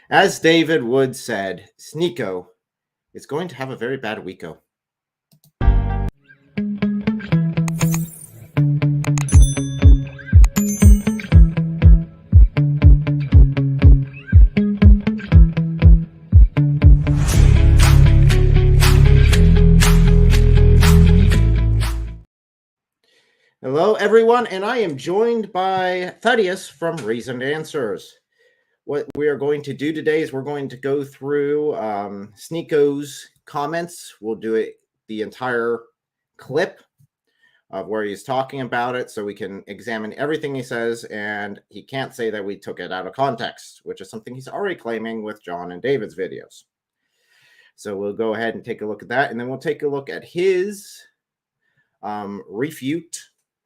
As David Wood said, Sneako is going to have a very bad weeko. Hello, everyone, and I am joined by Thaddeus from Reasoned Answers. What we are going to do today is we're going to go through Sneako's comments. We'll do it the entire clip of where he's talking about it so we can examine everything he says, and he can't say that we took it out of context, which is something he's already claiming with John and David's videos. So we'll go ahead and take a look at that, and then we'll take a look at his refute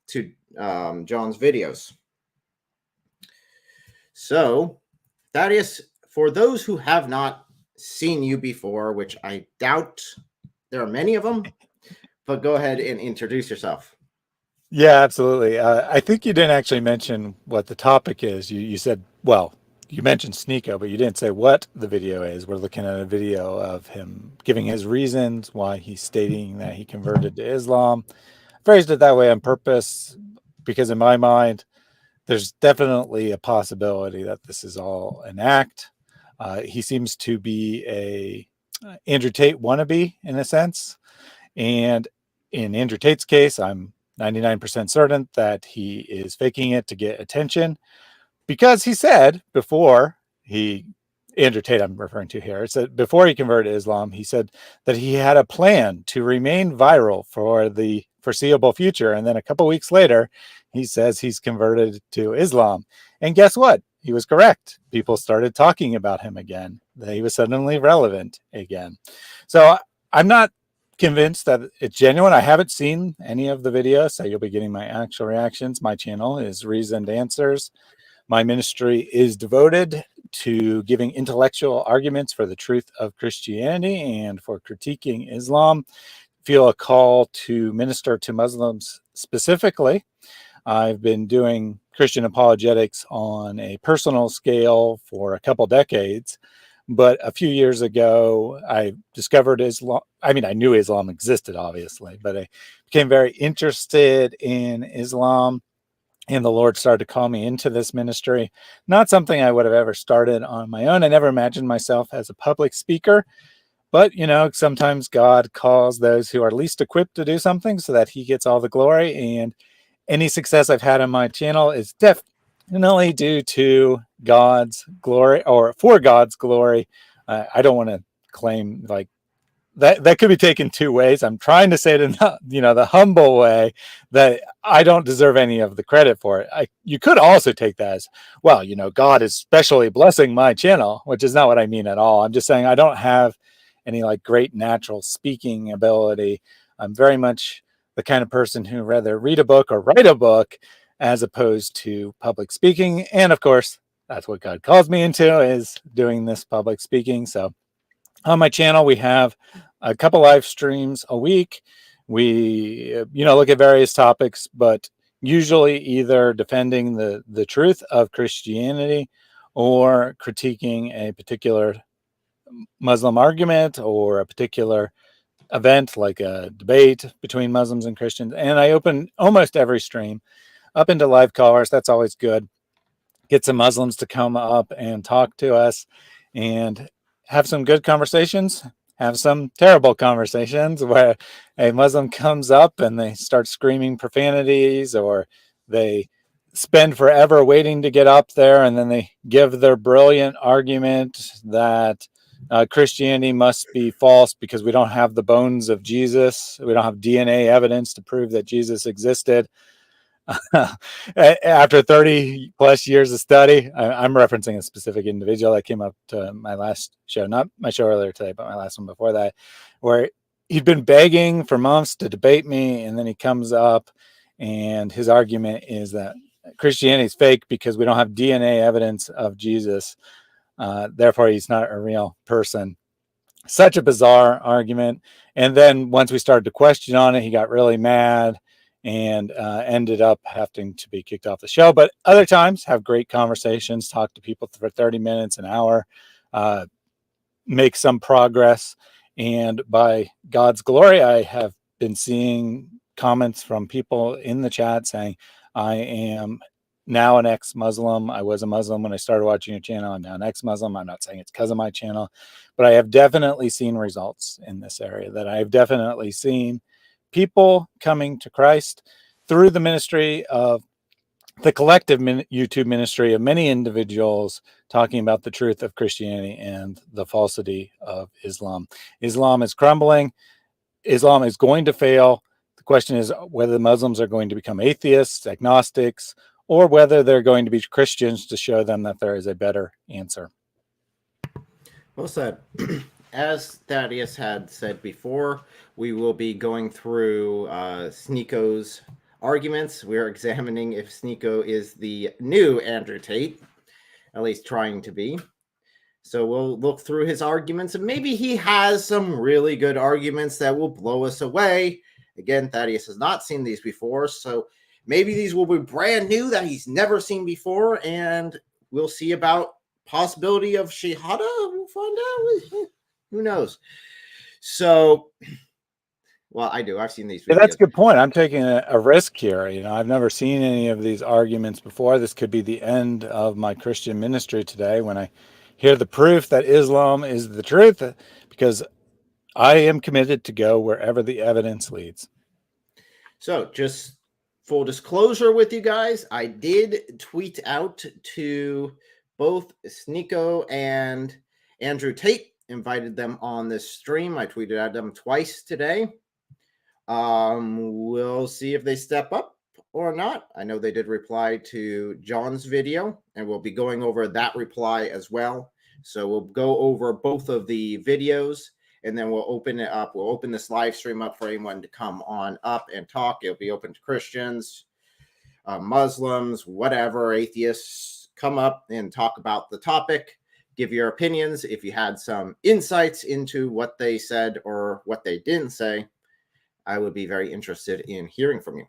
to John's videos. So, Thaddeus, for those who have not seen you before, which I doubt there are many of them, but go ahead and introduce yourself. Yeah, absolutely. I think you didn't actually mention what the topic is. You said, well, you mentioned Sneako, but you didn't say what the video is. We're looking at a video of him giving his reasons why he's stating that he converted to Islam. I phrased it that way on purpose because in my mind, there's definitely a possibility that this is all an act. He seems to be a Andrew Tate wannabe in a sense. And in Andrew Tate's case, I'm 99% certain that he is faking it to get attention because he said before Andrew Tate I'm referring to here, said before he converted to Islam, he said that he had a plan to remain viral for the foreseeable future. And then a couple weeks later, he says he's converted to Islam. And guess what? He was correct. People started talking about him again. He was suddenly relevant again. So I'm not convinced that it's genuine. I haven't seen any of the videos, so you'll be getting my actual reactions. My channel is Reasoned Answers. My ministry is devoted to giving intellectual arguments for the truth of Christianity and for critiquing Islam. Feel a call to minister to Muslims specifically. I've been doing Christian apologetics on a personal scale for a couple decades. But a few years ago, I discovered Islam. I mean, I knew Islam existed, obviously, but I became very interested in Islam, and the Lord started to call me into this ministry. Not something I would have ever started on my own. I never imagined myself as a public speaker, but, you know, sometimes God calls those who are least equipped to do something so that he gets all the glory. And any success I've had on my channel is definitely due to God's glory or for God's glory. I don't want to claim like that could be taken two ways. I'm trying to say it in the humble way that I don't deserve any of the credit for it. You could also take that as, well, God is specially blessing my channel, which is not what I mean at all. I'm just saying I don't have any like great natural speaking ability. I'm very much the kind of person who rather read a book or write a book as opposed to public speaking. And of course, that's what God calls me into, is doing this public speaking. So on my channel, we have a couple live streams a week. We, look at various topics, but usually either defending the truth of Christianity or critiquing a particular Muslim argument or a particular event like a debate between Muslims and Christians. And I open almost every stream up into live callers. That's always good. Get some Muslims to come up and talk to us and have some good conversations, have some terrible conversations where a Muslim comes up and they start screaming profanities, or they spend forever waiting to get up there, and then they give their brilliant argument that Christianity must be false because we don't have the bones of Jesus. We don't have DNA evidence to prove that Jesus existed. After 30 plus years of study, I'm referencing a specific individual that came up to my last show, not my show earlier today, but my last one before that, where he'd been begging for months to debate me. And then he comes up and his argument is that Christianity is fake because we don't have DNA evidence of Jesus. Therefore, he's not a real person. Such a bizarre argument. And then once we started to question on it, he got really mad and ended up having to be kicked off the show. But other times have great conversations, talk to people for 30 minutes, an hour make some progress. And by God's glory, I have been seeing comments from people in the chat saying, I am now an ex-Muslim. I was a Muslim when I started watching your channel. I'm now an ex-Muslim. I'm not saying it's because of my channel, but I have definitely seen results in this area, that I've definitely seen people coming to Christ through the ministry of the collective YouTube ministry of many individuals talking about the truth of Christianity and the falsity of Islam. Islam is crumbling. Islam is going to fail. The question is whether the Muslims are going to become atheists, agnostics, or whether they're going to be Christians to show them that there is a better answer. Well said. As Thaddeus had said before, we will be going through Sneako's arguments. We're examining if Sneako is the new Andrew Tate, at least trying to be. So we'll look through his arguments, and maybe he has some really good arguments that will blow us away. Again, Thaddeus has not seen these before, so maybe these will be brand new that he's never seen before, and we'll see about possibility of Shahada. We'll find out. Who knows? So, well, I do. I've seen these videos. Yeah, that's a good point. I'm taking a risk here. You know, I've never seen any of these arguments before. This could be the end of my Christian ministry today when I hear the proof that Islam is the truth, because I am committed to go wherever the evidence leads. So, just full disclosure with you guys, I did tweet out to both Sneako and Andrew Tate, invited them on this stream. I tweeted at them twice today. We'll see if they step up or not. I know they did reply to John's video, and we'll be going over that reply as well. So we'll go over both of the videos, and then we'll open it up. We'll open this live stream up for anyone to come on up and talk. It'll be open to Christians, Muslims, whatever, atheists. Come up and talk about the topic. Give your opinions. If you had some insights into what they said or what they didn't say, I would be very interested in hearing from you.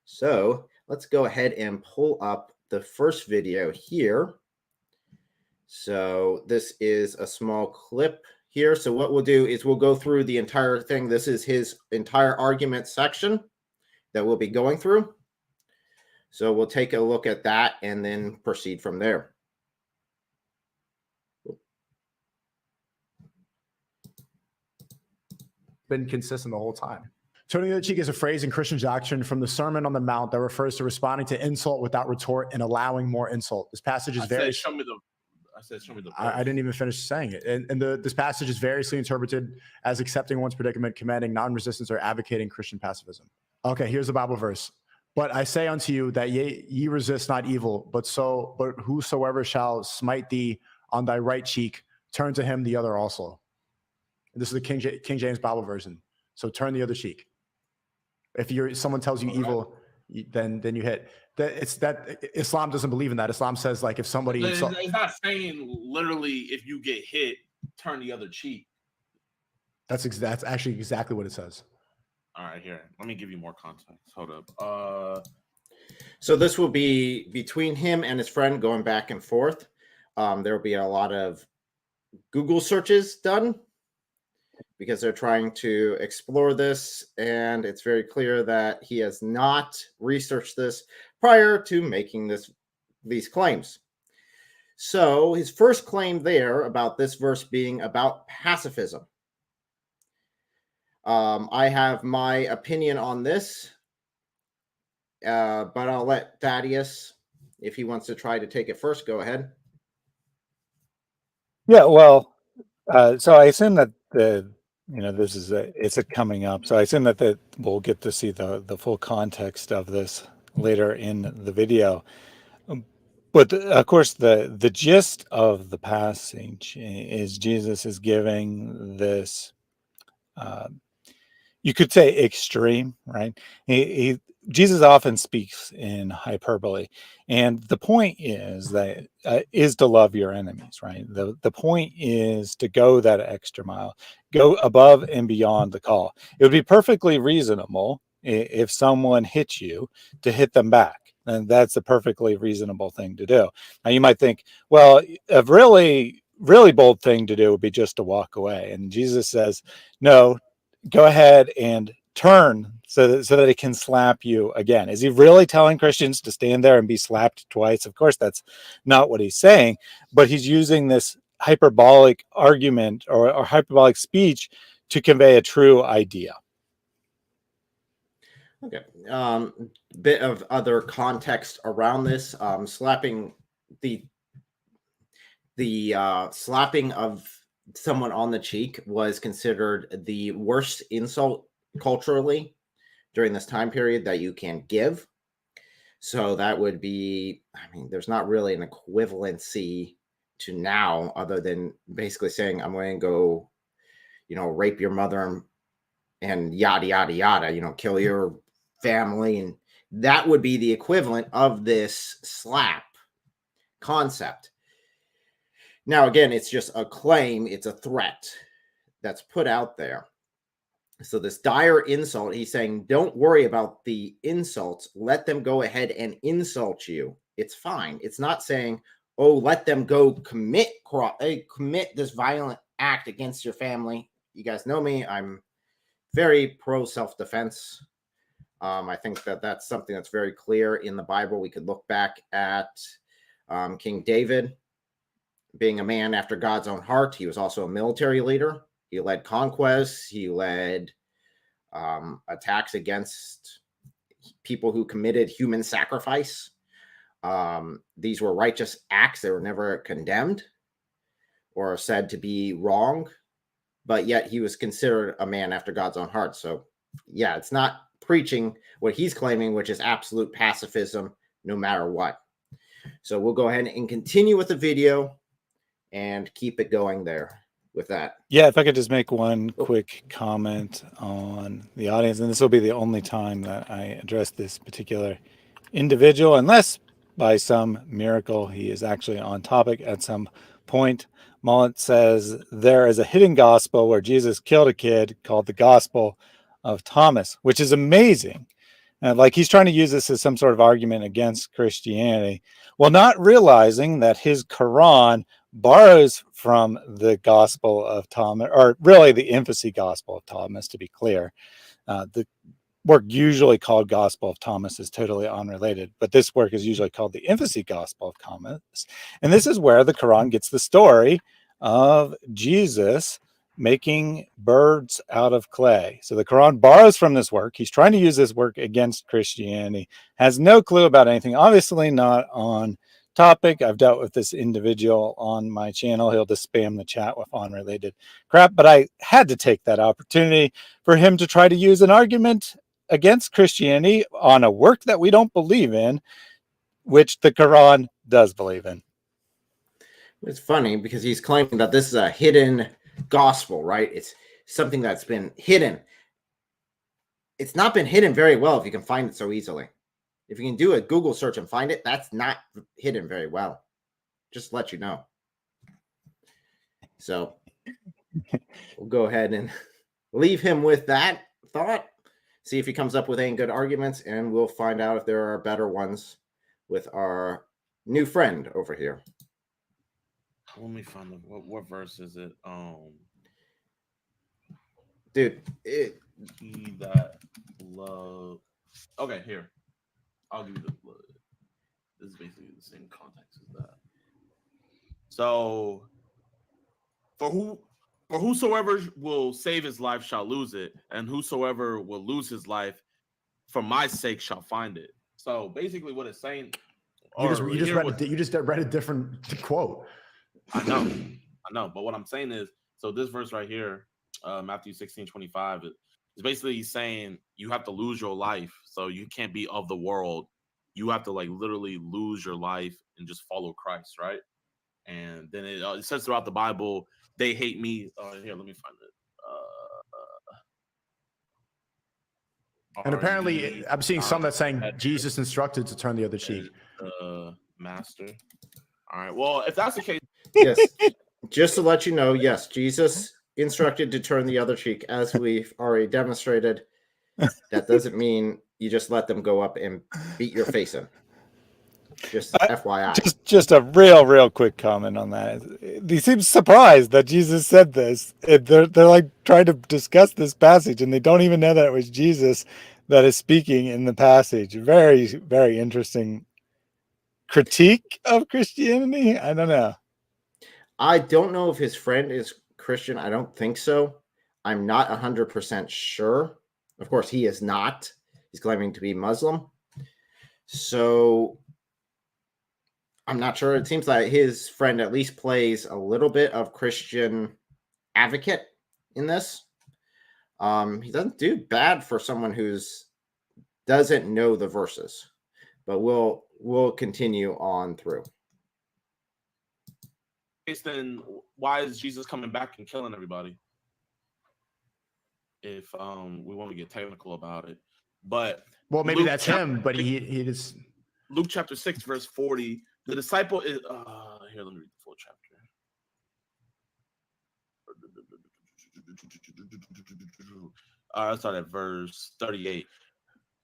So let's go ahead and pull up the first video here. So this is a small clip here. So what we'll do is we'll go through the entire thing. This is his entire argument section that we'll be going through. So we'll take a look at that and then proceed from there. Been consistent the whole time. Turning the other cheek is a phrase in Christian doctrine from the Sermon on the Mount that refers to responding to insult without retort and allowing more insult. This passage is very. Show me the. I didn't even finish saying it. And this passage is variously interpreted as accepting one's predicament, commanding non-resistance, or advocating Christian pacifism. Okay, here's the Bible verse. But I say unto you that ye resist not evil, but whosoever shall smite thee on thy right cheek, turn to him the other also. This is the King James Bible version. So turn the other cheek. If someone tells you evil, then you hit. That Islam doesn't believe in that. Islam says, like, if somebody it's not saying literally if you get hit, turn the other cheek. That's actually exactly what it says. All right, here. Let me give you more context. Hold up. So this will be between him and his friend going back and forth. There will be a lot of Google searches done because they're trying to explore this, and it's very clear that he has not researched this prior to making these claims. So his first claim there about this verse being about pacifism. I have my opinion on this, but I'll let Thaddeus, if he wants to try to take it first, go ahead. Yeah, well, so I assume that this is it's coming up. So I assume that we'll get to see the full context of this later in the video. But of course, the gist of the passage is Jesus is giving this, you could say, extreme, right? Jesus often speaks in hyperbole, and the point is that is to love your enemies, right? The point is to go that extra mile, go above and beyond the call. It would be perfectly reasonable if someone hit you to hit them back. And that's a perfectly reasonable thing to do. Now you might think, well, a really, really bold thing to do would be just to walk away. And Jesus says, no, go ahead and turn so that it can slap you again. Is he really telling Christians to stand there and be slapped twice? Of course, that's not what he's saying, but he's using this hyperbolic argument or hyperbolic speech to convey a true idea. Okay. Bit of other context around this. Slapping slapping of someone on the cheek was considered the worst insult culturally during this time period that you can give. So that would be, I mean, there's not really an equivalency to now other than basically saying, I'm going to go, rape your mother and yada, yada, yada, kill your family. And that would be the equivalent of this slap concept. Now, again, it's just a claim. It's a threat that's put out there. So this dire insult, he's saying, don't worry about the insults. Let them go ahead and insult you. It's fine. It's not saying, oh, let them go commit this violent act against your family. You guys know me. I'm very pro self-defense. I think that that's something that's very clear in the Bible. We could look back at King David being a man after God's own heart. He was also a military leader. He led conquests. He led attacks against people who committed human sacrifice. These were righteous acts. They were never condemned or said to be wrong, but yet he was considered a man after God's own heart. So, yeah, it's not preaching what he's claiming, which is absolute pacifism, no matter what. So we'll go ahead and continue with the video and keep it going there with that. Yeah, if I could just make one quick comment on the audience, and this will be the only time that I address this particular individual, unless by some miracle he is actually on topic at some point. Mullet says there is a hidden gospel where Jesus killed a kid called the Gospel of Thomas, which is amazing. Like he's trying to use this as some sort of argument against Christianity, while not realizing that his Quran borrows from the Gospel of Thomas, or really the Infancy Gospel of Thomas, to be clear. The work usually called Gospel of Thomas is totally unrelated, but this work is usually called the Infancy Gospel of Thomas. And this is where the Quran gets the story of Jesus making birds out of clay. So the Quran borrows from this work. He's trying to use this work against Christianity, has no clue about anything, obviously not on topic. I've dealt with this individual on my channel. He'll just spam the chat with unrelated crap, but I had to take that opportunity for him to try to use an argument against Christianity on a work that we don't believe in, which the Quran does believe in. It's funny because he's claiming that this is a hidden gospel, right? It's something that's been hidden. It's not been hidden very well if you can find it so easily. If you can do a Google search and find it, that's not hidden very well. Just to let you know. So we'll go ahead and leave him with that thought. See if he comes up with any good arguments, and we'll find out if there are better ones with our new friend over here. Let me find what verse is it? Dude, He that love. Okay, here. I'll give you the. This is basically the same context as that. So, for whosoever will save his life shall lose it, and whosoever will lose his life for my sake shall find it. So basically, what it's saying. You just read a different quote. I know. But what I'm saying is, so this verse right here, Matthew 16:25, is basically saying you have to lose your life. So you can't be of the world. You have to literally lose your life and just follow Christ, right? And then it says throughout the Bible, they hate me. Here, let me find it. And apparently, I'm seeing some that's saying Jesus instructed to turn the other cheek. Master. All right. Well, if that's the case. Yes. Just to let you know, yes, Jesus instructed to turn the other cheek, as we've already demonstrated. That doesn't mean you just let them go up and beat your face in. Just FYI. Just a real quick comment on that. He seems surprised that Jesus said this. They're like trying to discuss this passage, and they don't even know that it was Jesus that is speaking in the passage. Very, very interesting critique of Christianity. I don't know. I don't know if his friend is Christian. I don't think so. I'm not 100% sure. Of course, he is not. He's claiming to be Muslim. So I'm not sure. It seems like his friend at least plays a little bit of Christian advocate in this. He doesn't do bad for someone who's doesn't know the verses, but we'll continue on through. Then why is Jesus coming back and killing everybody? If we want to get technical about it, but well, maybe Luke that's him. But he just Luke chapter 6 verse 40. The disciple is here. Let me read the full chapter. I'll start at verse 38.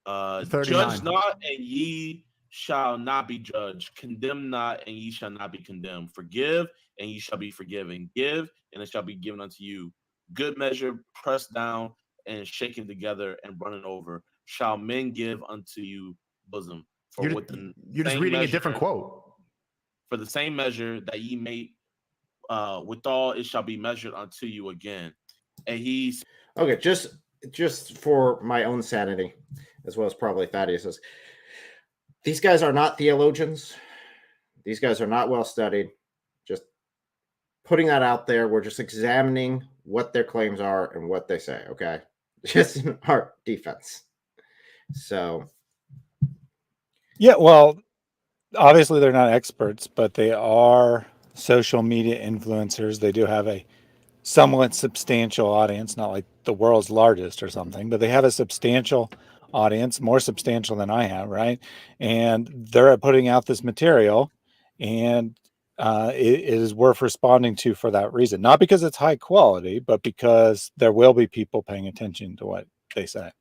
39. Judge not, and ye shall not be judged. Condemn not, and ye shall not be condemned. Forgive, and ye shall be forgiven. Give, and it shall be given unto you. Good measure, pressed down and shaken together and running over, shall men give unto you bosom. For you're just reading a different quote. For the same measure that ye make, withal it shall be measured unto you again. And he's okay. Just for my own sanity, as well as probably Thaddeus's. These guys are not theologians. These guys are not well studied. Just putting that out there. We're just examining what their claims are and what they say. Okay, just in our defense. So, yeah, well, obviously they're not experts, but they are social media influencers. They do have a somewhat substantial audience, not like the world's largest or something, but they have a substantial audience, more substantial than I have, right? And they're putting out this material, and it is worth responding to for that reason. Not because it's high quality, but because there will be people paying attention to what they say.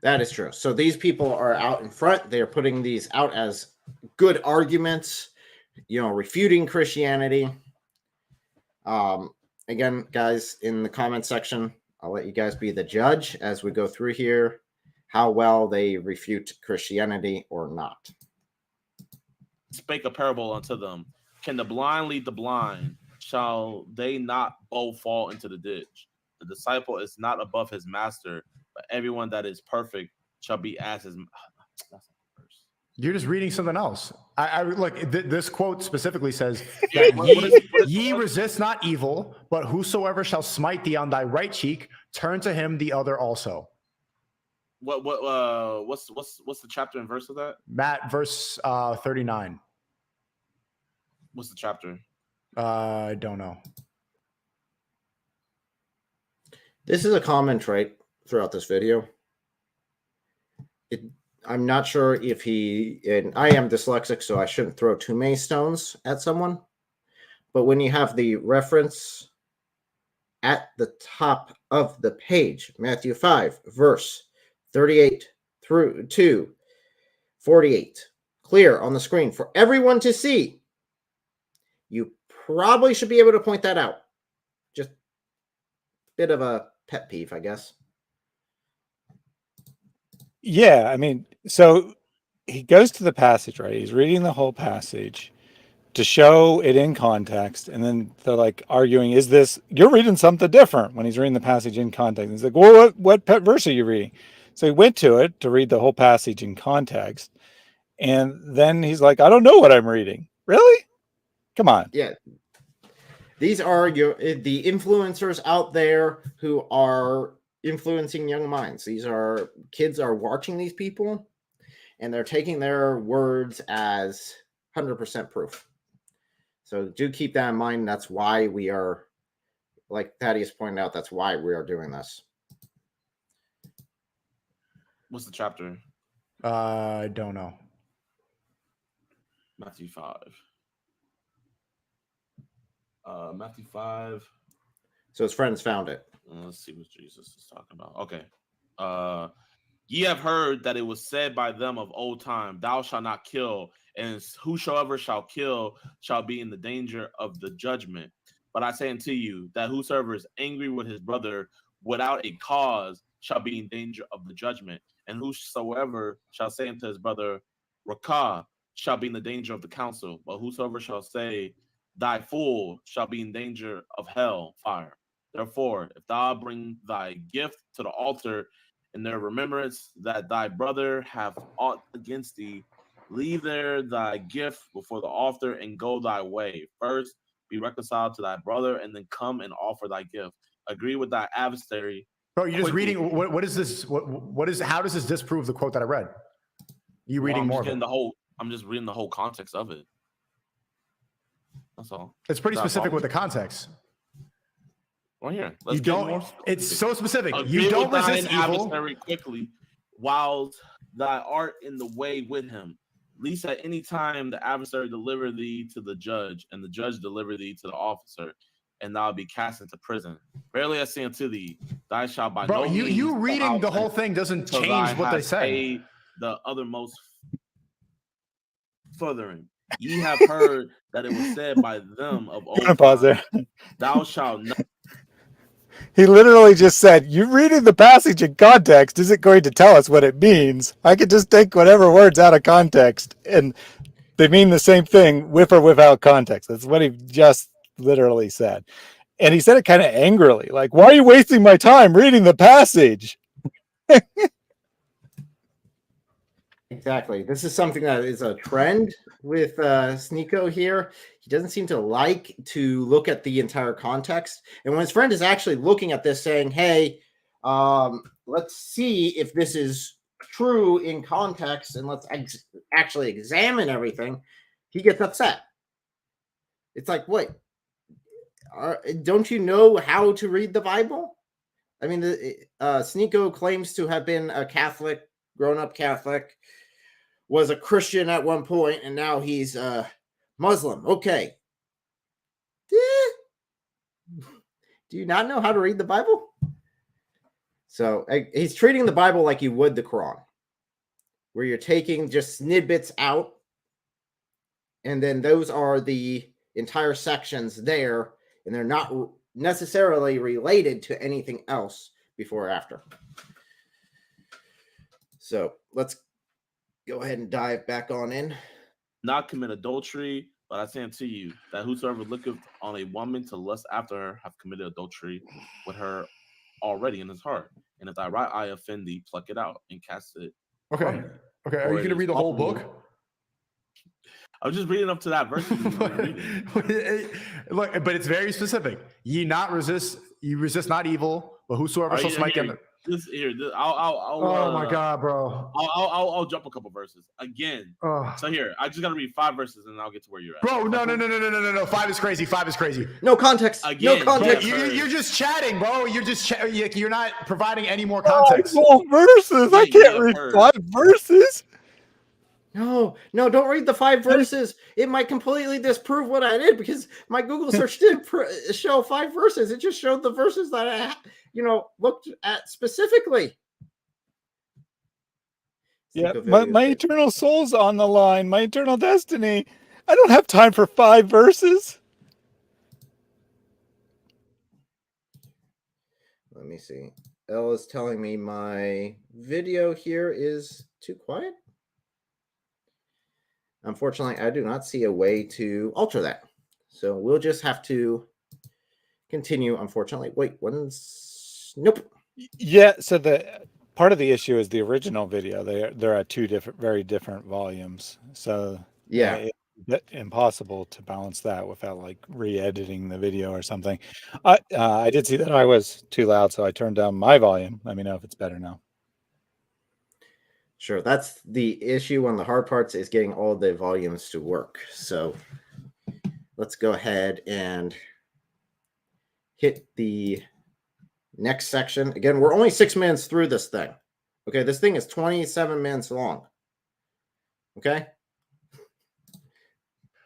that is true. So these people are out in front. They are putting these out as good arguments, refuting Christianity. Again, guys, in the comment section, I'll let you guys be the judge as we go through here, how well they refute Christianity or not. Spake a parable unto them. Can the blind lead the blind? Shall they not both fall into the ditch? The disciple is not above his master, but everyone that is perfect shall be as his. You're just reading something else. I look. This quote specifically says Yeah, that ye resist not evil, but whosoever shall smite thee on thy right cheek, turn to him the other also. What's the chapter and verse of that? Matt, verse 39. What's the chapter? I don't know. This is a common trait throughout this video. I'm not sure if and I am dyslexic, so I shouldn't throw too many stones at someone. But when you have the reference at the top of the page, Matthew 5, verse 38 through to 48, clear on the screen for everyone to see, you probably should be able to point that out. Just a bit of a pet peeve, I guess. Yeah, I mean, so he goes to the passage, right? He's reading the whole passage to show it in context, and then they're like arguing, is this, you're reading something different when he's reading the passage in context. He's like, well, what verse are you reading? So he went to it to read the whole passage in context, and then he's like, I don't know what I'm reading. Really? Come on. Yeah. These are the influencers out there who are influencing young minds. These are kids are watching these people, and they're taking their words as 100% proof. So do keep that in mind. That's why we are, like Thaddeus pointed out, that's why we are doing this. What's the chapter? I don't know. Matthew 5. Matthew 5. So his friends found it. Let's see what Jesus is talking about. Okay. Ye have heard that it was said by them of old time, thou shalt not kill, and whosoever shall kill shall be in the danger of the judgment. But I say unto you that whosoever is angry with his brother without a cause shall be in danger of the judgment. And whosoever shall say unto his brother, Rakah, shall be in the danger of the council. But whosoever shall say, thy fool, shall be in danger of hell fire. Therefore, if thou bring thy gift to the altar in their remembrance that thy brother hath aught against thee, leave there thy gift before the altar and go thy way. First, be reconciled to thy brother, and then come and offer thy gift. Agree with thy adversary. Bro, you're just quickly. reading. What is this? What is? How does this disprove the quote that I read? You reading more of it? I'm just reading the whole context of it. That's all. It's pretty specific with the context. Right here. You don't. It's so specific. You don't resist evil. Adversary quickly, while thy art in the way with him. Least at any time the adversary deliver thee to the judge, and the judge deliver thee to the officer, and thou be cast into prison. Verily I say unto thee, thou shalt by no means. You reading the whole thing doesn't change what they say. The othermost furthering. Ye have heard that it was said by them of old time, pause there. thou shalt not. He literally just said, you reading the passage in context isn't going to tell us what it means. I could just take whatever words out of context and they mean the same thing with or without context. That's what he just literally said. And he said it kind of angrily, like, why are you wasting my time reading the passage? Exactly. This is something that is a trend with Sneako here. He doesn't seem to like to look at the entire context. And when his friend is actually looking at this saying, hey, let's see if this is true in context and let's actually examine everything, he gets upset. It's like, wait, don't you know how to read the Bible? I mean, Sneako claims to have been a Catholic, grown-up Catholic, was a Christian at one point, and now he's a Muslim. Okay. Do you not know how to read the Bible? So he's treating the Bible like you would the Quran, where you're taking just snippets out, and then those are the entire sections there, and they're not necessarily related to anything else before or after. So let's go ahead and dive back on in. Not commit adultery, but I say unto you that whosoever looketh on a woman to lust after her hath committed adultery with her already in his heart. And if thy right eye offend thee, pluck it out and cast it. Okay. Okay. Are you going to read the whole book? I was just reading up to that verse. Look, but it's very specific. You resist not evil, but whosoever shall smite them. Oh my God, bro! I'll jump a couple verses again. So here, I just gotta read 5 verses and I'll get to where you're at. Bro, no! 5 is crazy. 5 is crazy. No context. Again, no context. You're just chatting, bro. You're not providing any more context. Verses. I can't read 5 verses. No, don't read the 5 verses. It might completely disprove what I did because my Google search didn't show 5 verses. It just showed the verses that I, looked at specifically. Yeah, my eternal soul's on the line. My eternal destiny. I don't have time for 5 verses. Let me see. Elle is telling me my video here is too quiet. Unfortunately, I do not see a way to alter that. So we'll just have to continue, unfortunately. Wait, nope. Yeah, so the part of the issue is the original video. They're at 2 very different volumes. So yeah, it's impossible to balance that without like re-editing the video or something. I did see that I was too loud, so I turned down my volume. Let me know if it's better now. Sure, that's the issue. One of the hard parts is getting all the volumes to work. So let's go ahead and hit the next section. Again, we're only 6 minutes through this thing. Okay, this thing is 27 minutes long. Okay?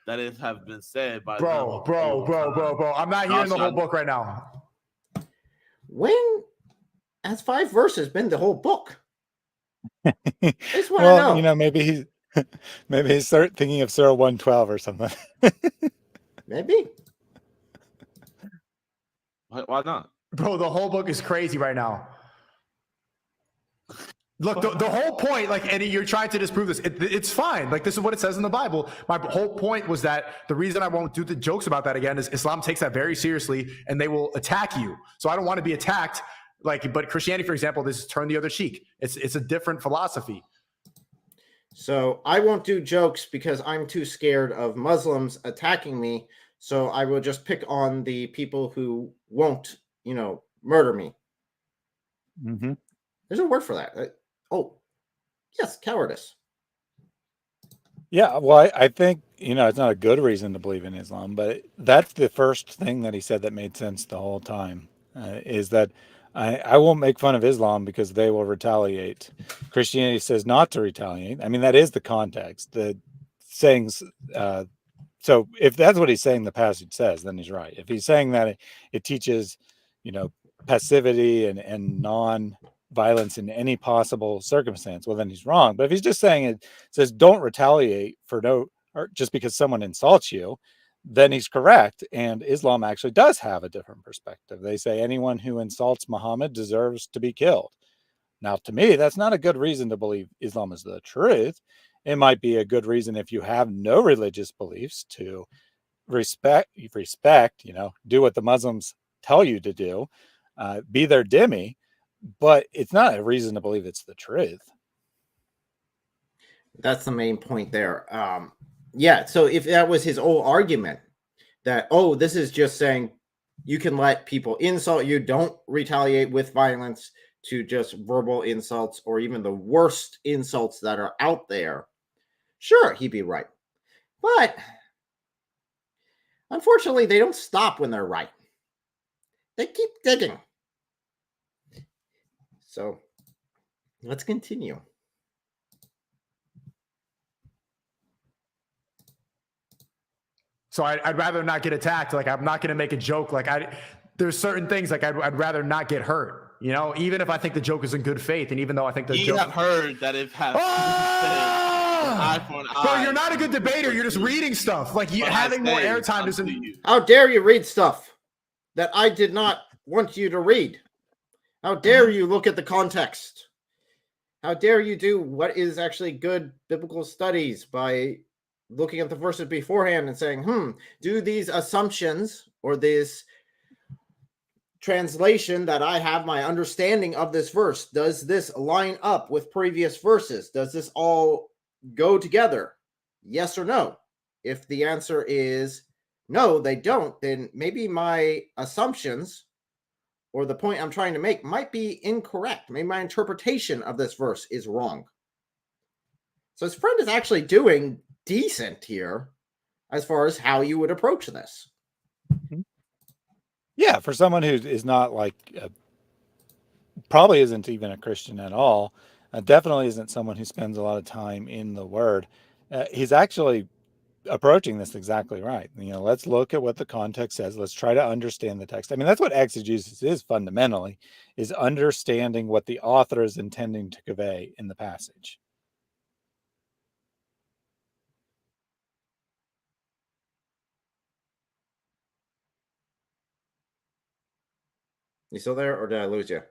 That is have been said by bro. I'm not hearing the whole book right now. When has 5 verses been the whole book? I just want to Well, know. you know, maybe he's thinking of Surah 112 or something. Maybe. Why not? Bro, the whole book is crazy right now. Look, the whole point, like, and you're trying to disprove this. It's fine. Like, this is what it says in the Bible. My whole point was that the reason I won't do the jokes about that again is Islam takes that very seriously, and they will attack you. So I don't want to be attacked. Like, but Christianity, for example, this is turn the other cheek. It's a different philosophy. So I won't do jokes because I'm too scared of Muslims attacking me. So I will just pick on the people who won't, murder me. Mm-hmm. There's a word for that. Yes, cowardice. Yeah, well, I think, it's not a good reason to believe in Islam, but that's the first thing that he said that made sense the whole time, is that I won't make fun of Islam because they will retaliate. Christianity says not to retaliate. I mean, that is the context. The sayings. So if that's what he's saying, the passage says, then he's right. If he's saying that it teaches, passivity and non-violence in any possible circumstance, well, then he's wrong. But if he's just saying it says don't retaliate or just because someone insults you, then he's correct. And Islam actually does have a different perspective. They say anyone who insults Muhammad deserves to be killed. Now, to me, that's not a good reason to believe Islam is the truth. It might be a good reason if you have no religious beliefs to respect, do what the Muslims tell you to do, be their dhimmi, but it's not a reason to believe it's the truth. That's the main point there. Yeah, so if that was his whole argument that, this is just saying you can let people insult you, don't retaliate with violence to just verbal insults or even the worst insults that are out there, sure, he'd be right. But unfortunately, they don't stop when they're right. They keep digging. So let's continue. So I'd rather not get attacked. Like, I'm not going to make a joke. Like, there's certain things like I'd rather not get hurt. Even if I think the joke is in good faith, and even though I think the joke. Have heard that it has. Eye for an eye. Bro, you're not a good debater. You're just reading stuff. Like, having more airtime doesn't. How dare you read stuff that I did not want you to read? How dare you look at the context? How dare you do what is actually good biblical studies by looking at the verses beforehand and saying, do these assumptions or this translation that I have, my understanding of this verse, does this line up with previous verses? Does this all go together? Yes or no? If the answer is no, they don't, then maybe my assumptions or the point I'm trying to make might be incorrect. Maybe my interpretation of this verse is wrong. So his friend is actually doing decent here as far as how you would approach this. Yeah, for someone who is not probably isn't even a Christian at all, definitely isn't someone who spends a lot of time in the Word. He's actually approaching this exactly right. Let's look at what the context says. Let's try to understand the text. I mean, that's what exegesis is fundamentally, is understanding what the author is intending to convey in the passage. You still there, or did I lose you?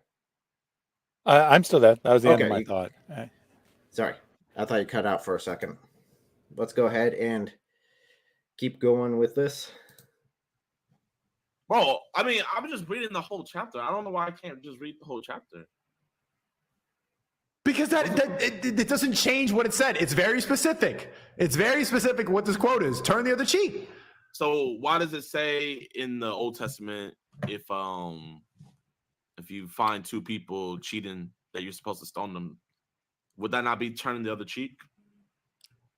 I'm still there. That was the end of my thought. Sorry, I thought you cut out for a second. Let's go ahead and keep going with this. Bro, I mean, I'm just reading the whole chapter. I don't know why I can't just read the whole chapter. Because it doesn't change what it said. It's very specific. It's very specific what this quote is. Turn the other cheek. So why does it say in the Old Testament if you find two people cheating that you're supposed to stone them, would that not be turning the other cheek?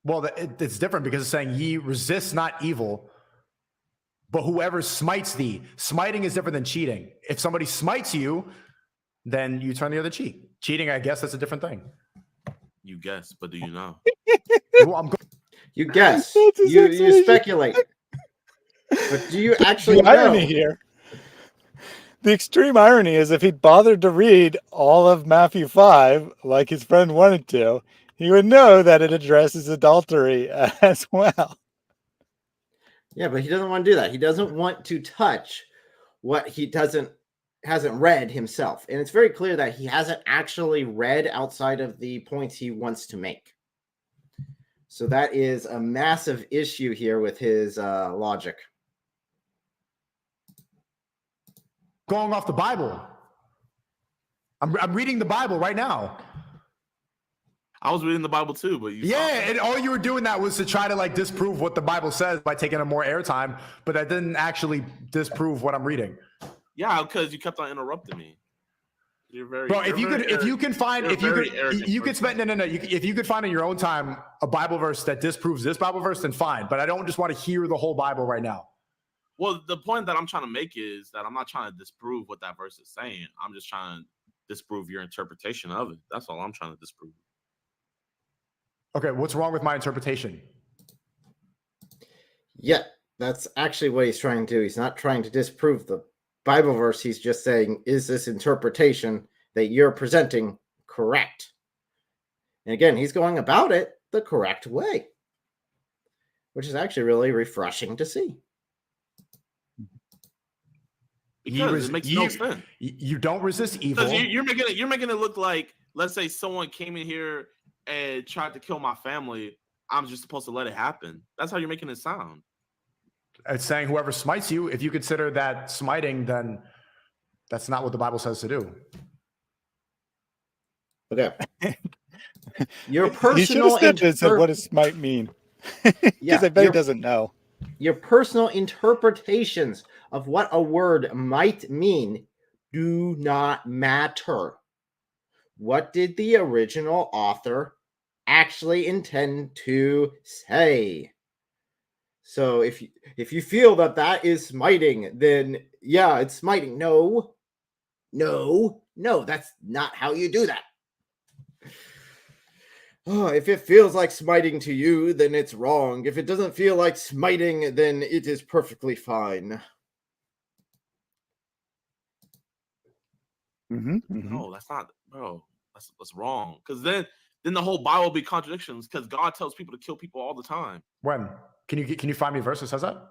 Well, it's different because it's saying ye resist not evil, but whoever smites thee. Smiting is different than cheating. If somebody smites you, then you turn the other cheek. Cheating, I guess that's a different thing. You guess, but do you know? You guess. You speculate. But do you actually know? Here. The extreme irony is if he'd bothered to read all of Matthew 5, like his friend wanted to, he would know that it addresses adultery as well. Yeah, but he doesn't want to do that. He doesn't want to touch what he hasn't read himself. And it's very clear that he hasn't actually read outside of the points he wants to make. So that is a massive issue here with his logic. Going off the Bible. I'm reading the Bible right now. I was reading the Bible too, but and all you were doing that was to try to like disprove what the Bible says by taking up more airtime, but that didn't actually disprove what I'm reading. Yeah, because you kept on interrupting me. You're very bro. If you could find in your own time a Bible verse that disproves this Bible verse, then fine. But I don't just want to hear the whole Bible right now. Well, the point that I'm trying to make is that I'm not trying to disprove what that verse is saying. I'm just trying to disprove your interpretation of it. That's all I'm trying to disprove. Okay, what's wrong with my interpretation? Yeah, that's actually what he's trying to do. He's not trying to disprove the Bible verse. He's just saying, is this interpretation that you're presenting correct? And again, he's going about it the correct way, which is actually really refreshing to see. Because it makes no sense. You don't resist evil. You're making it look like, let's say someone came in here and tried to kill my family. I'm just supposed to let it happen. That's how you're making it sound. It's saying whoever smites you, if you consider that smiting, then that's not what the Bible says to do. Okay. Your personal You should have said what does smite mean? Because I bet he doesn't know. Your personal interpretations of what a word might mean do not matter. What did the original author actually intend to say? So if you feel that is smiting, then yeah, it's smiting. No, that's not how you do that. Oh, if it feels like smiting to you, then it's wrong. If it doesn't feel like smiting, then it is perfectly fine. No, that's not, bro. That's wrong. Because then the whole Bible will be contradictions. Because God tells people to kill people all the time. When can you find me a verse that says that?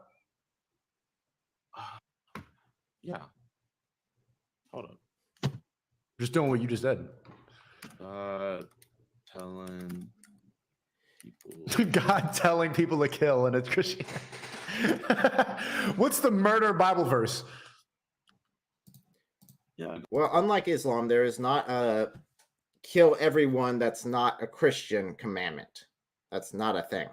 Yeah. Hold up. Just doing what you just did. Telling people. God telling people to kill, and it's Christian. What's the murder Bible verse? Yeah. Well, unlike Islam, there is not a kill everyone that's not a Christian commandment. That's not a thing.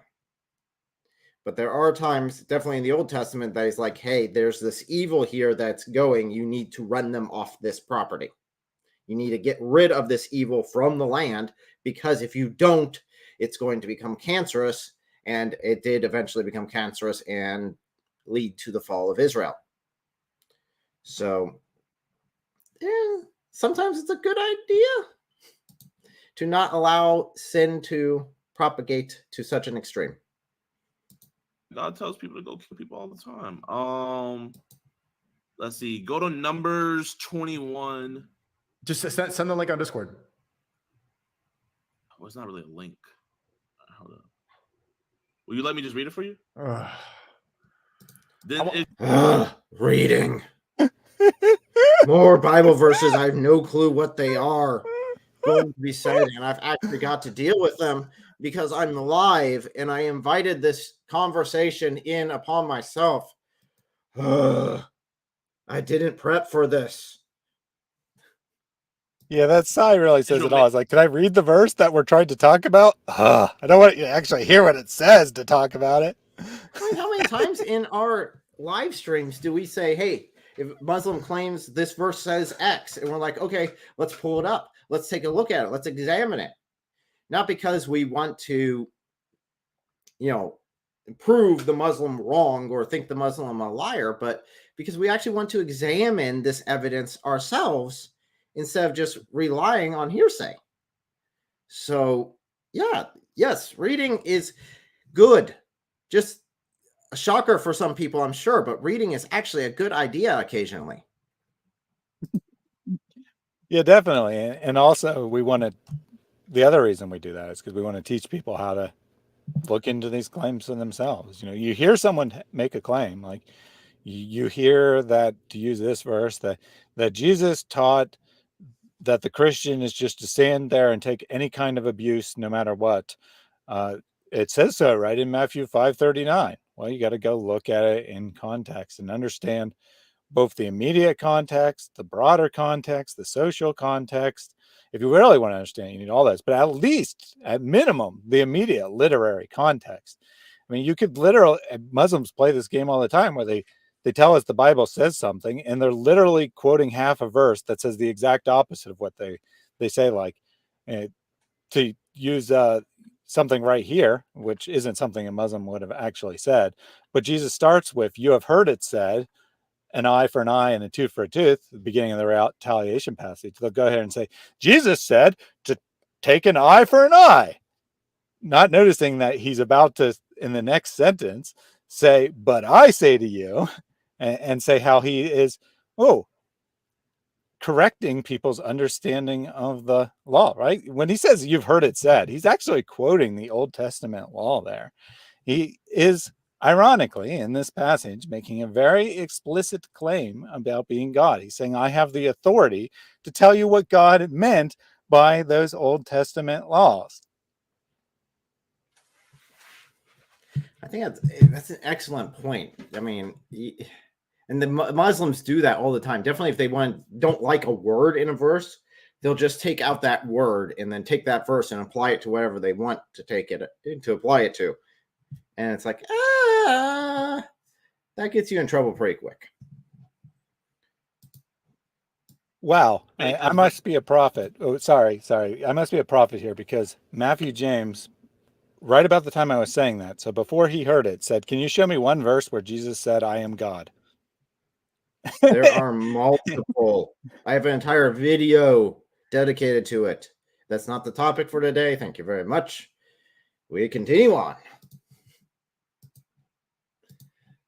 But there are times, definitely in the Old Testament, that is like, hey, there's this evil here that's going. You need to run them off this property. You need to get rid of this evil from the land, because if you don't, it's going to become cancerous. And it did eventually become cancerous and lead to the fall of Israel. So, yeah, sometimes it's a good idea to not allow sin to propagate to such an extreme. God tells people to go kill people all the time. Let's see. Go to Numbers 21. Just send the link on Discord. Oh, it's not really a link. Hold up. Will you let me just read it for you? Reading. More Bible verses. I have no clue what they are going to be said, and I've actually got to deal with them because I'm live and I invited this conversation in upon myself. I didn't prep for this. Yeah, that sigh really says it all. It's like, can I read the verse that we're trying to talk about? I don't want to actually hear what it says to talk about it. How many times in our live streams do we say, hey, if Muslim claims this verse says X, and we're like, okay, let's pull it up. Let's take a look at it. Let's examine it. Not because we want to, prove the Muslim wrong or think the Muslim a liar, but because we actually want to examine this evidence ourselves instead of just relying on hearsay. So, yes, reading is good. Just a shocker for some people, I'm sure, but reading is actually a good idea occasionally. Yeah, definitely. And also we want to, the other reason we do that is because we want to teach people how to look into these claims for themselves. You know, you hear someone make a claim, like you hear that, to use this verse, that Jesus taught that the Christian is just to stand there and take any kind of abuse no matter what. It says so right in Matthew 5:39. Well, you got to go look at it in context and understand both the immediate context, the broader context, the social context. If you really want to understand, you need all this, but at least, at minimum, the immediate literary context. I mean, you could literally, Muslims play this game all the time where they tell us the Bible says something and they're literally quoting half a verse that says the exact opposite of what they say, like, to use something right here, which isn't something a Muslim would have actually said, but Jesus starts with, "You have heard it said, an eye for an eye and a tooth for a tooth," the beginning of the retaliation passage. They'll go ahead and say, "Jesus said to take an eye for an eye," not noticing that he's about to, in the next sentence, say, "But I say to you," and say how he is, correcting people's understanding of the law, right? When he says "you've heard it said," he's actually quoting the Old Testament law there. He is, ironically, in this passage, making a very explicit claim about being God. He's saying, I have the authority to tell you what God meant by those Old Testament laws. I think that's an excellent point. I mean, and the Muslims do that all the time. Definitely, if they don't like a word in a verse, they'll just take out that word and then take that verse and apply it to whatever they want to apply it to. And it's like, that gets you in trouble pretty quick. Wow, I must be a prophet. Oh, sorry. I must be a prophet here, because Matthew James, right about the time I was saying that, so before he heard it, said, "Can you show me one verse where Jesus said, I am God?" There are multiple. I have an entire video dedicated to it. That's not the topic for today. Thank you very much. We continue on.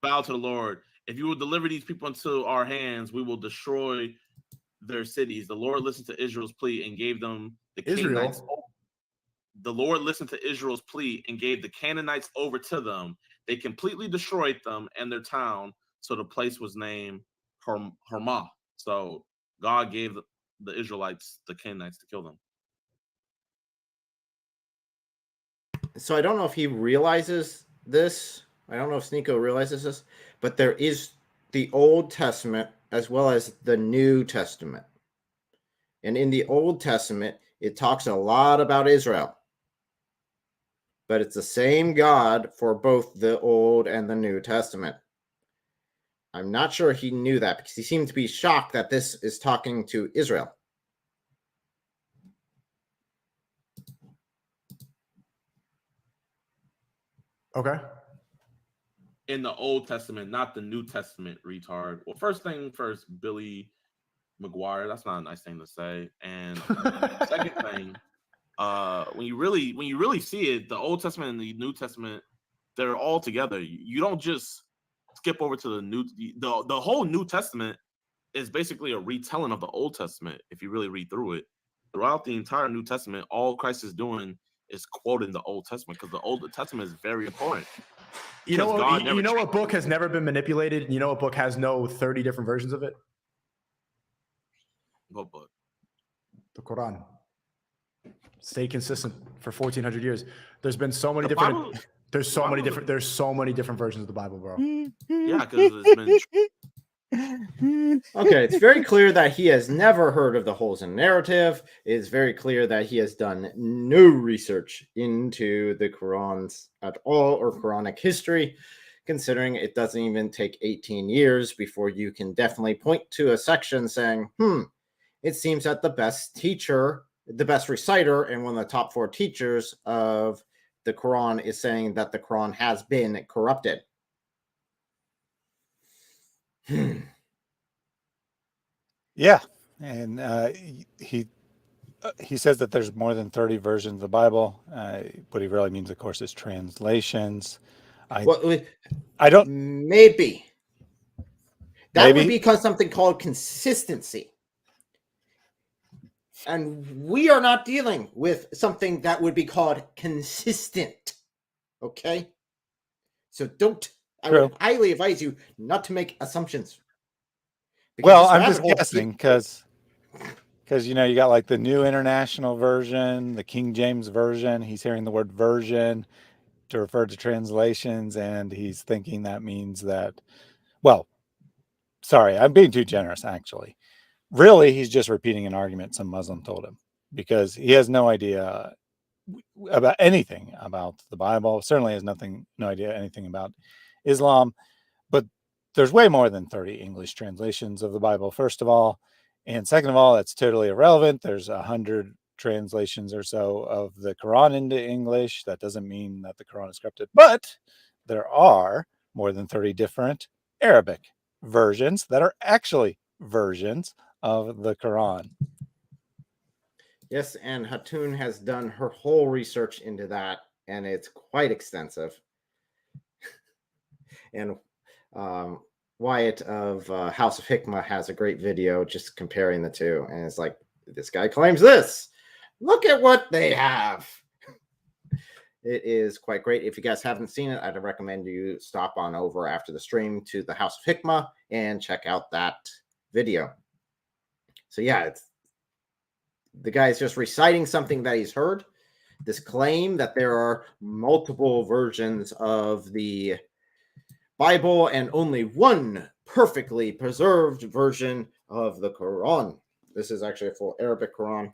Bow to the Lord. If you will deliver these people into our hands, we will destroy their cities. The Lord listened to Israel's plea and gave them the Canaanites. The Lord listened to Israel's plea and gave the Canaanites over to them. They completely destroyed them and their town, so the place was named Harmah. So God gave the Israelites, the Canaanites, to kill them. So I don't know if he realizes this. I don't know if Sneako realizes this, but there is the Old Testament as well as the New Testament. And in the Old Testament, it talks a lot about Israel. But it's the same God for both the Old and the New Testament. I'm not sure he knew that, because he seemed to be shocked that this is talking to Israel. Okay. In the Old Testament, not the New Testament, retard. Well, first thing first, Billy McGuire. That's not a nice thing to say. And second thing, when you really see it, the Old Testament and the New Testament, they're all together. You don't just skip over to the whole New Testament is basically a retelling of the Old Testament. If you really read through it, throughout the entire New Testament, all Christ is doing is quoting the Old Testament, because the Old Testament is very important. You know what book has never been manipulated? You know what book has no 30 different versions of it? What book? The Quran. Stay consistent for 1400 years. There's been so many different there's so many different versions of the Bible, bro. Yeah, because it's been Okay, it's very clear that he has never heard of the holes in narrative. It is very clear that he has done no research into the Qurans at all, or Quranic history, considering it doesn't even take 18 years before you can definitely point to a section saying, it seems that the best teacher, the best reciter, and one of the top 4 teachers of the Quran is saying that the Quran has been corrupted. Yeah, and he says that there's more than 30 versions of the Bible. What he really means, of course, is translations. I don't. Maybe that maybe would be because something called consistency. And we are not dealing with something that would be called consistent. Okay? So I True. would highly advise you not to make assumptions. Well, this I'm rabbit just hole guessing because you got like the New International Version, the King James Version. He's hearing the word version to refer to translations, and he's thinking that means that. Well, sorry, I'm being too generous. Actually, really, he's just repeating an argument some Muslim told him because he has no idea about anything about the Bible. Certainly has no idea anything about Islam. But there's way more than 30 English translations of the Bible, first of all. And second of all, that's totally irrelevant. There's 100 translations or so of the Quran into English. That doesn't mean that the Quran is corrupted. But there are more than 30 different Arabic versions that are actually versions of the Quran. Yes, and Hatun has done her whole research into that, and it's quite extensive. And Wyatt of House of Hikmah has a great video just comparing the two, and it's like, this guy claims this. Look at what they have. It is quite great. If you guys haven't seen it, I'd recommend you stop on over after the stream to the House of Hikmah and check out that video. So yeah, the guy's just reciting something that he's heard. This claim that there are multiple versions of the Bible and only one perfectly preserved version of the Quran. This is actually a full Arabic Quran.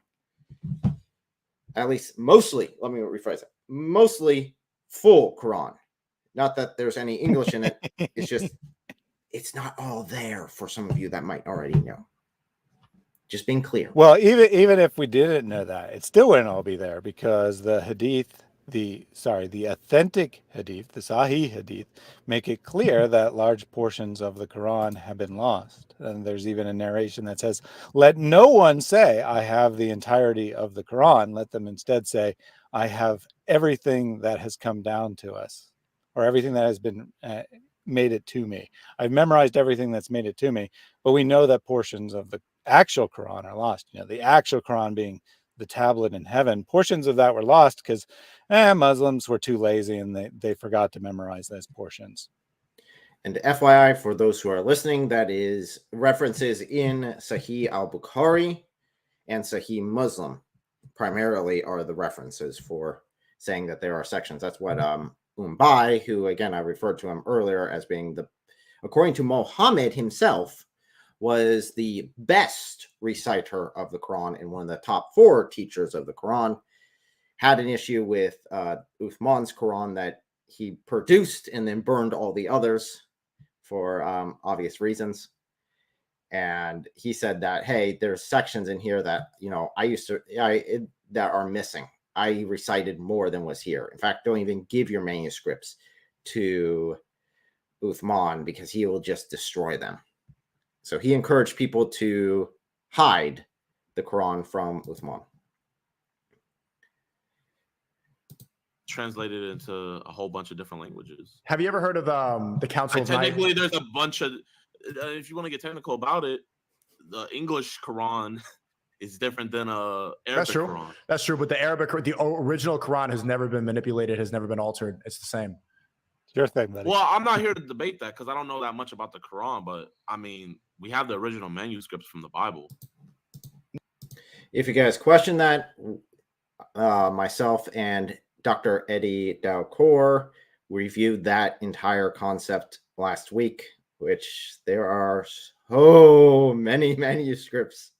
At least mostly, let me rephrase it. Mostly full Quran. Not that there's any English in it. It's just, it's not all there for some of you that might already know. Just being clear. Well, even if we didn't know that, it still wouldn't all be there because the hadith, the authentic hadith, the Sahih hadith, make it clear that large portions of the Quran have been lost. And there's even a narration that says, let no one say, I have the entirety of the Quran. Let them instead say, I have everything that has come down to us, or everything that has been made it to me. I've memorized everything that's made it to me, but we know that portions of the actual Quran are lost. The actual Quran being the tablet in heaven, portions of that were lost because Muslims were too lazy and they forgot to memorize those portions. And FYI, for those who are listening, that is references in Sahih al-Bukhari and Sahih Muslim primarily are the references for saying that there are sections. That's what Umbai, who again I referred to him earlier as being according to Muhammad himself, was the best reciter of the Quran and one of the top 4 teachers of the Quran, had an issue with Uthman's Quran that he produced and then burned all the others for obvious reasons. And he said that, hey, there's sections in here that, that are missing. I recited more than was here. In fact, don't even give your manuscripts to Uthman because he will just destroy them. So he encouraged people to hide the Quran from Uthman. Translated into a whole bunch of different languages. Have you ever heard of the Council of Technically, there's a bunch of, if you want to get technical about it, the English Quran is different than a Arabic That's true. Quran. That's true. But the original Quran has never been manipulated, has never been altered. It's the same. Your thing, buddy. Well, I'm not here to debate that because I don't know that much about the Quran, but I mean, we have the original manuscripts from the Bible. If you guys question that, myself and Dr. Eddie Dalcour reviewed that entire concept last week, which there are so many manuscripts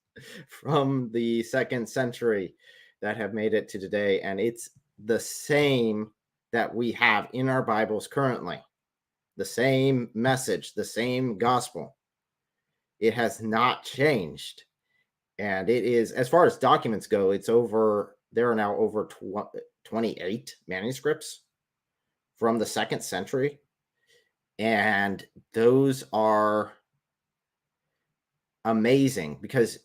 from the 2nd century that have made it to today, and it's the same that we have in our Bibles currently. The same message, the same gospel. It has not changed. And it is, as far as documents go, there are now over 28 manuscripts from the 2nd century. And those are amazing because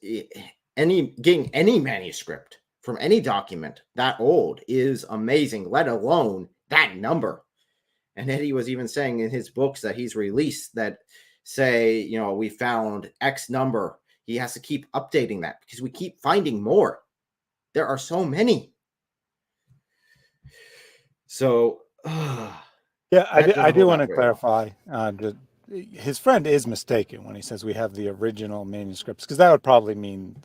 getting any manuscript from any document that old is amazing, let alone that number. And Eddie was even saying in his books that he's released that say, we found X number. He has to keep updating that because we keep finding more. There are so many. So, Yeah, I that do, I doesn't do hold want up to very well. clarify. His friend is mistaken when he says we have the original manuscripts, because that would probably mean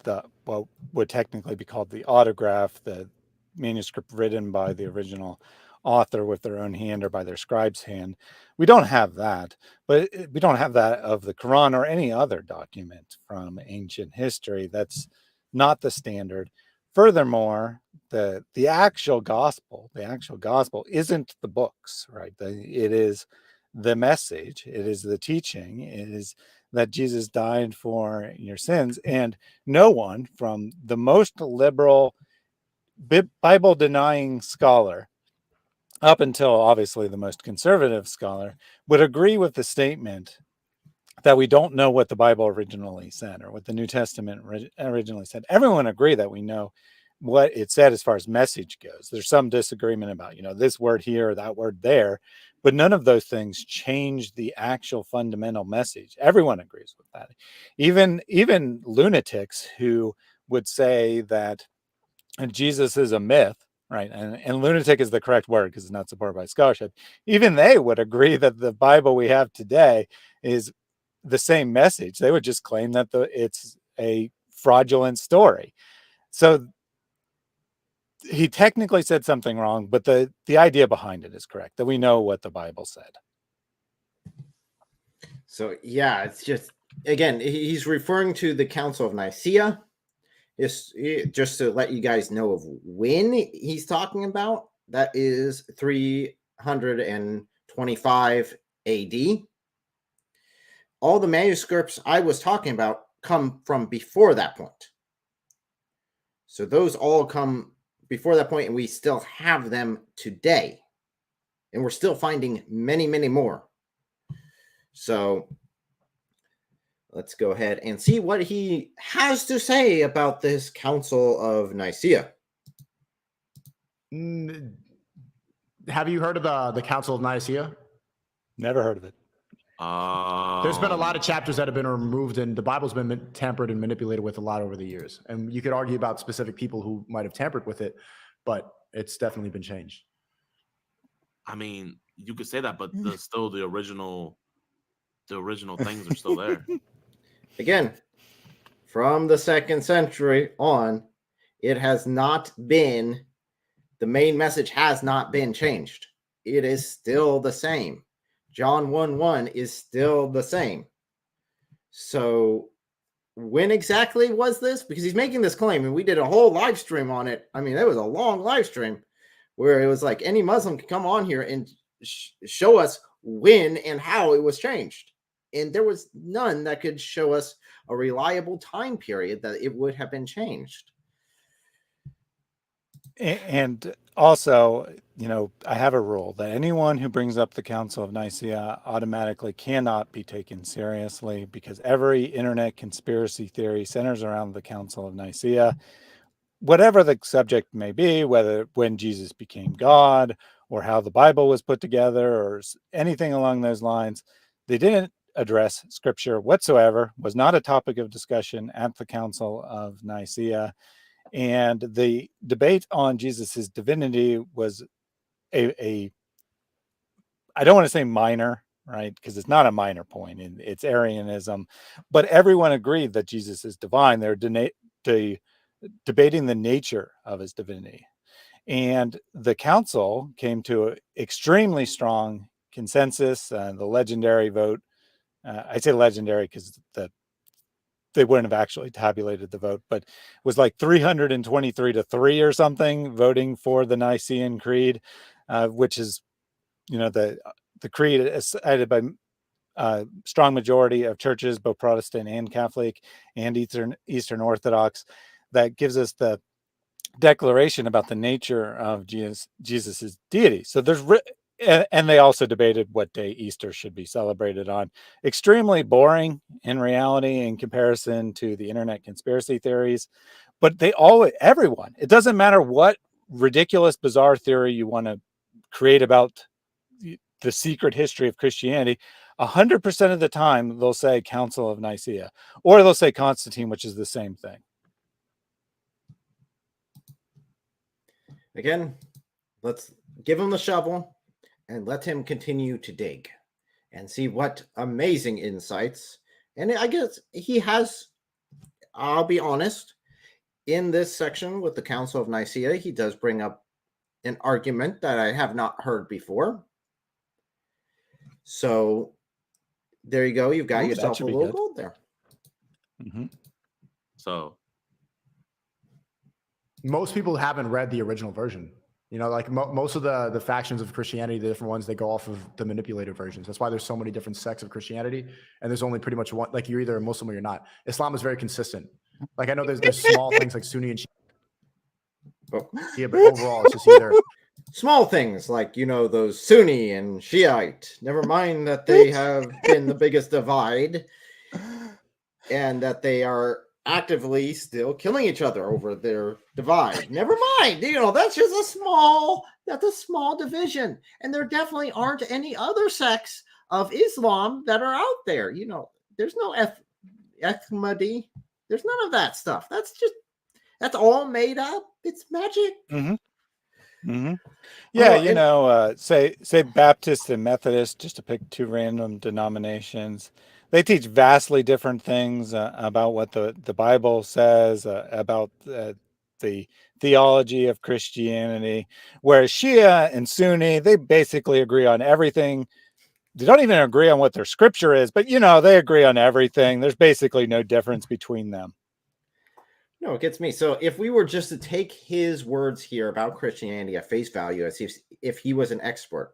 what would technically be called the autograph, the manuscript written by the original author with their own hand or by their scribe's hand. We don't have that, but we don't have that of the Quran or any other document from ancient history. That's not the standard. Furthermore, the actual gospel isn't the books, right? It is the message, it is the teaching, it is that Jesus died for your sins. And no one, from the most liberal Bible denying scholar up until obviously the most conservative scholar, would agree with the statement that we don't know what the Bible originally said or what the New Testament originally said. Everyone agree that we know what it said as far as message goes. There's some disagreement about, this word here or that word there, but none of those things change the actual fundamental message. Everyone agrees with that. Even lunatics who would say that Jesus is a myth, right? And lunatic is the correct word because it's not supported by scholarship. Even they would agree that the Bible we have today is the same message. They would just claim that it's a fraudulent story. So he technically said something wrong, but the idea behind it is correct, that we know what the Bible said. So yeah, it's just, again, he's referring to the Council of Nicaea. Just to let you guys know of when he's talking about, that is 325 AD. All the manuscripts I was talking about come from before that point. So those all come before that point, and we still have them today. And we're still finding many, many more. So let's go ahead and see what he has to say about this Council of Nicaea. Have you heard of the Council of Nicaea? Never heard of it. There's been a lot of chapters that have been removed, and the Bible's been tampered and manipulated with a lot over the years. And you could argue about specific people who might have tampered with it, but it's definitely been changed. I mean, you could say that, but still the original things are still there. Again, from the 2nd century on, it has not been, the main message has not been changed. It is still the same. John 1:1 is still the same. So when exactly was this? Because he's making this claim, and we did a whole live stream on it. I mean, it was a long live stream where it was like any Muslim could come on here and show us when and how it was changed. And there was none that could show us a reliable time period that it would have been changed. And also, I have a rule that anyone who brings up the Council of Nicaea automatically cannot be taken seriously, because every internet conspiracy theory centers around the Council of Nicaea. Whatever the subject may be, whether when Jesus became God or how the Bible was put together or anything along those lines, they didn't address scripture whatsoever, was not a topic of discussion at the Council of Nicaea. And the debate on Jesus's divinity was I don't want to say minor, right? Because it's not a minor point, and it's Arianism, but everyone agreed that Jesus is divine. They're debating the nature of his divinity. And the council came to an extremely strong consensus, the legendary vote. I say legendary because they wouldn't have actually tabulated the vote, but it was like 323-3 or something voting for the Nicene Creed, which is, the creed is cited by strong majority of churches, both Protestant and Catholic and Eastern Orthodox, that gives us the declaration about the nature of Jesus's deity. So and they also debated what day Easter should be celebrated on. Extremely boring in reality in comparison to the internet conspiracy theories, but everyone, it doesn't matter what ridiculous, bizarre theory you want to create about the secret history of Christianity, 100% of the time they'll say Council of Nicaea, or they'll say Constantine, which is the same thing. Again, let's give him the shovel and let him continue to dig and see what amazing insights. And I guess he has, I'll be honest, in this section with the Council of Nicaea, he does bring up an argument that I have not heard before. So there you go. You've got yourself a little gold there. Mm-hmm. So most people haven't read the original version. You know, like most of the factions of Christianity, the different ones, they go off of the manipulated versions. That's why there's so many different sects of Christianity, and there's only pretty much one. Like you're either a Muslim or you're not. Islam is very consistent. Like I know there's small things like Sunni and Shia, but overall it's just either small things like, you know, those Sunni and Shiite. Never mind that they have been the biggest divide, and that they are actively still killing each other over their divide. Never mind, you know, that's just a small division, and there definitely aren't any other sects of Islam that are out there. You know, there's no ethmadi, there's none of that stuff. That's all made up. It's magic. Mm-hmm. Mm-hmm. Yeah, you know, say Baptists and Methodists, just to pick two random denominations. They teach vastly different things about what the Bible says, about the theology of Christianity, whereas Shia and Sunni, they basically agree on everything. They don't even agree on what their scripture is, but, you know, they agree on everything. There's basically no difference between them. No, it gets me. So if we were just to take his words here about Christianity at face value, as if he was an expert,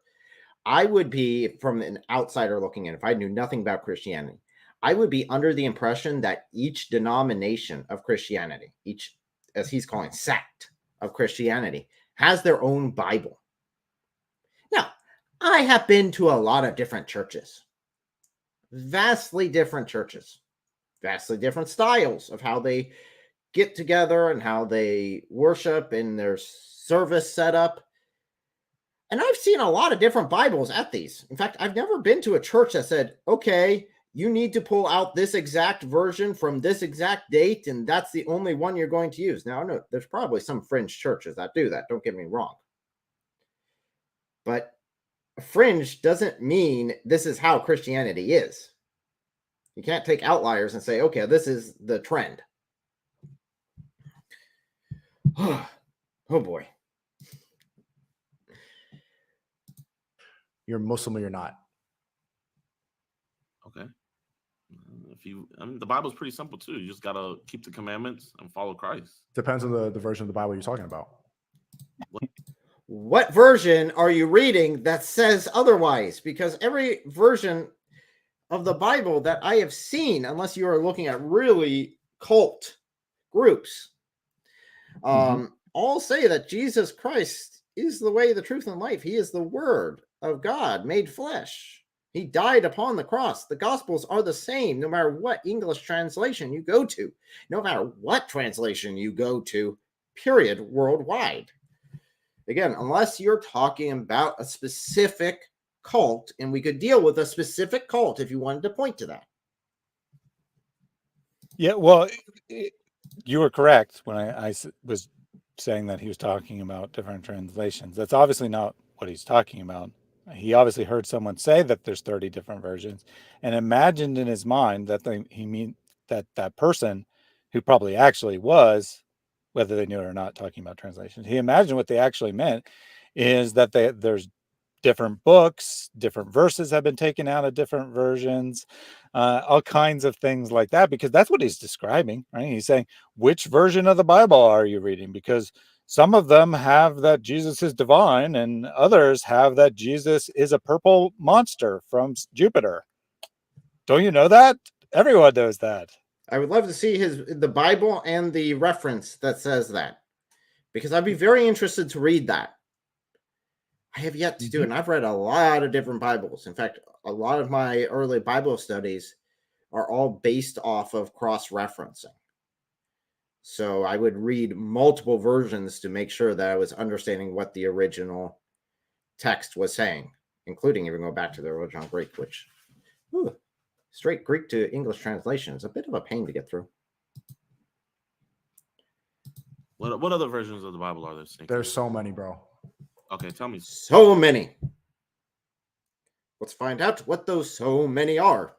I would be, from an outsider looking in, if I knew nothing about Christianity, I would be under the impression that each denomination of Christianity, each, as he's calling, sect of Christianity, has their own Bible. Now, I have been to a lot of different churches, vastly different churches, vastly different styles of how they get together and how they worship and their service setup. And I've seen a lot of different Bibles at these. In fact, I've never been to a church that said, okay, you need to pull out this exact version from this exact date, and that's the only one you're going to use. Now, I know there's probably some fringe churches that do that. Don't get me wrong. But fringe doesn't mean this is how Christianity is. You can't take outliers and say, okay, this is the trend. Oh boy. you're Muslim or you're not. okay. The Bible's pretty simple too. You just gotta keep the commandments and follow Christ. Depends on the version of the Bible you're talking about. What version are you reading that says otherwise? Because every version of the Bible that I have seen, unless you are looking at really cult groups, all say that Jesus Christ is the way, the truth, and life. He is the Word of God made flesh. He died upon the cross. The Gospels are the same no matter what English translation you go to, no matter what translation you go to, period, worldwide. Again, unless you're talking about a specific cult, and we could deal with a specific cult if you wanted to point to that. Yeah, well, you were correct when I was saying that he was talking about different translations. That's obviously not what he's talking about. He obviously heard someone say that there's 30 different versions and imagined in his mind that that person who probably actually was, whether they knew it or not, talking about translations. He imagined what they actually meant is that there's different books, different verses have been taken out of different versions, all kinds of things like that, because that's what he's describing, right? He's saying, which version of the Bible are you reading? Because some of them have that Jesus is divine and others have that Jesus is a purple monster from Jupiter. Don't you know that? Everyone knows that. I would love to see the Bible and the reference that says that, because I'd be very interested to read that. I have yet to do it, and I've read a lot of different Bibles. In fact, a lot of my early Bible studies are all based off of cross-referencing. So I would read multiple versions to make sure that I was understanding what the original text was saying. including even going back to the original Greek, which straight Greek to English translation is a bit of a pain to get through. What other versions of the Bible are there? Sneako? There's so many, bro. Okay, tell me. So many. Let's find out what those so many are.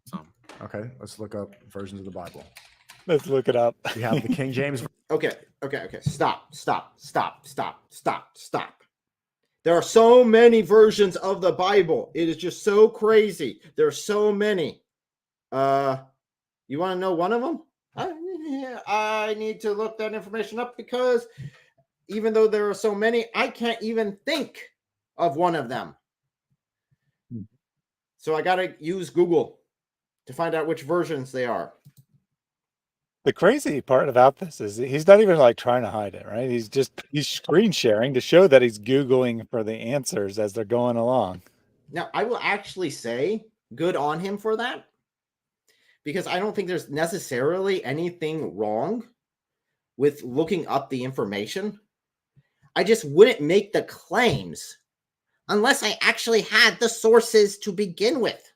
Some. Okay, let's look up versions of the Bible. Let's look it up. We have the King James. Okay. Stop. There are so many versions of the Bible. It is just so crazy. There are so many. You want to know one of them? I need to look that information up because even though there are so many, I can't even think of one of them. So I got to use Google to find out which versions they are. The crazy part about this is he's not even like trying to hide it, right? He's screen sharing to show that he's Googling for the answers as they're going along. Now, I will actually say good on him for that, because I don't think there's necessarily anything wrong with looking up the information. I just wouldn't make the claims unless I actually had the sources to begin with.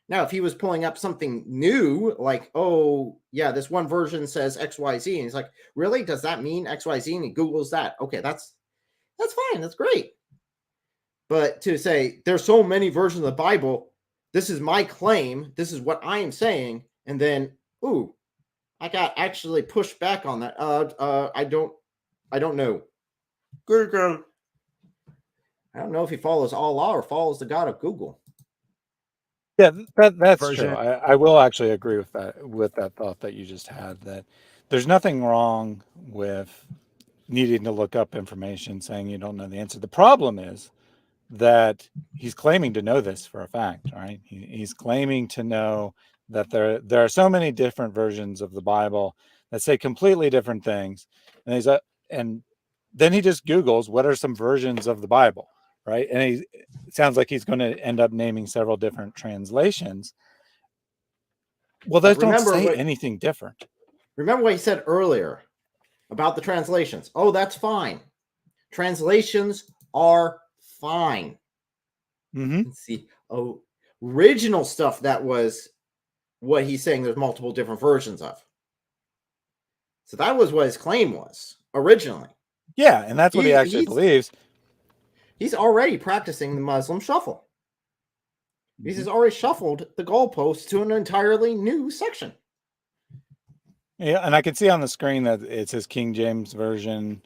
Now, if he was pulling up something new, like, oh, yeah, this one version says XYZ, and he's like, really? Does that mean XYZ? And he Googles that. Okay, that's fine. That's great. But to say there's so many versions of the Bible, this is my claim, this is what I am saying, and then, I got actually pushed back on that. I don't know. Good girl. I don't know if he follows Allah or follows the God of Google. Yeah, that's Version. true. I will actually agree with that thought that you just had, that there's nothing wrong with needing to look up information, saying you don't know the answer. The problem is that he's claiming to know this for a fact, right? He's claiming to know that there are so many different versions of the Bible that say completely different things, and then he just Googles what are some versions of the Bible, right? And it sounds like he's going to end up naming several different translations. Well, those don't say anything different. Remember what he said earlier about the translations. Oh, that's fine. Translations are fine. Mm-hmm. Let's see. Oh, original stuff, that was what he's saying there's multiple different versions of. So that was what his claim was originally. Yeah, and that's what he actually believes. He's already practicing the Muslim shuffle. He's already shuffled the goalposts to an entirely new section. Yeah, and I can see on the screen that it says King James Version,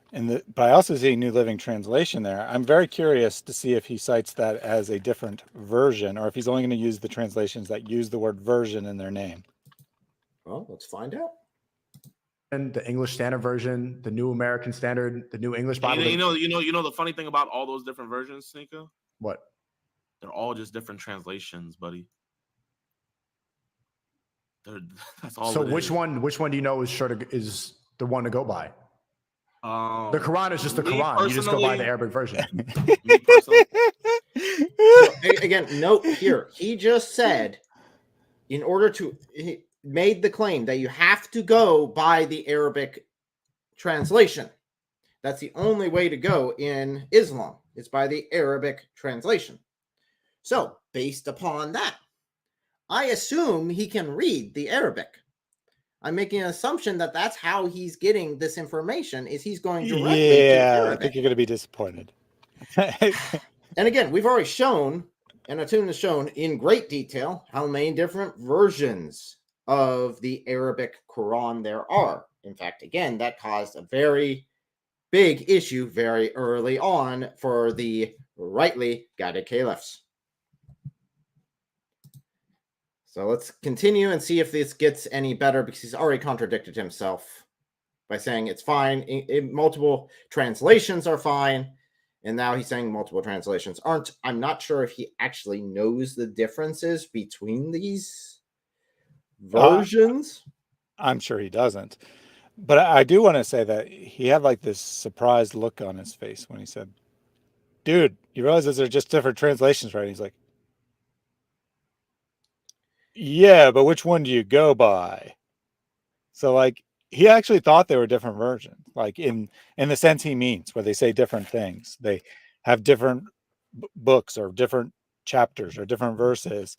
but I also see New Living Translation there. I'm very curious to see if he cites that as a different version, or if he's only going to use the translations that use the word version in their name. Well, let's find out. And the English Standard Version, the New American Standard, the New English Bible. You know the funny thing about all those different versions, Sneako? What? They're all just different translations, buddy. That's all. So which one do you know is the one to go by? The Quran is just the Quran. You just go by the Arabic version. Me personally, Again, note here, he just said he made the claim that you have to go by the Arabic translation. That's the only way to go in Islam. It's by the Arabic translation. So, based upon that, I assume he can read the Arabic. I'm making an assumption that that's how he's getting this information, is he's going directly to Arabic. I think you're going to be disappointed. And again, we've already shown, and Atun has shown in great detail, how many different versions of the Arabic Quran there are. In fact, again, that caused a very big issue very early on for the rightly guided caliphs. So let's continue and see if this gets any better, because he's already contradicted himself by saying it's fine. Multiple translations are fine. And now he's saying multiple translations aren't. I'm not sure if he actually knows the differences between these versions. I'm sure he doesn't. But I do want to say that he had like this surprised look on his face when he said, dude, you realize those are just different translations, right? He's like, yeah, but which one do you go by? So like he actually thought they were different versions, like in the sense he means, where they say different things. They have different books or different chapters or different verses,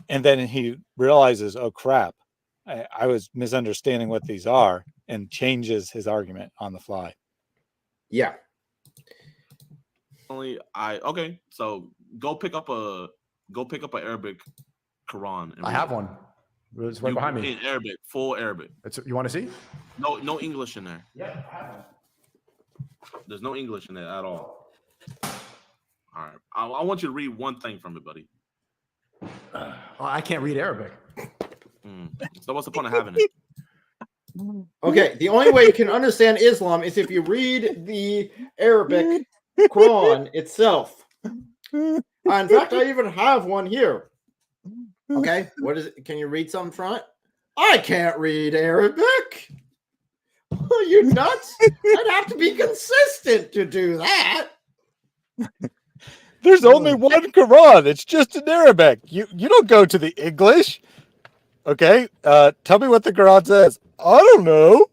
and then he realizes, oh crap, I was misunderstanding what these are, and changes his argument on the fly. Yeah. Okay. So go pick up an Arabic Quran. And I have one. It's right behind me. In Arabic, full Arabic. You want to see? No English in there. Yeah, I have one. There's no English in it at all. All right. I want you to read one thing from it, buddy. I can't read Arabic. So what's the point of having it? Okay, the only way you can understand Islam is if you read the Arabic Quran itself. In fact, I even have one here. Okay, what is it? Can you read something from it? I can't read Arabic. Are you nuts? I'd have to be consistent to do that. There's only one Quran. It's just in Arabic. You don't go to the English. Okay, tell me what the Quran says. I don't know.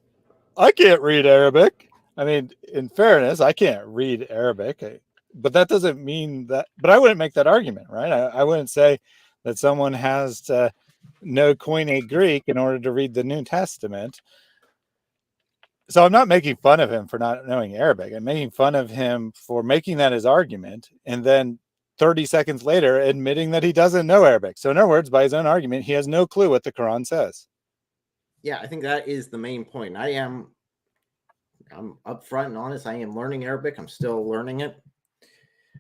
I can't read Arabic. I mean, in fairness, I can't read Arabic, but that doesn't mean that. But I wouldn't make that argument, right? I wouldn't say that someone has to know Koine Greek in order to read the New Testament. So I'm not making fun of him for not knowing Arabic. I'm making fun of him for making that his argument, and then 30 seconds later admitting that he doesn't know Arabic. So in other words, by his own argument, he has no clue what the Quran says. Yeah, I think that is the main point. I'm upfront and honest. I am learning Arabic. I'm still learning it.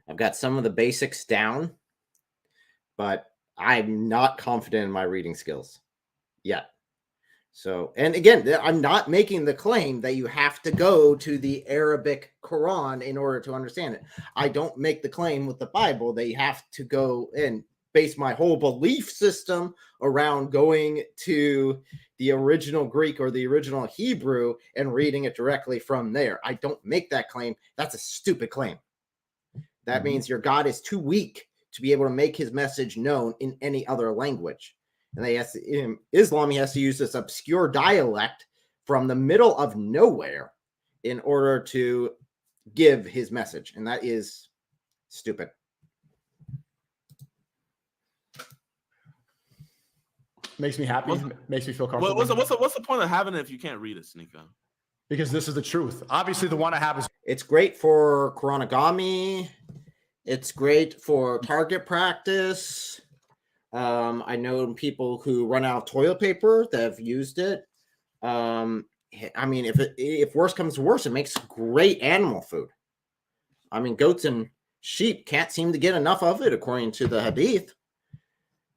I've got some of the basics down, but I'm not confident in my reading skills yet. So, and again, I'm not making the claim that you have to go to the Arabic Quran in order to understand it. I don't make the claim with the Bible that you have to go and base my whole belief system around going to the original Greek or the original Hebrew and reading it directly from there. I don't make that claim. That's a stupid claim. That means your God is too weak to be able to make his message known in any other language. And in Islam, he has to use this obscure dialect from the middle of nowhere in order to give his message. And that is stupid. Makes me happy. Makes me feel comfortable. What's the point of having it if you can't read it, Sneako? Because this is the truth. Obviously, the one I have is... It's great for Koranagami. It's great for target practice. I know people who run out of toilet paper that have used it. I mean, if worse comes to worse, it makes great animal food. I mean, goats and sheep can't seem to get enough of it, according to the Hadith.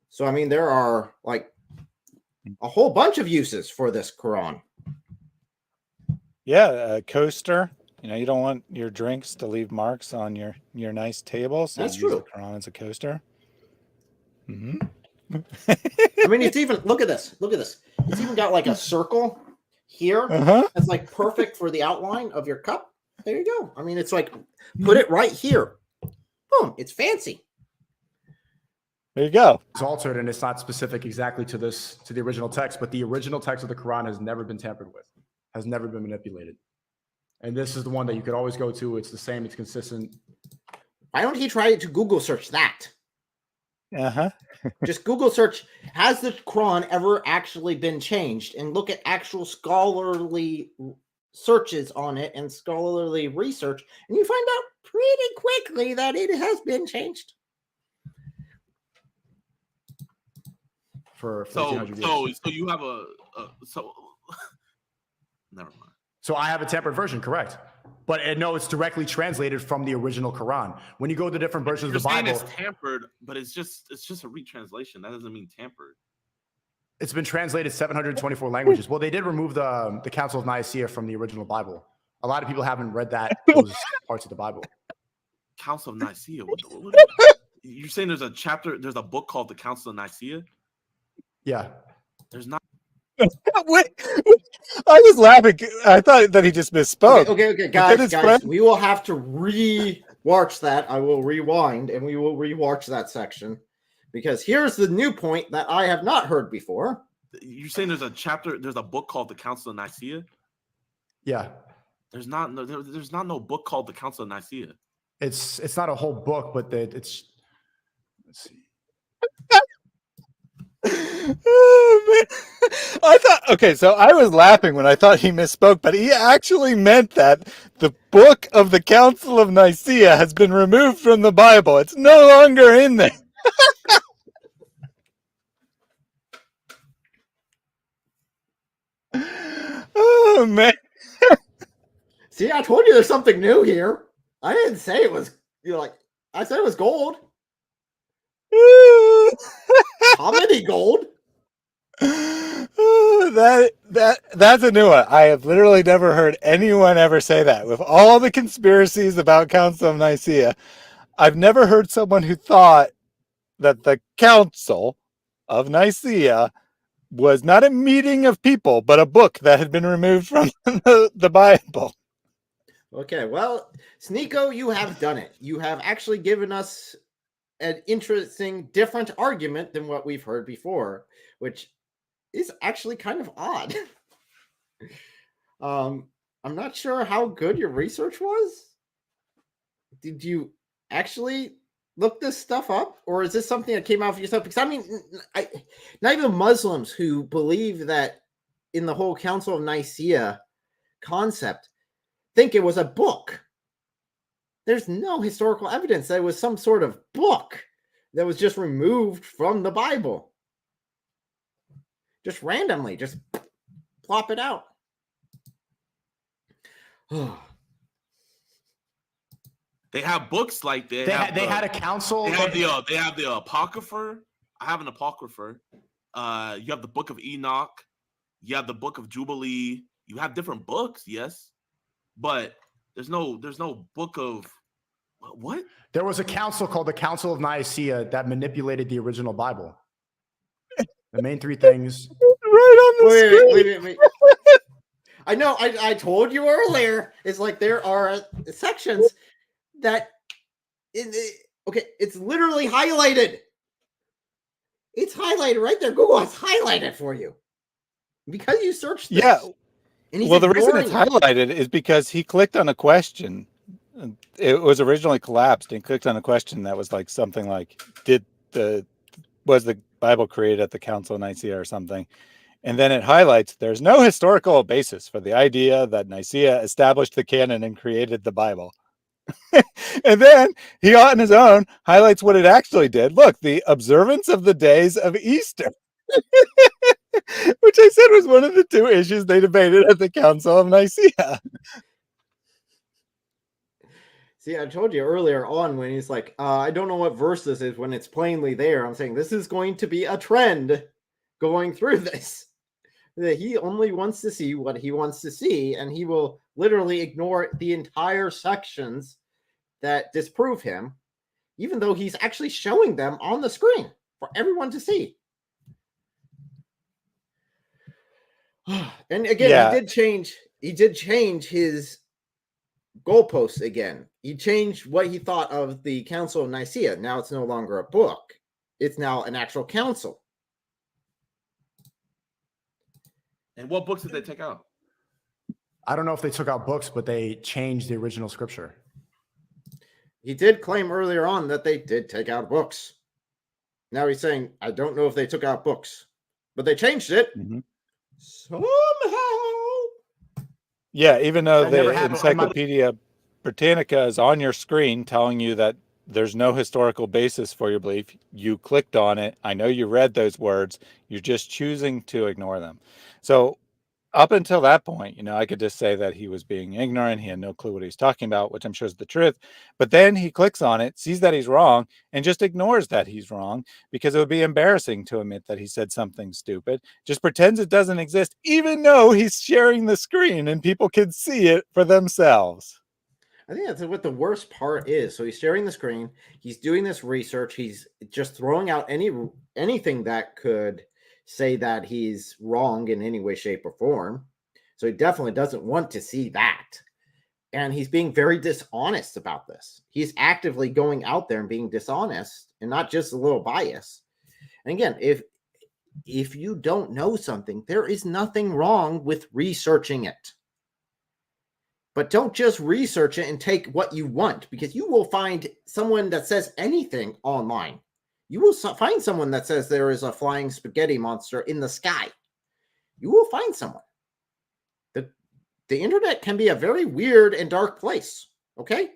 So, I mean, there are like a whole bunch of uses for this Quran. Yeah, a coaster. You know, you don't want your drinks to leave marks on your nice table, so That's you use true. the Quran as a coaster. Mm-hmm. I mean, it's even, look at this. Look at this. It's even got like a circle here. That's like perfect for the outline of your cup. There you go. I mean, it's like, put it right here. Boom. It's fancy. There you go. It's altered, and it's not specific exactly to the original text, but the original text of the Quran has never been tampered with, has never been manipulated. And this is the one that you could always go to. It's the same. It's consistent. Why don't you try to Google search that? Just Google search, has the Quran ever actually been changed? And look at actual scholarly searches on it and scholarly research. And you find out pretty quickly that it has been changed. For So 1,500 years. so you have never mind. So I have a tampered version, correct? But no, it's directly translated from the original Quran. When you go to different versions of the Bible, it's tampered, but it's just a retranslation. That doesn't mean tampered. it's been translated 724 languages. Well, they did remove the Council of Nicaea from the original Bible. A lot of people haven't read those parts of the Bible. Council of Nicaea. You're saying there's a book called the Council of Nicaea? Yeah. There's not. Wait, I was laughing. I thought that he just misspoke. Okay, guys, we will have to re-watch that. I will rewind, and we will re-watch that section, because here's the new point that I have not heard before. You're saying there's a book called the Council of Nicaea? Yeah. There's not no book called the Council of Nicaea. It's not a whole book, but it's. Let's see. Oh, man. I thought, okay, so I was laughing when I thought he misspoke, but he actually meant that the book of the Council of Nicaea has been removed from the Bible. It's no longer in there. Oh, man. See, I told you there's something new here. I didn't say it was, I said it was gold. How many gold? That's a new one. I have literally never heard anyone ever say that. With all the conspiracies about Council of Nicaea, I've never heard someone who thought that the Council of Nicaea was not a meeting of people, but a book that had been removed from the Bible. Okay, well, Sneako, you have done it. You have actually given us an interesting, different argument than what we've heard before, which is actually kind of odd. I'm not sure how good your research was. Did you actually look this stuff up, or is this something that came out of yourself? Because I mean, not even Muslims who believe that in the whole Council of Nicaea concept think it was a book. There's no historical evidence that it was some sort of book that was just removed from the Bible. Just randomly, just plop it out. They have books like They had a council. They have the apocrypher. I have an apocrypher. You have the Book of Enoch. You have the Book of Jubilee. You have different books, yes, but there's no book of what? There was a council called the Council of Nicaea that manipulated the original Bible. The main three things. Right on the screen. Wait. I know. I told you earlier. It's like there are sections that it's literally highlighted. It's highlighted right there. Google has highlighted for you because you searched this. Yeah. And Well, the reason it's highlighted is because he clicked on a question. It was originally collapsed and clicked on a question that was like something like, was the Bible created at the Council of Nicaea or something? And then it highlights there's no historical basis for the idea that Nicaea established the canon and created the Bible. And then he on his own highlights what it actually did. Look, the observance of the days of Easter. Which I said was one of the two issues they debated at the Council of Nicaea. See, I told you earlier on when he's like, I don't know what verse this is when it's plainly there. I'm saying this is going to be a trend going through this. That he only wants to see what he wants to see, and he will literally ignore the entire sections that disprove him, even though he's actually showing them on the screen for everyone to see. And again, Yeah. he did change his goalposts again. He changed what he thought of the Council of Nicaea. Now it's no longer a book. It's now an actual council. And what books did they take out? I don't know if they took out books, but they changed the original scripture. He did claim earlier on that they did take out books. Now he's saying, I don't know if they took out books, but they changed it. Mm-hmm. Somehow. Yeah, even though That never the happened. Encyclopedia Britannica is on your screen telling you that there's no historical basis for your belief, you clicked on it. I know you read those words. You're just choosing to ignore them. So up until that point, I could just say that he was being ignorant. He had no clue what he's talking about, which I'm sure is the truth. But then he clicks on it, sees that he's wrong, and just ignores that he's wrong because it would be embarrassing to admit that he said something stupid. Just pretends it doesn't exist, even though he's sharing the screen and people can see it for themselves. I think that's what the worst part is. So he's sharing the screen. He's doing this research. He's just throwing out anything that could say that he's wrong in any way, shape, or form. So he definitely doesn't want to see that. And he's being very dishonest about this. He's actively going out there and being dishonest and not just a little biased. And again, if you don't know something, there is nothing wrong with researching it. But don't just research it and take what you want, because you will find someone that says anything online. You will find someone that says there is a flying spaghetti monster in the sky. You will find someone. The internet can be a very weird and dark place, okay?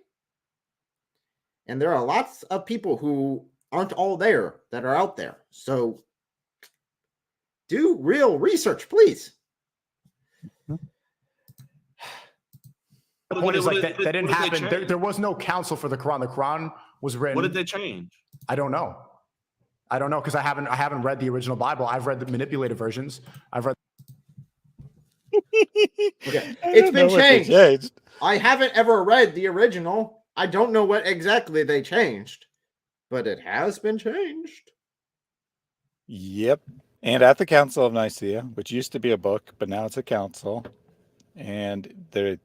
And there are lots of people who aren't all there that are out there. So do real research, please. The point is, like, that didn't happen. There was no council for the Quran. The Quran was written. What did they change? I don't know. Because I haven't read the original Bible. I've read the manipulated versions. I've read. Okay. It's been changed. I haven't ever read the original. I don't know what exactly they changed, but it has been changed. Yep. And at the Council of Nicaea, which used to be a book, but now it's a council, and the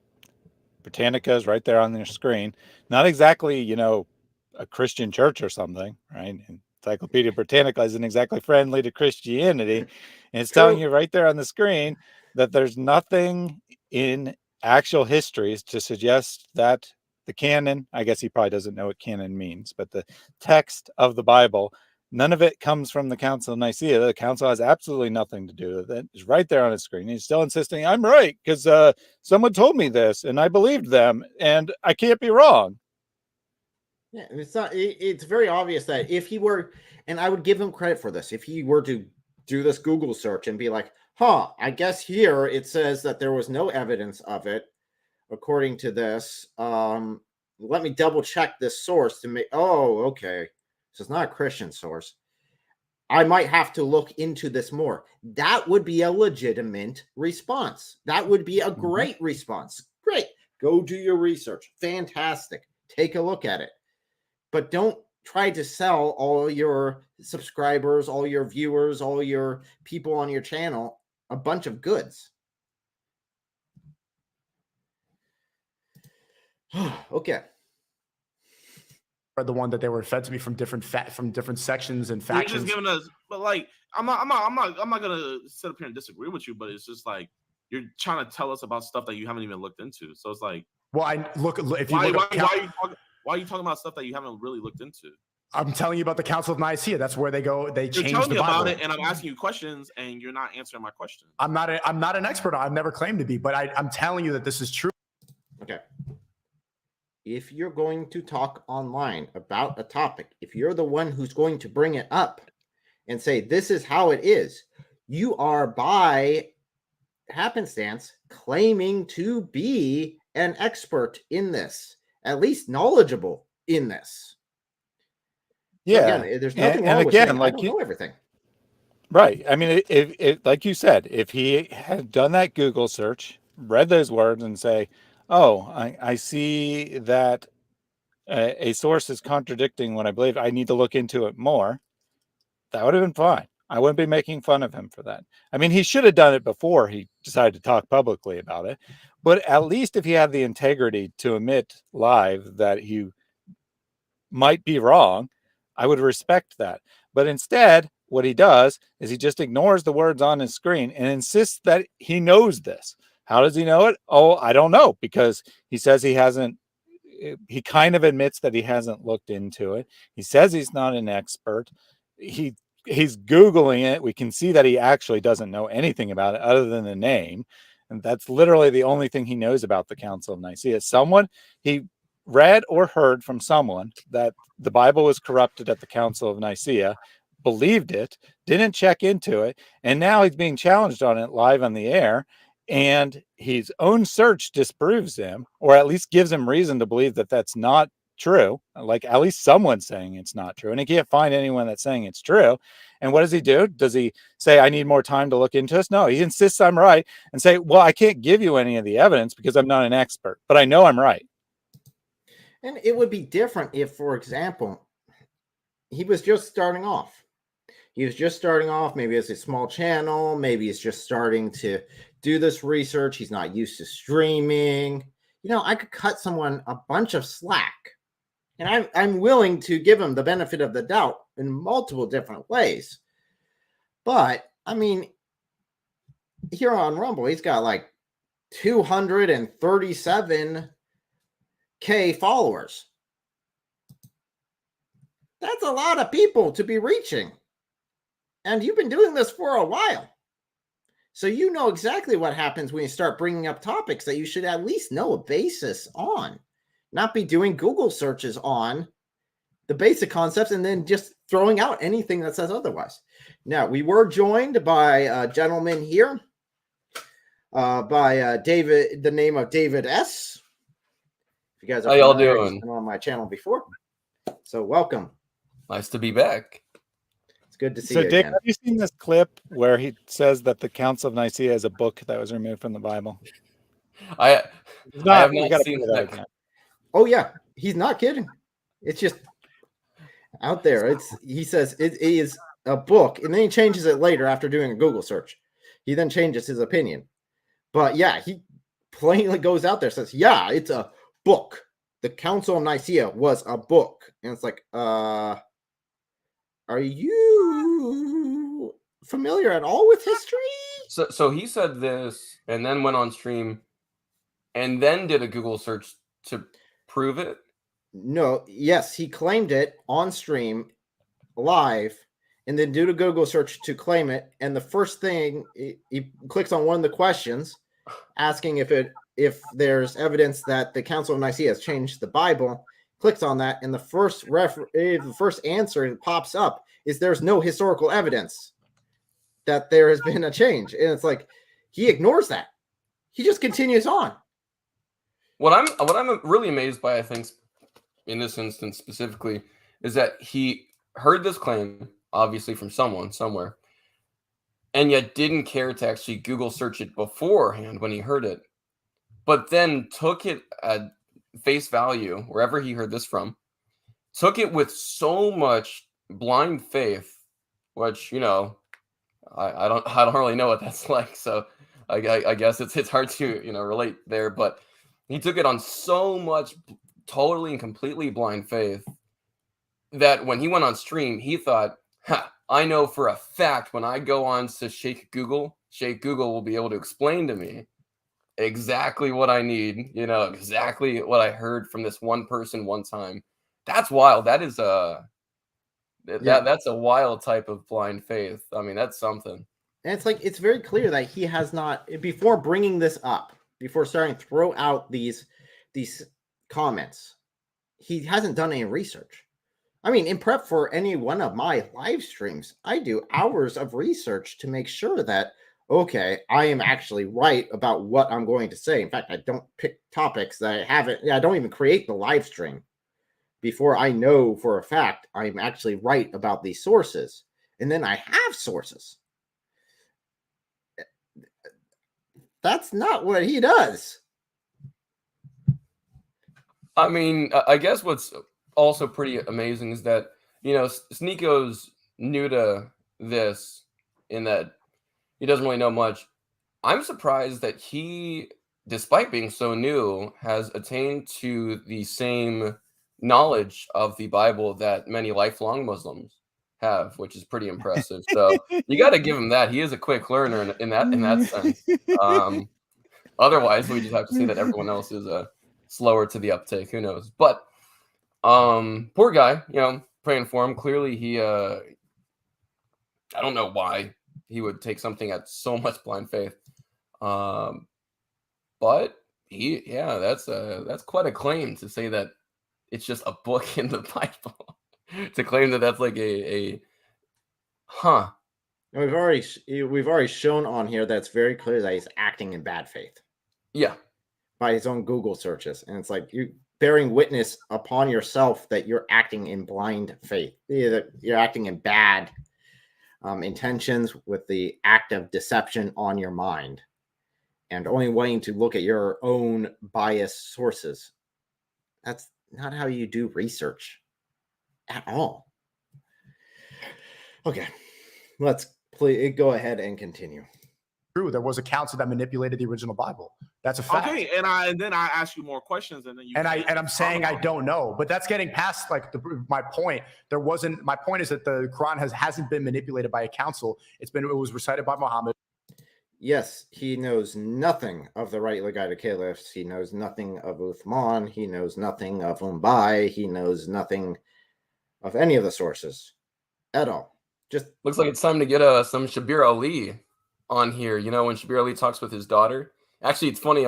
Britannica is right there on their screen. Not exactly, a Christian church or something, right? Encyclopedia Britannica isn't exactly friendly to Christianity. And it's telling you right there on the screen that there's nothing in actual histories to suggest that the canon, I guess he probably doesn't know what canon means, but the text of the Bible, none of it comes from the Council of Nicaea. The council has absolutely nothing to do with it. It's right there on his screen. He's still insisting, I'm right, because someone told me this, and I believed them, and I can't be wrong. Yeah, it's very obvious that if he were, and I would give him credit for this, if he were to do this Google search and be like, I guess here it says that there was no evidence of it, according to this. Let me double check this source to make, okay. So it's not a Christian source. I might have to look into this more. That would be a legitimate response. That would be a great response. Great. Go do your research. Fantastic. Take a look at it. But don't try to sell all your subscribers, all your viewers, all your people on your channel a bunch of goods. Okay. The one that they were fed to me from different sections and factions. You're just giving us, but like, I'm not gonna sit up here and disagree with you, but it's just like you're trying to tell us about stuff that you haven't even looked into. So it's like, well, if you why are you talking about stuff that you haven't really looked into? I'm telling you about the Council of Nicaea. That's where they go. They change the Bible. You're telling me about it, and I'm asking you questions, and you're not answering my questions. I'm not an expert on it. I've never claimed to be, but I'm telling you that this is true. Okay. If you're going to talk online about a topic, if you're the one who's going to bring it up and say, this is how it is, you are by happenstance claiming to be an expert in this, at least knowledgeable in this. Yeah. So again, there's nothing wrong with saying, I don't know everything. Right. I mean, if like you said, if he had done that Google search, read those words and say, I see that a source is contradicting what I believe, I need to look into it more, that would have been fine. I wouldn't be making fun of him for that. I mean, he should have done it before he decided to talk publicly about it. But at least if he had the integrity to admit live that he might be wrong, I would respect that. But instead, what he does is he just ignores the words on his screen and insists that he knows this. How does he know it? I don't know, because he says he kind of admits that he hasn't looked into it. He says he's not an expert. He's Googling it. We can see that he actually doesn't know anything about it other than the name. And that's literally the only thing he knows about the Council of Nicaea. He read or heard from someone that the Bible was corrupted at the Council of Nicaea, believed it, didn't check into it, and now he's being challenged on it live on the air, and his own search disproves him, or at least gives him reason to believe that that's not true. Like, at least someone's saying it's not true, and he can't find anyone that's saying it's true. And what does he do? Does he say, I need more time to look into this? No, he insists I'm right and say, well, I can't give you any of the evidence because I'm not an expert, but I know I'm right. And it would be different if, for example, he was just starting off. Maybe as a small channel. Maybe he's just starting to do this research. He's not used to streaming. I could cut someone a bunch of slack. And I'm willing to give him the benefit of the doubt in multiple different ways. But, I mean, here on Rumble, he's got like 237K followers. That's a lot of people to be reaching. And you've been doing this for a while. So you know exactly what happens when you start bringing up topics that you should at least know a basis on. Not be doing Google searches on the basic concepts and then just throwing out anything that says otherwise. Now, we were joined by a gentleman here by David, the name of David S. If you guys are how y'all doing? on my channel before. So welcome. Nice to be back. It's good to see So, you Dave, again. have you seen this clip where he says that the Council of Nicaea is a book that was removed from the Bible? I have We not gotta seen play that that. again. Oh yeah, he's not kidding. It's just out there. He says it is a book, and then he changes it later after doing a Google search. He then changes his opinion. But yeah, he plainly goes out there and says, yeah, it's a book. The Council of Nicaea was a book. And it's like, are you familiar at all with history? So he said this and then went on stream and then did a Google search to prove it. No, yes, he claimed it on stream live and then did a Google search to claim it. And the first thing he clicks on one of the questions asking if there's evidence that the Council of Nicaea has changed the Bible, clicks on that, and the first answer that pops up is there's no historical evidence that there has been a change. And it's like he ignores that. He just continues on. What I'm really amazed by, I think, in this instance specifically, is that he heard this claim, obviously from someone somewhere, and yet didn't care to actually Google search it beforehand when he heard it, but then took it at face value, wherever he heard this from, took it with so much blind faith, which, you know, I don't really know what that's like. So I guess it's hard to, you know, relate there, but he took it on so much totally and completely blind faith that when he went on stream, he thought, I know for a fact when I go on to Shake Google will be able to explain to me exactly what I need, you know, exactly what I heard from this one person one time. That's wild. That is that's a wild type of blind faith. I mean, that's something. And it's like, it's very clear that he has not, before bringing this up, before starting to throw out these comments, he hasn't done any research. I mean, in prep for any one of my live streams, I do hours of research to make sure that, okay, I am actually right about what I'm going to say. In fact, I don't pick topics that I haven't, I don't even create the live stream before I know for a fact I'm actually right about these sources. And then I have sources. That's not what he does. I mean, I guess what's also pretty amazing is that, you know, Sneako's new to this in that he doesn't really know much. I'm surprised that he, despite being so new, has attained to the same knowledge of the Bible that many lifelong Muslims have, which is pretty impressive. So you got to give him that. He is a quick learner in that sense. Otherwise, we just have to say that everyone else is slower to the uptake. Who knows? But poor guy, you know, praying for him. Clearly, he I don't know why he would take something at so much blind faith. But that's quite a claim to say that it's just a book in the Bible. To claim that that's like a We've already shown on here that's very clear that he's acting in bad faith. Yeah. By his own Google searches. And it's like you bearing witness upon yourself that you're acting in blind faith. You're acting in bad intentions with the act of deception on your mind and only wanting to look at your own biased sources. That's not how you do research at all. Okay, let's go ahead and continue. True, there was a council that manipulated the original Bible. That's a fact. Okay, and then I ask you more questions, and then you I'm saying I don't know, but that's getting past like my point. There wasn't. My point is that the Quran hasn't been manipulated by a council. It was recited by Muhammad. Yes, he knows nothing of the rightly guided caliphs. He knows nothing of Uthman. He knows nothing of Mumbai. He knows nothing of any of the sources at all. Just Looks like it's time to get some Shabir Ali on here. You know, when Shabir Ali talks with his daughter. Actually, it's funny.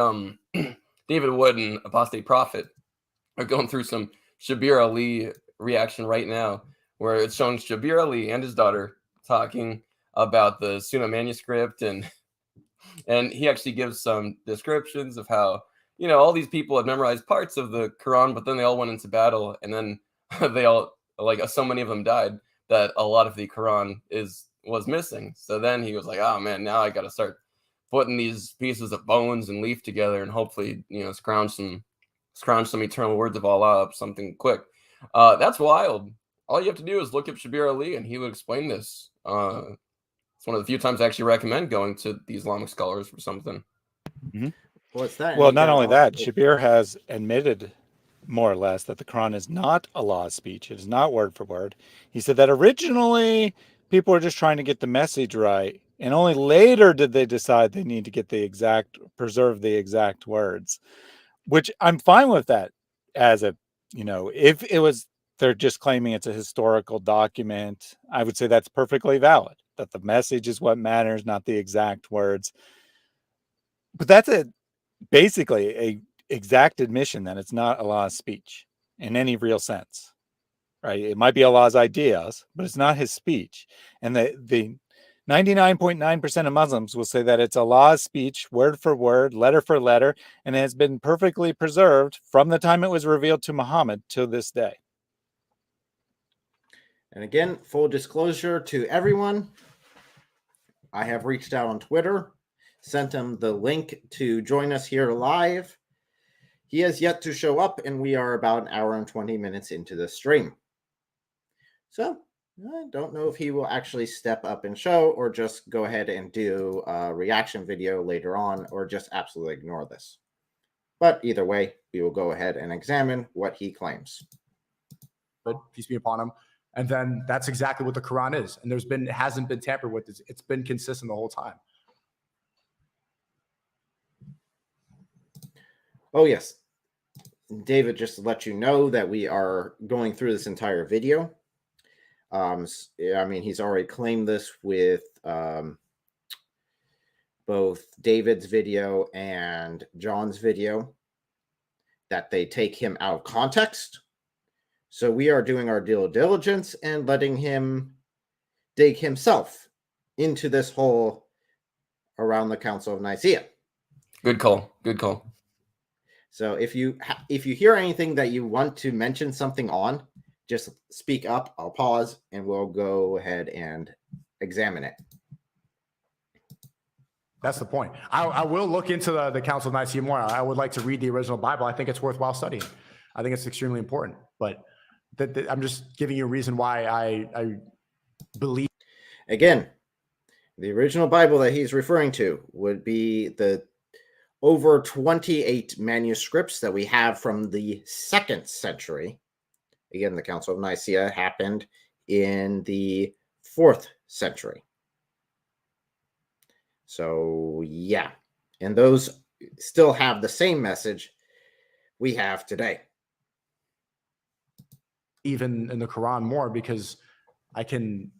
David Wood and Apostate Prophet are going through some Shabir Ali reaction right now, where it's showing Shabir Ali and his daughter talking about the Sunnah manuscript, and he actually gives some descriptions of how, you know, all these people had memorized parts of the Quran, but then they all went into battle, and then they all, like, so many of them died that a lot of the Quran was missing. So then he was like, oh man, now I got to start putting these pieces of bones and leaf together, and hopefully, you know, scrounge some eternal words of Allah up, something quick. That's wild. All you have to do is look up Shabir Ali, and he will explain this. It's one of the few times I actually recommend going to the Islamic scholars for something. what's that? Well, not only that, Shabir has admitted more or less that the Quran is not Allah's speech. It is not word for word. He said that originally people were just trying to get the message right, and only later did they decide they need to get preserve the exact words, which I'm fine with that as a, you know, if it was, they're just claiming it's a historical document, I would say that's perfectly valid, that the message is what matters, not the exact words. But that's basically a exact admission that it's not Allah's speech in any real sense, right? It might be Allah's ideas, but it's not his speech. And the 99.9% of Muslims will say that it's Allah's speech, word for word, letter for letter, and it has been perfectly preserved from the time it was revealed to Muhammad to this day. And again, full disclosure to everyone, I have reached out on Twitter, sent him the link to join us here live. He has yet to show up, and we are about an hour and 20 minutes into the stream. So I don't know if he will actually step up and show, or just go ahead and do a reaction video later on, or just absolutely ignore this. But either way, we will go ahead and examine what he claims. But peace be upon him. And then that's exactly what the Quran is. And it hasn't been tampered with. It's been consistent the whole time. Oh, yes. David, just to let you know that we are going through this entire video. I mean, he's already claimed this with both David's video and John's video, that they take him out of context. So we are doing our due diligence and letting him dig himself into this hole around the Council of Nicaea. Good call. Good call. So if you hear anything that you want to mention something on, just speak up. I'll pause and we'll go ahead and examine it. That's the point. I will look into the Council of Nicaea more. I would like to read the original Bible. I think it's worthwhile studying. I think it's extremely important. But I'm just giving you a reason why I believe. Again, the original Bible that he's referring to would be the over 28 manuscripts that we have from the 2nd century. Again, the Council of Nicaea happened in the 4th century. So, yeah. And those still have the same message we have today. Even in the Quran more, because I can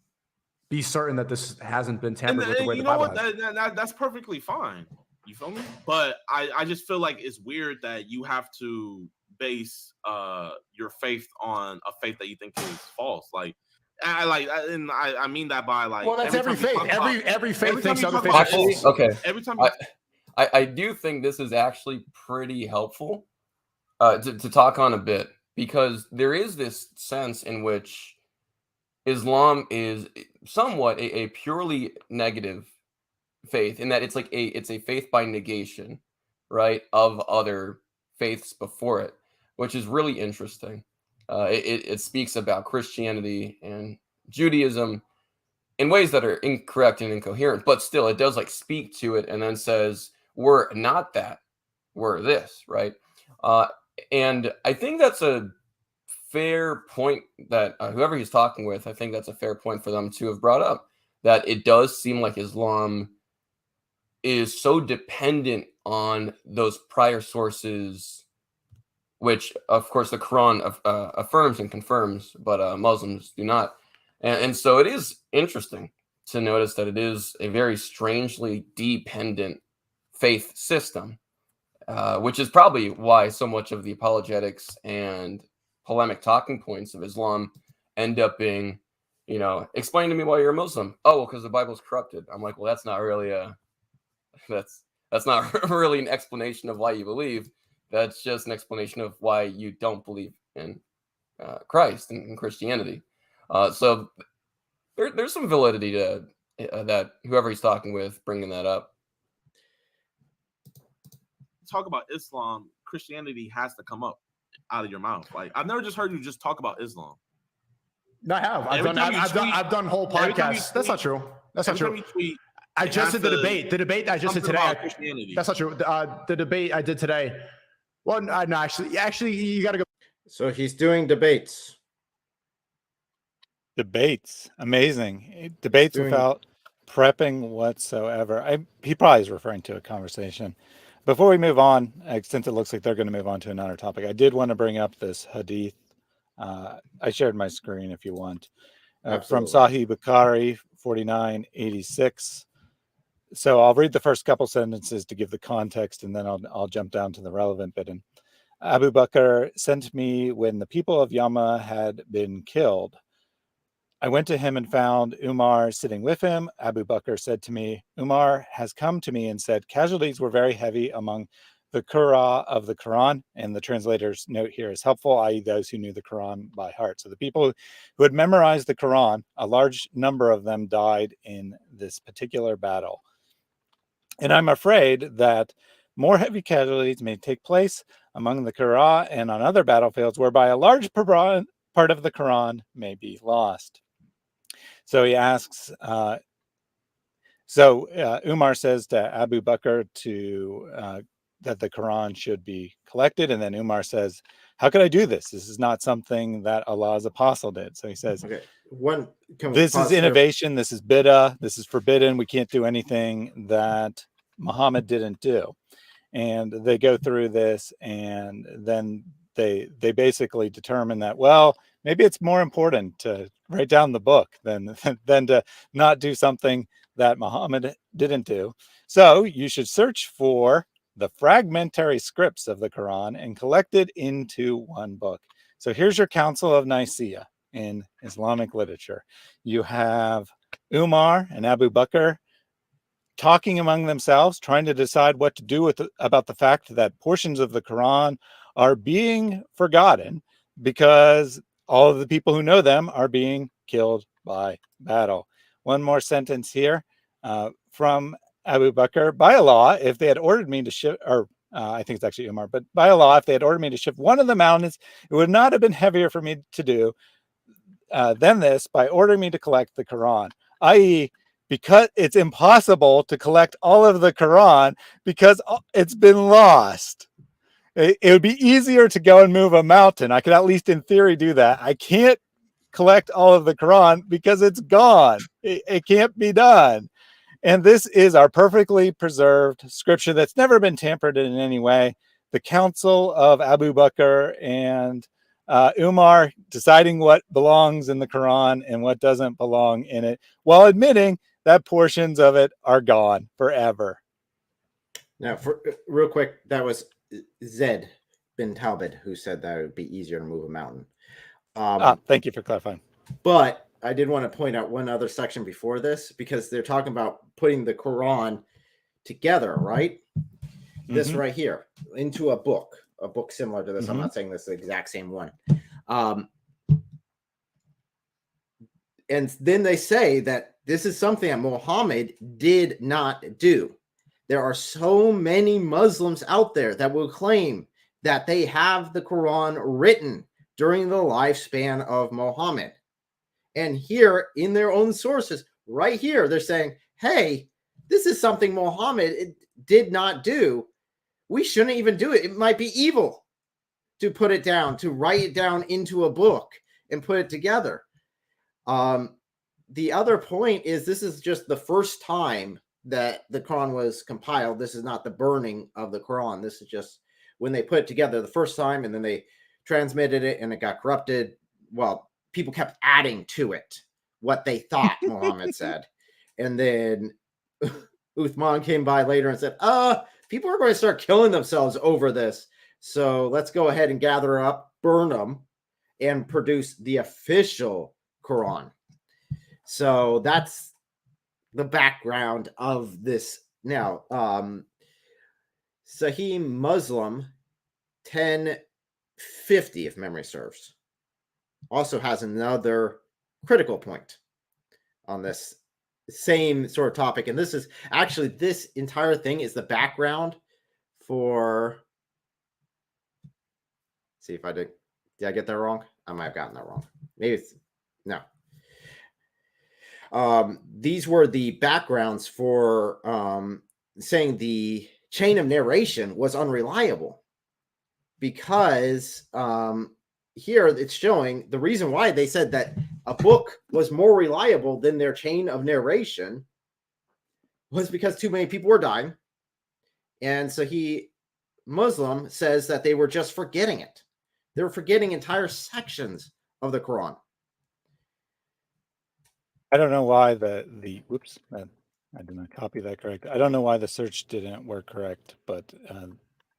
be certain that this hasn't been tampered with the way the Bible has. That's perfectly fine. You feel me? But I just feel like it's weird that you have to base your faith on a faith that you think is false. Like, I mean that by, like, well, that's every faith. Every faith thinks other faiths are false. Okay. Every time I do think this is actually pretty helpful to talk on a bit, because there is this sense in which Islam is somewhat a purely negative faith, in that it's like it's a faith by negation, right, of other faiths before it, which is really interesting. It speaks about Christianity and Judaism in ways that are incorrect and incoherent, but still it does, like, speak to it and then says, we're not that, we're this, right? And I think that's a fair point that whoever he's talking with, I think that's a fair point for them to have brought up, that it does seem like Islam is so dependent on those prior sources, which of course the Quran affirms and confirms, but Muslims do not. And so it is interesting to notice that it is a very strangely dependent faith system, which is probably why so much of the apologetics and polemic talking points of Islam end up being, explain to me why you're a Muslim. Oh, well, because the Bible's corrupted. I'm like, well, that's not really that's not really an explanation of why you believe. That's just an explanation of why you don't believe in Christ and Christianity. So there's some validity to that, whoever he's talking with bringing that up. Talk about Islam, Christianity has to come up out of your mouth. Like, I've never just heard you just talk about Islam. No, I have. I've done whole podcasts. That's not true. That's not true. I just did the debate. The debate I just did today. That's not true. The debate I did today. Well, no, actually, you got to go. So he's doing debates. Debates, amazing debates without prepping whatsoever. He probably is referring to a conversation. Before we move on, since it looks like they're going to move on to another topic, I did want to bring up this hadith. I shared my screen if you want. From Sahih Bukhari 4986. So I'll read the first couple sentences to give the context, and then I'll jump down to the relevant bit. And Abu Bakr sent me when the people of Yama had been killed. I went to him and found Umar sitting with him. Abu Bakr said to me, Umar has come to me and said, casualties were very heavy among the Qur'an of the Quran. And the translator's note here is helpful, i.e. those who knew the Quran by heart. So the people who had memorized the Quran, a large number of them died in this particular battle. And I'm afraid that more heavy casualties may take place among the Qur'an and on other battlefields whereby a large part of the Quran may be lost. So he asks, Umar says to Abu Bakr that the Quran should be collected. And then Umar says, how could I do this? This is not something that Allah's apostle did. So he says, okay, this is innovation. This is bid'ah. This is forbidden. We can't do anything that Muhammad didn't do. And they go through this, and then they basically determine that, well, maybe it's more important to write down the book than to not do something that Muhammad didn't do. So you should search for the fragmentary scripts of the Quran and collect it into one book. So here's your Council of Nicaea in Islamic literature. You have Umar and Abu Bakr talking among themselves, trying to decide what to do about the fact that portions of the Quran are being forgotten because all of the people who know them are being killed by battle. One more sentence here from Abu Bakr. By Allah, if they had ordered me to shift, I think it's actually Umar, but by Allah, if they had ordered me to shift one of the mountains, it would not have been heavier for me to do than this by ordering me to collect the Quran, i.e., because it's impossible to collect all of the Quran because it's been lost. It would be easier to go and move a mountain. I could at least in theory do that. I can't collect all of the Quran because it's gone. It can't be done. And this is our perfectly preserved scripture that's never been tampered in any way. The council of Abu Bakr and Umar deciding what belongs in the Quran and what doesn't belong in it, while admitting that portions of it are gone forever. Now, real quick, that was Zed bin Talbot who said that it would be easier to move a mountain. Thank you for clarifying. But I did want to point out one other section before this, because they're talking about putting the Quran together, right? Mm-hmm. This right here into a book similar to this. Mm-hmm. I'm not saying this is the exact same one. And then they say that this is something that Muhammad did not do. There are so many Muslims out there that will claim that they have the Quran written during the lifespan of Muhammad. And here in their own sources, right here, they're saying, hey, this is something Muhammad did not do. We shouldn't even do it. It might be evil to put it down, to write it down into a book and put it together. The other point is this is just the first time that the Quran was compiled. This is not the burning of the Quran. This is just when they put it together the first time, and then they transmitted it, and it got corrupted. Well, people kept adding to it what they thought Muhammad said, and then Uthman came by later and said, people are going to start killing themselves over this. So let's go ahead and gather up, burn them, and produce the official Quran. So that's the background of this. Now, Sahih Muslim 1050, if memory serves, also has another critical point on this same sort of topic. And this is actually, this entire thing is the background for, see if I did I get that wrong? I might have gotten that wrong. Maybe it's, no. These were the backgrounds for saying the chain of narration was unreliable, because here it's showing the reason why they said that a book was more reliable than their chain of narration was because too many people were dying. And so Muslim says that they were just forgetting it. They were forgetting entire sections of the Quran. I don't know why the whoops, I did not copy that correct. I don't know why the search didn't work correct, but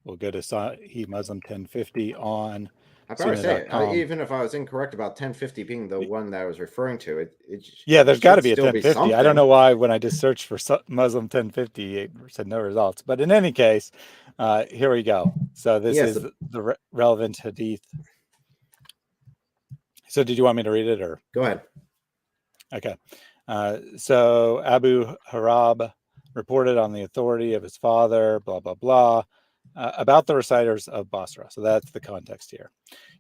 we'll go to Sahih Muslim 1050 on I probably say Sunnah.com. even if I was incorrect about 1050 being the one that I was referring to, yeah, there's got to be a still 1050. I don't know why when I just searched for Muslim 1050, it said no results. But in any case, here we go. So this is the relevant hadith. So did you want me to read it, or? Go ahead. Okay. So Abu Harb reported on the authority of his father, blah, blah, blah, about the reciters of Basra. So that's the context here.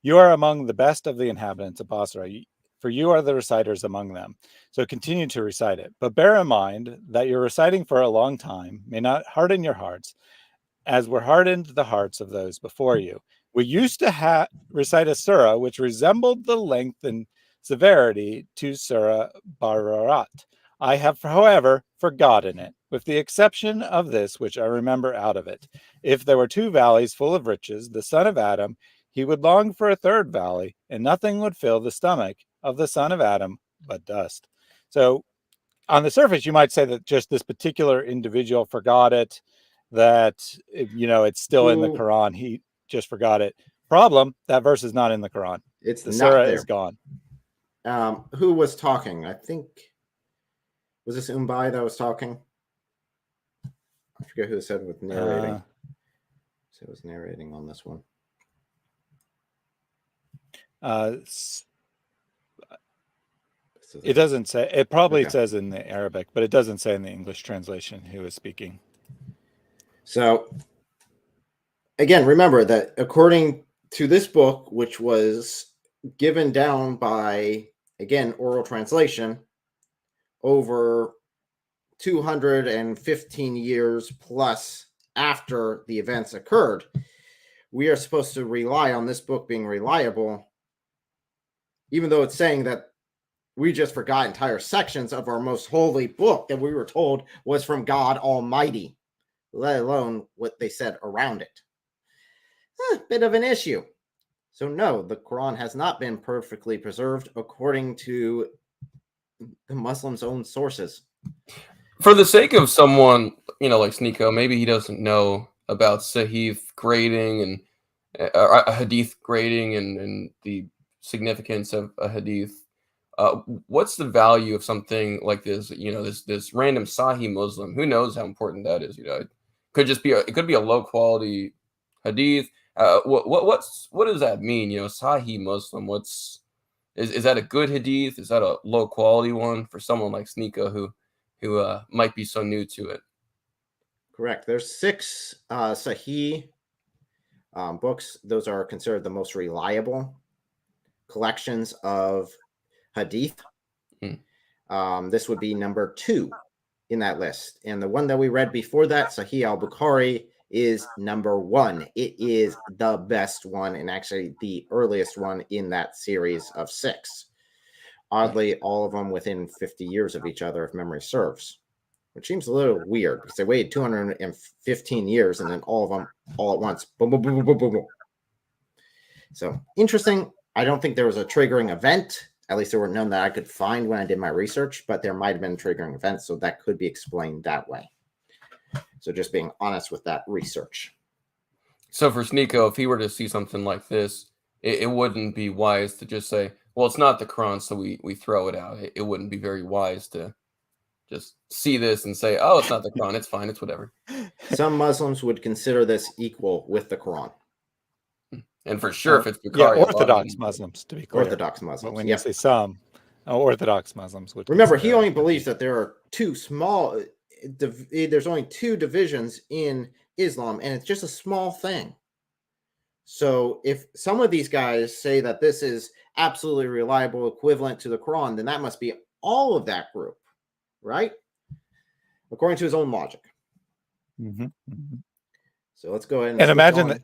You are among the best of the inhabitants of Basra, for you are the reciters among them. So continue to recite it. But bear in mind that your reciting for a long time may not harden your hearts, as were hardened the hearts of those before you. We used to recite a surah which resembled the length and severity to Surah Bararat. I have, however, forgotten it, with the exception of this which I remember out of it. If there were two valleys full of riches, the son of Adam, he would long for a third valley, and nothing would fill the stomach of the son of Adam but dust. So on the surface, you might say that just this particular individual forgot it, that, it's still in the Quran. He just forgot it. Problem, that verse is not in the Quran. It's the not surah there. Is gone. Who was talking? I think, was this Umbai that was talking? I forget who said with narrating. So it was narrating on this one. It doesn't say. It probably says in the Arabic, but it doesn't say in the English translation who is speaking. So again, remember that according to this book, which was given down by, again, oral translation, over 215 years plus after the events occurred, we are supposed to rely on this book being reliable, even though it's saying that we just forgot entire sections of our most holy book that we were told was from God Almighty, let alone what they said around it. Bit of an issue. So no, the Quran has not been perfectly preserved according to the Muslims' own sources. For the sake of someone, like Sneako, maybe he doesn't know about Sahih grading and a hadith grading and the significance of a hadith. What's the value of something like this? This random Sahih Muslim. Who knows how important that is? It could just be it could be a low quality hadith. What does that mean? Sahih Muslim. Is that a good hadith? Is that a low quality one for someone like Sneako who might be so new to it? Correct. There's 6 Sahih books. Those are considered the most reliable collections of hadith. This would be number 2 in that list. And the one that we read before that, Sahih al-Bukhari, is number 1. It is the best one, and actually the earliest one in that series of 6. Oddly, all of them within 50 years of each other, if memory serves. which seems a little weird because they waited 215 years and then all of them all at once. Boom, boom, boom, boom, boom, boom, boom. So interesting. I don't think there was a triggering event. At least there were none that I could find when I did my research, but there might have been triggering events, so that could be explained that way. So just being honest with that research. So for Sneako, if he were to see something like this, it wouldn't be wise to just say, well, it's not the Quran, so we throw it out. It wouldn't be very wise to just see this and say, oh, it's not the Quran, it's fine, it's whatever. Some Muslims would consider this equal with the Quran. And for sure, if it's yeah, Bukhari, Orthodox Muslims, to be clear. Orthodox Muslims. When you say some, Orthodox Muslims would remember, consider he only believes that there are there's only two divisions in Islam, and it's just a small thing. So if some of these guys say that this is absolutely reliable, equivalent to the Quran, then that must be all of that group, right? According to his own logic. Mm-hmm. Mm-hmm. So let's go ahead and imagine that.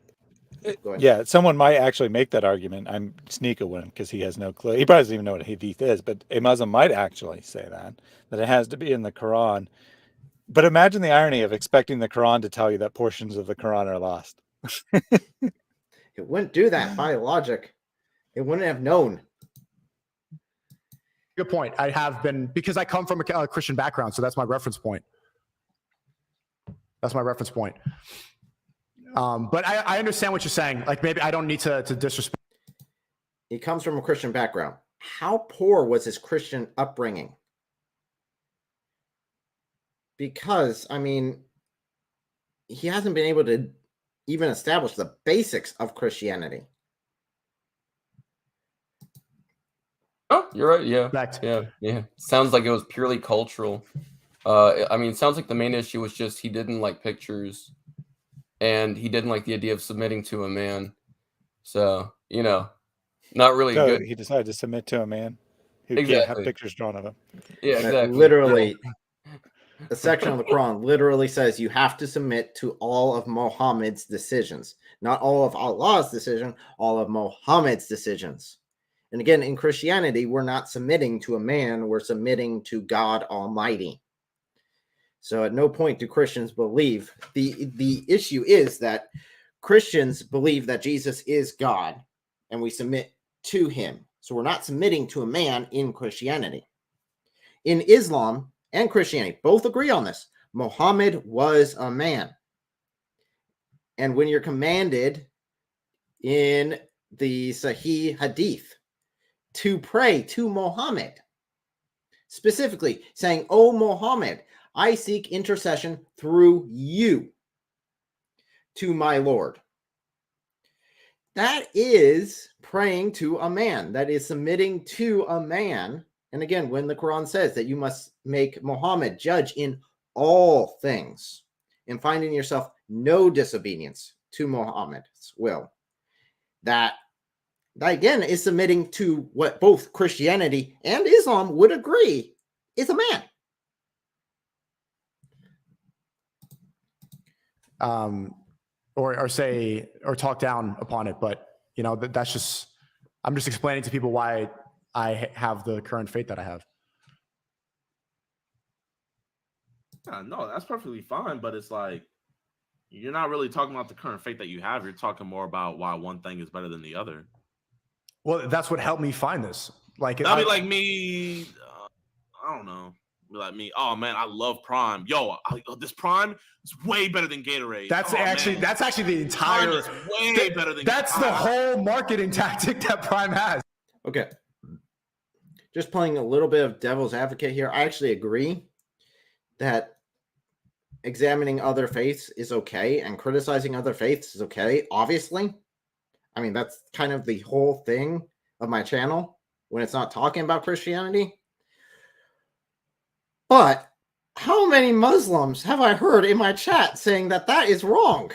Yeah, someone might actually make that argument. I'm Sneako one because he has no clue. He probably doesn't even know what hadith is, but a Muslim might actually say that it has to be in the Quran. But imagine the irony of expecting the Quran to tell you that portions of the Quran are lost. It wouldn't do that by logic. It wouldn't have known. Good point. I have been, because I come from a Christian background, so that's my reference point. That's my reference point. But I understand what you're saying. Like, maybe I don't need to disrespect. He comes from a Christian background. How poor was his Christian upbringing? Because, I mean, he hasn't been able to even establish the basics of Christianity. Oh, you're right. Yeah. Fact. Yeah. Sounds like it was purely cultural. I mean, it sounds like the main issue was just he didn't like pictures. And he didn't like the idea of submitting to a man. So, not really good. He decided to submit to a man who Exactly. can't have pictures drawn of him. Yeah, exactly. Literally, a section of the Quran literally says you have to submit to all of Muhammad's decisions. Not all of Allah's decision, all of Muhammad's decisions. And again, in Christianity, we're not submitting to a man, we're submitting to God Almighty. So at no point do Christians believe. The issue is that Christians believe that Jesus is God, and we submit to him. So we're not submitting to a man in Christianity. In Islam and Christianity, both agree on this. Muhammad was a man. And when you're commanded in the Sahih Hadith to pray to Muhammad, specifically saying, "Oh Muhammad, I seek intercession through you to my Lord." That is praying to a man. That is submitting to a man. And again, when the Quran says that you must make Muhammad judge in all things and finding yourself no disobedience to Muhammad's will, that again is submitting to what both Christianity and Islam would agree is a man. Or talk down upon it, but that's just, I'm just explaining to people why I have the current faith that I have. No, that's perfectly fine, but it's like you're not really talking about the current faith that you have. You're talking more about why one thing is better than the other. Well, that's what helped me find this. Like, that'd be like me. I don't know. Like me, oh man, I love Prime. This Prime is way better than Gatorade. That's actually the entire. Prime is way better than. That's the whole marketing tactic that Prime has. Okay, just playing a little bit of devil's advocate here. I actually agree that examining other faiths is okay and criticizing other faiths is okay. Obviously, I mean that's kind of the whole thing of my channel when it's not talking about Christianity. But how many Muslims have I heard in my chat saying that is wrong?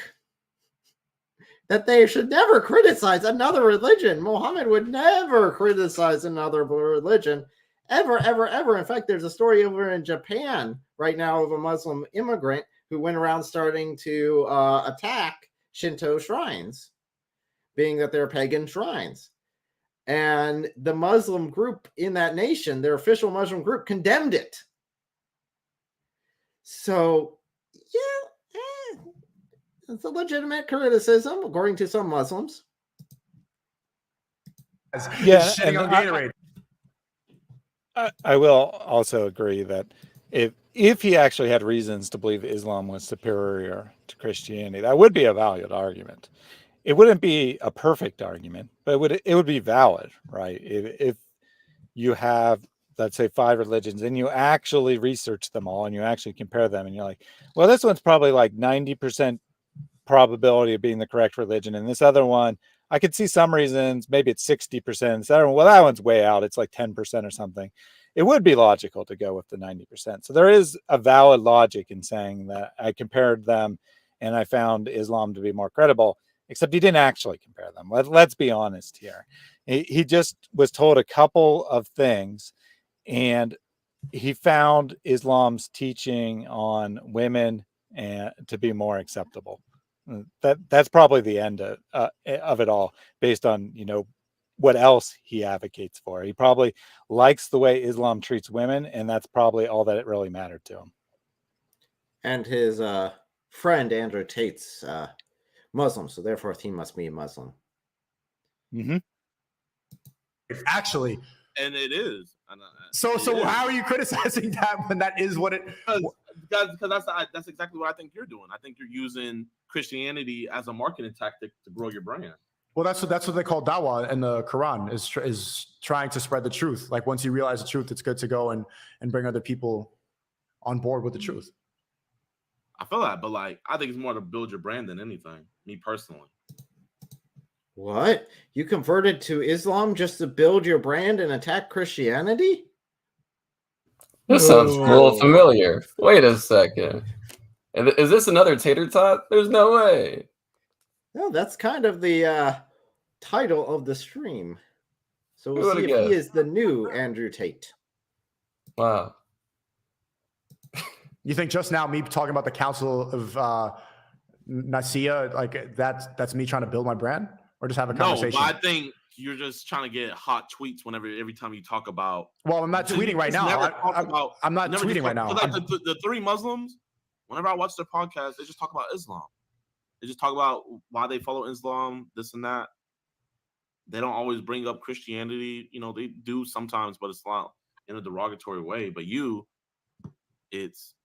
That they should never criticize another religion. Muhammad would never criticize another religion. Ever, ever, ever. In fact, there's a story over in Japan right now of a Muslim immigrant who went around starting to attack Shinto shrines, being that they're pagan shrines. And the Muslim group in that nation, their official Muslim group, condemned it. So, yeah, it's a legitimate criticism, according to some Muslims. Yeah, Shitting and on Gatorade. I will also agree that if he actually had reasons to believe Islam was superior to Christianity, that would be a valid argument. It wouldn't be a perfect argument, but it would be valid, right? If you have, let's say, 5 religions and you actually research them all and you actually compare them and you're like, well, this one's probably like 90% probability of being the correct religion, and this other one, I could see some reasons, maybe it's 60%. So well, that one's way out. It's like 10% or something. It would be logical to go with the 90%. So there is a valid logic in saying that I compared them and I found Islam to be more credible, except he didn't actually compare them. Let's be honest here. He just was told a couple of things, and he found Islam's teaching on women to be more acceptable. That's probably the end of it all, based on what else he advocates for. He probably likes the way Islam treats women, and that's probably all that it really mattered to him. And his friend Andrew Tate's Muslim, so therefore he must be a Muslim. Mm-hmm. Actually, and it is. So how are you criticizing that when that is what it? Because that's exactly what I think you're doing. I think you're using Christianity as a marketing tactic to grow your brand. Well, that's what they call dawah in the Quran, is trying to spread the truth. Like, once you realize the truth, it's good to go and bring other people on board with the truth. I feel that, but I think it's more to build your brand than anything. Me personally. What? You converted to Islam just to build your brand and attack Christianity? This sounds a little familiar. Wait a second. Is this another tater tot? There's no way. No, that's kind of the title of the stream. So we'll see if he is the new Andrew Tate. Wow. You think just now me talking about the Council of Nicaea, like that's me trying to build my brand, or just have a conversation? No, but I think you're just trying to get hot tweets every time you talk about. Well, I'm not tweeting right now. I'm not tweeting right now. Like the 3 Muslims, whenever I watch their podcast, they just talk about Islam. They just talk about why they follow Islam, this and that. They don't always bring up Christianity. They do sometimes, but it's not in a derogatory way. But it's,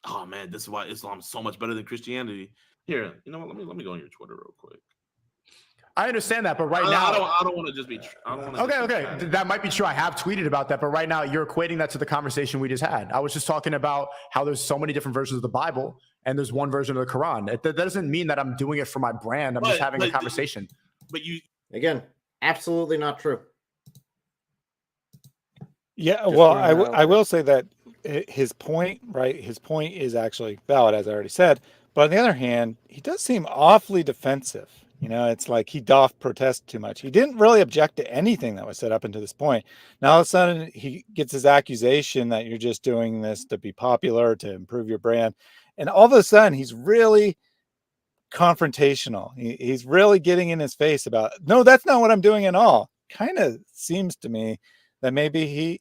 oh man, this is why Islam is so much better than Christianity. Here, you know what? Let me go on your Twitter real quick. I understand that, but right now, I don't want to just be. Okay. That might be true. I have tweeted about that, but right now you're equating that to the conversation we just had. I was just talking about how there's so many different versions of the Bible, and there's one version of the Quran. That doesn't mean that I'm doing it for my brand. I'm just having a conversation. But again, absolutely not true. Yeah, well, I will say that his point, right? His point is actually valid, as I already said. But on the other hand, he does seem awfully defensive. It's like he doth protest too much. He didn't really object to anything that was said up until this point. Now, all of a sudden, he gets his accusation that you're just doing this to be popular, to improve your brand. And all of a sudden, he's really confrontational. He's really getting in his face about, no, that's not what I'm doing at all. Kind of seems to me that maybe he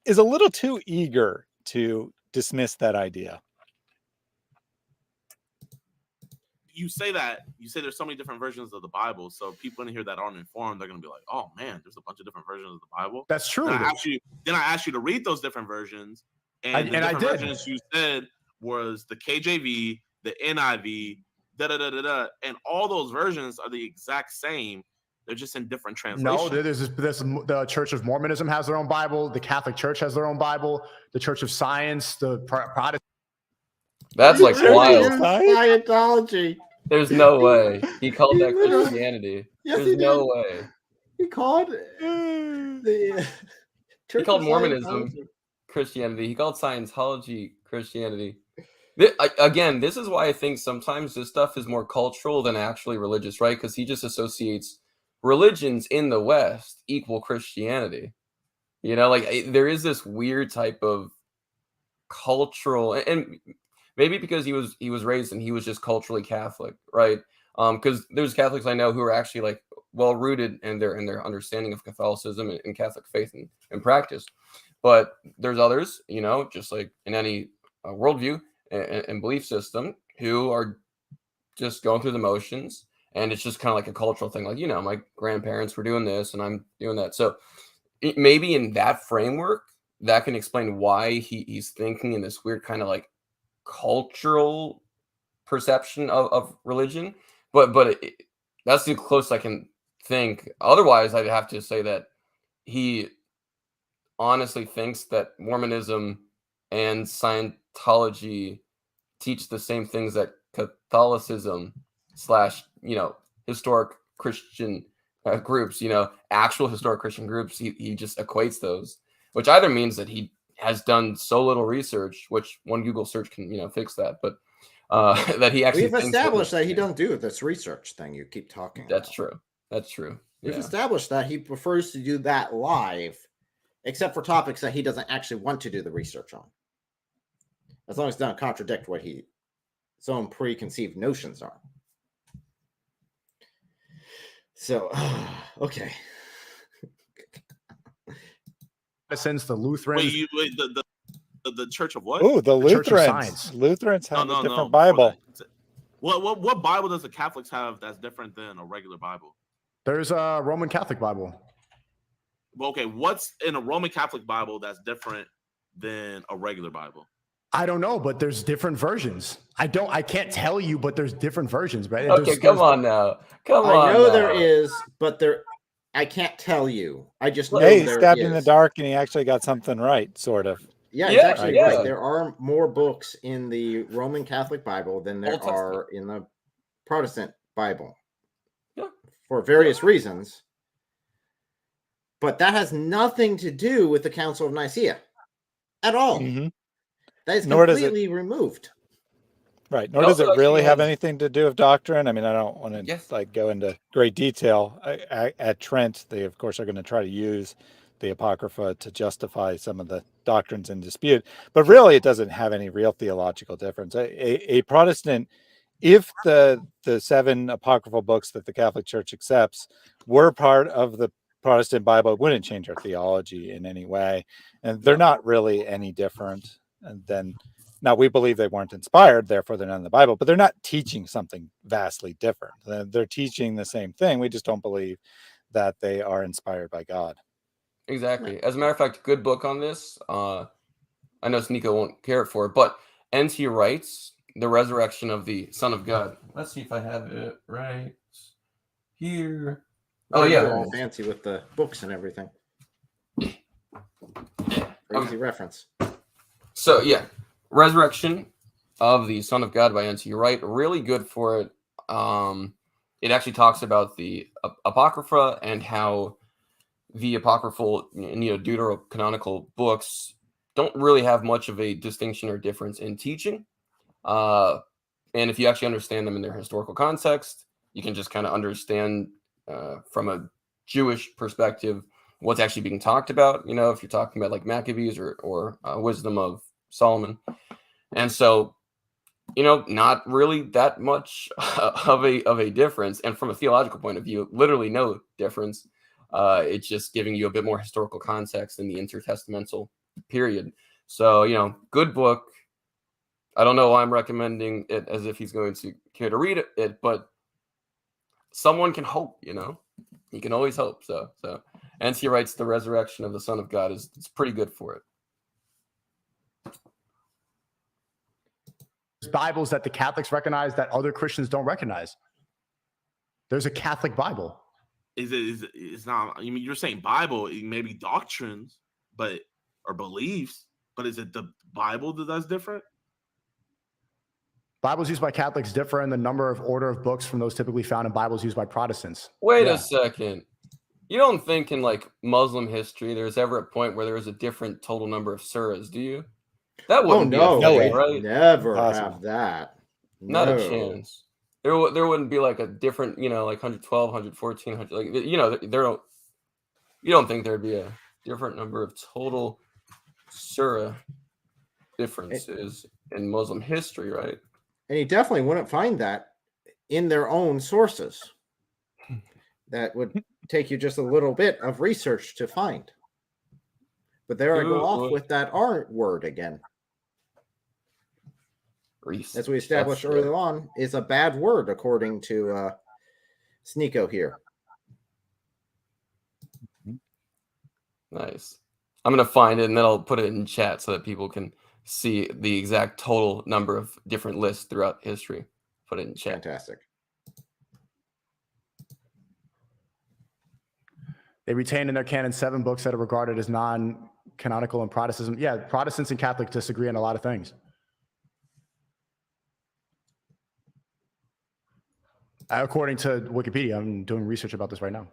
is a little too eager to dismiss that idea. You say there's so many different versions of the Bible, so people in here that aren't informed, they're going to be like, oh man, there's a bunch of different versions of the Bible. That's true. Then I asked you to read those different versions, and the different versions you said was the KJV, the NIV, and all those versions are the exact same. They're just in different translations. No, there's the Church of Mormonism has their own Bible. The Catholic Church has their own Bible. The Church of Science, the Protestant. That's like wild. Scientology. There's no way he called that Christianity. Yes, There's no way. He called the He called Mormonism Christianity. He called Scientology Christianity. Again, this is why I think sometimes this stuff is more cultural than actually religious, right? Because he just associates religions in the West equal Christianity. There is this weird type of cultural, and maybe because he was raised and he was just culturally Catholic, right? Because there's Catholics I know who are actually well rooted in their understanding of Catholicism and Catholic faith and practice. But there's others, just like in any worldview and belief system who are just going through the motions, and it's just kind of like a cultural thing. Like, you know, my grandparents were doing this and I'm doing that. So maybe in that framework, that can explain why he's thinking in this weird kind of like cultural perception of religion. But that's the closest I can think. Otherwise, I'd have to say that he honestly thinks that Mormonism and Scientology teach the same things that Catholicism / historic Christian groups, actual historic Christian groups. He just equates those, which either means that he has done so little research, which one Google search can fix that, but that he actually we've established that he doesn't do this research thing you keep talking That's about. true. That's true. We've Yeah. established that he prefers to do that live, except for topics that he doesn't actually want to do the research on, as long as it doesn't contradict what his own preconceived notions are. So, okay. Since the Lutherans, Wait, the Church of what? Oh, the Church of Lutherans. Science. Lutherans have a different before Bible. that. What Bible does the Catholics have that's different than a regular Bible? there's a Roman Catholic Bible. Well, okay, what's in a Roman Catholic Bible that's different than a regular Bible? I don't know, but there's different versions. I can't tell you, but there's different versions, right? Okay, come on now. Come on. I know now. there is, but I can't tell you. I just know Hey, he there stabbed is. in the dark and he actually got something right, sort of. Yeah, he's Yeah, actually yeah. right. There are more books in the Roman Catholic Bible than there Old Testament. are in the Protestant Bible. Yeah. For various reasons. But that has nothing to do with the Council of Nicaea at all. Mm-hmm. That is Nor does it- completely removed. Right. Nor It does it also really actually have has- anything to do with doctrine. I mean, I don't want to Yes. go into great detail. At Trent, they of course are going to try to use the Apocrypha to justify some of the doctrines in dispute, but really it doesn't have any real theological difference. A Protestant, if the 7 apocryphal books that the Catholic Church accepts were part of the Protestant Bible, it wouldn't change our theology in any way, and they're not really any different. And then, now we believe they weren't inspired, therefore they're not in the Bible, but they're not teaching something vastly different. They're teaching the same thing. We just don't believe that they are inspired by God. Exactly. As a matter of fact, good book on this. I know Sneako won't care for it, but N.T. writes The Resurrection of the Son of God. Let's see if I have it right here. Oh, They're yeah. all fancy with the books and everything. Crazy reference. So, yeah. Resurrection of the Son of God by N.T. Wright. Really good for it. It actually talks about the Apocrypha and how the apocryphal, deuterocanonical books don't really have much of a distinction or difference in teaching. And if you actually understand them in their historical context, you can just kind of understand from a Jewish perspective what's actually being talked about. If you're talking about like Maccabees or Wisdom of Solomon. And so, not really that much of a difference. And from a theological point of view, literally no difference. It's just giving you a bit more historical context in the intertestamental period. So, good book. I don't know why I'm recommending it as if he's going to care to read it, but someone can hope, you can always hope. So N.T. writes The Resurrection of the Son of God is pretty good for it. There's Bibles that the Catholics recognize that other Christians don't recognize. There's a Catholic Bible. It's not, I mean, you're saying Bible, it may be doctrines, or beliefs, but is it the Bible that's different? Bibles used by Catholics differ in the number of order of books from those typically found in Bibles used by Protestants. Wait Yeah. a second. You don't think in like Muslim history there's ever a point where there was a different total number of surahs, do you? That Oh, wouldn't be a no. No thing, way. right? Never Impossible. have that. Not No. a chance. There wouldn't be like a different, like 112, 114, 100, like, you don't think there'd be a different number of total surah differences in Muslim history, right? And you definitely wouldn't find that in their own sources. That would take you just a little bit of research to find. But there I go off with that R word again. Reese. as we established That's- early on, is a bad word according to Sneako here. Nice. I'm gonna find it and then I'll put it in chat so that people can see the exact total number of different lists throughout history. Put it in chat. Fantastic. They retain in their canon 7 books that are regarded as non-canonical in Protestantism. Yeah, Protestants and Catholics disagree on a lot of things. According to Wikipedia, I'm doing research about this right now.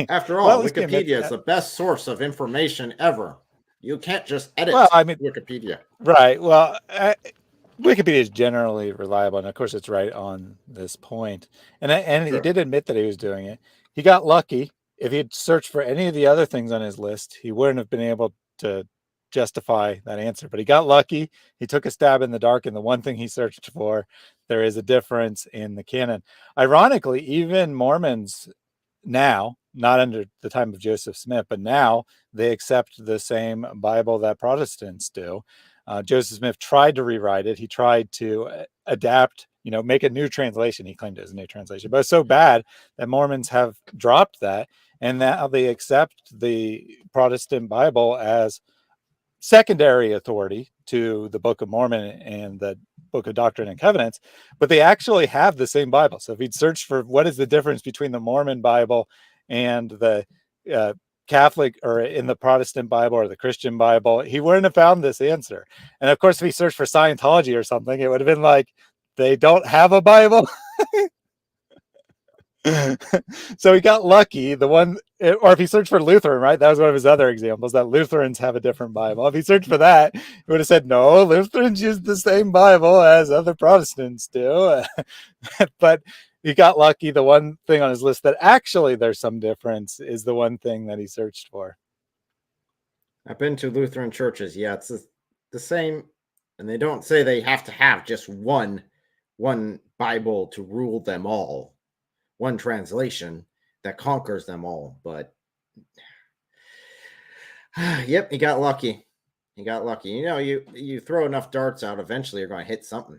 After all, Well, at least Wikipedia is the best source of information ever. You can't just edit Well, I mean, Wikipedia. right. Well, Wikipedia is generally reliable, and of course, it's right on this point. And Sure. he did admit that he was doing it. He got lucky. If he had searched for any of the other things on his list, he wouldn't have been able to justify that answer. But he got lucky. He took a stab in the dark, and the one thing he searched for, there is a difference in the canon. Ironically, even Mormons now, not under the time of Joseph Smith, but now they accept the same Bible that Protestants do. Joseph Smith tried to rewrite it. He tried to adapt, make a new translation. He claimed it was a new translation, but it's so bad that Mormons have dropped that. And now they accept the Protestant Bible as secondary authority to the Book of Mormon and the Book of Doctrine and Covenants, but they actually have the same Bible. So if he'd searched for what is the difference between the Mormon Bible and the Catholic or in the Protestant Bible or the Christian Bible, he wouldn't have found this answer. And of course, if he searched for Scientology or something, it would have been like, they don't have a Bible. So he got lucky. Or if he searched for Lutheran, right? That was one of his other examples, that Lutherans have a different Bible. If he searched for that, he would have said, no, Lutherans use the same Bible as other Protestants do. But he got lucky. The one thing on his list that actually there's some difference is the one thing that he searched for. I've been to Lutheran churches. Yeah, it's the same. And they don't say they have to have just one Bible to rule them all. One translation that conquers them all. But yep, he got lucky. He got lucky. You throw enough darts out, eventually you're going to hit something.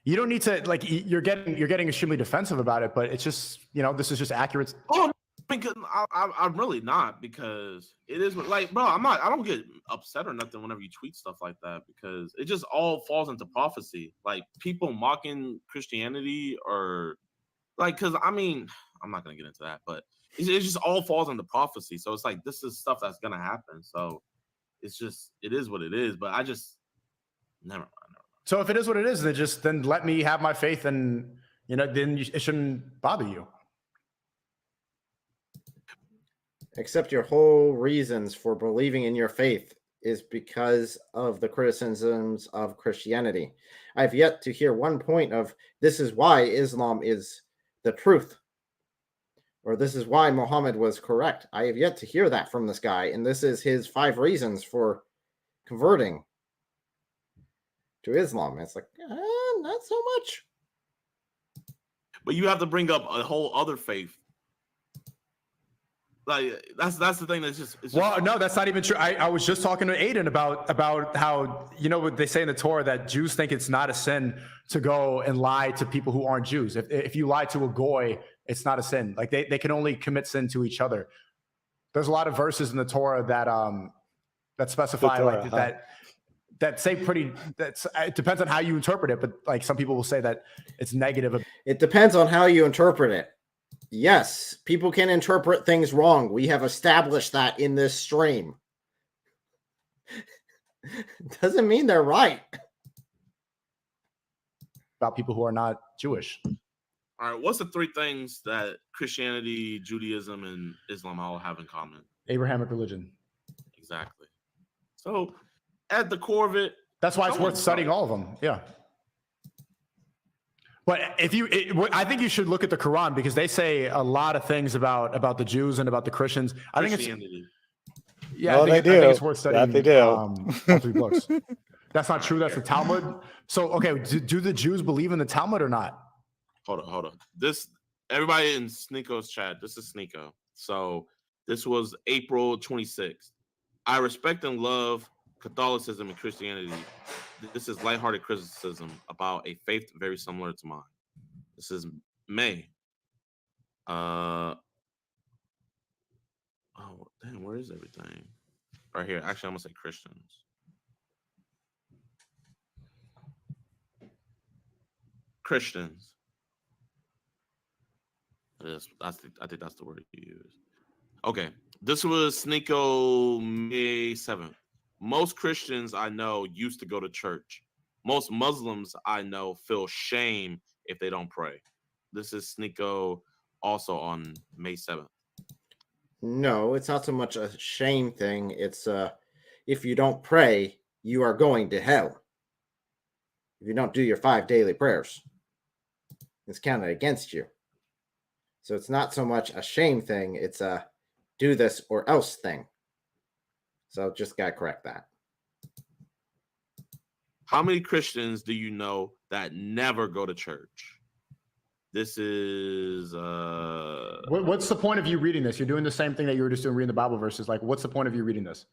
You don't need to you're getting extremely defensive about it, but it's just this is just accurate. Oh, because I'm really not, because it is like, bro, I don't get upset or nothing whenever you tweet stuff like that, because it just all falls into prophecy. Like people mocking Christianity or because I'm not gonna get into that, but it just all falls into prophecy. So it's like, this is stuff that's gonna happen. So it's just, it is what it is. But I just never mind. So if it is what it is, then let me have my faith, and then it shouldn't bother you. Except your whole reasons for believing in your faith is because of the criticisms of Christianity. I've yet to hear one point of, this is why Islam is the truth, or this is why Muhammad was correct. I have yet to hear that from this guy, and this is his 5 reasons for converting to Islam. It's like, not so much. But you have to bring up a whole other faith. Like that's the thing. It's just well, no, that's not even true. I was just talking to Aiden about how what they say in the Torah, that Jews think it's not a sin to go and lie to people who aren't Jews. If you lie to a goy, it's not a sin. Like they can only commit sin to each other. There's a lot of verses in the Torah that specify that say it depends on how you interpret it, but like some people will say that it's negative. It depends on how you interpret it. Yes, people can interpret things wrong. We have established that in this stream. Doesn't mean they're right. About people who are not Jewish. All right, what's the 3 things that Christianity, Judaism, and Islam all have in common? Abrahamic religion. Exactly. So at the core of it, that's why it's worth studying all of them. Yeah. But I think you should look at the Quran, because they say a lot of things about the Jews and about the Christians. I think I think it's worth studying. That they do. All 3 books. That's not true. That's the Talmud. So, okay, do the Jews believe in the Talmud or not? Hold on. Everybody in Sneako's chat, this is Sneako. So This was April 26th. I respect and love Catholicism and Christianity. This is lighthearted criticism about a faith very similar to mine. This is May. Oh, damn, where is everything? Right here. Actually, I'm going to say Christians. Christians. I think that's the word you use. Okay. This was Sneako May 7th. Most Christians I know used to go to church. Most Muslims I know feel shame if they don't pray. This is Sneako also on May 7th. No, it's not so much a shame thing. It's if you don't pray, you are going to hell. If you don't do your 5 daily prayers, it's counted against you. So it's not so much a shame thing. It's a do this or else thing. So just got to correct that. How many Christians do you know that never go to church? This is What's the point of you reading this? You're doing the same thing that you were just doing reading the Bible verses. Like, what's the point of you reading this?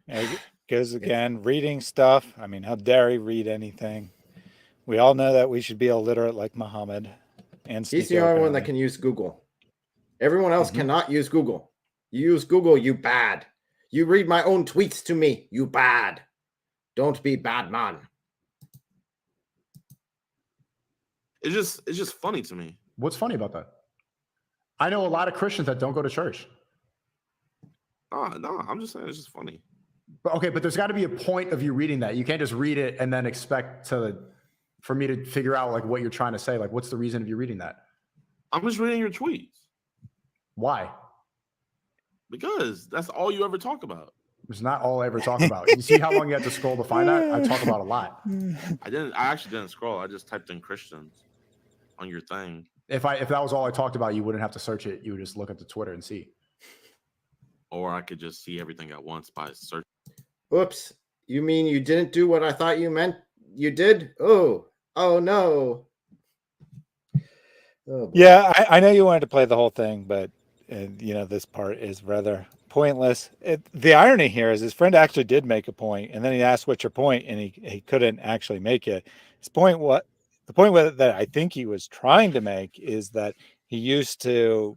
Because again, reading stuff. I mean, how dare he read anything? We all know that we should be illiterate like Muhammad. And he's the only one that can use Google. Everyone else cannot use Google. You use Google, you bad. You read my own tweets to me, you bad. Don't be bad, man. It's just funny to me. What's funny about that? I know a lot of Christians that don't go to church. No, I'm just saying it's just funny. But there's got to be a point of you reading that. You can't just read it and then expect for me to figure out like what you're trying to say. Like, what's the reason of you reading that? I'm just reading your tweets. Why? Because that's all you ever talk about. It's not all I ever talk about. You see how long you have to scroll to find that? I talk about a lot. I actually didn't scroll. I just typed in Christians on your thing. If that was all I talked about, you wouldn't have to search it. You would just look at the Twitter and see. Or I could just see everything at once by search. Whoops. You mean you didn't do what I thought you meant you did? Oh no. Oh, yeah, I know you wanted to play the whole thing, but this part is rather pointless. The irony here is his friend actually did make a point, and then he asked, "What's your point?" and he couldn't actually make it. The point that I think he was trying to make is that he used to,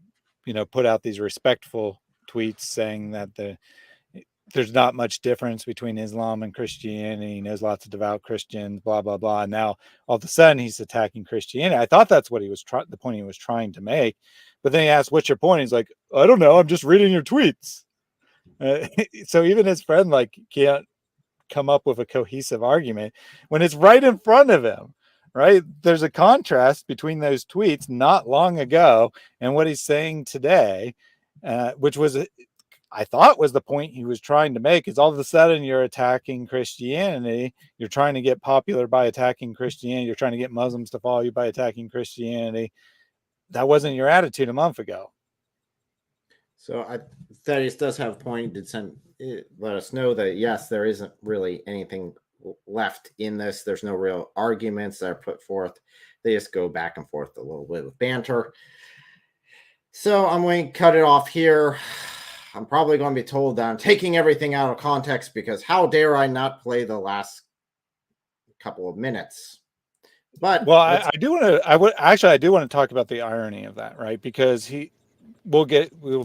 put out these respectful tweets saying that there's not much difference between Islam and Christianity. He knows lots of devout Christians, blah, blah, blah. And now all of a sudden he's attacking Christianity. I thought that's what the point he was trying to make. But then he asked, "What's your point?" He's like, "I don't know. I'm just reading your tweets." So even his friend can't come up with a cohesive argument when it's right in front of him, right? There's a contrast between those tweets not long ago and what he's saying today, which was I thought was the point he was trying to make, is all of a sudden you're attacking Christianity. You're trying to get popular by attacking Christianity. You're trying to get Muslims to follow you by attacking Christianity. That wasn't your attitude a month ago. So Thaddeus does have a point. He did let us know that, yes, there isn't really anything left in this. There's no real arguments that are put forth. They just go back and forth a little bit with banter. So I'm going to cut it off here. I'm probably going to be told that I'm taking everything out of context because how dare I not play the last couple of minutes. But I do want to talk about the irony of that, right? Because we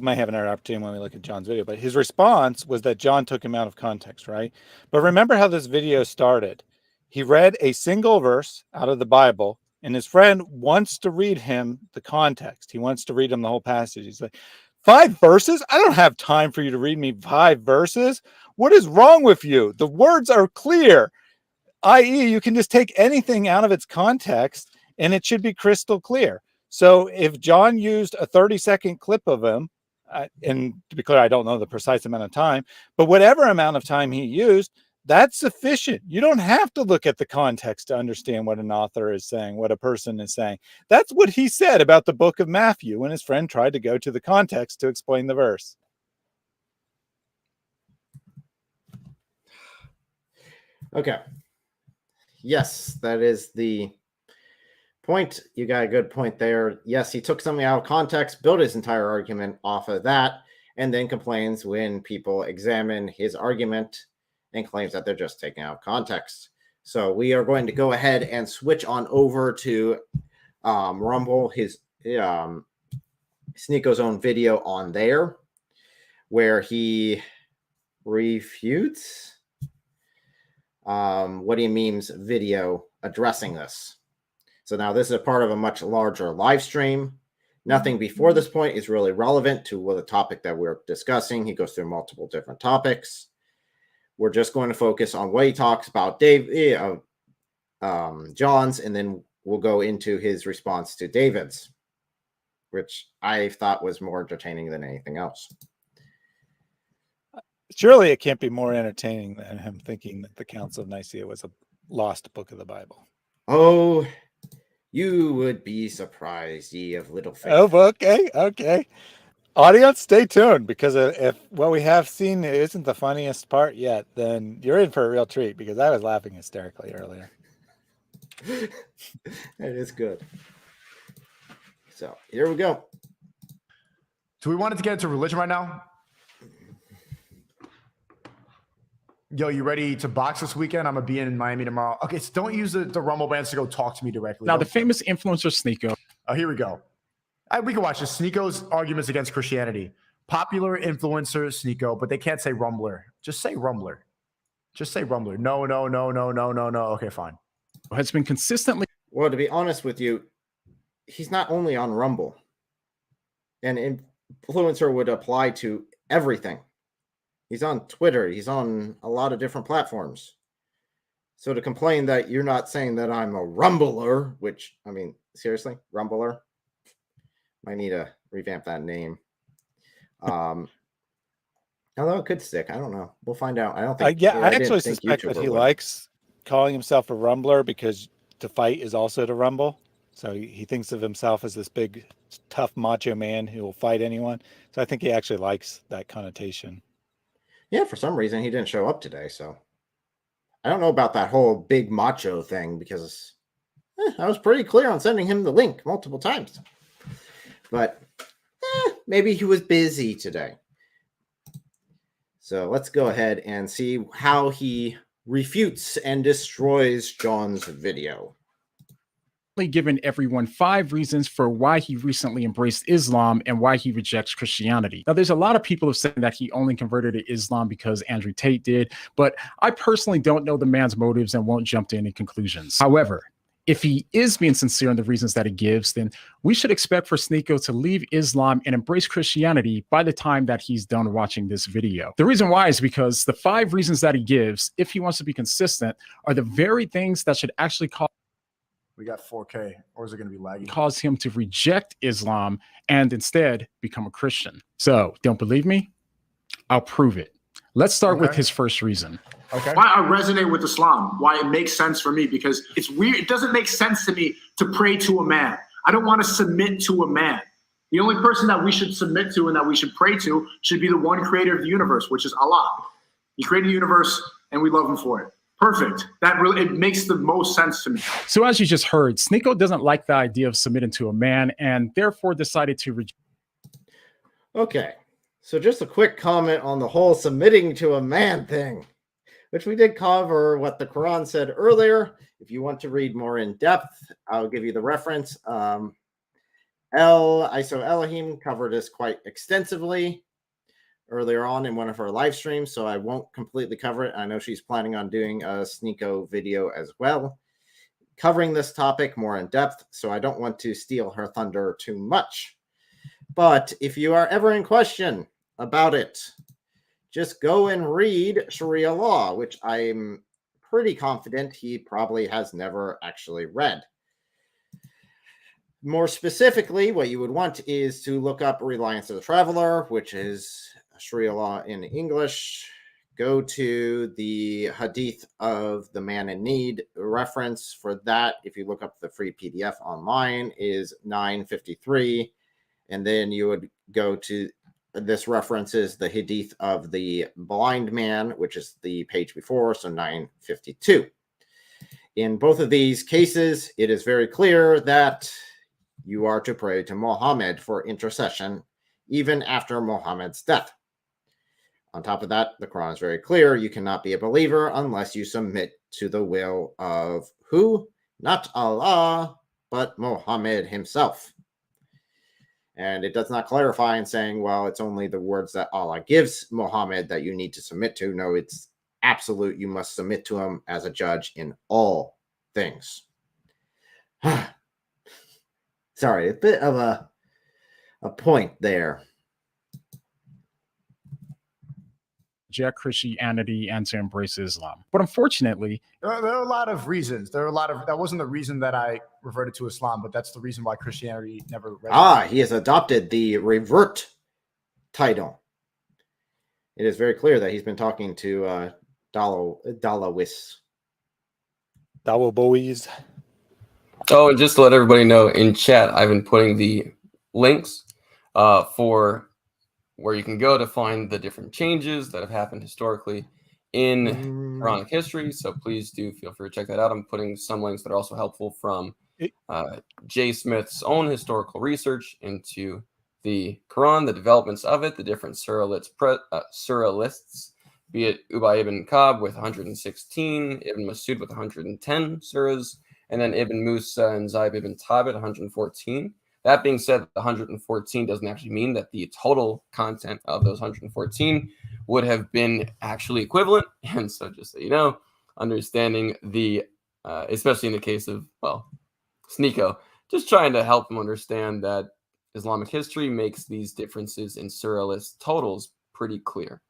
may have another opportunity when we look at John's video, but his response was that John took him out of context, right? But remember how this video started. He read a single verse out of the Bible, and his friend wants to read him the context. He wants to read him the whole passage. He's like, 5 verses? I don't have time for you to read me 5 verses. What is wrong with you? The words are clear, i.e., you can just take anything out of its context and it should be crystal clear. So if John used a 30-second clip of him, and to be clear, I don't know the precise amount of time, but whatever amount of time he used, that's sufficient. You don't have to look at the context to understand what an author is saying, what a person is saying. That's what he said about the book of Matthew when his friend tried to go to the context to explain the verse. Okay. Yes, that is the point. You got a good point there. Yes, he took something out of context, built his entire argument off of that, and then complains when people examine his argument and claims that they're just taking out of context. So we are going to go ahead and switch on over to Rumble, his Sneako's own video on there, where he refutes what he means video addressing this. So now this is a part of a much larger live stream. Nothing before this point is really relevant to the topic that we're discussing. He goes through multiple different topics. We're just going to focus on what he talks about John's, and then we'll go into his response to David's, which I thought was more entertaining than anything else. Surely it can't be more entertaining than him thinking that the Council of Nicaea was a lost book of the Bible. Oh, you would be surprised, ye of little faith. Oh, okay. Audience, stay tuned, because if what we have seen isn't the funniest part yet, then you're in for a real treat, because I was laughing hysterically earlier. It is good. So here we go. Do we want to get into religion right now? Yo, you ready to box this weekend? I'm going to be in Miami tomorrow. Okay, so don't use the Rumble bands to go talk to me directly. Now, the famous influencer Sneako. Oh, here we go. We can watch this. Sneako's arguments against Christianity. Popular influencer Sneako, but they can't say Rumbler. Just say Rumbler. No. Okay, fine. Has been consistently. Well, to be honest with you, he's not only on Rumble. An influencer would apply to everything. He's on Twitter. He's on a lot of different platforms. So to complain that you're not saying that I'm a Rumbler, which, I mean, seriously, Rumbler? Might need to revamp that name. Although it could stick. I don't know. We'll find out. I don't think. I actually suspect that he likes calling himself a Rumbler, because to fight is also to rumble. So he thinks of himself as this big, tough, macho man who will fight anyone. So I think he actually likes that connotation. Yeah, for some reason he didn't show up today. So I don't know about that whole big macho thing, because I was pretty clear on sending him the link multiple times. But maybe he was busy today. So let's go ahead and see how he refutes and destroys John's video. Given everyone 5 reasons for why he recently embraced Islam and why he rejects Christianity. Now, there's a lot of people who say that he only converted to Islam because Andrew Tate did, but I personally don't know the man's motives and won't jump to any conclusions. However, if he is being sincere in the reasons that he gives, then we should expect for Sneako to leave Islam and embrace Christianity by the time that he's done watching this video. The reason why is because the 5 reasons that he gives, if he wants to be consistent, are the very things that should actually cause. We got 4K, or is it going to be laggy? Cause him to reject Islam and instead become a Christian. So, don't believe me? I'll prove it. Let's start with his first reason. Okay. Why I resonate with Islam, why it makes sense for me, because it's weird. It doesn't make sense to me to pray to a man. I don't want to submit to a man. The only person that we should submit to and that we should pray to should be the one creator of the universe, which is Allah. He created the universe and we love him for it. Perfect. That really, it makes the most sense to me. So as you just heard, Sneako doesn't like the idea of submitting to a man and therefore decided to reject. Okay. So just a quick comment on the whole submitting to a man thing, which we did cover what the Quran said earlier. If you want to read more in depth, I'll give you the reference. Elohim covered this quite extensively earlier on in one of her live streams, so I won't completely cover it. I know she's planning on doing a Sneako video as well, covering this topic more in depth, so I don't want to steal her thunder too much. But if you are ever in question about it, just go and read Sharia law, which I'm pretty confident he probably has never actually read. More specifically, what you would want is to look up Reliance of the Traveler, which is Sharia law in English. Go to the Hadith of the Man in Need. Reference for that, if you look up the free PDF online, is 953. And then you would go to, this references the Hadith of the blind man, which is the page before, so 952. In both of these cases, it is very clear that you are to pray to Muhammad for intercession, even after Muhammad's death. On top of that, the Quran is very clear. You cannot be a believer unless you submit to the will of who? Not Allah, but Muhammad himself. And it does not clarify in saying, well, it's only the words that Allah gives Muhammad that you need to submit to. No, it's absolute. You must submit to him as a judge in all things. Sorry, a bit of a point there. Reject Christianity and to embrace Islam. But unfortunately, There are a lot of reasons. That wasn't the reason that I reverted to Islam, but that's the reason why Christianity never resonated. He has adopted the revert title. It is very clear that he's been talking to Dalawis. Boys. Oh, and just to let everybody know, in chat, I've been putting the links for where you can go to find the different changes that have happened historically in Quranic history. So please do feel free to check that out. I'm putting some links that are also helpful from Jay Smith's own historical research into the Quran, the developments of it, the different surah lists, be it Ubay ibn Ka'b with 116, Ibn Masud with 110 surahs, and then Ibn Musa and Zayd ibn Thabit 114. That being said, the 114 doesn't actually mean that the total content of those 114 would have been actually equivalent. And so just so you know, understanding the, especially in the case of, well, Sneako, just trying to help them understand that Islamic history makes these differences in surah list totals pretty clear.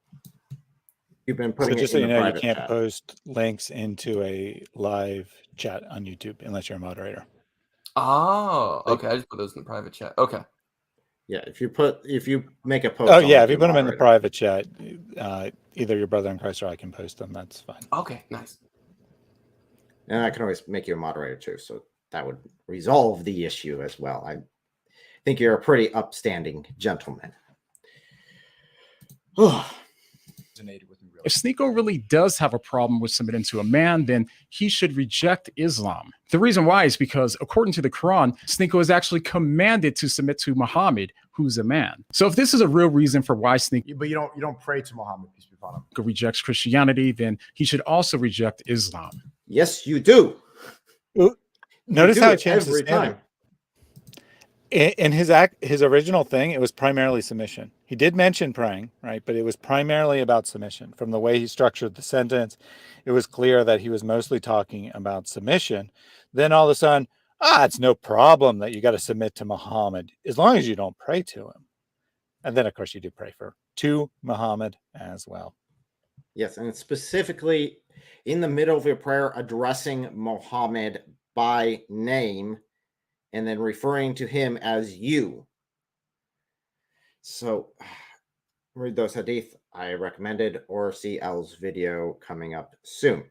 You've been putting So just it so in you the know, you private can't chat. post links into a live chat on YouTube unless you're a moderator. Oh, okay. I just put those in the private chat. Okay. Yeah, if you make a post. Oh I'll yeah, make if you you put them in the moderator. private chat, either your brother in Christ or I can post them. That's fine. Okay, nice. And I can always make you a moderator too, so that would resolve the issue as well. I think you're a pretty upstanding gentleman. Resonated with me really. if Sneako really does have a problem with submitting to a man, then he should reject Islam. The reason why is because, according to the Quran, Sneako is actually commanded to submit to Muhammad, who's a man. So if this is a real reason for why Sneako But you don't pray to Muhammad, peace be upon him. rejects Christianity, then he should also reject Islam. Yes, you do. Notice You how do it it changed every his standard. time. In his original thing, it was primarily submission. He did mention praying, right? But it was primarily about submission. From the way he structured the sentence, it was clear that he was mostly talking about submission. Then all of a sudden, it's no problem that you got to submit to Muhammad as long as you don't pray to him. And then, of course, you do pray to Muhammad as well. Yes, and specifically in the middle of your prayer, addressing Muhammad by name and then referring to him as you. So read those hadith I recommended or see L's video coming up soon.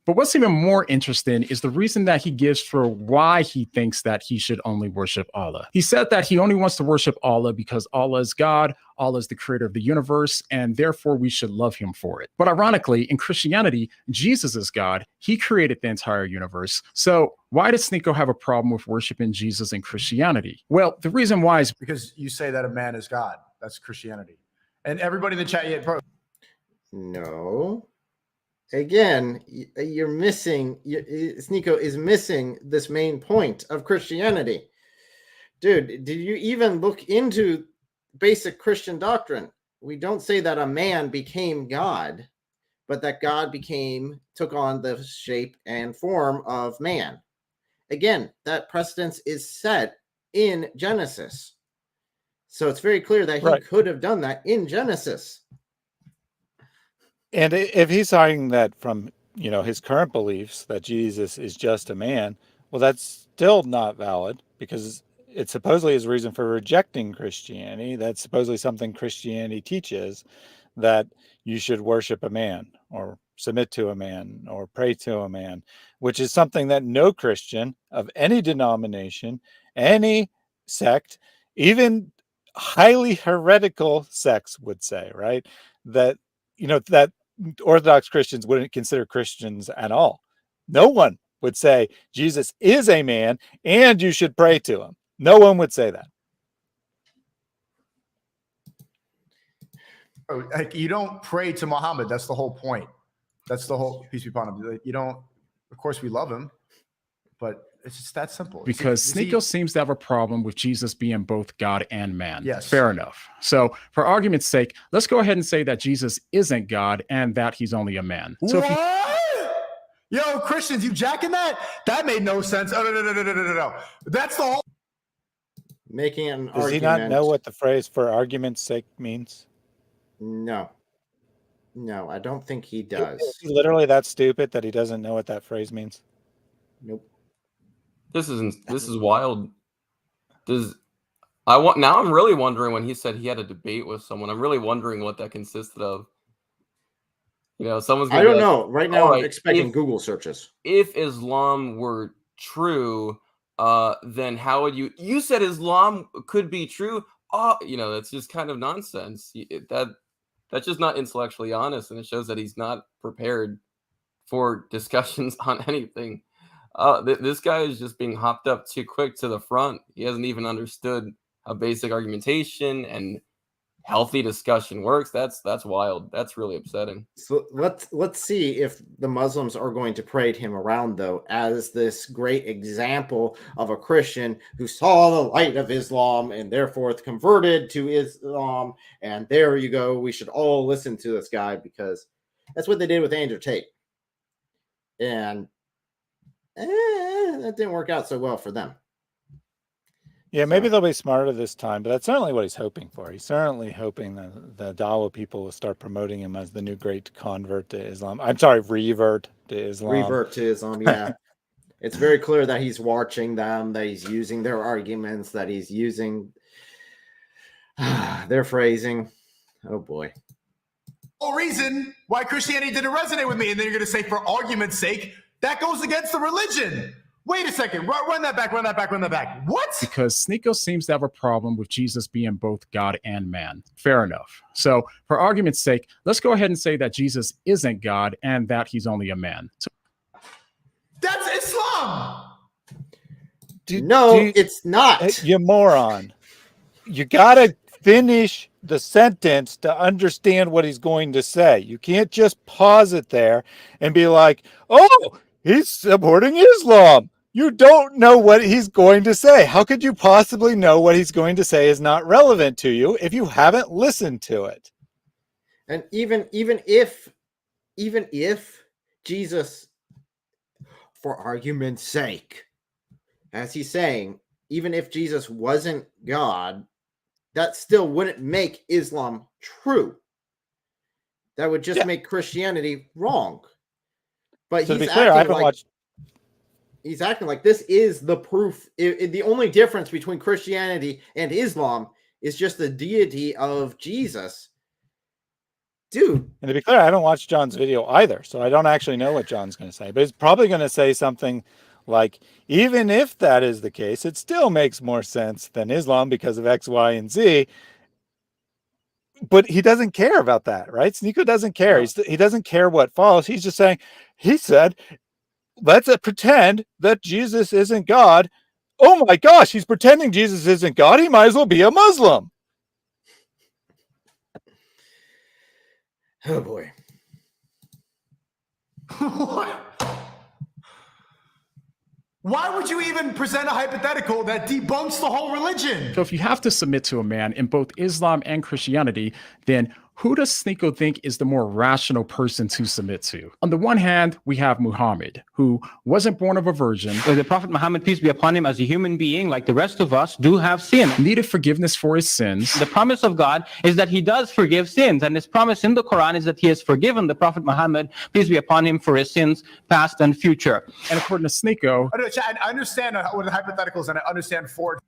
But what's even more interesting is the reason that he gives for why he thinks that he should only worship Allah. He said that he only wants to worship Allah because Allah is God, Allah is the creator of the universe, and therefore we should love him for it. But ironically, in Christianity, Jesus is God. He created the entire universe. So why does Sneako have a problem with worshiping Jesus in Christianity? Well, the reason why is Because you say that a man is God. That's Christianity. And everybody in the chat, No. Again, you're missing, Sneako is missing this main point of Christianity. Dude, did you even look into basic Christian doctrine? We don't say that a man became God, but that God took on the shape and form of man. Again, that precedence is set in Genesis. So it's very clear that he could have done that in Genesis. And if he's saying that from, his current beliefs that Jesus is just a man, well, that's still not valid because it supposedly is a reason for rejecting Christianity. That's supposedly something Christianity teaches, that you should worship a man or submit to a man or pray to a man, which is something that no Christian of any denomination, any sect, even highly heretical sects would say, right? That Orthodox Christians wouldn't consider Christians at all. No one would say Jesus is a man and you should pray to him. No one would say that. Like, you don't pray to Muhammad. That's the whole point. That's the whole, peace be upon him. Like, you don't, of course we love him, but it's just that simple. Because Sneako seems to have a problem with Jesus being both God and man. Yes. Fair enough. So for argument's sake, let's go ahead and say that Jesus isn't God and that he's only a man. So what? Yo, Christians, you jacking that? That made no sense. Oh, no. That's the whole. Making an Does argument. he not know what the phrase "for argument's sake" means? No, I don't think he does. Is he literally that stupid that he doesn't know what that phrase means? Nope. This is wild. Now I'm really wondering when he said he had a debate with someone. I'm really wondering what that consisted of. You know, someone's. I don't know. Right now, I'm expecting Google searches. If Islam were true, then how would you? You said Islam could be true. Oh, you know, that's just kind of nonsense. That's just not intellectually honest, and it shows that he's not prepared for discussions on anything. This guy is just being hopped up too quick to the front. He hasn't even understood how basic argumentation and healthy discussion works. That's wild. That's really upsetting. So let's see if the Muslims are going to parade him around, though, as this great example of a Christian who saw the light of Islam and therefore converted to Islam. And there you go. We should all listen to this guy because that's what they did with Andrew Tate. And that didn't work out so well for them. Yeah, maybe they'll be smarter this time, but that's certainly what he's hoping for. He's certainly hoping that the Dawa people will start promoting him as the new great convert to Islam. I'm sorry, revert to Islam. Revert to Islam, yeah. It's very clear that he's watching them, that he's using their arguments, that he's using their phrasing. Oh, boy. Whole reason why Christianity didn't resonate with me, and then you're going to say, for argument's sake, that goes against the religion. Wait a second. Run that back. What? Because Sneako seems to have a problem with Jesus being both God and man. Fair enough. So for argument's sake, let's go ahead and say that Jesus isn't God and that he's only a man. That's Islam. It's not. You moron. You got to finish the sentence to understand what he's going to say. You can't just pause it there and be like, oh, he's supporting Islam. You don't know what he's going to say. How could you possibly know what he's going to say is not relevant to you if you haven't listened to it? And even if Jesus, for argument's sake, as he's saying, even if Jesus wasn't God, that still wouldn't make Islam true. That would just make Christianity wrong. But so to be clear, I haven't watched. He's acting like this is the proof. The only difference between Christianity and Islam is just the deity of Jesus. Dude. And to be clear, I haven't watched John's video either, so I don't actually know what John's going to say. But he's probably going to say something like, even if that is the case, it still makes more sense than Islam because of X, Y, and Z. But he doesn't care about that, right? Sneako doesn't care. He doesn't care what follows. He's just saying, he said, let's pretend that Jesus isn't God. Oh my gosh, he's pretending Jesus isn't God. He might as well be a Muslim. Oh boy. What? Why would you even present a hypothetical that debunks the whole religion? So if you have to submit to a man in both Islam and Christianity, then who does Sneako think is the more rational person to submit to? On the one hand, we have Muhammad, who wasn't born of a virgin. The Prophet Muhammad, peace be upon him, as a human being, like the rest of us, do have sin. Needed forgiveness for his sins. The promise of God is that he does forgive sins. And his promise in the Quran is that he has forgiven the Prophet Muhammad, peace be upon him, for his sins, past and future. And according to Sneako, I understand what the hypotheticals, and I understand for.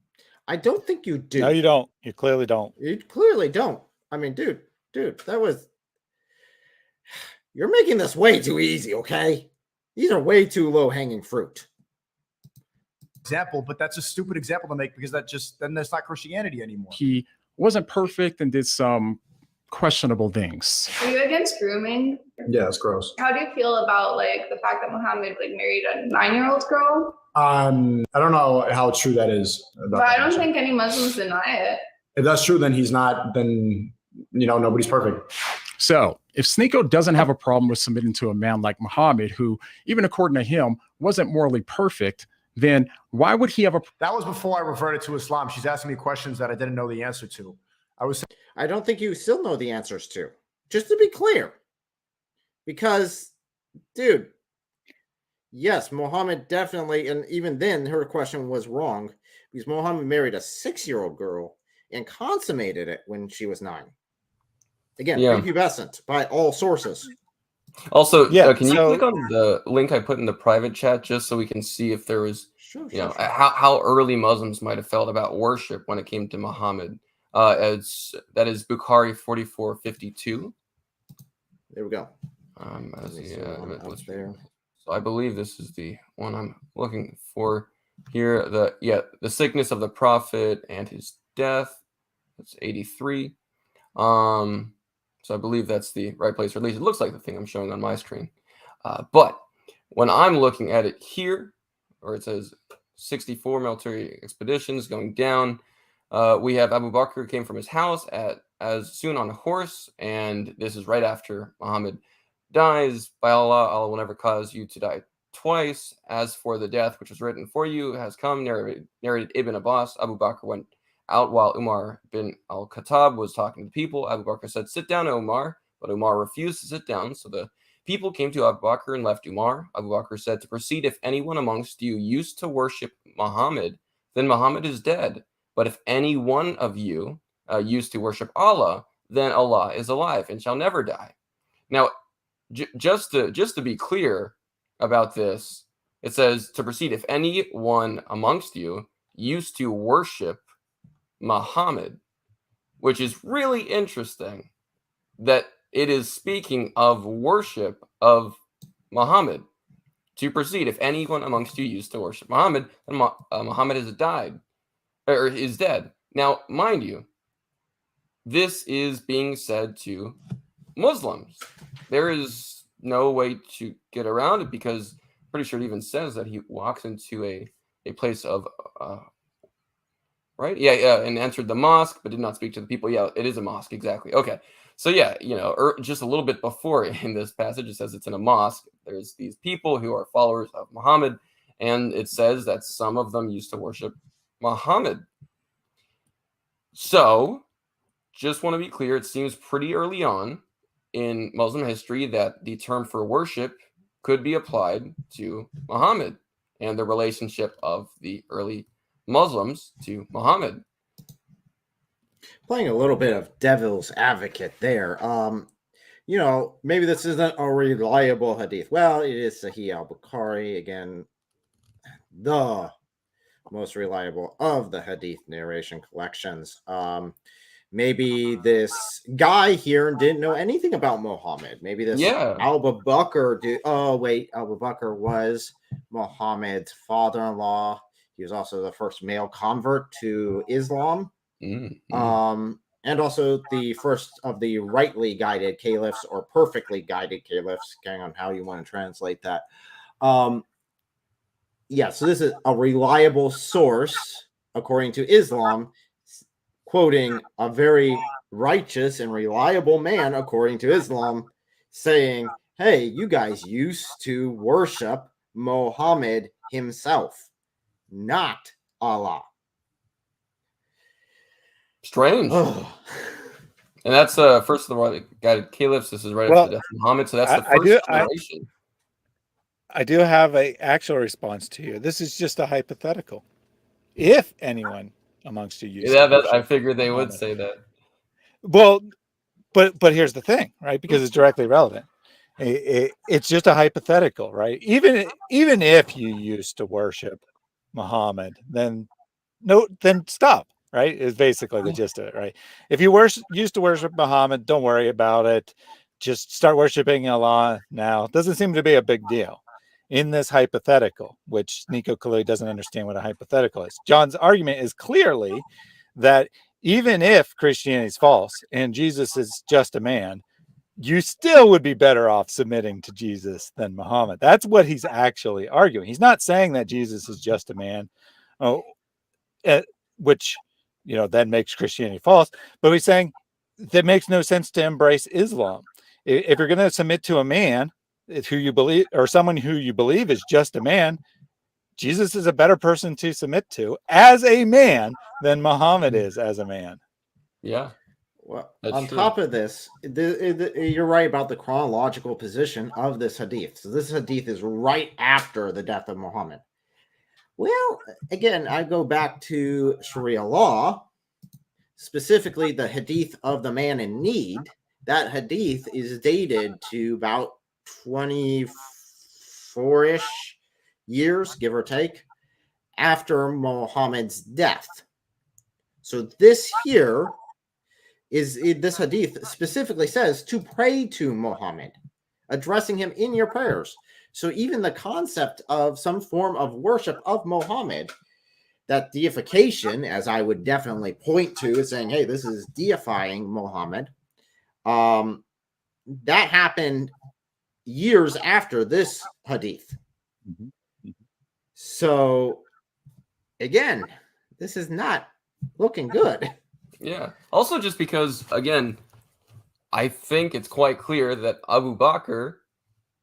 I don't think you do. No, you don't. You clearly don't. You clearly don't. I mean, dude, that was. You're making this way too easy, okay? These are way too low-hanging fruit. Example, but that's a stupid example to make because then that's not Christianity anymore. he wasn't perfect and did some questionable things. Are you against grooming? Yeah, it's gross. How do you feel about like the fact that Muhammad like married a 9-year-old girl? I don't know how true that is. But I don't think any Muslims deny it. If that's true, then he's not. Then nobody's perfect. So if Sneako doesn't have a problem with submitting to a man like Muhammad, who, even according to him, wasn't morally perfect, then why would he have a... That was before I reverted to Islam. She's asking me questions that I didn't know the answer to. I don't think you still know the answers to. Just to be clear. Because, dude, yes, Muhammad definitely, and even then her question was wrong, because Muhammad married a 6-year-old girl and consummated it when she was 9. Again, prepubescent by all sources. Also, can you click on the link I put in the private chat just so we can see if there was, how early Muslims might have felt about worship when it came to Muhammad? That is Bukhari 4452. There we go. So I believe this is the one I'm looking for here. The sickness of the prophet and his death. That's 83. So I believe that's the right place, or at least it looks like the thing I'm showing on my screen. But when I'm looking at it here, or it says 64 military expeditions going down, we have Abu Bakr came from his house as soon on a horse, and this is right after Muhammad dies. By Allah, Allah will never cause you to die twice. As for the death which was written for you has come, narrated Ibn Abbas. Abu Bakr went out while Umar bin al-Khattab was talking to people. Abu Bakr said, "Sit down, Umar," but Umar refused to sit down. So the people came to Abu Bakr and left Umar. Abu Bakr said, "To proceed, if anyone amongst you used to worship Muhammad, then Muhammad is dead. But if any one of you used to worship Allah, then Allah is alive and shall never die." Now, just to be clear about this, it says to proceed, if anyone amongst you used to worship Muhammad, which is really interesting that it is speaking of worship of Muhammad. To proceed, if anyone amongst you used to worship Muhammad, then Muhammad has died or is dead. Now, mind you, this is being said to Muslims. There is no way to get around it, because I'm pretty sure it even says that he walks into a place of right? And entered the mosque, but did not speak to the people. Yeah, it is a mosque, exactly. Okay, so just a little bit before in this passage, it says it's in a mosque. There's these people who are followers of Muhammad, and it says that some of them used to worship Muhammad. So, just want to be clear, it seems pretty early on in Muslim history that the term for worship could be applied to Muhammad and the relationship of the early Muslims to Muhammad. Playing a little bit of devil's advocate there. Maybe this isn't a reliable hadith. Well, it is Sahih al-Bukhari, again, the most reliable of the hadith narration collections. Maybe this guy here didn't know anything about Muhammad. Maybe this Abu Bakr did. Oh, wait, Abu Bakr was Muhammad's father-in-law. He was also the first male convert to Islam. And also the first of the rightly guided caliphs, or perfectly guided caliphs, depending on how you want to translate that. So this is a reliable source, according to Islam, quoting a very righteous and reliable man, according to Islam, saying, hey, you guys used to worship Muhammad himself, not Allah. Strange. And that's first of all, guided caliphs. This is right after the death of Muhammad, so that's the first generation. I do have an actual response to you. This is just a hypothetical. If anyone amongst you used I figured they would say that. Well, but here's the thing, right? Because it's directly relevant. It's just a hypothetical, right? Even if you used to worship Muhammad, then stop, right? Is basically the gist of it, right? If you used to worship Muhammad, don't worry about it. Just start worshiping Allah now. Doesn't seem to be a big deal. In this hypothetical, which Sneako clearly doesn't understand what a hypothetical is. John's argument is clearly that even if Christianity is false and Jesus is just a man, you still would be better off submitting to Jesus than Muhammad. That's what he's actually arguing. He's not saying that Jesus is just a man, which, then makes Christianity false, but he's saying that makes no sense to embrace Islam. If you're going to submit to a man who you believe, or someone who you believe is just a man, Jesus is a better person to submit to as a man than Muhammad is as a man. Yeah. Well, That's on true. top of this, you're right about the chronological position of this hadith. So this hadith is right after the death of Muhammad. Well, again, I go back to Sharia law, specifically the hadith of the man in need. That hadith is dated to about 24-ish years, give or take, after Muhammad's death. So this here is, this hadith specifically says to pray to Muhammad, addressing him in your prayers. So even the concept of some form of worship of Muhammad, that deification, as I would definitely point to, is saying, hey, this is deifying Muhammad. That happened years after this hadith. So again, this is not looking good. Yeah. Also, just because, again, I think it's quite clear that Abu Bakr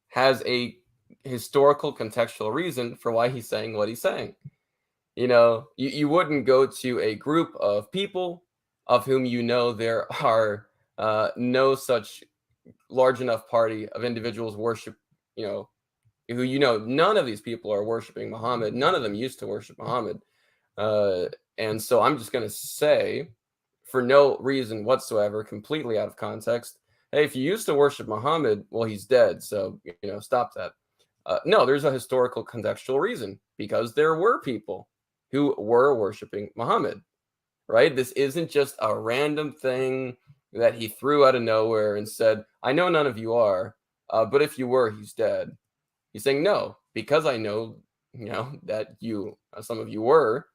has a historical contextual reason for why he's saying what he's saying. You wouldn't go to a group of people of whom there are no such large enough party of individuals worship, who none of these people are worshiping Muhammad. None of them used to worship Muhammad. And so I'm just going to say, for no reason whatsoever, completely out of context, hey, if you used to worship Muhammad, well, he's dead. So, stop that. No, there's a historical contextual reason, because there were people who were worshiping Muhammad, right? This isn't just a random thing that he threw out of nowhere and said, I know none of you are, but if you were, he's dead. He's saying, no, because I know, that some of you were,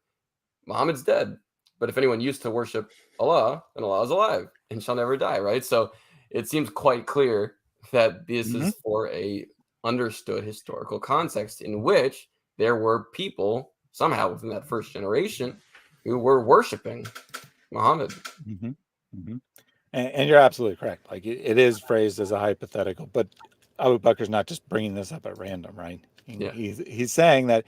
Muhammad's dead. But if anyone used to worship Allah, then Allah is alive and shall never die, right? So it seems quite clear that this is for a understood historical context in which there were people somehow within that first generation who were worshiping Muhammad. And you're absolutely correct. Like it is phrased as a hypothetical, but Abu Bakr's not just bringing this up at random, right? He's saying that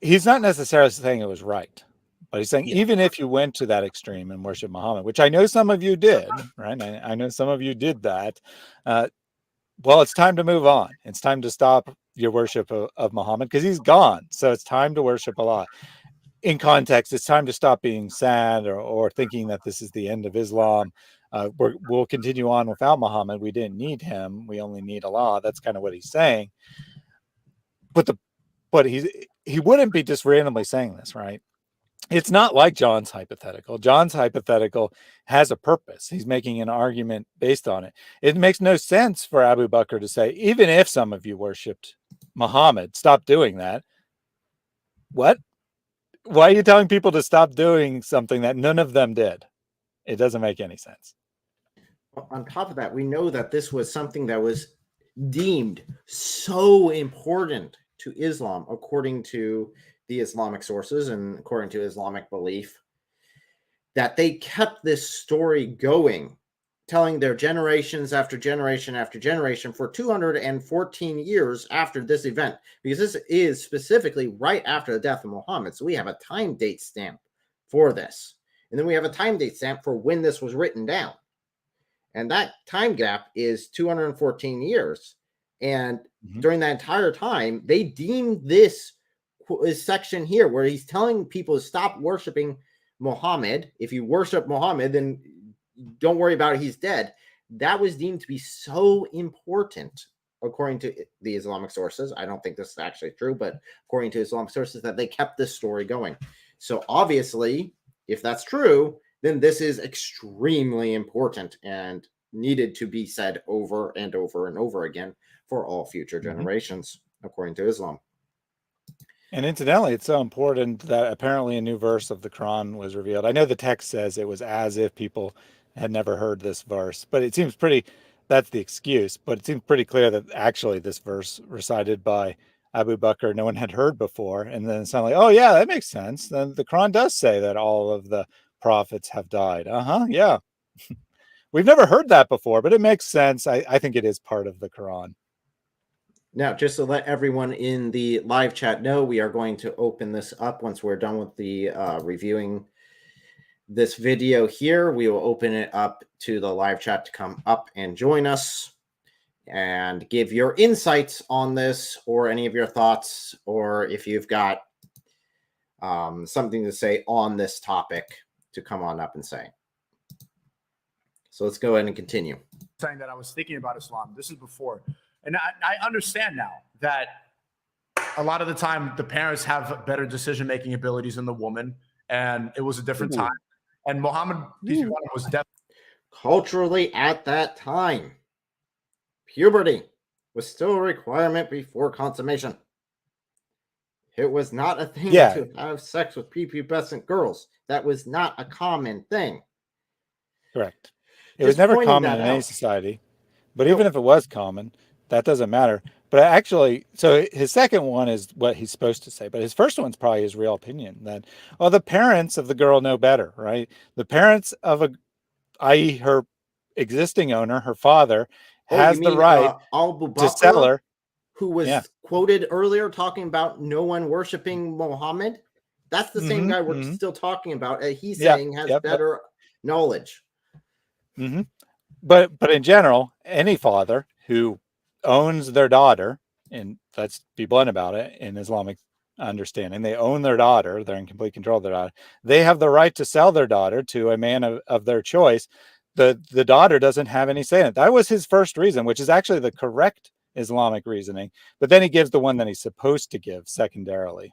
he's not necessarily saying it was right, but he's saying even if you went to that extreme and worship Muhammad, which I know some of you did, right? I know some of you did that. Well, it's time to move on. It's time to stop your worship of Muhammad because he's gone. So it's time to worship Allah. In context, it's time to stop being sad or thinking that this is the end of Islam. We'll continue on without Muhammad. We didn't need him. We only need Allah. That's kind of what he's saying. But he wouldn't be just randomly saying this, right? It's not like John's hypothetical. John's hypothetical has a purpose. He's making an argument based on it. It makes no sense for Abu Bakr to say, even if some of you worshipped Muhammad, stop doing that. What? Why are you telling people to stop doing something that none of them did? It doesn't make any sense. On top of that, we know that this was something that was deemed so important to Islam, according to the Islamic sources and according to Islamic belief, that they kept this story going, telling their generations after generation after generation for 214 years after this event, because this is specifically right after the death of Muhammad. So we have a time date stamp for this. And then we have a time date stamp for when this was written down. And that time gap is 214 years. And during that entire time, they deemed this section here where he's telling people to stop worshiping Muhammad. If you worship Muhammad, then don't worry about it, he's dead. That was deemed to be so important, according to the Islamic sources. I don't think this is actually true, but according to Islamic sources, that they kept this story going. So obviously, if that's true, then this is extremely important and needed to be said over and over and over again for all future generations, according to Islam. And incidentally, it's so important that apparently a new verse of the Quran was revealed. I know the text says it was as if people had never heard this verse, but it seems pretty, that's the excuse, but it seems pretty clear that actually this verse recited by Abu Bakr, no one had heard before. And then it's not like, oh yeah, that makes sense. Then the Quran does say that all of the prophets have died. Yeah. We've never heard that before, but it makes sense. I think it is part of the Quran. Now, just to let everyone in the live chat know, we are going to open this up once we're done with the reviewing this video here. We will open it up to the live chat to come up and join us and give your insights on this, or any of your thoughts, or if you've got something to say on this topic, to come on up and say. So let's go ahead and continue. Saying that I was thinking about Islam. This is before. And I understand now that a lot of the time the parents have better decision-making abilities than the woman, and it was a different time. And Muhammad, peace be upon him, was definitely Culturally, at that time, puberty was still a requirement before consummation. It was not a thing to have sex with prepubescent girls. That was not a common thing. Correct. It was never common in any society. But even if it was common, that doesn't matter. But actually, so his second one is what he's supposed to say. But his first one's probably his real opinion that, well, the parents of the girl know better, right? The parents of i.e. her existing owner, her father, has the right to sell her. Who was quoted earlier talking about no one worshiping Muhammad. That's the same guy we're still talking about. He's saying has better knowledge. But in general, any father who owns their daughter, and let's be blunt about it, in Islamic understanding, they own their daughter, they're in complete control of their daughter, they have the right to sell their daughter to a man of their choice. The daughter doesn't have any say in it. That was his first reason, which is actually the correct Islamic reasoning, but then he gives the one that he's supposed to give secondarily.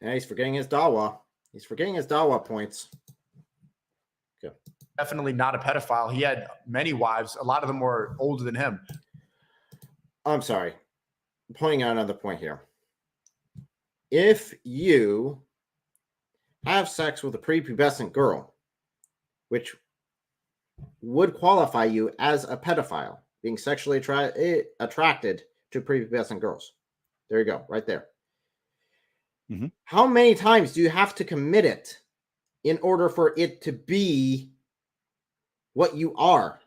And he's forgetting his dawah. He's forgetting his dawah points. definitely not a pedophile. He had many wives. A lot of them were older than him. I'm sorry. I'm pointing out another point here. If you have sex with a prepubescent girl, which would qualify you as a pedophile, being sexually attracted to prepubescent girls. There you go, right there. Mm-hmm. How many times do you have to commit it in order for it to be what you are?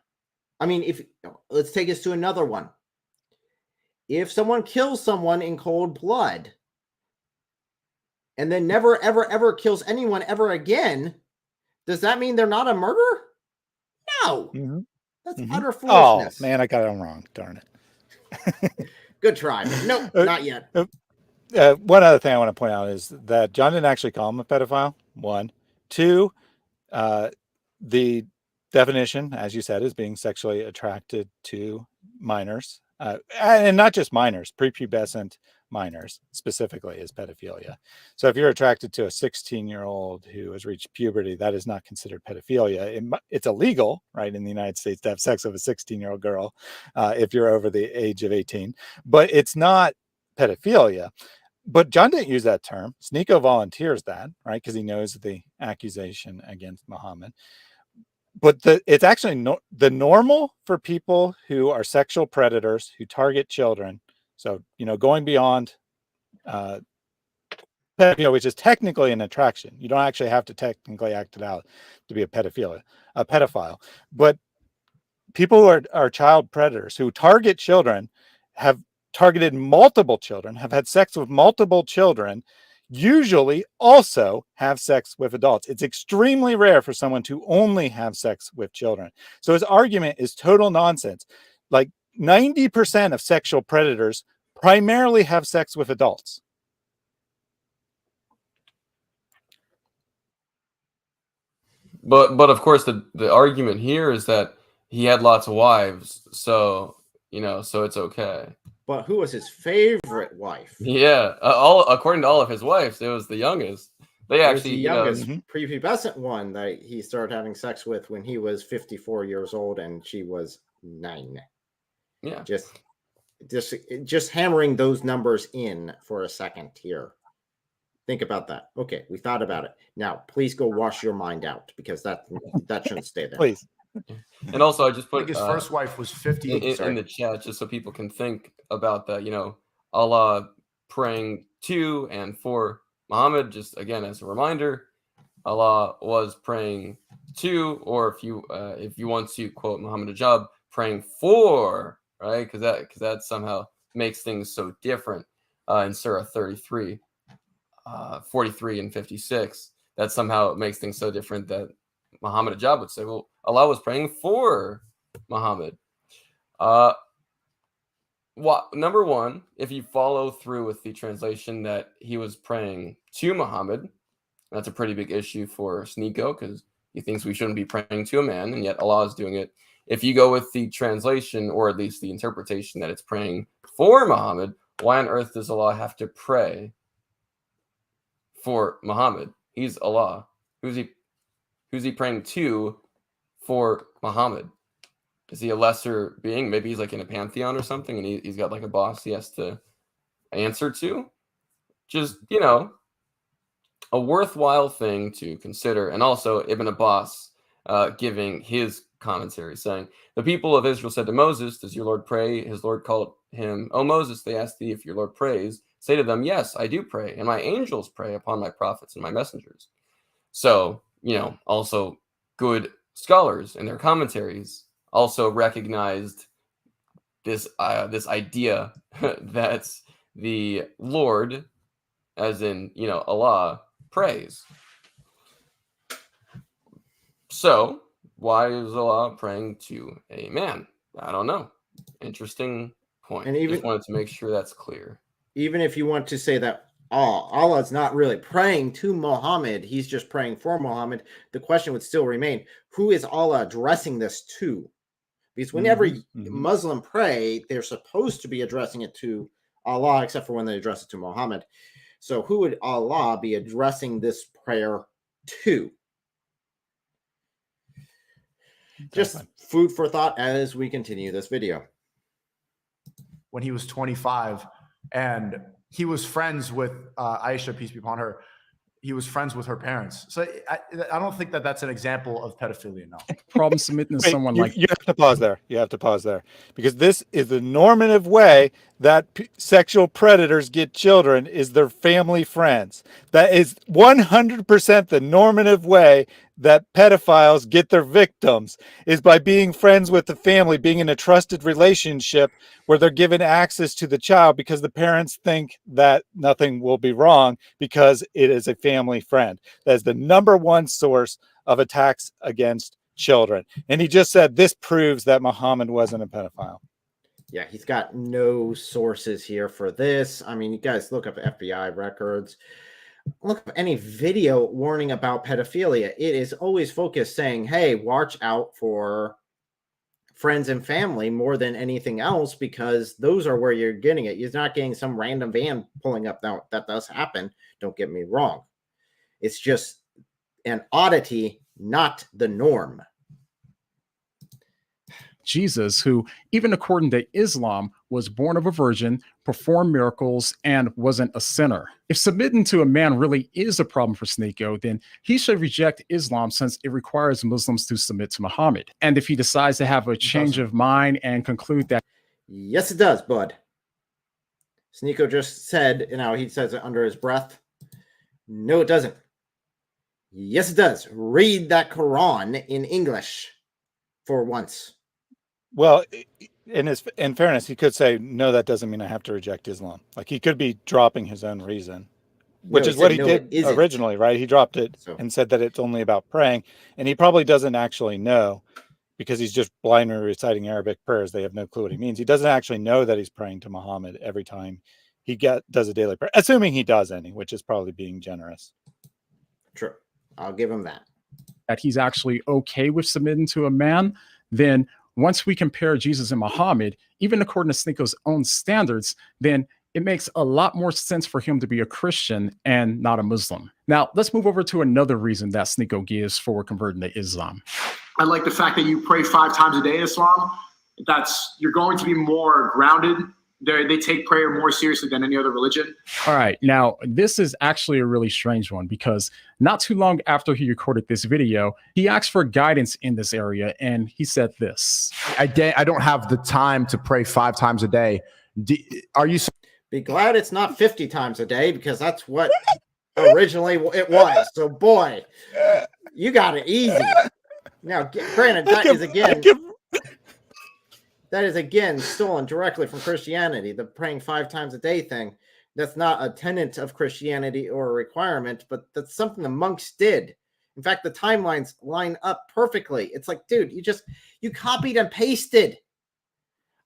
I mean, let's take us to another one. If someone kills someone in cold blood and then never, ever, ever kills anyone ever again, does that mean they're not a murderer? No. Mm-hmm. That's utter foolishness. Oh, man, I got it wrong. Darn it. Good try. No, not yet. One other thing I want to point out is that John didn't actually call him a pedophile. One. Two, the definition, as you said, is being sexually attracted to minors. And not just minors, prepubescent minors specifically is pedophilia. So if you're attracted to a 16-year-old who has reached puberty, that is not considered pedophilia. It's illegal, right, in the United States to have sex with a 16-year-old girl if you're over the age of 18, but it's not pedophilia. But John didn't use that term. Sneako volunteers that, right, because he knows the accusation against Muhammad. But it's actually the normal for people who are sexual predators who target children. So, going beyond pedophilia, which is technically an attraction. You don't actually have to technically act it out to be a pedophile. But people who are child predators who target children, have targeted multiple children, have had sex with multiple children, usually also have sex with adults. It's extremely rare for someone to only have sex with children. So his argument is total nonsense. Like 90% of sexual predators primarily have sex with adults. But of course the argument here is that he had lots of wives, so so it's okay. But who was his favorite wife? Yeah, according to all of his wives, it was the youngest. They actually the youngest prepubescent one that he started having sex with when he was 54 years old and she was 9. Yeah. Just just hammering those numbers in for a second here. Think about that. Okay, we thought about it. Now, please go wash your mind out, because that shouldn't stay there. Please. And also, I just I put think his first wife was 50. in the chat just so people can think about that. You know, Allah praying to and for Muhammad. Just again as a reminder, Allah was praying to, or if you want to quote Muhammad Ajab, praying for, right? Because that somehow makes things so different in Surah 33, 43, and 56. That somehow makes things so different that Muhammad Ajab would say, well, Allah was praying for Muhammad. Number one, if you follow through with the translation that he was praying to Muhammad, that's a pretty big issue for Sneako, because he thinks we shouldn't be praying to a man, and yet Allah is doing it. If you go with the translation, or at least the interpretation that it's praying for Muhammad, why on earth does Allah have to pray for Muhammad? He's Allah. Who's he praying to for Muhammad? Is he a lesser being? Maybe he's like in a pantheon or something, and he's got like a boss he has to answer to. Just, you know, a worthwhile thing to consider. And also Ibn Abbas giving his commentary, saying, the people of Israel said to Moses, does your Lord pray? His Lord called him, O Moses, they asked thee if your Lord prays. Say to them, yes, I do pray, and my angels pray upon my prophets and my messengers. So, you know, also good scholars in their commentaries also recognized this idea that the Lord, as in, you know, Allah, prays. So why is Allah praying to a man? I don't know. Interesting point. And just wanted to make sure that's clear. Even if you want to say that Allah's not really praying to Muhammad, he's just praying for Muhammad, the question would still remain, who is Allah addressing this to? Because whenever Muslim pray, they're supposed to be addressing it to Allah, except for when they address it to Muhammad. So who would Allah be addressing this prayer to? Just food for thought as we continue this video. When he was 25, and he was friends with Aisha, peace be upon her. He was friends with her parents. So I don't think that that's an example of pedophilia, no. Problem submitting to someone like... You have to pause there. You have to pause there. Because this is the normative way that sexual predators get children, is their family friends. That is 100% the normative way that pedophiles get their victims, is by being friends with the family, being in a trusted relationship where they're given access to the child because the parents think that nothing will be wrong because it is a family friend. That is the number one source of attacks against children. And he just said this proves that Muhammad wasn't a pedophile. Yeah, he's got no sources here for this. I mean, you guys look up FBI records. Look up any video warning about pedophilia. It is always focused saying, hey, watch out for friends and family more than anything else, because those are where you're getting it. You're not getting some random van pulling up. Now, that does happen. Don't get me wrong. It's just an oddity, not the norm. Jesus, who, even according to Islam, was born of a virgin, performed miracles, and wasn't a sinner. If submitting to a man really is a problem for Sneako, then he should reject Islam, since it requires Muslims to submit to Muhammad. And if he decides to have a change of mind and conclude that... Yes, it does, bud. Sneako just said, you know, he says it under his breath. No, it doesn't. Yes, it does. Read that Quran in English for once. Well, in fairness, he could say, no, that doesn't mean I have to reject Islam. Like, he could be dropping his own reason, which is what he did originally, right? He dropped it and said that it's only about praying. And he probably doesn't actually know, because he's just blindly reciting Arabic prayers. They have no clue what he means. He doesn't actually know that he's praying to Muhammad every time he does a daily prayer, assuming he does any, which is probably being generous. True. I'll give him that. That he's actually okay with submitting to a man, then once we compare Jesus and Muhammad, even according to Sneako's own standards, then it makes a lot more sense for him to be a Christian and not a Muslim. Now, let's move over to another reason that Sneako gives for converting to Islam. I like the fact that you pray 5 times a day, Islam. You're going to be more grounded they take prayer more seriously than any other religion. All right. Now, this is actually a really strange one because not too long after he recorded this video, he asked for guidance in this area. And he said this. I don't have the time to pray 5 times a day. Are you? Be glad it's not 50 times a day, because that's what originally it was. So, boy, you got it easy. Now, granted, that is again stolen directly from Christianity. The praying 5 times a day thing. That's not a tenet of Christianity or a requirement, but that's something the monks did. In fact, the timelines line up perfectly. It's like, dude, you copied and pasted.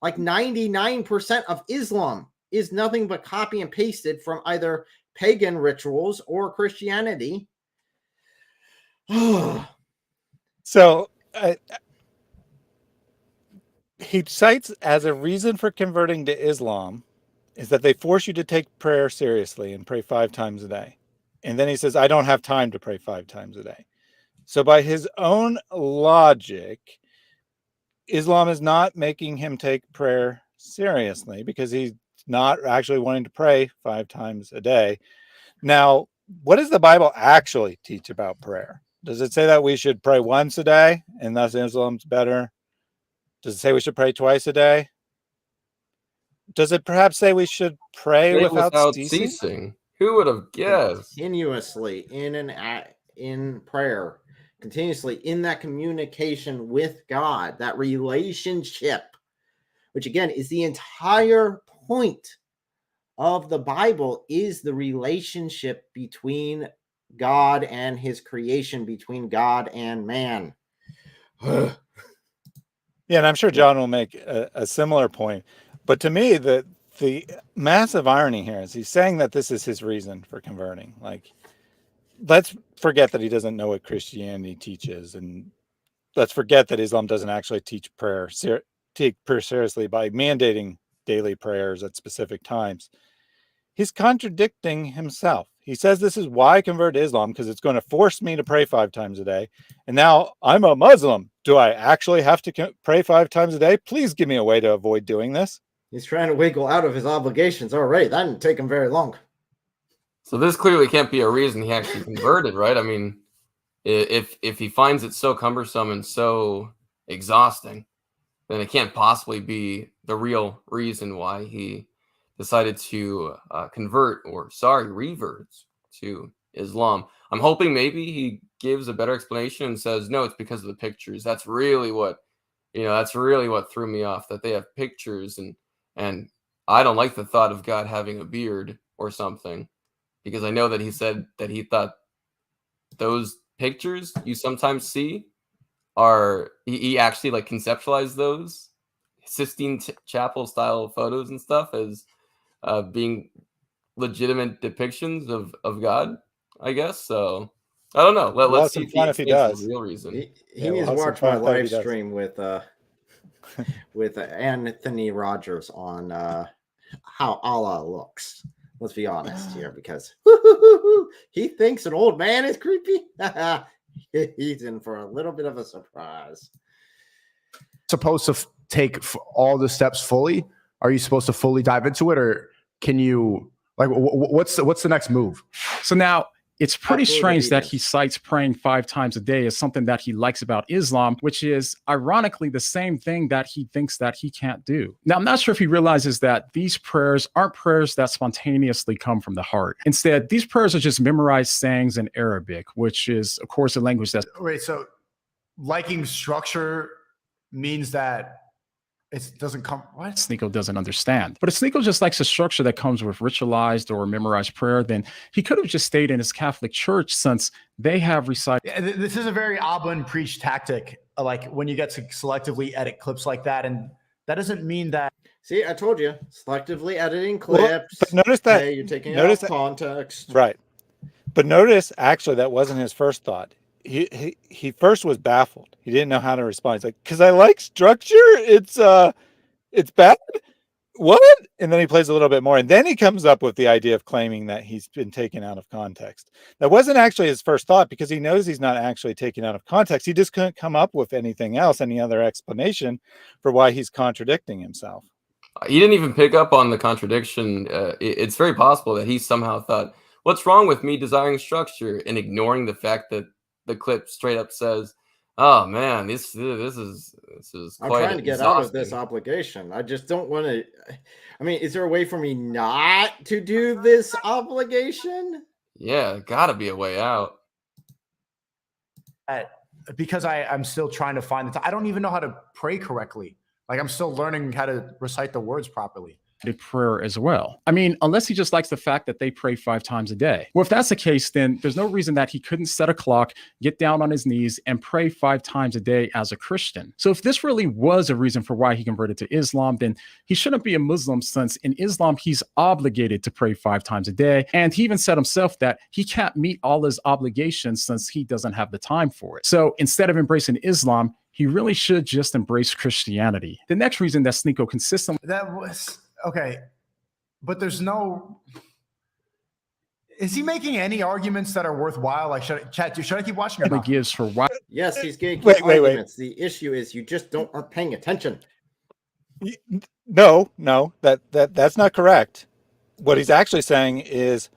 Like 99% of Islam is nothing but copy and pasted from either pagan rituals or Christianity. So he cites as a reason for converting to Islam is that they force you to take prayer seriously and pray 5 times a day. And then he says, I don't have time to pray 5 times a day. So by his own logic, Islam is not making him take prayer seriously because he's not actually wanting to pray 5 times a day. Now, what does the Bible actually teach about prayer? Does it say that we should pray once a day and thus Islam's better? Does it say we should pray twice a day? Does it perhaps say we should pray without ceasing? Who would have guessed? Continuously in prayer, continuously in that communication with God, that relationship, which again is the entire point of the Bible, is the relationship between God and his creation, between God and man. Yeah, and I'm sure John will make a similar point. But to me, the massive irony here is he's saying that this is his reason for converting. Like, let's forget that he doesn't know what Christianity teaches, and let's forget that Islam doesn't actually teach prayer, take prayer seriously by mandating daily prayers at specific times. He's contradicting himself. He says this is why I converted to Islam, because it's going to force me to pray 5 times a day. And now I'm a Muslim. Do I actually have to pray 5 times a day? Please give me a way to avoid doing this. He's trying to wiggle out of his obligations already. That didn't take him very long. So this clearly can't be a reason he actually converted, right? I mean, if he finds it so cumbersome and so exhausting, then it can't possibly be the real reason why he decided to revert to Islam. I'm hoping maybe he gives a better explanation and says, no, it's because of the pictures. That's really what threw me off, that they have pictures, and I don't like the thought of God having a beard or something, because I know that he said that he thought those pictures you sometimes see he actually like conceptualized those Sistine Chapel style photos and stuff as being legitimate depictions of God, I guess. So I don't know. Let's see if he does. The real reason. He needs to watch my live stream with Anthony Rogers on how Allah looks. Let's be honest here, because he thinks an old man is creepy. He's in for a little bit of a surprise. Supposed to take all the steps fully? Are you supposed to fully dive into it, or can you what's the next move? So now it's pretty strange that he cites praying 5 times a day as something that he likes about Islam, which is ironically the same thing that he thinks that he can't do. Now, I'm not sure if he realizes that these prayers aren't prayers that spontaneously come from the heart. Instead, these prayers are just memorized sayings in Arabic, which is, of course, a language that's... Wait, so liking structure means that it doesn't come... What? Sneako doesn't understand. But if Sneako just likes a structure that comes with ritualized or memorized prayer, then he could have just stayed in his Catholic church, since they have recited... This is a very Ablin preach tactic, like when you get to selectively edit clips like that, and that doesn't mean that... See, I told you, selectively editing clips. But notice that... Hey, you're taking it out of context. Right. But notice, actually, that wasn't his first thought. He first was baffled. He didn't know how to respond. He's like, because I like structure, it's bad. What? And then he plays a little bit more, and then he comes up with the idea of claiming that he's been taken out of context. That wasn't actually his first thought, because he knows he's not actually taken out of context. He just couldn't come up with anything else, any other explanation for why he's contradicting himself. He didn't even pick up on the contradiction. It's very possible that he somehow thought, "What's wrong with me desiring structure?" and ignoring the fact that the clip straight up says, "Oh man, this is I'm quite trying to get out of this exhausting." obligation. I just don't want to. I mean, is there a way for me not to do this obligation? Yeah, gotta be a way out. Because I'm still trying to find the time. I don't even know how to pray correctly. Like I'm still learning how to recite the words properly. Prayer as well. I mean, unless he just likes the fact that they pray 5 times a day. Well, if that's the case, then there's no reason that he couldn't set a clock, get down on his knees, and pray 5 times a day as a Christian. So if this really was a reason for why he converted to Islam, then he shouldn't be a Muslim, since in Islam, he's obligated to pray 5 times a day. And he even said himself that he can't meet all his obligations since he doesn't have the time for it. So instead of embracing Islam, he really should just embrace Christianity. The next reason that Sneako consistently... That was... Okay, but there's no. Is he making any arguments that are worthwhile? Like, should I keep watching? Or not? gives for why? Yes, he's getting Wait. arguments. The issue is you just aren't paying attention. No, that's not correct. What he's actually saying is,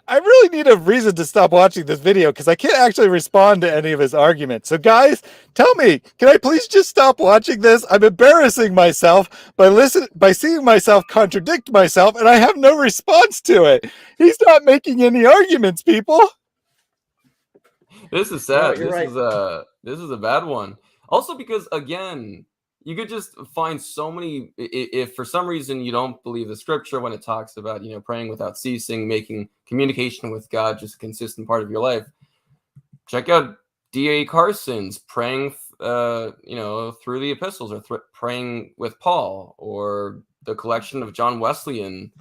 I really need a reason to stop watching this video because I can't actually respond to any of his arguments. So guys, tell me, can I please just stop watching this? I'm embarrassing myself by seeing myself contradict myself, and I have no response to it. He's not making any arguments, people. This is sad. No, you're right. This is a bad one. Also, because again, you could just find so many. If for some reason you don't believe the scripture when it talks about praying without ceasing, making communication with God just a consistent part of your life, check out D.A. Carson's praying, through the epistles, or praying with Paul, or the collection of John Wesleyan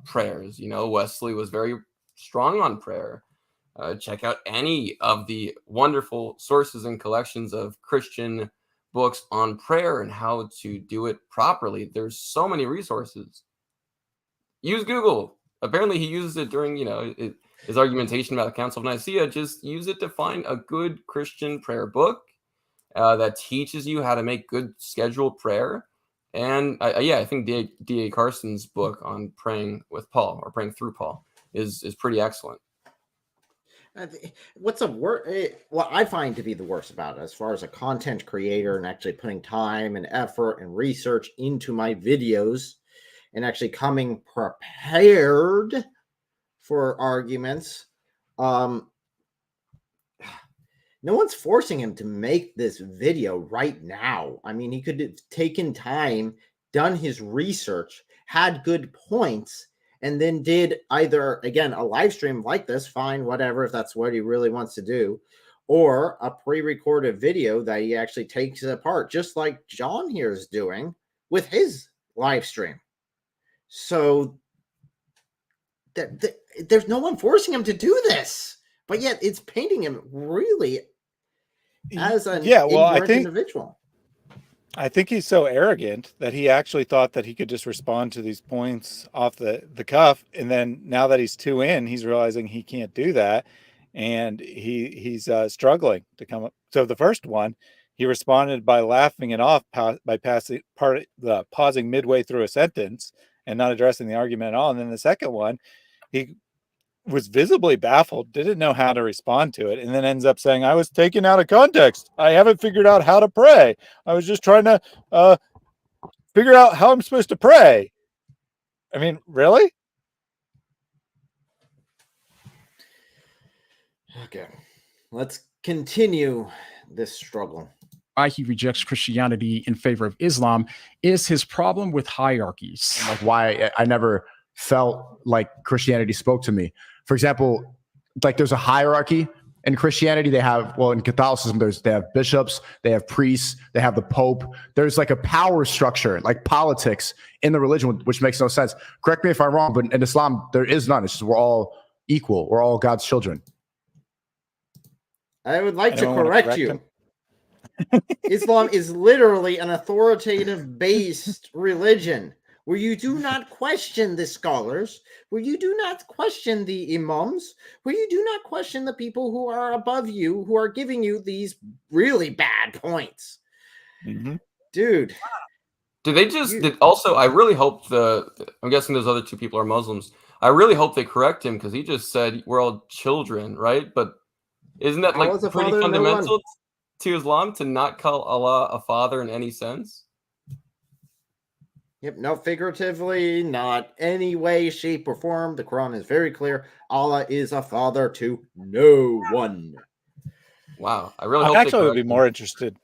prayers. Wesley was very strong on prayer. Check out any of the wonderful sources and collections of Christian books on prayer and how to do it properly. There's so many resources. Use Google. Apparently he uses it during his argumentation about the Council of Nicaea. Just use it to find a good Christian prayer book that teaches you how to make good scheduled prayer. And I think D.A. Carson's book on praying with Paul, or praying through Paul, is pretty excellent. What's what I find to be the worst about it, as far as a content creator and actually putting time and effort and research into my videos and actually coming prepared for arguments, no one's forcing him to make this video right now. I mean, he could have taken time, done his research, had good points, and then did either, again, a live stream like this, fine, whatever, if that's what he really wants to do, or a pre-recorded video that he actually takes apart, just like John here is doing with his live stream. So there's no one forcing him to do this, but yet it's painting him really as an ignorant individual. I think he's so arrogant that he actually thought that he could just respond to these points off the cuff. And then now that he's 2 in, he's realizing he can't do that. And he's struggling to come up. So the first one, he responded by laughing it off by pausing midway through a sentence and not addressing the argument at all. And then the second one, he was visibly baffled, didn't know how to respond to it, and then ends up saying, I was taken out of context. I haven't figured out how to pray. I was just trying to figure out how I'm supposed to pray. I mean, really? Okay, let's continue this struggle. Why he rejects Christianity in favor of Islam is his problem with hierarchies. Like why I never felt like Christianity spoke to me. For example, like there's a hierarchy in Christianity. They have, well, in Catholicism, they have bishops, they have priests, they have the Pope. There's like a power structure, like politics in the religion, which makes no sense. Correct me if I'm wrong, but in Islam, there is none. It's just we're all equal. We're all God's children. I would like to correct you. Islam is literally an authoritative based religion where you do not question the scholars, where you do not question the imams, where you do not question the people who are above you, who are giving you these really bad points. Mm-hmm. Dude, Did they just also? I really hope I'm guessing those other two people are Muslims. I really hope they correct him because he just said we're all children, right? But isn't that like Allah's a pretty father, no one. fundamental to Islam to not call Allah a father in any sense? Yep, no, figuratively, not any way, shape, or form. The Quran is very clear. Allah is a father to no one. Wow, I really I hope they actually would be correct more him. interested,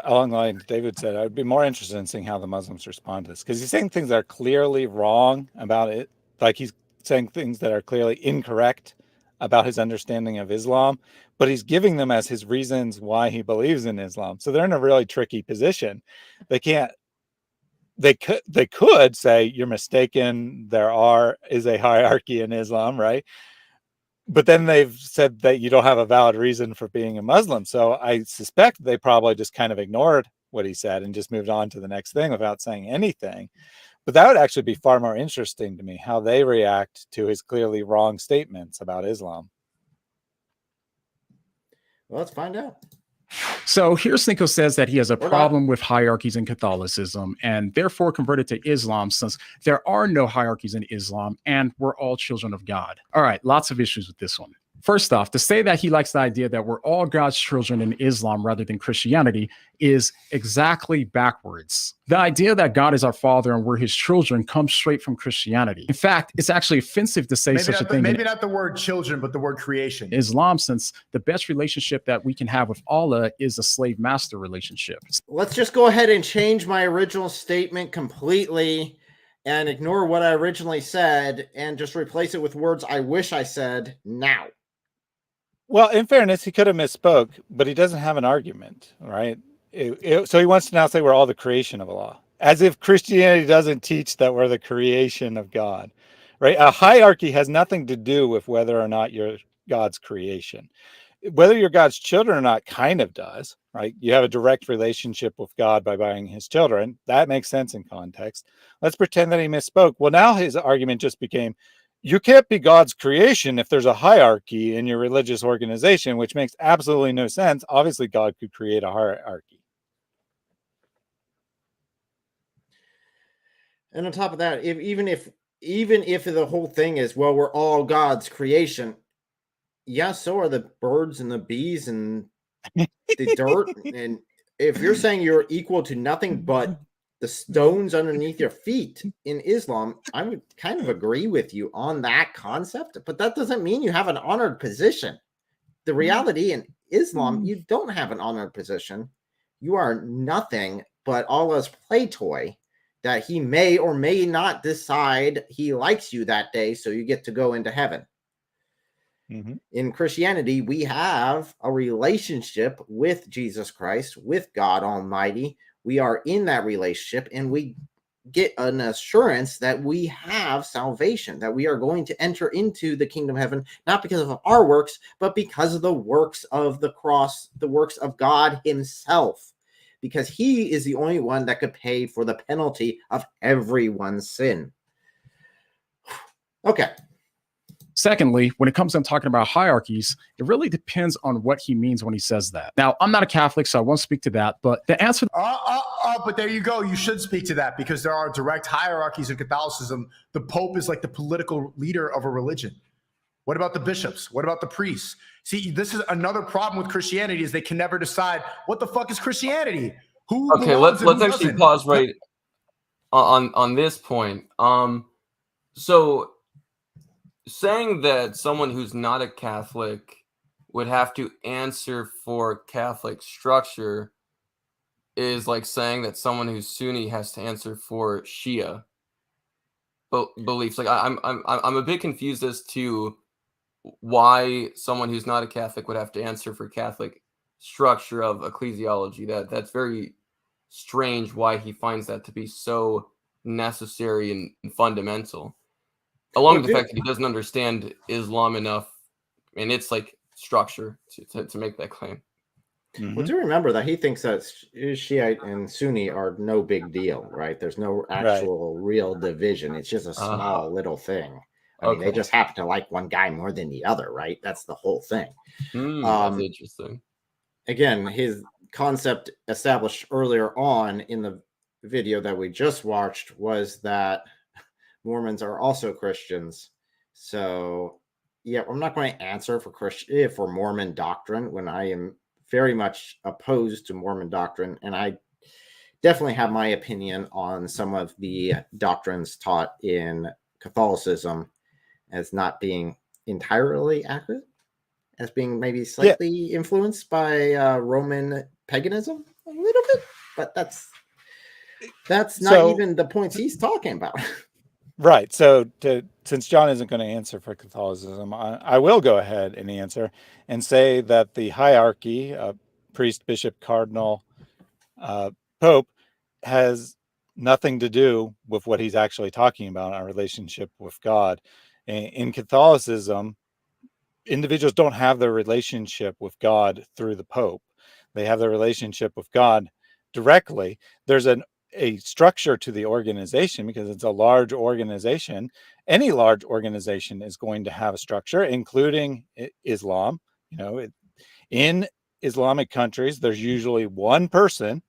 along the line David said, I'd be more interested in seeing how the Muslims respond to this, because he's saying things that are clearly wrong about it. Like he's saying things that are clearly incorrect about his understanding of Islam, but he's giving them as his reasons why he believes in Islam. So they're in a really tricky position. They could say you're mistaken. There is a hierarchy in Islam, right? But then they've said that you don't have a valid reason for being a Muslim. So I suspect they probably just kind of ignored what he said and just moved on to the next thing without saying anything. But that would actually be far more interesting to me, how they react to his clearly wrong statements about Islam. Well, let's find out. So here Sneako says that he has a Or not. problem with hierarchies in Catholicism and therefore converted to Islam, since there are no hierarchies in Islam and we're all children of God. All right, lots of issues with this one. First off, to say that he likes the idea that we're all God's children in Islam rather than Christianity is exactly backwards. The idea that God is our father and we're his children comes straight from Christianity. In fact, it's actually offensive to say such a thing. Maybe not the word children, but the word creation. Islam, since the best relationship that we can have with Allah is a slave-master relationship. Let's just go ahead and change my original statement completely and ignore what I originally said and just replace it with words I wish I said now. Well, in fairness, he could have misspoke, but he doesn't have an argument, right? So he wants to now say we're all the creation of Allah, as if Christianity doesn't teach that we're the creation of God, right? A hierarchy has nothing to do with whether or not you're God's creation. Whether you're God's children or not kind of does, right? You have a direct relationship with God by buying his children. That makes sense in context. Let's pretend that he misspoke. Well, now his argument just became, you can't be God's creation if there's a hierarchy in your religious organization, which makes absolutely no sense. Obviously, God could create a hierarchy. And on top of that, even if the whole thing is, well, we're all God's creation, yeah, so are the birds and the bees and the dirt. And if you're saying you're equal to nothing but the stones underneath your feet in Islam, I would kind of agree with you on that concept, but that doesn't mean you have an honored position. The reality in Islam, you don't have an honored position. You are nothing but Allah's play toy that he may or may not decide he likes you that day, so you get to go into heaven. Mm-hmm. In Christianity, we have a relationship with Jesus Christ, with God Almighty. We are in that relationship and we get an assurance that we have salvation, that we are going to enter into the kingdom of heaven, not because of our works, but because of the works of the cross, the works of God himself, because he is the only one that could pay for the penalty of everyone's sin. Okay. Secondly, when it comes to talking about hierarchies, it really depends on what he means when he says that. Now, I'm not a Catholic, so I won't speak to that, but the answer... But there you go. You should speak to that because there are direct hierarchies in Catholicism. The Pope is like the political leader of a religion. What about the bishops? What about the priests? See, this is another problem with Christianity is they can never decide what the fuck is Christianity. Who? Okay, let's actually pause right on this point. So saying that someone who's not a Catholic would have to answer for Catholic structure is like saying that someone who's Sunni has to answer for Shia beliefs. Like I'm a bit confused as to why someone who's not a Catholic would have to answer for Catholic structure of ecclesiology. That's very strange why he finds that to be so necessary and fundamental. Along with the fact that he doesn't understand Islam enough and its like structure to make that claim. Mm-hmm. Well, do remember that he thinks that Shiite and Sunni are no big deal, right? There's no actual real division. It's just a small little thing. I mean, they just happen to like one guy more than the other, right? That's the whole thing. That's interesting. Again, his concept established earlier on in the video that we just watched was that Mormons are also Christians. So, yeah, I'm not going to answer for Mormon doctrine when I am very much opposed to Mormon doctrine, and I definitely have my opinion on some of the doctrines taught in Catholicism as not being entirely accurate, as being maybe slightly influenced by Roman paganism a little bit, but that's not even the points he's talking about. Right. So since John isn't going to answer for Catholicism, I will go ahead and answer and say that the hierarchy of priest, bishop, cardinal, pope has nothing to do with what he's actually talking about, our relationship with God. In Catholicism, individuals don't have their relationship with God through the pope. They have their relationship with God directly. There's a structure to the organization because it's a large organization. Any large organization is going to have a structure, including Islam. In Islamic countries, there's usually one person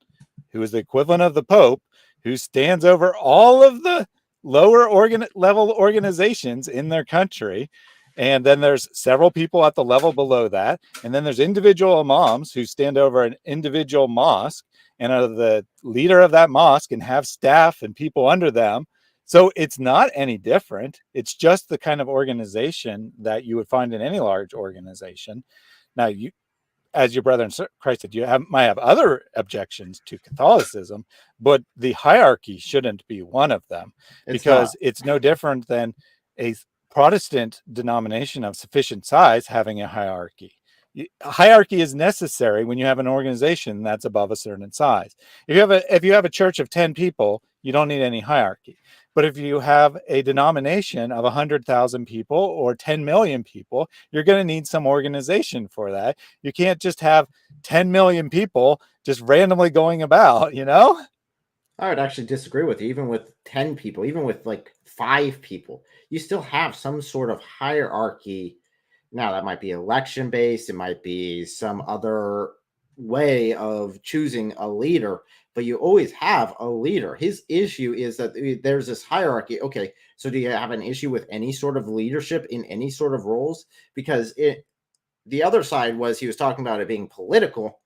who is the equivalent of the Pope, who stands over all of the lower level organizations in their country. And then there's several people at the level below that. And then there's individual imams who stand over an individual mosque and are the leader of that mosque and have staff and people under them. So it's not any different. It's just the kind of organization that you would find in any large organization. Now, as your brother in Christ said, might have other objections to Catholicism, but the hierarchy shouldn't be one of them, because it's no different than a Protestant denomination of sufficient size having a hierarchy. A hierarchy is necessary when you have an organization that's above a certain size. If you have a church of 10 people, you don't need any hierarchy. But if you have a denomination of 100,000 people or 10 million people, you're going to need some organization for that. You can't just have 10 million people just randomly going about, I would actually disagree with you. Even with 10 people, even with like 5 people, you still have some sort of hierarchy. Now, that might be election based, it might be some other way of choosing a leader, but you always have a leader. His issue is that there's this hierarchy. Okay, so do you have an issue with any sort of leadership in any sort of roles? Because the other side he was talking about it being political.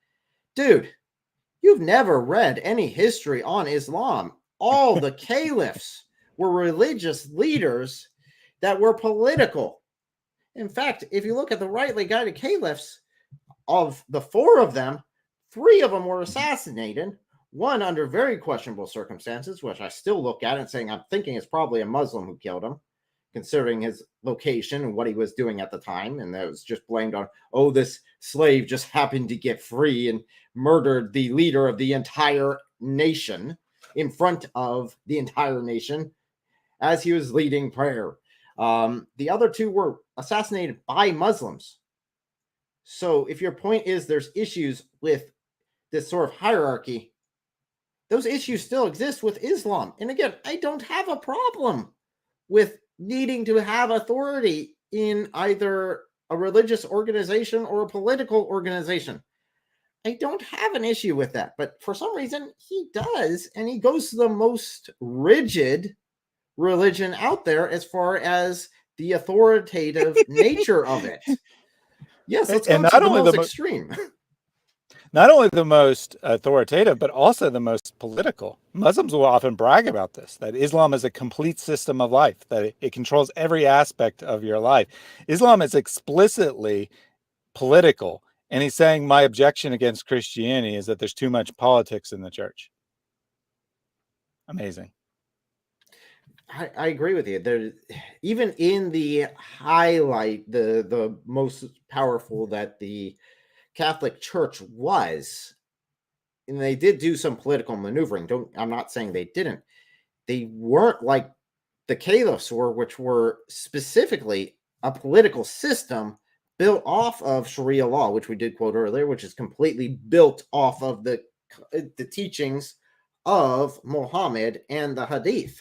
Dude, you've never read any history on Islam. All the caliphs were religious leaders that were political. In fact, if you look at the rightly guided caliphs, of the 4 of them, 3 of them were assassinated. One under very questionable circumstances, which I still look at and saying I'm thinking it's probably a Muslim who killed him, considering his location and what he was doing at the time. And that was just blamed on, this slave just happened to get free and murdered the leader of the entire nation in front of the entire nation as he was leading prayer. The other 2 were assassinated by Muslims. So if your point is there's issues with this sort of hierarchy, those issues still exist with Islam. And again, I don't have a problem with needing to have authority in either a religious organization or a political organization. I don't have an issue with that. But for some reason, he does. And he goes to the most rigid religion out there as far as the authoritative nature of it. Yes, let's go to the most extreme. Not only the most authoritative, but also the most political. Muslims will often brag about this, that Islam is a complete system of life, that it controls every aspect of your life. Islam is explicitly political. And he's saying my objection against Christianity is that there's too much politics in the church. Amazing. I agree with you. There, even in the highlight, the most powerful that the Catholic Church was, and they did do some political maneuvering. I'm not saying they didn't. They weren't like the caliphs were, which were specifically a political system built off of Sharia law, which we did quote earlier, which is completely built off of the teachings of Muhammad and the Hadith.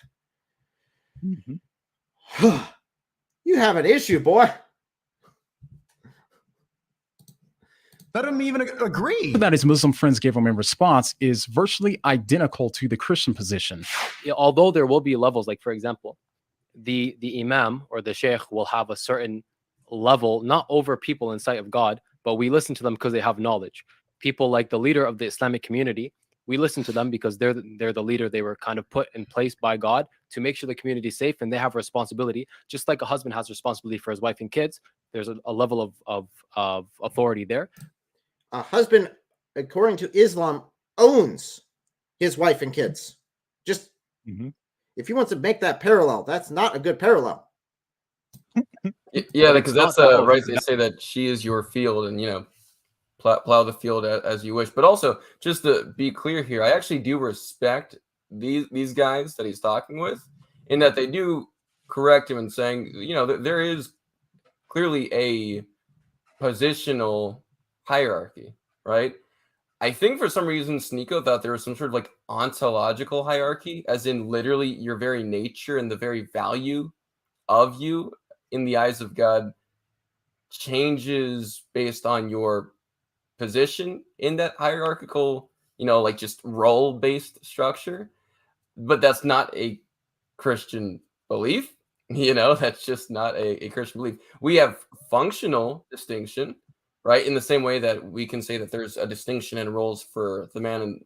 Mm-hmm. You have an issue, boy. Let him even agree. That his Muslim friends gave him in response is virtually identical to the Christian position. Yeah, although there will be levels, like for example, the imam or the sheikh will have a certain level, not over people in sight of God, but we listen to them because they have knowledge. People like the leader of the Islamic community, we listen to them because they're the leader. They were kind of put in place by God to make sure the community is safe, and they have a responsibility. Just like a husband has responsibility for his wife and kids, there's a level of authority there. A husband, according to Islam, owns his wife and kids. Just if you want to make that parallel, that's not a good parallel. Yeah, because that's right. They say that she is your field, and plow the field as you wish. But also, just to be clear here, I actually do respect these guys that he's talking with, in that they do correct him in saying, there is clearly a positional hierarchy, right? I think for some reason Sneako thought there was some sort of like ontological hierarchy, as in literally your very nature and the very value of you in the eyes of God changes based on your position in that hierarchical, like just role-based structure. But that's not a Christian belief. That's just not a Christian belief. We have functional distinction, right? In the same way that we can say that there's a distinction in roles for the man and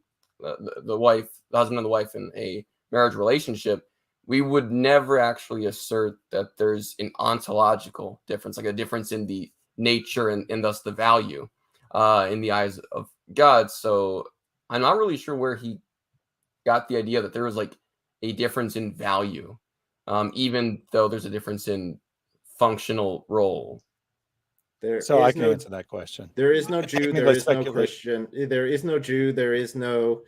the wife, the husband and the wife in a marriage relationship. We would never actually assert that there's an ontological difference, like a difference in the nature and thus the value in the eyes of God. So I'm not really sure where he got the idea that there was like a difference in value, even though there's a difference in functional role. I can answer that question. There is no Jew. There is no Christian. There is no Jew. There is no.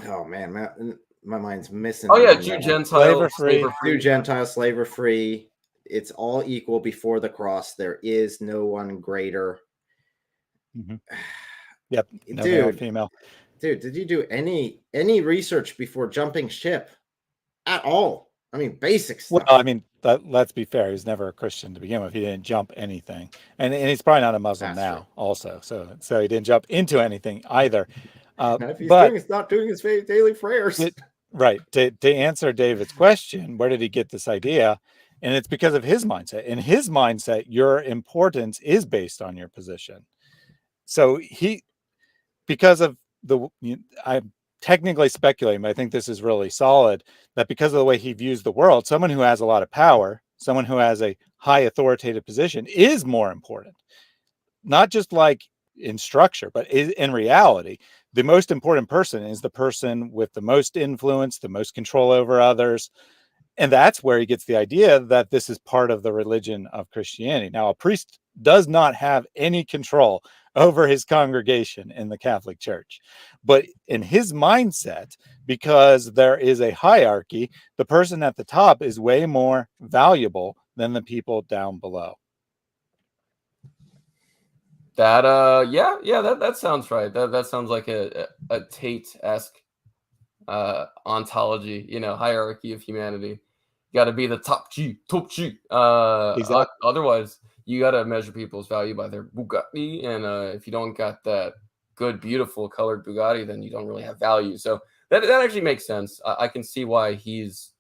Oh man, my mind's missing. Oh yeah, Jew, Gentile, slaver free. Jew, Gentile, slaver free. It's all equal before the cross. There is no one greater. Yep. No male, female. Dude, did you do any research before jumping ship at all? I mean, basic stuff. Well, I mean, let's be fair. He's never a Christian to begin with. He didn't jump anything, and he's probably not a Muslim now. Also, so he didn't jump into anything either. If he's not doing his daily prayers, right? To answer David's question, where did he get this idea? And it's because of his mindset. In his mindset, your importance is based on your position. So because of I'm technically speculating, but I think this is really solid, that because of the way he views the world, someone who has a lot of power, someone who has a high authoritative position is more important. Not just like in structure, but in reality, the most important person is the person with the most influence, the most control over others. And that's where he gets the idea that this is part of the religion of Christianity. Now, a priest does not have any control over his congregation in the Catholic Church. But in his mindset, because there is a hierarchy, the person at the top is way more valuable than the people down below. That sounds right. That sounds like a Tate-esque ontology, hierarchy of humanity. You got to be the top G. Exactly. Otherwise, you got to measure people's value by their Bugatti, and if you don't got that good, beautiful colored Bugatti, then you don't really have value. So that actually makes sense. I can see why he's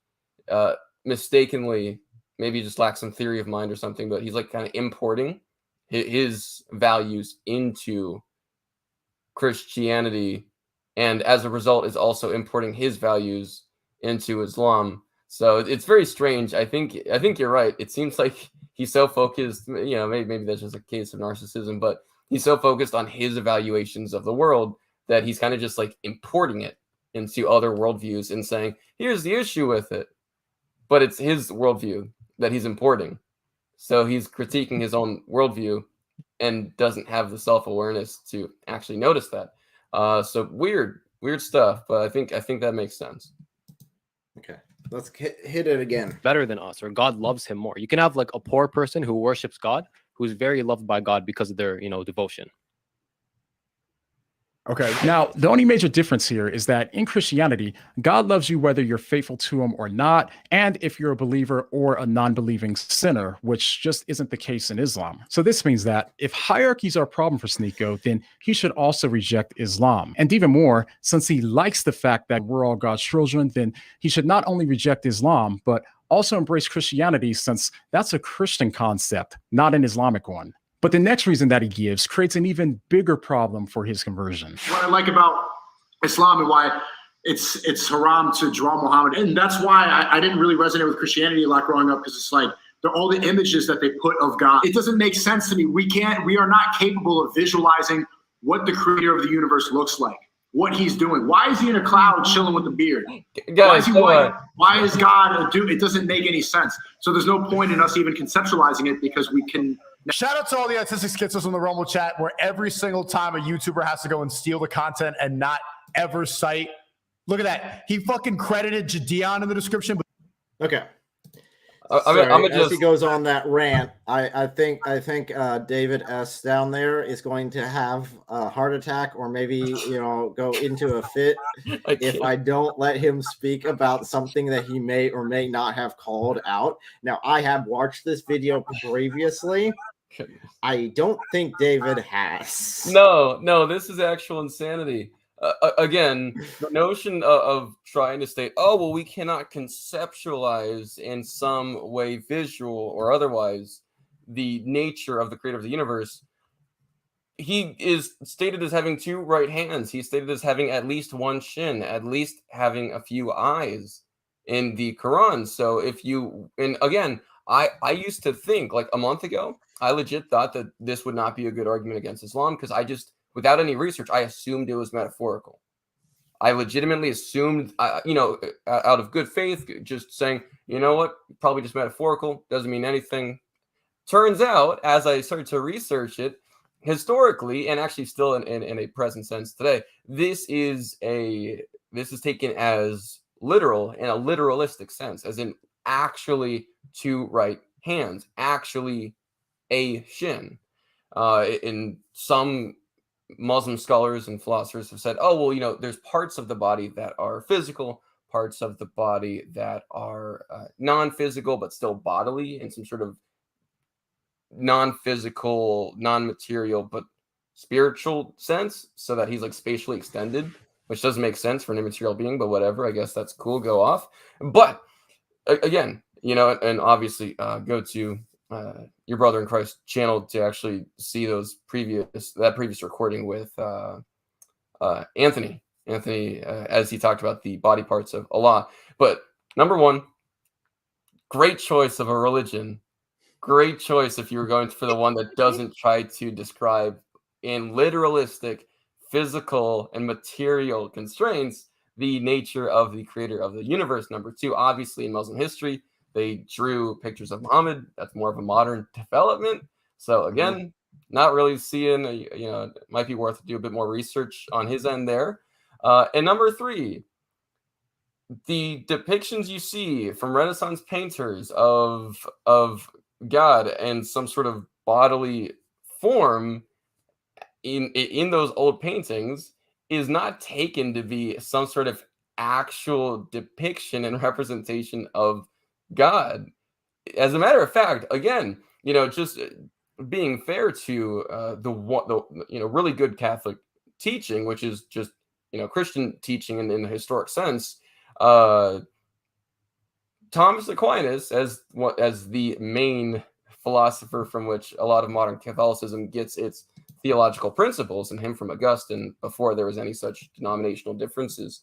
mistakenly, maybe just lacks some theory of mind or something, but he's like kind of importing his values into Christianity, and as a result is also importing his values into Islam. So it's very strange. I think you're right. It seems like he's so focused, maybe that's just a case of narcissism, but he's so focused on his evaluations of the world that he's kind of just like importing it into other worldviews and saying, here's the issue with it. But it's his worldview that he's importing. So he's critiquing his own worldview and doesn't have the self-awareness to actually notice that. So weird stuff, but I think that makes sense. Okay. Let's hit it again. Better than us, or God loves him more. You can have like a poor person who worships God, who's very loved by God because of their, devotion. Okay. Now, the only major difference here is that in Christianity, God loves you whether you're faithful to him or not, and if you're a believer or a non-believing sinner, which just isn't the case in Islam. So this means that if hierarchies are a problem for Sneako, then he should also reject Islam. And even more, since he likes the fact that we're all God's children, then he should not only reject Islam, but also embrace Christianity, since that's a Christian concept, not an Islamic one. But the next reason that he gives creates an even bigger problem for his conversion. What I like about Islam and why it's haram to draw Muhammad, and that's why I didn't really resonate with Christianity a lot growing up, because it's like all the images that they put of God. It doesn't make sense to me. We are not capable of visualizing what the creator of the universe looks like, what he's doing. Why is he in a cloud chilling with a beard? Why is he white? Why is God a dude? It doesn't make any sense. So there's no point in us even conceptualizing it, because we can. Shout out to all the autistic schizos in the Rumble chat, where every single time a YouTuber has to go and steal the content and not ever cite. Look at that. He fucking credited Jadion in the description. Okay. I'm as he goes on that rant, I think David S down there is going to have a heart attack, or maybe go into a fit if I don't let him speak about something that he may or may not have called out. Now, I have watched this video previously. I don't think David has. No, this is actual insanity. Again, the notion of trying to state, oh, well, we cannot conceptualize in some way, visual or otherwise, the nature of the creator of the universe. He is stated as having two right hands. He's stated as having at least one shin, at least having a few eyes in the Quran. So and again, I used to think, like a month ago, I legit thought that this would not be a good argument against Islam, because without any research, I assumed it was metaphorical. I legitimately assumed, out of good faith, just saying, you know what, probably just metaphorical, doesn't mean anything. Turns out, as I started to research it, historically, and actually still in a present sense today, this is taken as literal, in a literalistic sense, as in actually two right hands, actually a shin. In some Muslim scholars and philosophers have said, oh, well, there's parts of the body that are physical, parts of the body that are non-physical, but still bodily in some sort of non-physical, non-material, but spiritual sense, so that he's like spatially extended, which doesn't make sense for an immaterial being, but whatever, I guess that's cool, go off. But again, and obviously go to your brother in Christ channel to actually see that previous recording with Anthony as he talked about the body parts of Allah. But number one, great choice of a religion. Great choice if you were going for the one that doesn't try to describe in literalistic, physical, and material constraints the nature of the creator of the universe. Number two, obviously in Muslim history, they drew pictures of Muhammad. That's more of a modern development. So again, not really seeing, it might be worth to do a bit more research on his end there. And number three, the depictions you see from Renaissance painters of God and some sort of bodily form in those old paintings is not taken to be some sort of actual depiction and representation of God. As a matter of fact, again, just being fair to the really good Catholic teaching, which is just Christian teaching in the historic sense. Thomas Aquinas, as the main philosopher from which a lot of modern Catholicism gets its theological principles, and him from Augustine before there was any such denominational differences,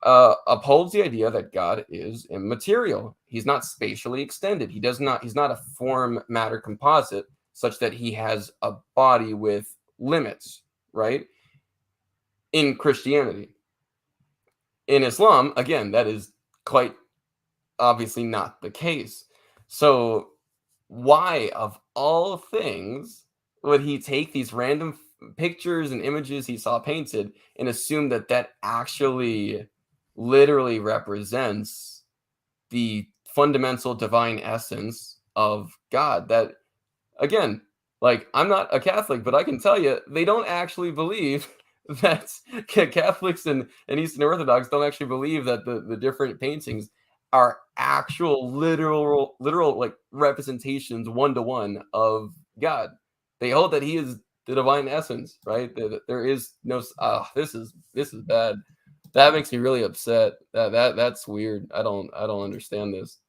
upholds the idea that God is immaterial. He's not spatially extended. He's not a form matter composite such that he has a body with limits, right? In Christianity. In Islam, again, that is quite obviously not the case. So why, of all things, would he take these random pictures and images he saw painted and assume that actually literally represents the fundamental divine essence of God? That, again, like, I'm not a Catholic, but I can tell you they don't actually believe That's Catholics and Eastern Orthodox don't actually believe that the different paintings are actual literal like representations one-to-one of God. They hold that he is the divine essence, right? That there is no this is bad. That makes me really upset. That's weird. I don't understand this.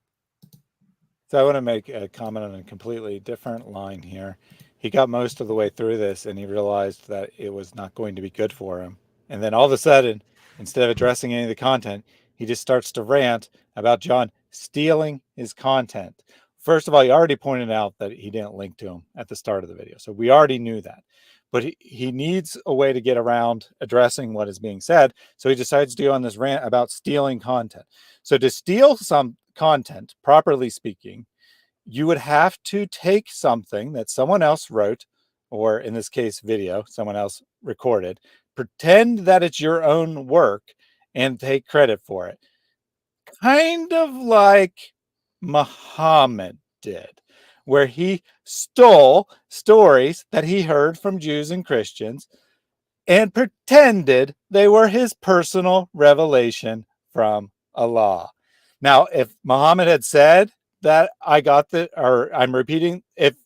So I want to make a comment on a completely different line here. He got most of the way through this and he realized that it was not going to be good for him. And then all of a sudden, instead of addressing any of the content, he just starts to rant about John stealing his content. First of all, he already pointed out that he didn't link to him at the start of the video. So we already knew that. But he needs a way to get around addressing what is being said. So he decides to go on this rant about stealing content. So to steal some content, properly speaking, you would have to take something that someone else wrote, or in this case, video, someone else recorded, pretend that it's your own work and take credit for it. Kind of like Muhammad did, where he stole stories that he heard from Jews and Christians and pretended they were his personal revelation from Allah. Now, if Muhammad had said that I'm repeating, if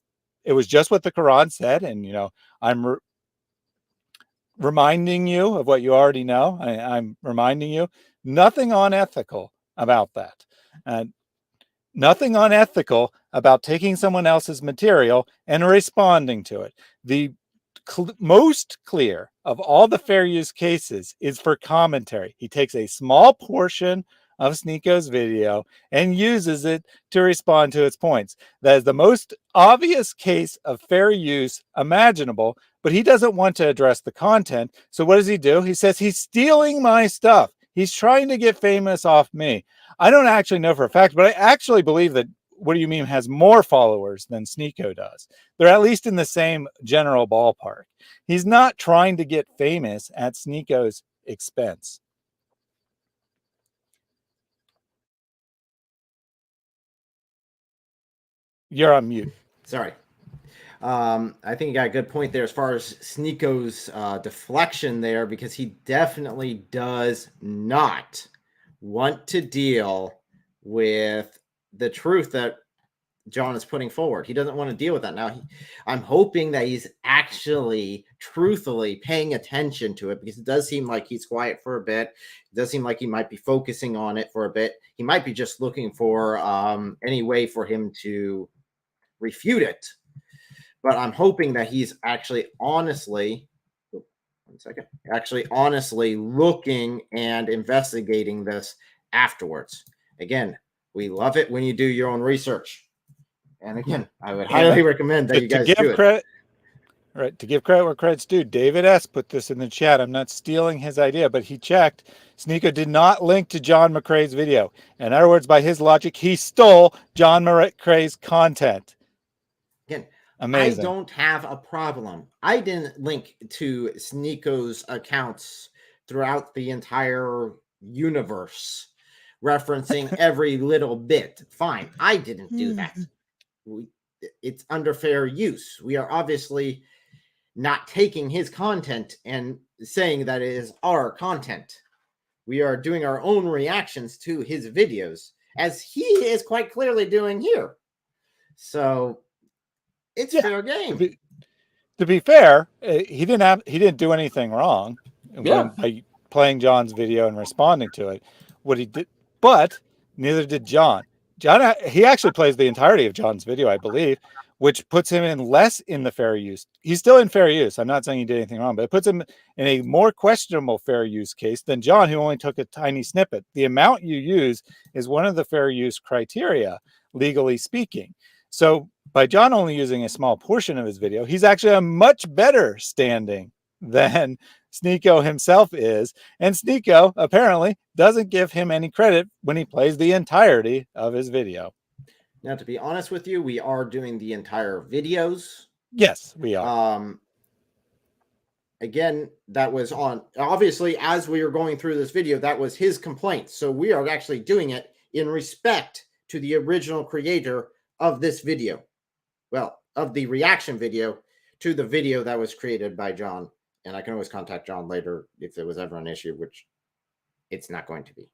it was just what the Quran said, and I'm reminding you of what you already know, I'm reminding you, nothing unethical about that. And nothing unethical about taking someone else's material and responding to it. The most clear of all the fair use cases is for commentary. He takes a small portion of Sneako's video and uses it to respond to its points. That is the most obvious case of fair use imaginable, but he doesn't want to address the content. So what does he do? He says he's stealing my stuff. He's trying to get famous off me. I don't actually know for a fact, but I actually believe that What Do You Mean has more followers than Sneako does. They're at least in the same general ballpark. He's not trying to get famous at Sneako's expense. You're on mute. Sorry. I think you got a good point there as far as Sneako's deflection there, because he definitely does not want to deal with the truth that John is putting forward. He doesn't want to deal with that. Now, I'm hoping that he's actually truthfully paying attention to it, because it does seem like he's quiet for a bit. It does seem like he might be focusing on it for a bit. He might be just looking for any way for him to refute it. But I'm hoping that he's actually honestly looking and investigating this afterwards. Again, we love it when you do your own research. And again, I would highly recommend that you guys do it. Right, to give credit where credit's due, David S. put this in the chat. I'm not stealing his idea, but he checked. Sneako did not link to John McCrae's video. In other words, by his logic, he stole John McCrae's content. Again, amazing. I don't have a problem. I didn't link to Sneako's accounts throughout the entire universe, referencing every little bit. Fine, I didn't do that. It's under fair use. We are obviously not taking his content and saying that it is our content. We are doing our own reactions to his videos, as he is quite clearly doing here. So it's fair game. To be fair, he didn't do anything wrong by playing John's video and responding to it. What he did, but neither did John. He actually plays the entirety of John's video, I believe, which puts him in less in the fair use. He's still in fair use. I'm not saying he did anything wrong, but it puts him in a more questionable fair use case than John, who only took a tiny snippet. The amount you use is one of the fair use criteria, legally speaking. So by John only using a small portion of his video, he's actually a much better standing than Sneako himself is. And Sneako apparently doesn't give him any credit when he plays the entirety of his video. Now, to be honest with you, we are doing the entire videos. Yes, we are. Again, that was on, obviously, as we were going through this video, that was his complaint. So we are actually doing it in respect to the original creator of this video. Well, of the reaction video to the video that was created by John and I can always contact John later if there was ever an issue, which it's not going to be.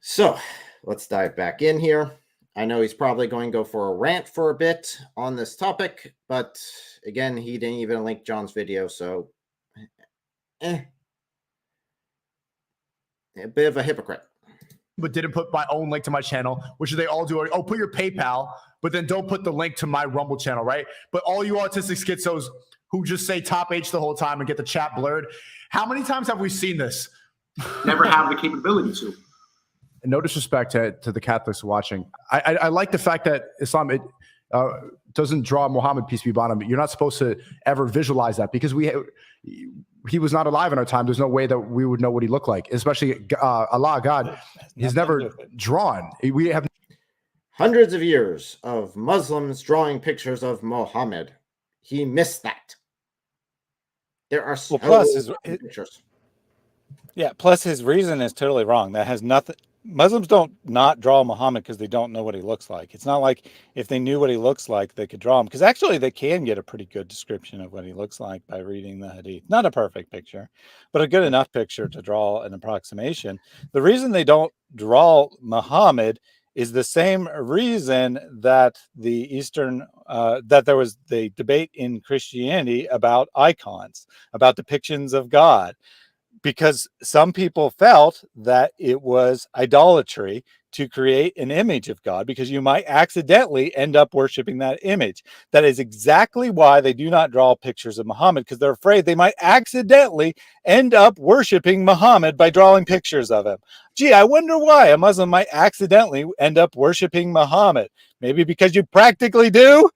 So let's dive back in here. I know he's probably going to go for a rant for a bit on this topic, but again, he didn't even link John's video, so a bit of a hypocrite. But didn't put my own link to my channel, which they all do. Oh, put your PayPal, but then don't put the link to my Rumble channel, right? But all you autistic schizos who just say top H the whole time and get the chat blurred, how many times have we seen this? Never have the capability to. And no disrespect to the Catholics watching. I like the fact that Islam doesn't draw Muhammad, peace be upon him. You're not supposed to ever visualize that because he was not alive in our time. There's no way that we would know what he looked like, especially Allah, God. He's never drawn. We have hundreds of years of Muslims drawing pictures of Muhammad. He missed that. There are so many pictures. Yeah, plus his reason is totally wrong. That has nothing. Muslims don't not draw Muhammad because they don't know what he looks like. It's not like if they knew what he looks like, they could draw him. Because actually they can get a pretty good description of what he looks like by reading the hadith. Not a perfect picture, but a good enough picture to draw an approximation. The reason they don't draw Muhammad is the same reason that the Eastern, that there was the debate in Christianity about icons, about depictions of God. Because some people felt that it was idolatry to create an image of God because you might accidentally end up worshiping that image. That is exactly why they do not draw pictures of Muhammad, because they're afraid they might accidentally end up worshiping Muhammad by drawing pictures of him. Gee, I wonder why a Muslim might accidentally end up worshiping Muhammad. Maybe because you practically do.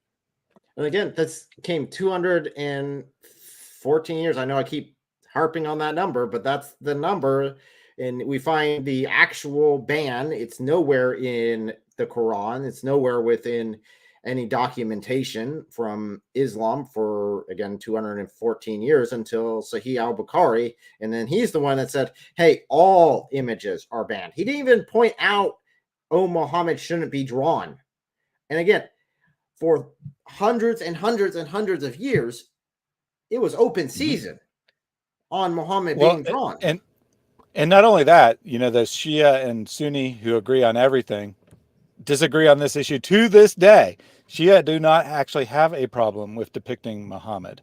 And again, this came 214 years. I know I keep harping on that number, but that's the number. And we find the actual ban. It's nowhere in the Quran. It's nowhere within any documentation from Islam for, again, 214 years until Sahih al-Bukhari. And then he's the one that said, hey, all images are banned. He didn't even point out, oh, Muhammad shouldn't be drawn. And again, for hundreds and hundreds and hundreds of years, it was open season on Muhammad being drawn. And not only that, you know, the Shia and Sunni who agree on everything disagree on this issue to this day. Shia do not actually have a problem with depicting Muhammad.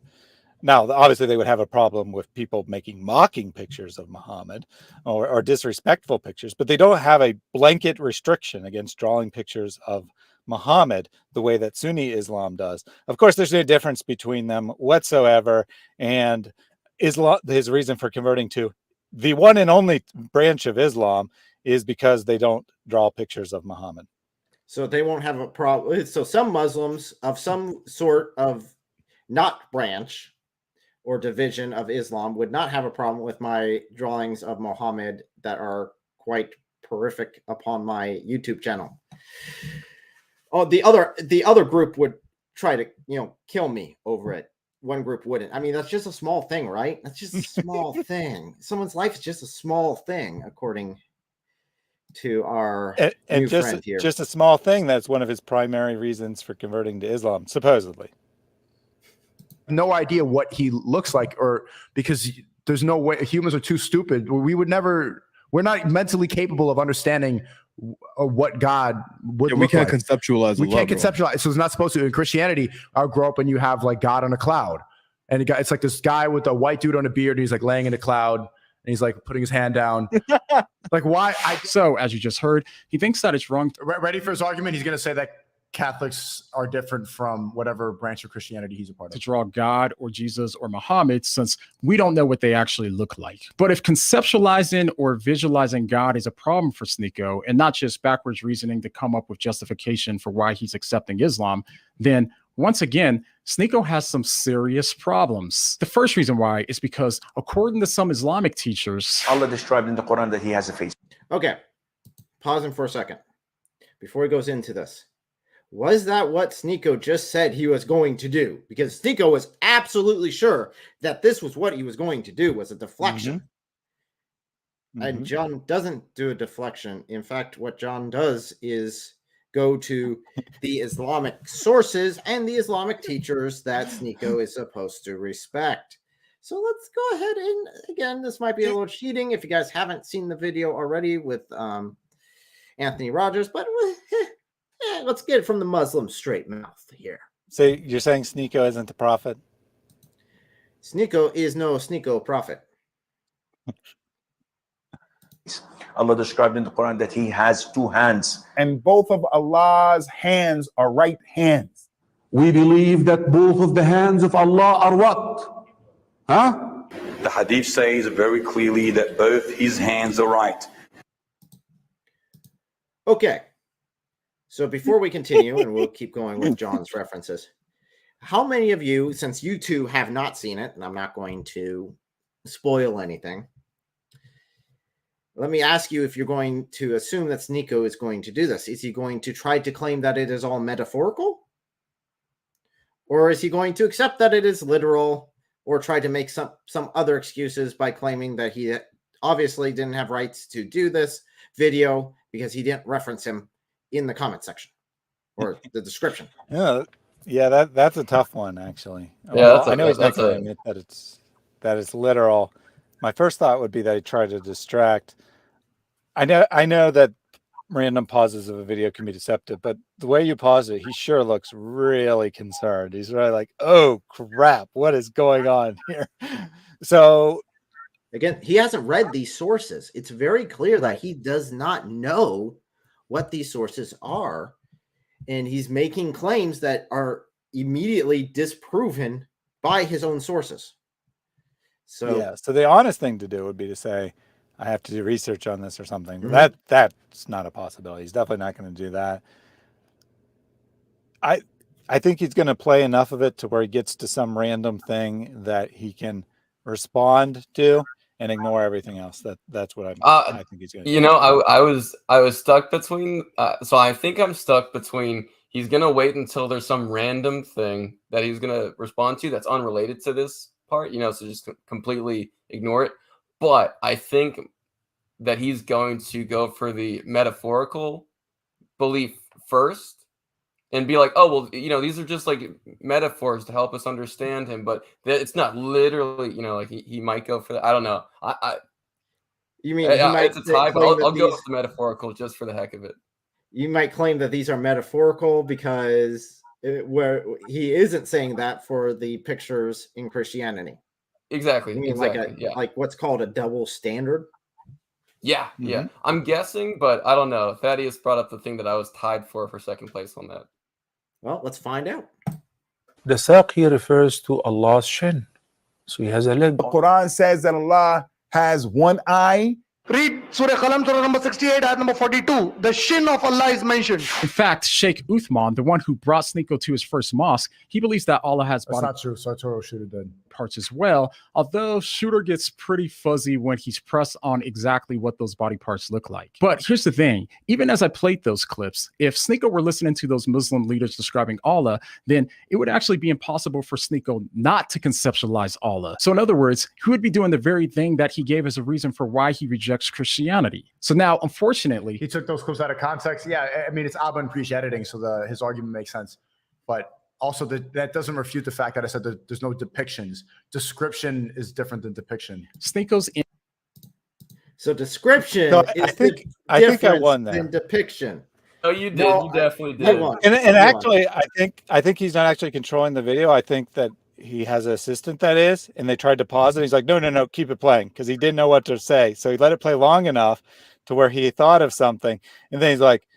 Now, obviously, they would have a problem with people making mocking pictures of Muhammad or disrespectful pictures, but they don't have a blanket restriction against drawing pictures of Muhammad the way that Sunni Islam does. Of course, there's no difference between them whatsoever, and Islam, his reason for converting to the one and only branch of Islam is because they don't draw pictures of Muhammad. So they won't have a problem. So some Muslims of some sort of not branch or division of Islam would not have a problem with my drawings of Muhammad that are quite horrific upon my YouTube channel. Oh, the other group would try to, kill me over it. One group wouldn't. I mean, that's just a small thing, right? That's just a small thing. Someone's life is just a small thing, according to our new friend here. Just a small thing. That's one of his primary reasons for converting to Islam, supposedly. No idea what he looks like, or because there's no way, humans are too stupid. We're not mentally capable of understanding what God would look like. We can't conceptualize. We can't conceptualize. So it's not supposed to. In Christianity, I'll grow up and you have like God on a cloud, and it's like this guy with a white dude on a beard. And he's like laying in a cloud, and he's like putting his hand down. Like, why? So as you just heard, he thinks that it's wrong. Ready for his argument? He's going to say that Catholics are different from whatever branch of Christianity he's a part of. To draw God or Jesus or Muhammad, since we don't know what they actually look like. But if conceptualizing or visualizing God is a problem for Sneako, and not just backwards reasoning to come up with justification for why he's accepting Islam, then once again, Sneako has some serious problems. The first reason why is because, according to some Islamic teachers, Allah described in the Quran that he has a face. Okay, pausing for a second before he goes into this. Was that what Sneako just said he was going to do? Because Sneako was absolutely sure that this was what he was going to do, was a deflection. And John doesn't do a deflection. In fact, what John does is go to the Islamic sources and the Islamic teachers that Sneako is supposed to respect. So let's go ahead and, again, this might be a little cheating if you guys haven't seen the video already with Anthony Rogers, but let's get it from the Muslim straight mouth here. So you're saying Sneako isn't the prophet? Sneako is no Sneako prophet. Allah described in the Quran that he has two hands. And both of Allah's hands are right hands. We believe that both of the hands of Allah are what? Huh? The hadith says very clearly that both his hands are right. Okay. So before we continue, and we'll keep going with John's references, how many of you, since you two have not seen it, and I'm not going to spoil anything, let me ask you if you're going to assume that Sneako is going to do this. Is he going to try to claim that it is all metaphorical? Or is he going to accept that it is literal, or try to make some other excuses by claiming that he obviously didn't have rights to do this video because he didn't reference him in the comment section or the description? Yeah, that's a tough one, actually. Yeah, I know he's not going to admit that it's literal. My first thought would be that he tried to distract. I know that random pauses of a video can be deceptive, but the way you pause it, he sure looks really concerned. He's really like, oh crap, what is going on here? So again, he hasn't read these sources. It's very clear that he does not know what these sources are, and he's making claims that are immediately disproven by his own sources. So yeah, so the honest thing to do would be to say, I have to do research on this or something. Mm-hmm. That's not a possibility. He's definitely not going to do that. I think he's going to play enough of it to where he gets to some random thing that he can respond to and ignore everything else. That's what I think he's going to do. You know, I was stuck between. So I think I'm stuck between. He's going to wait until there's some random thing that he's going to respond to that's unrelated to this part. You know, so just completely ignore it. But I think that he's going to go for the metaphorical belief first and be like, oh, well, you know, these are just like metaphors to help us understand him. But it's not literally, you know, like he might go for that. I don't know. You mean it's a tie, but I'll go with the metaphorical just for the heck of it. You might claim that these are metaphorical because where he isn't saying that for the pictures in Christianity. Exactly. You mean Exactly. like what's called a double standard? Yeah, yeah. I'm guessing, but I don't know. Thaddeus brought up the thing that I was tied for second place on that. Well, let's find out. The saq here refers to Allah's shin. So he has a leg. The Quran says that Allah has one eye. Read Surah Qalam, Surah number 68, ayat number 42. The shin of Allah is mentioned. In fact, Sheikh Uthman, the one who brought Sneako to his first mosque, he believes that Allah has That's not true. Sartoro Shooter did. parts as well, although Shooter gets pretty fuzzy when he's pressed on exactly what those body parts look like. But here's the thing, even as I played those clips, if Sneako were listening to those Muslim leaders describing Allah, then it would actually be impossible for Sneako not to conceptualize Allah. So in other words, he would be doing the very thing that he gave as a reason for why he rejects Christianity. So now, unfortunately, he took those clips out of context. Yeah, I mean, it's Abba and Preach editing, so his argument makes sense. But also, that doesn't refute the fact that I said that there's no depictions. Description is different than depiction. Sneako's in. So description is I think I won that. than depiction. Oh, you did. You definitely did. And actually, I think he's not actually controlling the video. I think that he has an assistant that is, and they tried to pause it. He's like, no, keep it playing, because he didn't know what to say. So he let it play long enough to where he thought of something, and then he's like,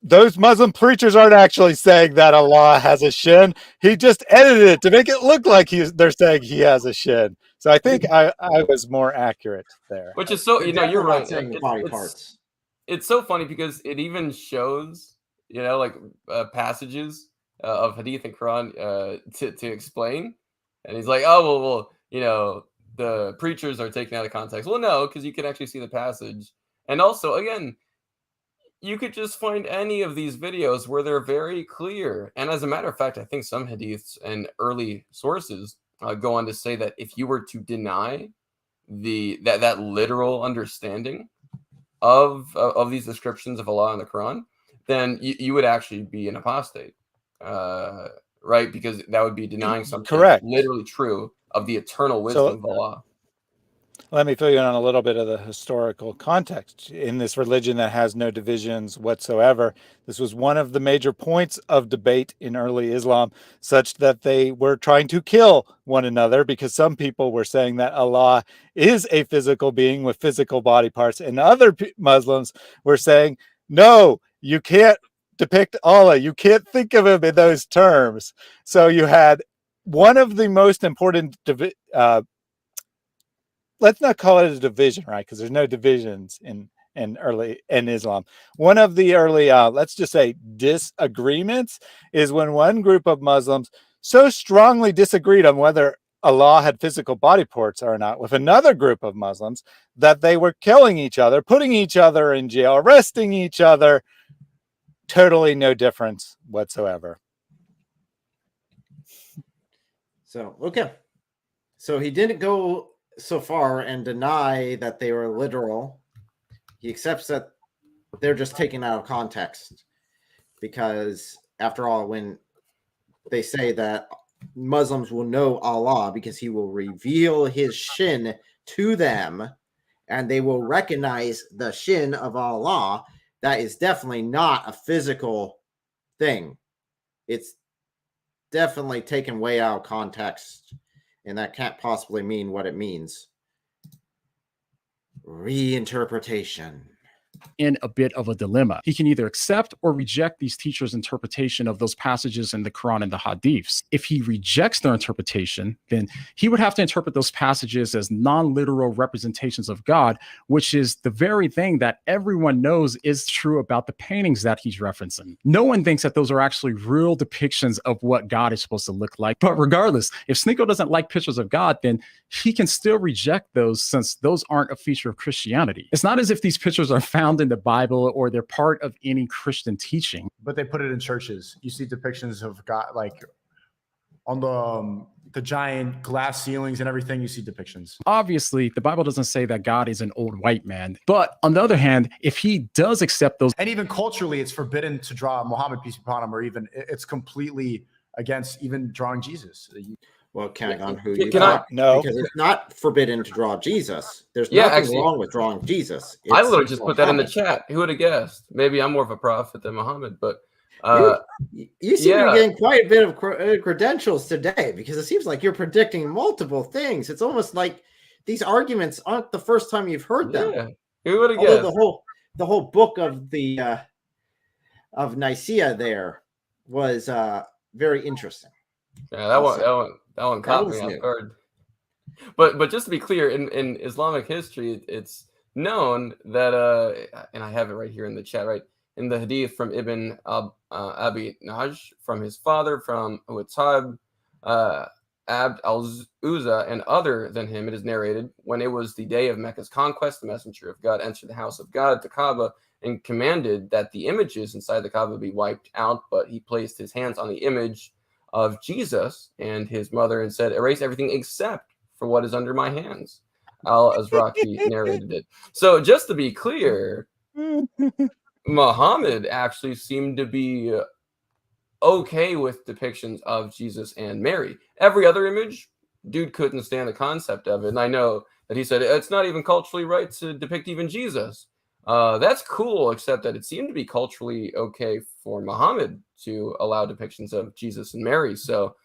those Muslim preachers aren't actually saying that Allah has a shin. He just edited it to make it look like they're saying he has a shin. So I think I was more accurate there. Which is so, you're right. Saying the body parts. It's so funny because it even shows, like passages of Hadith and Quran to explain. And he's like, oh, well, the preachers are taken out of context. Well, no, because you can actually see the passage. And also, again, you could just find any of these videos where they're very clear. And as a matter of fact, I think some hadiths and early sources go on to say that if you were to deny that literal understanding of these descriptions of Allah in the Quran, then you would actually be an apostate, right? Because that would be denying something Correct. literally true of the eternal wisdom of Allah. Let me fill you in on a little bit of the historical context. In this religion that has no divisions whatsoever, this was one of the major points of debate in early Islam, such that they were trying to kill one another, because some people were saying that Allah is a physical being with physical body parts, and other Muslims were saying, no, you can't depict Allah. You can't think of him in those terms. So you had one of the most important let's not call it a division, right? Because there's no divisions in Islam. One of the early, let's just say, disagreements is when one group of Muslims so strongly disagreed on whether Allah had physical body parts or not with another group of Muslims that they were killing each other, putting each other in jail, arresting each other. Totally no difference whatsoever. So, okay. So he didn't go so far and deny that they were literal. He accepts that they're just taken out of context, because after all, when they say that Muslims will know Allah because he will reveal his shin to them and they will recognize the shin of Allah, that is definitely not a physical thing. It's definitely taken way out of context, and that can't possibly mean what it means. Reinterpretation. In a bit of a dilemma. He can either accept or reject these teachers' interpretation of those passages in the Quran and the Hadiths. If he rejects their interpretation, then he would have to interpret those passages as non-literal representations of God, which is the very thing that everyone knows is true about the paintings that he's referencing. No one thinks that those are actually real depictions of what God is supposed to look like. But regardless, if Sneako doesn't like pictures of God, then he can still reject those, since those aren't a feature of Christianity. It's not as if these pictures are found in the Bible or they're part of any Christian teaching. But they put it in churches. You see depictions of God, like on the giant glass ceilings and everything. You see depictions. Obviously, the Bible doesn't say that God is an old white man. But on the other hand, if he does accept those, and even culturally, it's forbidden to draw Muhammad, peace be upon him, or even it's completely against even drawing Jesus. Well, counting on who you Can I- are. No. Because it's not forbidden to draw Jesus. There's Yeah, nothing actually, wrong with drawing Jesus. I It's literally just put that in the Muhammad. chat. Who would have guessed? Maybe I'm more of a prophet than Muhammad, but You seem to yeah. be getting quite a bit of credentials today, because it seems like you're predicting multiple things. It's almost like these arguments aren't the first time you've heard them. Yeah. Who would have Although guessed? the whole book of the of Nicaea there was very interesting. Yeah, that one caught me off guard. But just to be clear, in Islamic history, it's known that and I have it right here in the chat, right? In the hadith from Ibn Abi Naj, from his father, from Harb, Abd al-Uzza, and other than him, it is narrated, when it was the day of Mecca's conquest, the messenger of God entered the house of God, the Kaaba, and commanded that the images inside the Kaaba be wiped out, but he placed his hands on the image of Jesus and his mother and said, erase everything except for what is under my hands. Al-Azraqi narrated it. So just to be clear, Muhammad actually seemed to be okay with depictions of Jesus and Mary. Every other image, dude couldn't stand the concept of it. And I know that he said, it's not even culturally right to depict even Jesus. That's cool, except that it seemed to be culturally okay for Muhammad to allow depictions of Jesus and Mary. So,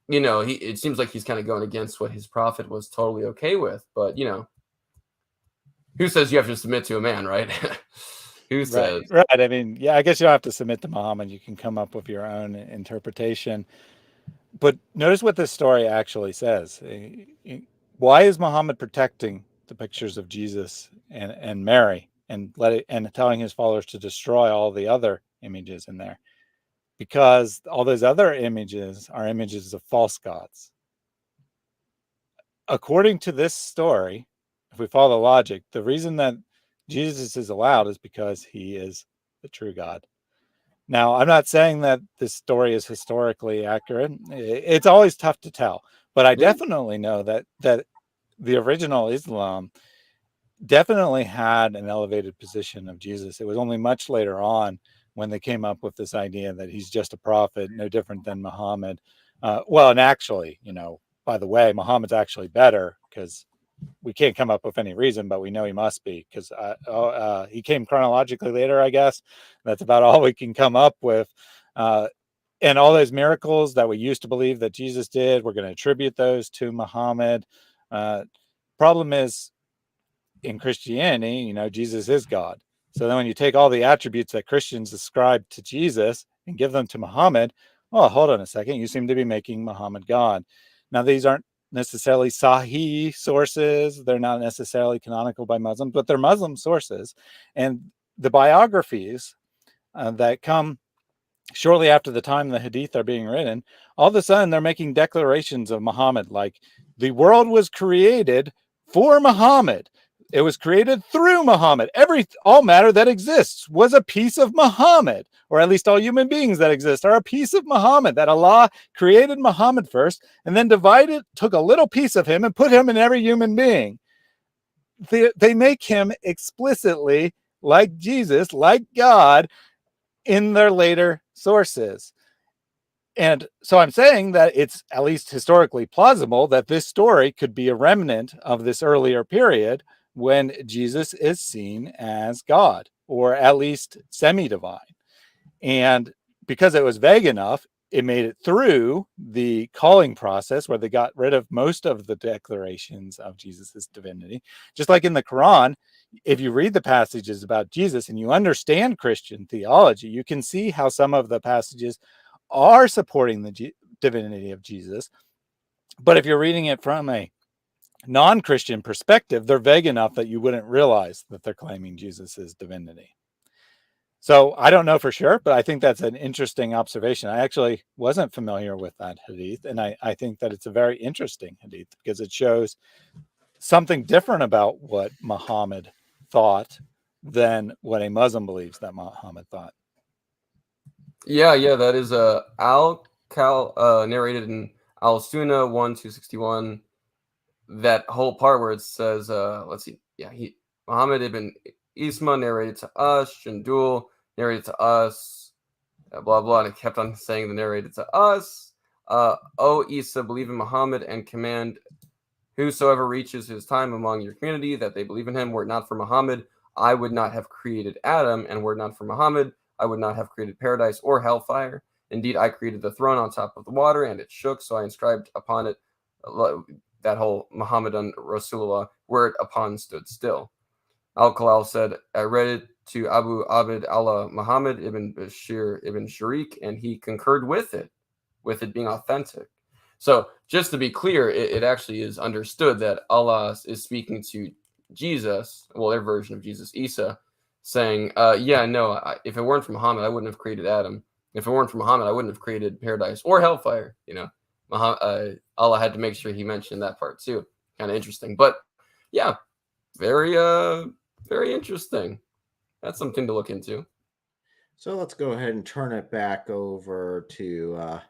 you know, it seems like he's kind of going against what his prophet was totally okay with. But, you know, who says you have to submit to a man, right? Who says? Right. I mean, yeah, I guess you don't have to submit to Muhammad. You can come up with your own interpretation. But notice what this story actually says. Why is Muhammad protecting the pictures of Jesus and Mary and telling his followers to destroy all the other images in there? Because all those other images are images of false gods. According to this story, if we follow the logic, the reason that Jesus is allowed is because he is the true God. Now, I'm not saying that this story is historically accurate. It's always tough to tell, but I definitely know that the original Islam definitely had an elevated position of Jesus. It was only much later on when they came up with this idea that he's just a prophet, no different than Muhammad. Well, and actually, by the way, Muhammad's actually better because we can't come up with any reason, but we know he must be because he came chronologically later, I guess. That's about all we can come up with. And all those miracles that we used to believe that Jesus did, we're going to attribute those to Muhammad. Problem is, in Christianity, Jesus is God. So then when you take all the attributes that Christians ascribe to Jesus and give them to Muhammad, well, hold on a second, you seem to be making Muhammad God. Now, these aren't necessarily Sahih sources. They're not necessarily canonical by Muslims, but they're Muslim sources. And the biographies that come shortly after the time the Hadith are being written, all of a sudden they're making declarations of Muhammad, like the world was created for Muhammad. It was created through Muhammad. All matter that exists was a piece of Muhammad, or at least all human beings that exist are a piece of Muhammad, that Allah created Muhammad first and then took a little piece of him and put him in every human being. They make him explicitly like Jesus, like God, in their later sources. And so I'm saying that it's at least historically plausible that this story could be a remnant of this earlier period when Jesus is seen as God, or at least semi-divine. And because it was vague enough, it made it through the calling process where they got rid of most of the declarations of Jesus's divinity. Just like in the Quran, if you read the passages about Jesus and you understand Christian theology, you can see how some of the passages are supporting the divinity of Jesus. But if you're reading it from a non-Christian perspective, they're vague enough that you wouldn't realize that they're claiming Jesus's divinity. So I don't know for sure, but I think that's an interesting observation. I actually wasn't familiar with that hadith, and I think that it's a very interesting hadith because it shows something different about what Muhammad thought than what a Muslim believes that Muhammad thought. Yeah, that is narrated in Al-Sunnah 1-261. That whole part where it says, let's see, Muhammad ibn Isma narrated to us, Jandul narrated to us, blah, blah, and it kept on saying the narrated to us. O Isa, believe in Muhammad and command whosoever reaches his time among your community that they believe in him. Were it not for Muhammad, I would not have created Adam, and were it not for Muhammad, I would not have created paradise or hellfire. Indeed, I created the throne on top of the water, and it shook, so I inscribed upon it that whole Muhammadan Rasulullah, where it upon stood still. Al-Kalal said, I read it to Abu Abd Allah Muhammad ibn Bashir ibn Sharik, and he concurred with it being authentic. So just to be clear, it actually is understood that Allah is speaking to Jesus, well, their version of Jesus, Isa, saying, if it weren't for Muhammad, I wouldn't have created Adam. If it weren't for Muhammad, I wouldn't have created paradise or hellfire. Allah had to make sure he mentioned that part too. Kind of interesting, but yeah, very interesting. That's something to look into. So let's go ahead and turn it back over to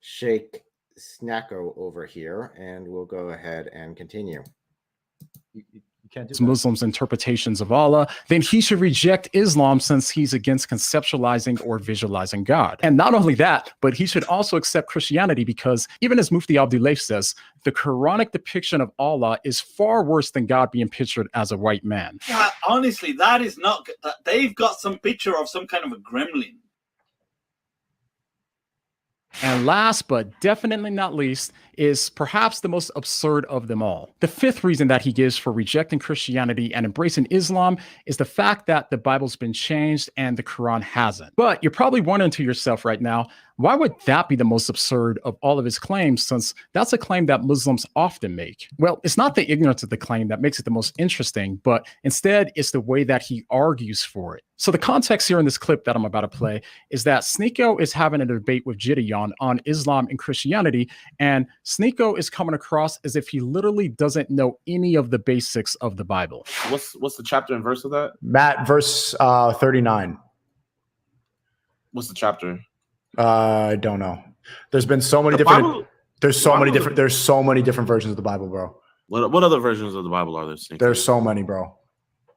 Sheikh Sneako over here, and we'll go ahead and continue. Muslims' interpretations of Allah, then he should reject Islam since he's against conceptualizing or visualizing God. And not only that, but he should also accept Christianity because even as Mufti Abdullah says, the Quranic depiction of Allah is far worse than God being pictured as a white man. Yeah, honestly, that is not that. They've got some picture of some kind of a gremlin. And last but definitely not least is perhaps the most absurd of them all. The fifth reason that he gives for rejecting Christianity and embracing Islam is the fact that the Bible's been changed and the Quran hasn't. But you're probably wondering to yourself right now, why would that be the most absurd of all of his claims, since that's a claim that Muslims often make? Well, it's not the ignorance of the claim that makes it the most interesting, but instead it's the way that he argues for it. So the context here in this clip that I'm about to play is that Sneako is having a debate with Gideon on Islam and Christianity, and Sneako is coming across as if he literally doesn't know any of the basics of the Bible. What's the chapter and verse of that? Matt, verse 39. What's the chapter? I don't know. There's been so many different. There's so many different versions of the Bible, bro. What other versions of the Bible are there? There's so many, bro.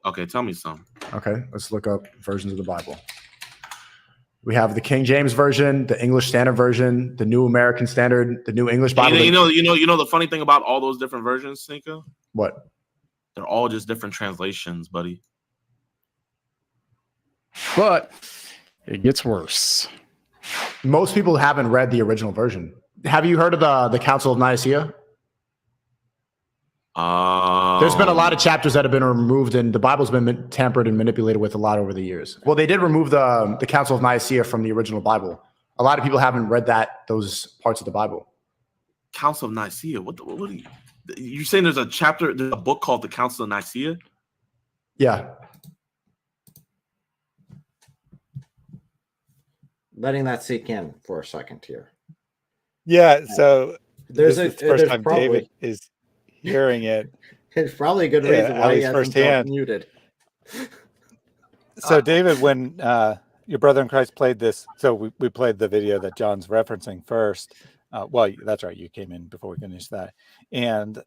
Okay, tell me some. Okay, let's look up versions of the Bible. We have the King James Version, the English Standard Version, the New American Standard, the New English Bible. You know the funny thing about all those different versions, Sneako? What? They're all just different translations, buddy. But it gets worse. Most people haven't read the original version. Have you heard of the Council of Nicaea? There's been a lot of chapters that have been removed, and the Bible's been tampered and manipulated with a lot over the years. Well, they did remove the Council of Nicaea from the original Bible. A lot of people haven't read those parts of the Bible. Council of Nicaea. What are you saying? There's a book called the Council of Nicaea? Yeah. Letting that sink in for a second here. Yeah, so there's the first time David is hearing it. It's probably a good reason why he hasn't felt muted. So David, when your brother in Christ played this, so we played the video that John's referencing first. Well, that's right, you came in before we finished that. And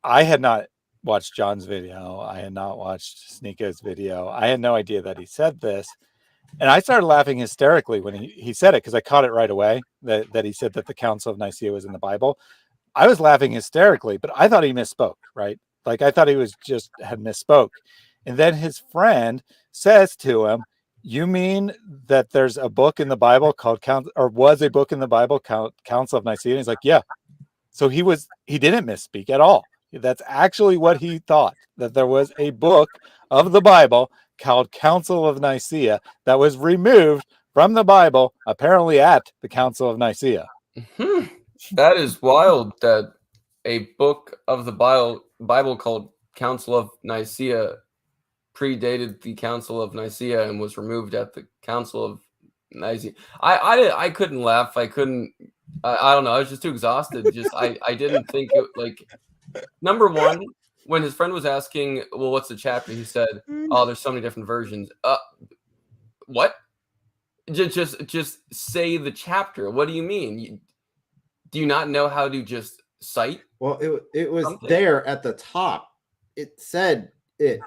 I had not watched John's video. I had not watched Sneako's video. I had no idea that he said this. And I started laughing hysterically when he said it, because I caught it right away that he said that the Council of Nicaea was in the Bible. I was laughing hysterically, but I thought he misspoke, right? Like I thought he had misspoke. And then his friend says to him, "You mean that there's a book in the Bible called was a book in the Bible called Council of Nicaea?" And he's like, "Yeah." So he didn't misspeak at all. That's actually what he thought, that there was a book of the Bible called Council of Nicaea that was removed from the Bible, apparently at the Council of Nicaea. That is wild that a book of the Bible called Council of Nicaea predated the Council of Nicaea and was removed at the Council of Nicaea. I couldn't laugh. I couldn't. I don't know. I was just too exhausted. I didn't think it like. Number one, when his friend was asking, "Well, what's the chapter?" He said, "Oh, there's so many different versions." What? Just say the chapter. What do you mean? Do you not know how to just cite? Well, it was there at the top. It said it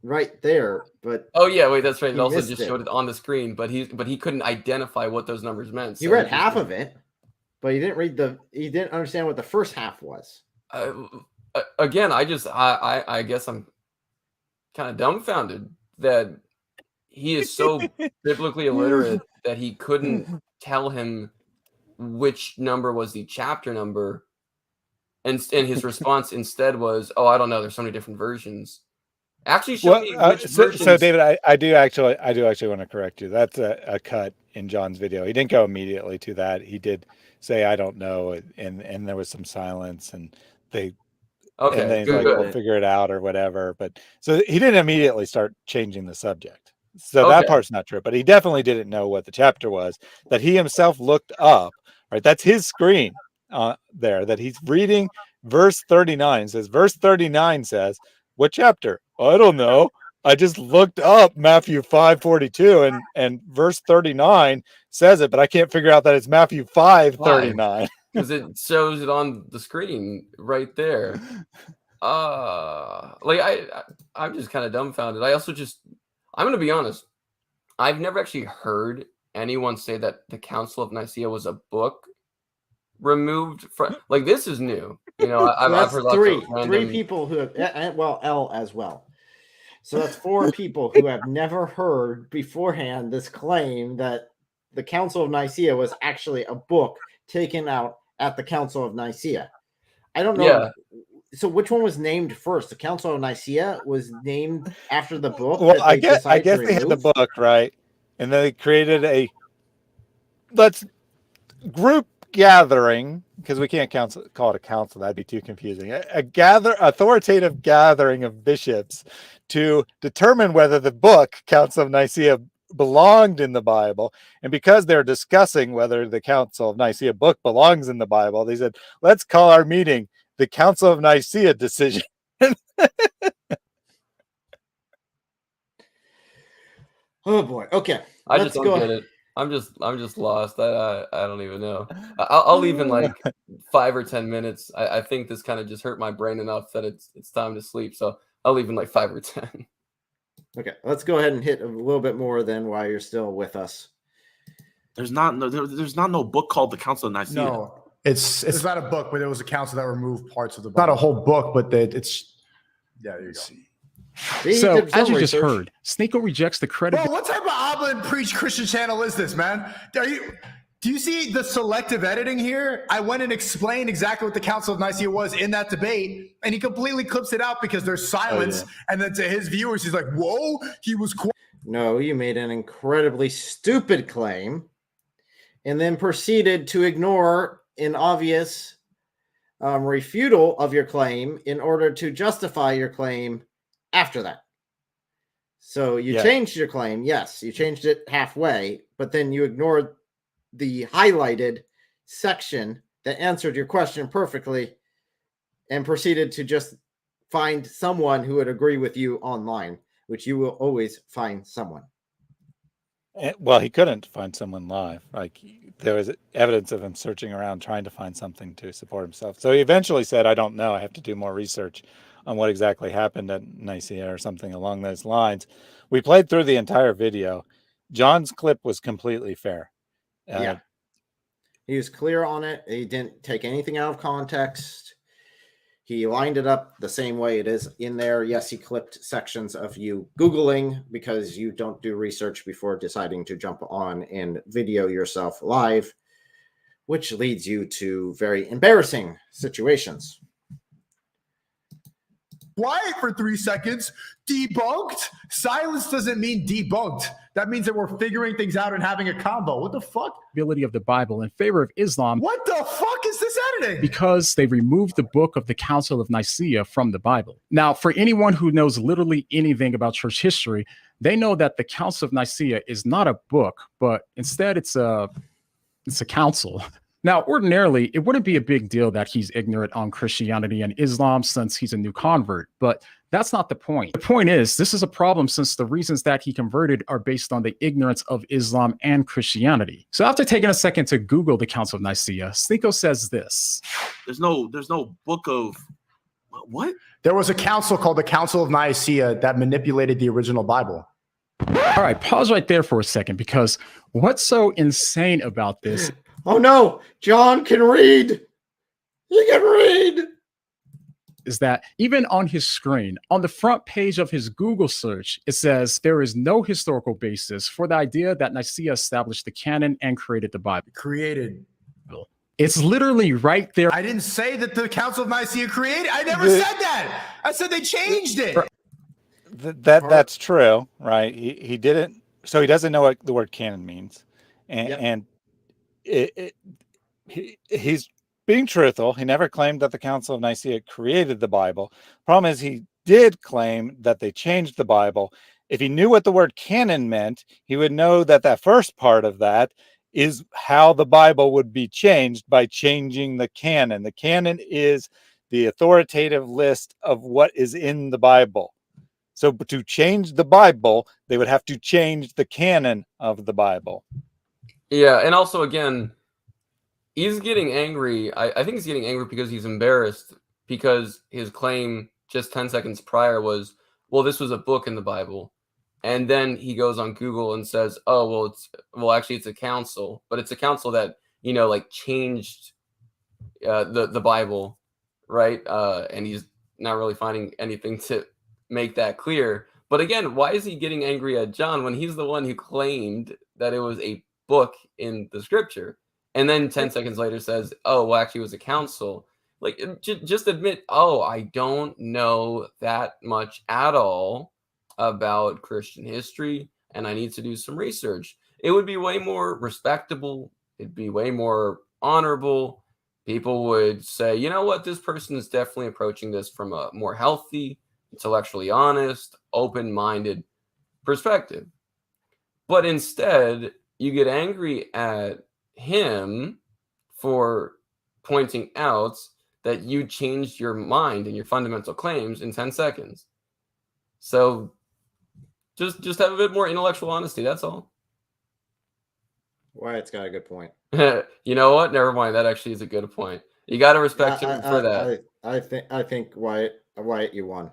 right there, but oh yeah, wait, that's right. It also just showed it on the screen, but he couldn't identify what those numbers meant. He read half of it, but he didn't understand what the first half was. Again, I guess I'm kind of dumbfounded that he is so biblically illiterate that he couldn't tell him which number was the chapter number, and his response instead was, "Oh, I don't know. There's so many different versions." Actually, show me which versions. So David, I do actually want to correct you. That's a cut in John's video. He didn't go immediately to that. He did say, "I don't know," and there was some silence, and they. Okay, and then he's like, "We'll figure it out," or whatever. But so he didn't immediately start changing the subject. So that part's not true. But he definitely didn't know what the chapter was that he himself looked up. Right, that's his screen there that he's reading. Verse 39 says, "Verse 39 says, what chapter? I don't know. I just looked up Matthew 5:42, and verse 39 says it, but I can't figure out that it's Matthew 5:39 because it shows it on the screen right there." I'm just kind of dumbfounded. I'm going to be honest. I've never actually heard anyone say that the Council of Nicaea was a book removed from. Like, this is new. You know, I've heard three people who have, L as well. So that's four people who have never heard beforehand this claim that the Council of Nicaea was actually a book taken out at the Council of Nicaea. I don't know. Yeah. So which one was named first? The Council of Nicaea was named after the book. Well, I guess they had the book, right? And then they created a group gathering, because we can't call it a council. That'd be too confusing. Authoritative gathering of bishops to determine whether the book Council of Nicaea belonged in the Bible. And because they're discussing whether the Council of Nicaea book belongs in the Bible, they said, "Let's call our meeting the Council of Nicaea decision." Oh boy. Okay. I just don't get it. I'm just lost. I don't even know. I'll leave in like 5 or 10 minutes. I think this kind of just hurt my brain enough that it's time to sleep. So I'll leave in like 5 or 10. Okay, let's go ahead and hit a little bit more then while you're still with us. There's not no book called the Council of Nicaea. No, it's not a book, but it was a council that removed parts of the Bible. Not a whole book, but it's there you go. So, as you just heard, Sneako rejects the credibility. Bro, what type of Abba and Preach Christian channel is this, man? Do you see the selective editing here? I went and explained exactly what the Council of Nicaea was in that debate, and he completely clips it out because there's silence. And then to his viewers, he's like, whoa, he was quiet. No, you made an incredibly stupid claim and then proceeded to ignore an obvious refutal of your claim in order to justify your claim after that. So you changed your claim. Yes, you changed it halfway, but then you ignored the highlighted section that answered your question perfectly and proceeded to just find someone who would agree with you online, which you will always find someone. Well, he couldn't find someone live. Like, there was evidence of him searching around trying to find something to support himself. So he eventually said, I don't know. I have to do more research on what exactly happened at Nicaea or something along those lines. We played through the entire video. John's clip was completely fair. Yeah. He was clear on it. He didn't take anything out of context. He lined it up the same way it is in there. Yes, he clipped sections of you Googling because you don't do research before deciding to jump on and video yourself live, which leads you to very embarrassing situations. Quiet for 3 seconds. Debunked? Silence doesn't mean debunked. That means that we're figuring things out and having a combo. What the fuck? Ability of the Bible in favor of Islam. What the fuck is this editing? Because they removed the book of the Council of Nicaea from the Bible. Now, for anyone who knows literally anything about church history, they know that the Council of Nicaea is not a book, but instead it's a council. Now, ordinarily, it wouldn't be a big deal that he's ignorant on Christianity and Islam since he's a new convert, but that's not the point. The point is, this is a problem since the reasons that he converted are based on the ignorance of Islam and Christianity. So after taking a second to Google the Council of Nicaea, Sneako says this. There's no book of what? There was a council called the Council of Nicaea that manipulated the original Bible. All right, pause right there for a second, because what's so insane about this? Oh no, John can read. He can read. Is that even on his screen, on the front page of his Google search, it says there is no historical basis for the idea that Nicaea established the canon and created the Bible. Created. It's literally right there. I didn't say that the Council of Nicaea created. I never said that. I said they changed it. That's true, right? He didn't. So he doesn't know what the word canon means, and he's being truthful. He never claimed that the Council of Nicaea created the Bible. Problem is, he did claim that they changed the Bible. If he knew what the word canon meant, he would know that that first part of that is how the Bible would be changed by changing the canon. The canon is the authoritative list of what is in the Bible. So to change the Bible, they would have to change the canon of the Bible. Yeah, and also, again, he's getting angry. I think he's getting angry because he's embarrassed because his claim just 10 seconds prior was, well, this was a book in the Bible. And then he goes on Google and says, oh, well, actually, it's a council. But it's a council that, like changed the Bible, right? And he's not really finding anything to make that clear. But again, why is he getting angry at John when he's the one who claimed that it was a book in the scripture? And then 10 seconds later says, oh, well, actually, it was a council. Like, just admit, oh, I don't know that much at all about Christian history, and I need to do some research. It would be way more respectable. It'd be way more honorable. People would say, you know what, this person is definitely approaching this from a more healthy, intellectually honest, open-minded perspective. But instead, you get angry at him for pointing out that you changed your mind and your fundamental claims in 10 seconds. So just have a bit more intellectual honesty, that's all. Wyatt's got a good point. You know what? Never mind. That actually is a good point. You got to respect him for that. I think Wyatt, you won.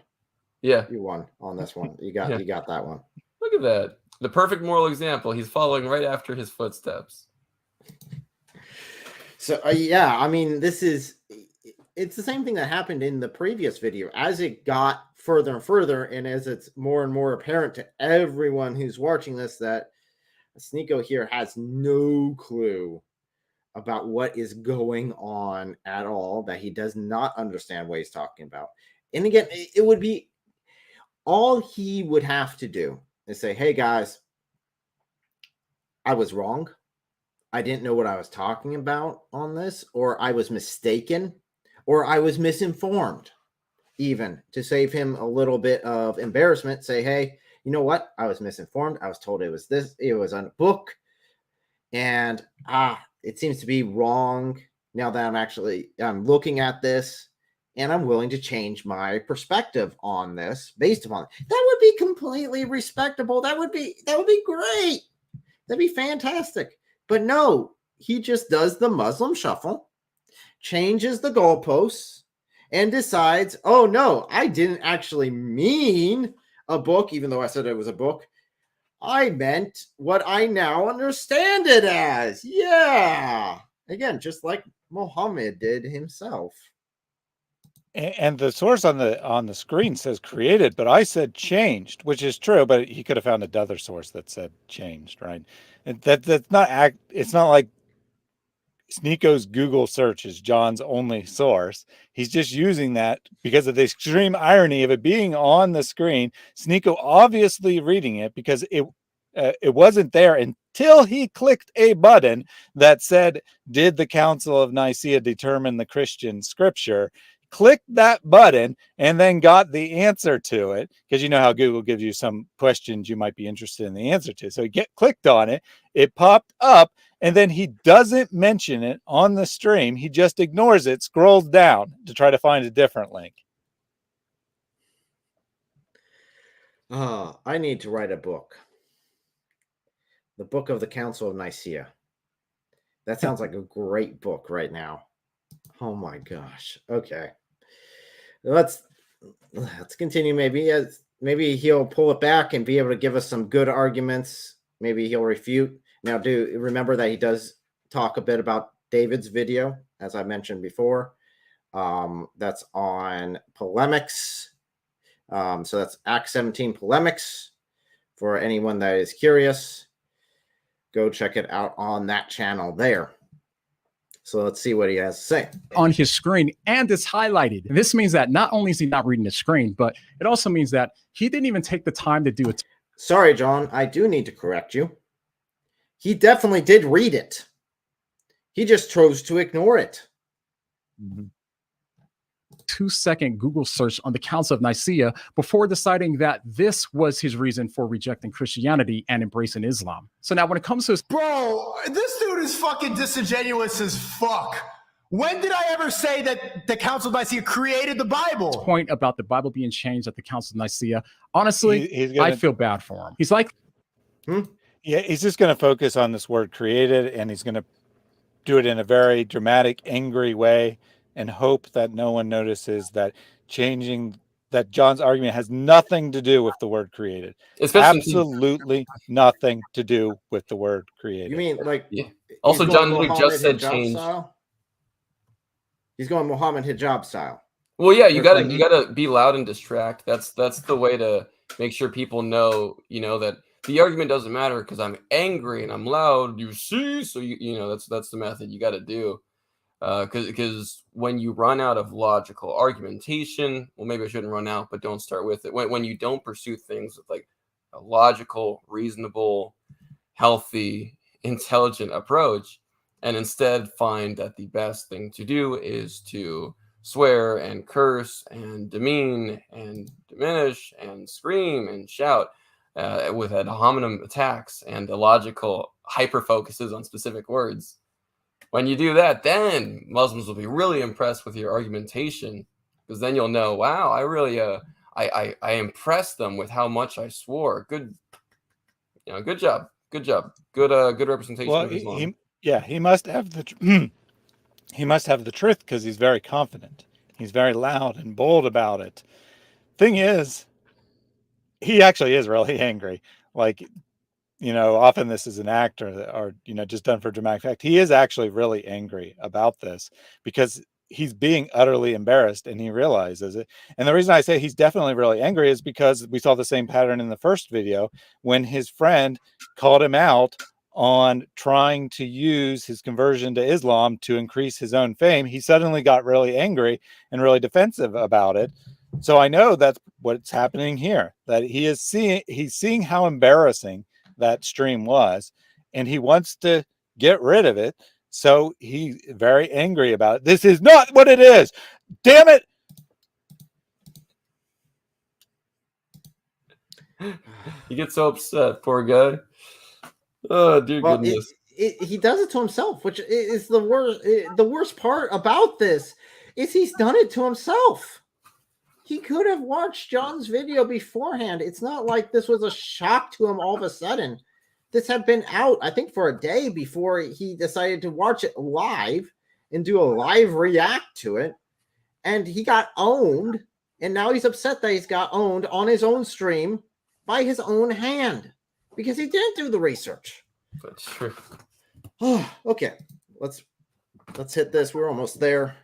Yeah, you won on this one. You got that one. Look at that. The perfect moral example. He's following right after his footsteps. So yeah, I mean, it's the same thing that happened in the previous video. As it got further and further, and as it's more and more apparent to everyone who's watching this that Sneako here has no clue about what is going on at all, that he does not understand what he's talking about. And again, it would be all he would have to do is say, hey guys, I was wrong. I didn't know what I was talking about on this, or I was mistaken, or I was misinformed. Even to save him a little bit of embarrassment, say, hey, you know what? I was misinformed. I was told it was this, it was on a book, and it seems to be wrong now that I'm looking at this, and I'm willing to change my perspective on this based upon it. That would be completely respectable. That would be great. That'd be fantastic. But no, he just does the Muslim shuffle, changes the goalposts, and decides, oh no, I didn't actually mean a book, even though I said it was a book. I meant what I now understand it as. Yeah. Again, just like Muhammad did himself. And the source on the screen says created, but I said changed, which is true, but he could have found another source that said changed, right? And that's not it's not like Sneako's Google search is John's only source. He's just using that because of the extreme irony of it being on the screen. Sneako obviously reading it because it wasn't there until he clicked a button that said, did the Council of Nicaea determine the Christian scripture? Clicked that button and then got the answer to it, because you know how Google gives you some questions you might be interested in the answer to. So he clicked on it, it popped up, and then he doesn't mention it on the stream. He just ignores it, scrolls down to try to find a different link. I need to write a book. The Book of the Council of Nicaea. That sounds like a great book right now. Oh my gosh. Okay. Let's continue. Maybe he'll pull it back and be able to give us some good arguments. Maybe he'll refute. Now, do remember that he does talk a bit about David's video, as I mentioned before. That's on polemics. So that's Act 17 polemics. For anyone that is curious, go check it out on that channel there. So let's see what he has to say. On his screen, and it's highlighted. And this means that not only is he not reading the screen, but it also means that he didn't even take the time to do it. Sorry, John, I do need to correct you. He definitely did read it. He just chose to ignore it. 2-second Google search on the Council of Nicaea before deciding that this was his reason for rejecting Christianity and embracing Islam. So now when it comes to his... Bro, this dude is fucking disingenuous as fuck. When did I ever say that the Council of Nicaea created the Bible? Point about the Bible being changed at the Council of Nicaea, honestly, I feel bad for him. He's like... Yeah, he's just going to focus on this word created, and he's going to do it in a very dramatic, angry way, and hope that no one notices that that John's argument has nothing to do with the word created. Absolutely nothing to do with the word created. You mean like... Yeah. Also, John Luke just said change. He's going Muhammad hijab style. Well, yeah, you gotta be loud and distract. That's the way to make sure people know, that the argument doesn't matter because I'm angry and I'm loud. You see, so that's the method you got to do. Because when you run out of logical argumentation, well, maybe I shouldn't run out, but don't start with it. When you don't pursue things with like a logical, reasonable, healthy, intelligent approach, and instead find that the best thing to do is to swear and curse and demean and diminish and scream and shout with ad hominem attacks and illogical hyper focuses on specific words. When you do that, then Muslims will be really impressed with your argumentation, because then you'll know, wow, I really I impressed them with how much I swore. Good job, good representation of Islam. He must have the he must have the truth because he's very confident. He's very loud and bold about it. Thing is, he actually is really angry. Like, often this is an actor or, just done for dramatic effect. He is actually really angry about this because he's being utterly embarrassed and he realizes it. And the reason I say he's definitely really angry is because we saw the same pattern in the first video when his friend called him out on trying to use his conversion to Islam to increase his own fame. He suddenly got really angry and really defensive about it. So I know that's what's happening here, that he's seeing how embarrassing that stream was, and he wants to get rid of it. So he's very angry about it. This is not what it is. Damn it. He gets so upset, poor guy. Oh, dear goodness. He does it to himself, which is the worst. The worst part about this is he's done it to himself. He could have watched John's video beforehand. It's not like this was a shock to him all of a sudden. This had been out, I think, for a day before he decided to watch it live and do a live react to it. And he got owned. And now he's upset that he's got owned on his own stream by his own hand because he didn't do the research. That's true. Okay, let's hit this. We're almost there.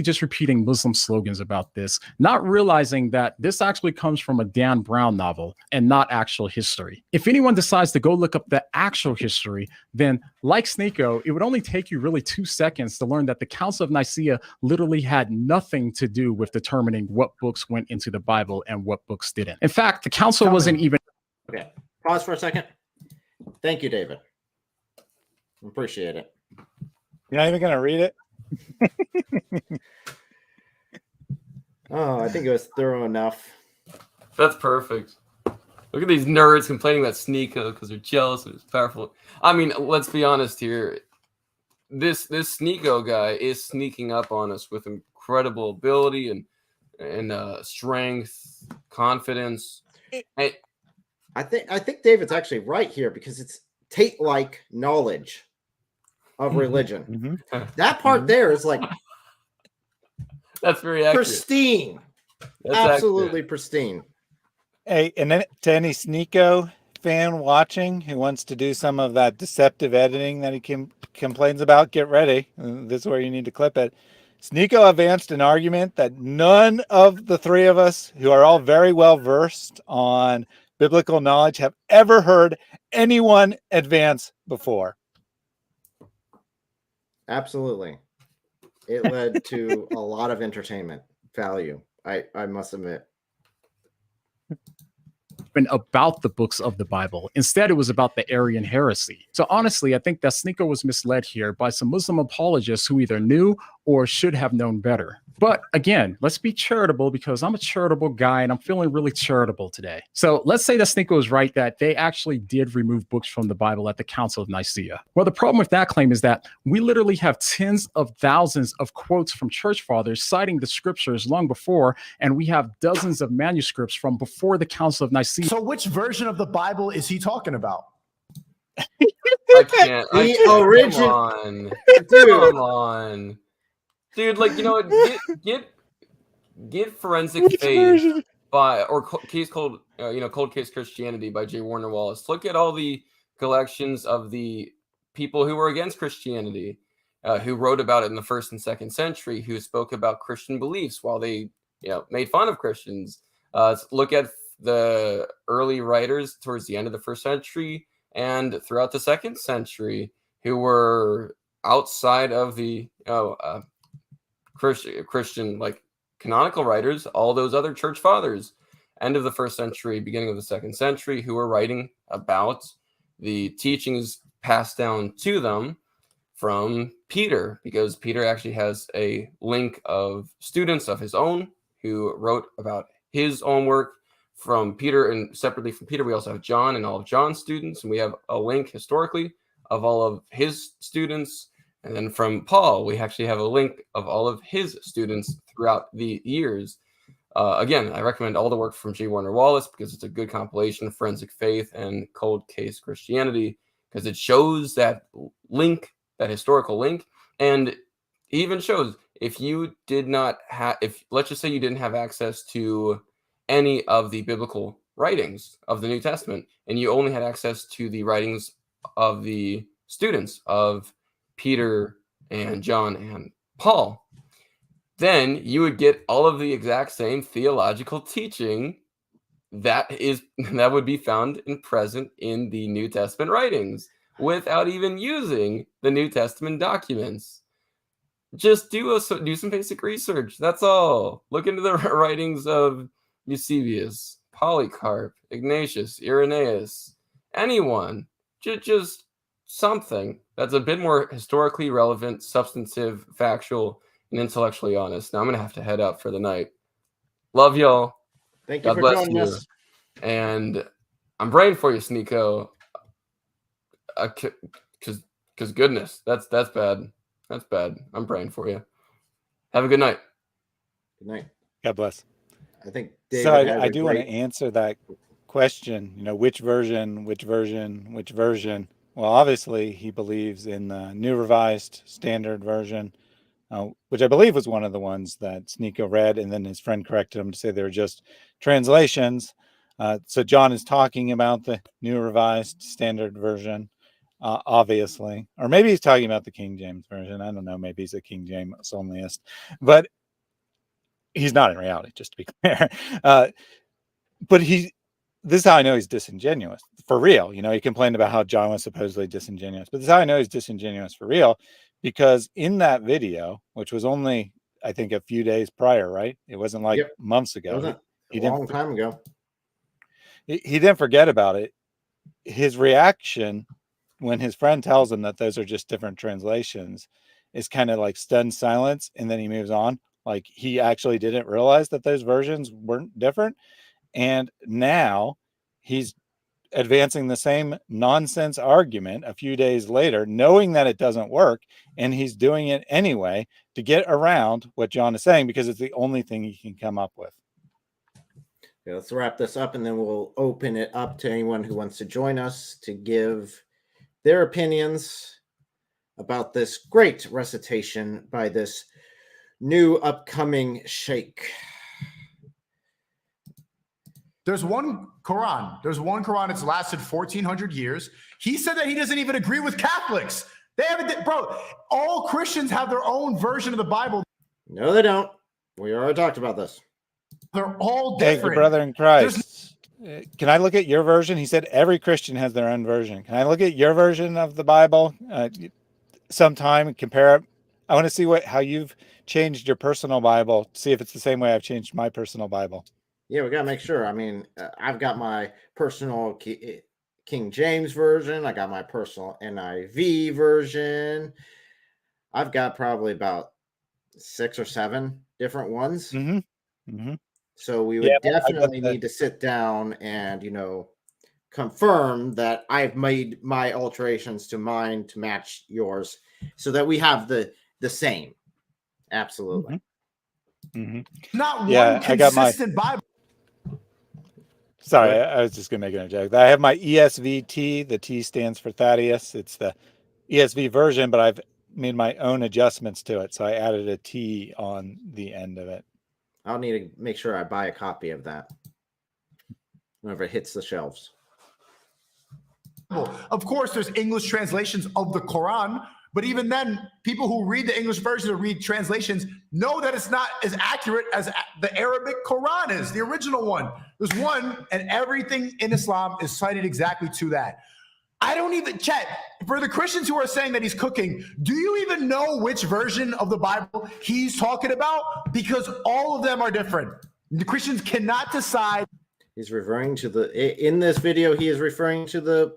Just repeating Muslim slogans about this, not realizing that this actually comes from a Dan Brown novel and not actual history. If anyone decides to go look up the actual history, then like Sneako, it would only take you really 2 seconds to learn that the Council of Nicaea literally had nothing to do with determining what books went into the Bible and what books didn't. In fact, the council wasn't even... Okay, pause for a second. Thank you, David. Appreciate it. You're not even going to read it? Oh, I think it was thorough enough. That's perfect. Look at these nerds complaining about Sneako because they're jealous of his powerful. I mean, let's be honest here. This Sneako guy is sneaking up on us with incredible ability and strength, confidence. I think David's actually right here because it's Tate-like knowledge of religion. That part there is like that's very accurate. Pristine. That's absolutely accurate. Pristine. Hey, and then to any Sneako fan watching who wants to do some of that deceptive editing that he complains about, get ready. This is where you need to clip it. Sneako advanced an argument that none of the three of us, who are all very well versed on biblical knowledge, have ever heard anyone advance before. Absolutely. It led to a lot of entertainment value, I must admit. About the books of the Bible. Instead, it was about the Arian heresy. So honestly, I think that Sneako was misled here by some Muslim apologists who either knew or should have known better. But again, let's be charitable because I'm a charitable guy and I'm feeling really charitable today. So let's say that Sneako is right that they actually did remove books from the Bible at the Council of Nicaea. Well, the problem with that claim is that we literally have tens of thousands of quotes from church fathers citing the scriptures long before, and we have dozens of manuscripts from before the Council of Nicaea. So which version of the Bible is he talking about? I can't. The origin. Come on. Dude, like, you know what? Get Forensic Faith by Cold Case Christianity by J. Warner Wallace. Look at all the collections of the people who were against Christianity, who wrote about it in the 1st and 2nd century, who spoke about Christian beliefs while they, made fun of Christians. Look at the early writers towards the end of the 1st century and throughout the 2nd century, who were outside of the Christian like canonical writers, all those other church fathers, end of the 1st century, beginning of the 2nd century, who were writing about the teachings passed down to them from Peter, because Peter actually has a link of students of his own who wrote about his own work from Peter, and separately from Peter, we also have John and all of John's students, and we have a link historically of all of his students. And then from Paul, we actually have a link of all of his students throughout the years. Again, I recommend all the work from J. Warner Wallace because it's a good compilation of Forensic Faith and Cold Case Christianity, because it shows that link, that historical link, and even shows if you did not have, if let's just say you didn't have access to any of the biblical writings of the New Testament, and you only had access to the writings of the students of Peter and John and Paul, then you would get all of the exact same theological teaching that would be found and present in the New Testament writings without even using the New Testament documents. Just do some basic research. That's all. Look into the writings of Eusebius, Polycarp, Ignatius, Irenaeus, anyone. Just something that's a bit more historically relevant, substantive, factual, and intellectually honest. Now I'm going to have to head out for the night. Love y'all. Thank you God for bless joining you. us. And I'm praying for you, Sneako. Because goodness, that's bad. That's bad. I'm praying for you. Have a good night. Good night. God bless. I think David So has I a do want to great- answer that question. You know, which version? Well, obviously he believes in the New Revised Standard Version, which I believe was one of the ones that Sneako read, and then his friend corrected him to say they were just translations. So John is talking about the New Revised Standard Version, obviously, or maybe he's talking about the King James Version. I don't know. Maybe he's a King James onlyist, but he's not in reality, just to be clear. But this is how I know he's disingenuous for real. You know, he complained about how John was supposedly disingenuous, but this is how I know he's disingenuous for real, because in that video, which was only, I think, a few days prior, right? It wasn't like months It ago. wasn't a long time ago. He didn't forget about it. His reaction when his friend tells him that those are just different translations is kind of like stunned silence, and then he moves on. Like he actually didn't realize that those versions weren't different. And now he's advancing the same nonsense argument a few days later, knowing that it doesn't work, and he's doing it anyway to get around what John is saying because it's the only thing he can come up with. Okay, let's wrap this up, and then we'll open it up to anyone who wants to join us to give their opinions about this great recitation by this new upcoming sheikh. There's one Quran. It's lasted 1,400 years. He said that he doesn't even agree with Catholics. They haven't, bro. All Christians have their own version of the Bible. No, they don't. We already talked about this. They're all Hey, different. your brother in Christ. Can I look at your version? He said every Christian has their own version. Can I look at your version of the Bible sometime and compare it? I want to see how you've changed your personal Bible. See if it's the same way I've changed my personal Bible. Yeah, we got to make sure. I mean, I've got my personal King James version. I got my personal NIV version. I've got probably about 6 or 7 different ones. So we would definitely need to sit down and, confirm that I've made my alterations to mine to match yours so that we have the same. Absolutely. Not one consistent Bible. Sorry, I was just going to make an interject. I have my ESV-T. The T stands for Thaddeus. It's the ESV version, but I've made my own adjustments to it. So I added a T on the end of it. I'll need to make sure I buy a copy of that whenever it hits the shelves. Of course, there's English translations of the Quran, but even then, people who read the English version or read translations know that it's not as accurate as the Arabic Quran is, the original one. There's one, and everything in Islam is cited exactly to that. I don't even, Chet, for the Christians who are saying that he's cooking, do you even know which version of the Bible he's talking about? Because all of them are different. The Christians cannot decide. He's referring to in this video, he is referring to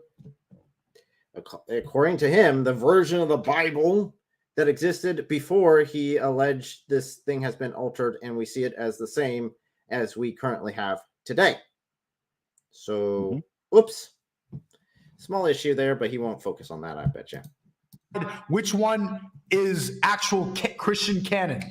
according to him, the version of the Bible that existed before he alleged this thing has been altered, and we see it as the same as we currently have today. So, oops. Small issue there, but he won't focus on that, I bet you. Which one is actual Christian canon?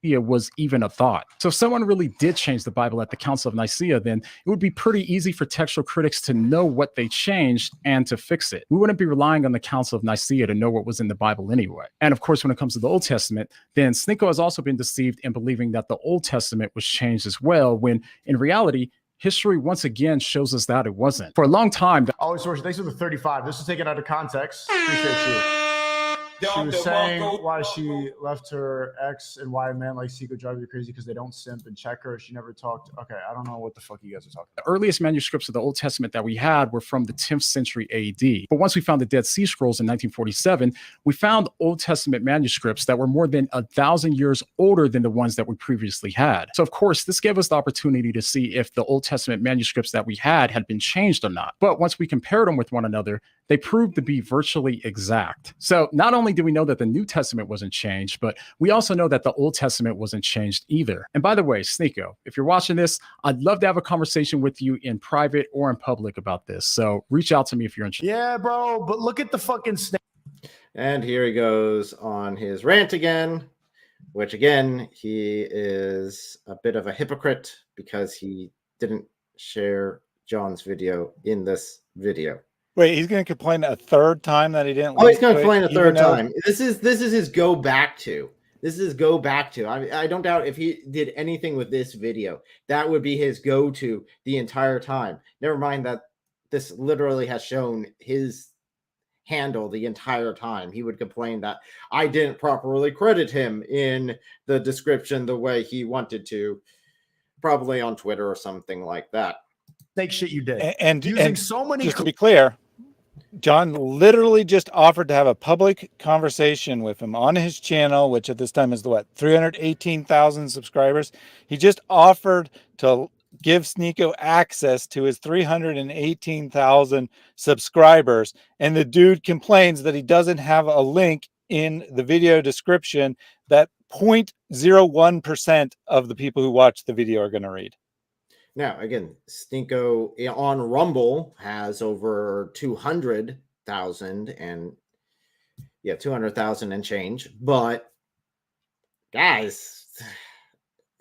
Was even a thought. So if someone really did change the Bible at the Council of Nicaea, then it would be pretty easy for textual critics to know what they changed and to fix it. We wouldn't be relying on the Council of Nicaea to know what was in the Bible anyway. And of course, when it comes to the Old Testament, then Sneako has also been deceived in believing that the Old Testament was changed as well, when in reality, history once again shows us that it wasn't. For a long time, Always source. Thanks for the 35. This is taken out of context. Appreciate you. She was saying why she left her ex and why a man like Sneako drive you crazy because they don't simp and check her. She never talked. Okay, I don't know what the fuck you guys are talking about. the earliest manuscripts of the Old Testament that we had were from the 10th century AD. But once we found the Dead Sea Scrolls in 1947, we found Old Testament manuscripts that were more than 1,000 years older than the ones that we previously had. So of course, this gave us the opportunity to see if the Old Testament manuscripts that we had been changed or not. But once we compared them with one another, they proved to be virtually exact. So not only do we know that the New Testament wasn't changed, but we also know that the Old Testament wasn't changed either. And by the way, Sneako, if you're watching this, I'd love to have a conversation with you in private or in public about this. So reach out to me if you're interested. Yeah, bro, but look at the fucking snake. And here he goes on his rant again, which again, he is a bit of a hypocrite because he didn't share John's video in this video. Wait, he's going to complain a third time that he didn't. Oh, he's going to complain a third time. This is his go back to. This is go back to. I don't doubt if he did anything with this video, that would be his go to the entire time. Never mind that this literally has shown his handle the entire time. He would complain that I didn't properly credit him in the description the way he wanted to, probably on Twitter or something like that. Snake shit you did. And using so many. Just to be clear, John literally just offered to have a public conversation with him on his channel, which at this time is the what, 318,000 subscribers. He just offered to give Sneako access to his 318,000 subscribers, and the dude complains that he doesn't have a link in the video description that 0.01% of the people who watch the video are going to read. Now, again, Sneako on Rumble has over 200,000 and 200,000 and change. But guys,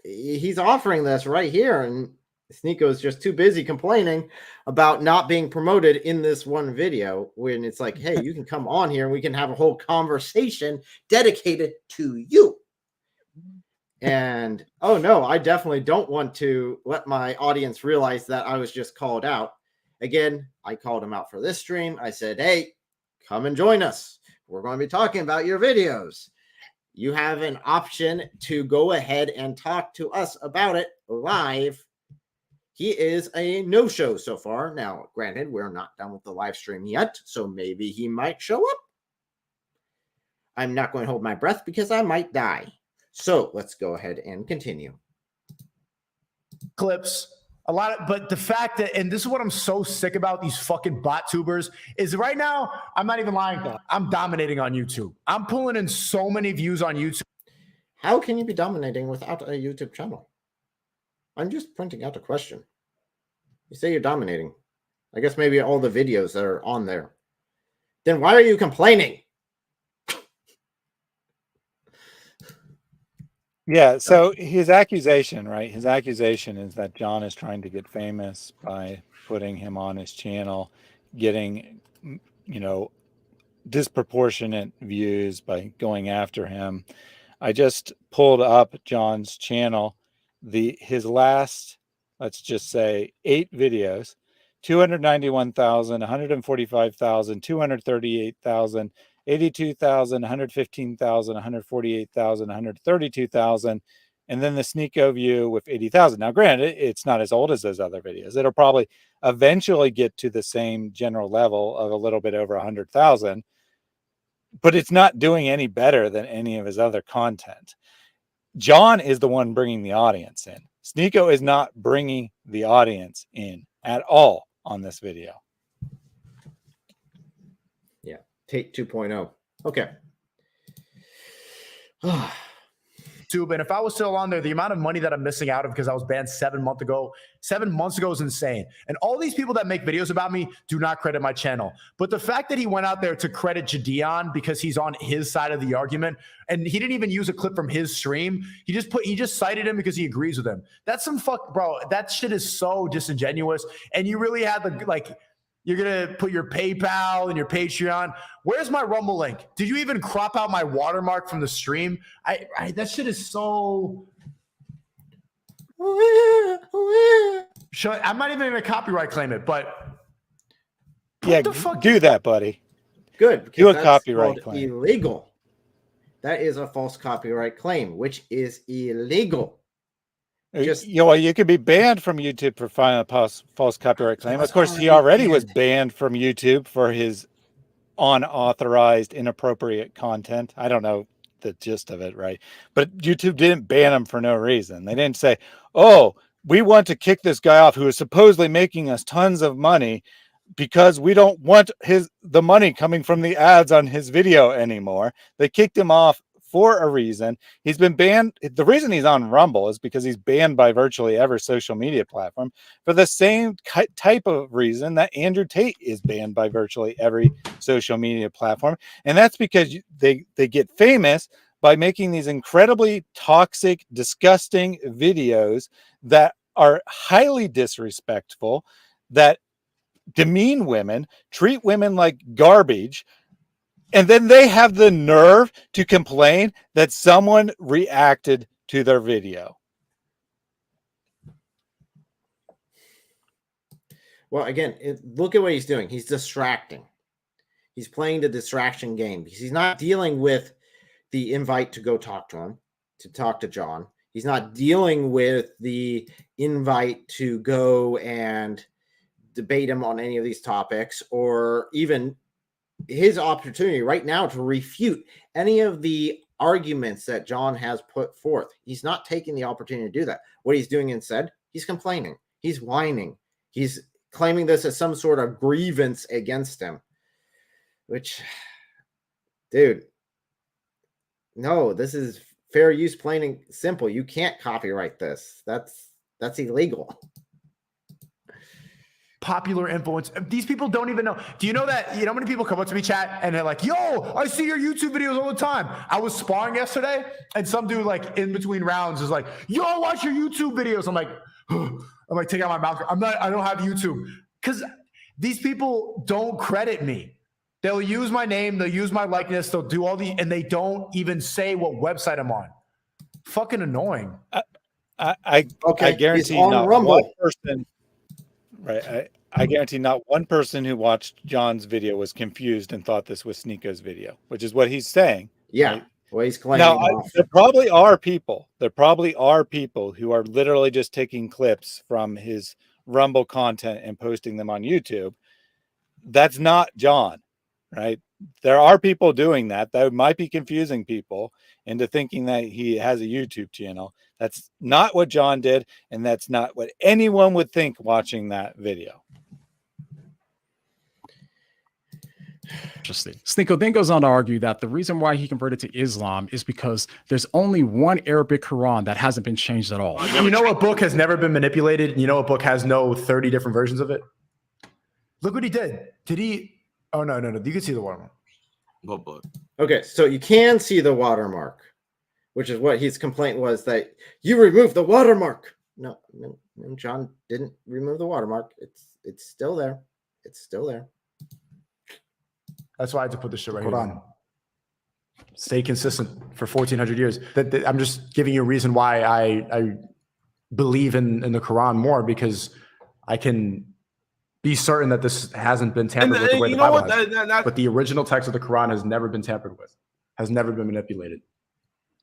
he's offering this right here, and Sneako is just too busy complaining about not being promoted in this one video when it's like, hey, you can come on here and we can have a whole conversation dedicated to you. And oh no, I definitely don't want to let my audience realize that I was just called out. Again, I called him out for this stream. I said, hey, come and join us. We're going to be talking about your videos. You have an option to go ahead and talk to us about it live. He is a no-show so far. Now, granted, we're not done with the live stream yet, so maybe he might show up. I'm not going to hold my breath because I might die. So let's go ahead and continue. Clips. A lot of, but the fact that, and this is what I'm so sick about these fucking bot tubers, is right now, I'm not even lying, I'm dominating on YouTube. I'm pulling in so many views on YouTube. How can you be dominating without a YouTube channel? I'm just printing out a question. You say you're dominating. I guess maybe all the videos that are on there. Then why are you complaining? Yeah, so his accusation, right? His accusation is that John is trying to get famous by putting him on his channel, getting, disproportionate views by going after him. I just pulled up John's channel. His last, let's just say, 8 videos, 291,000, 145,000, 238,000, 82,000, 115,000, 148,000, 132,000, and then the Sneako view with 80,000. Now, granted, it's not as old as those other videos. It'll probably eventually get to the same general level of a little bit over 100,000, but it's not doing any better than any of his other content. John is the one bringing the audience in. Sneako is not bringing the audience in at all on this video. Yeah, Tate 2.0. Okay. YouTube, and if I was still on there, the amount of money that I'm missing out of because I was banned 7 months ago is insane. And all these people that make videos about me do not credit my channel. But the fact that he went out there to credit Jadeon because he's on his side of the argument, and he didn't even use a clip from his stream. He just cited him because he agrees with him. That's some bro. That shit is so disingenuous. And you really had the you're going to put your PayPal and your Patreon. Where's my Rumble link? Did you even crop out my watermark from the stream? That shit is so I'm not even going to copyright claim it, but Yeah, do that, buddy. Good. Do a That's copyright called claim. illegal. That is a false copyright claim, which is illegal. Just You could be banned from YouTube for filing a false copyright claim. Of course, he already was banned from YouTube for his unauthorized, inappropriate content. I don't know the gist of it, right? But YouTube didn't ban him for no reason. They didn't say, "Oh, we want to kick this guy off who is supposedly making us tons of money because we don't want the money coming from the ads on his video anymore." They kicked him off for a reason. He's been banned. The reason he's on Rumble is because he's banned by virtually every social media platform for the same type of reason that Andrew Tate is banned by virtually every social media platform. And that's because they get famous by making these incredibly toxic, disgusting videos that are highly disrespectful, that demean women, treat women like garbage. And then they have the nerve to complain that someone reacted to their video. Well, again, look at what he's doing. He's distracting. He's playing the distraction game because he's not dealing with the invite to go talk to him, to talk to John. He's not dealing with the invite to go and debate him on any of these topics, or even his opportunity right now to refute any of the arguments that John has put forth. He's not taking the opportunity to do that. What he's doing instead, he's complaining. He's whining. He's claiming this as some sort of grievance against him, which, dude, no, this is fair use, plain and simple. You can't copyright this. That's illegal. Popular influence. These people don't even know. Do you know that? You know how many people come up to me, chat, and they're like, "Yo, I see your YouTube videos all the time." I was sparring yesterday, and some dude, like, in between rounds is like, "Yo, I watch your YouTube videos." I'm like, take out my mouth. I don't have YouTube. Because these people don't credit me. They'll use my name, they'll use my likeness, they'll do all these, and they don't even say what website I'm on. Fucking annoying. I guarantee not one person. Right. I guarantee not one person who watched John's video was confused and thought this was Sneako's video, which is what he's saying. Yeah. Right? Well, he's claiming. Now, there probably are people. There probably are people who are literally just taking clips from his Rumble content and posting them on YouTube. That's not John, right? There are people doing that. That might be confusing people into thinking that he has a YouTube channel. That's not what John did, and that's not what anyone would think watching that video. Interesting. Sneako then goes on to argue that the reason why he converted to Islam is because there's only one Arabic Quran that hasn't been changed at all. You know what book has never been manipulated? You know what book has no 30 different versions of it? Look what he did. Did he? Oh, no. You can see the watermark. What book? Okay, so you can see the watermark, which is what his complaint was, that you removed the watermark. No, John didn't remove the watermark. It's still there. It's still there. That's why I had to put this shit right here. Stay consistent for 1,400 years. I'm just giving you a reason why I believe in the Quran more, because I can be certain that this hasn't been tampered with the way the Bible has. But the original text of the Quran has never been tampered with, has never been manipulated.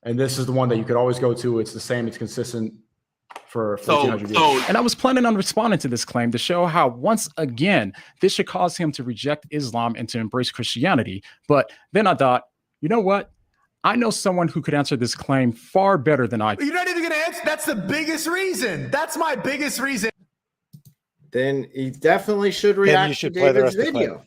And this is the one that you could always go to. It's the same. It's consistent for 1,400 years. And I was planning on responding to this claim to show how, once again, this should cause him to reject Islam and to embrace Christianity. But then I thought, you know what? I know someone who could answer this claim far better than I could. You're not even going to answer. That's the biggest reason. That's my biggest reason. Then he definitely should react to David's video.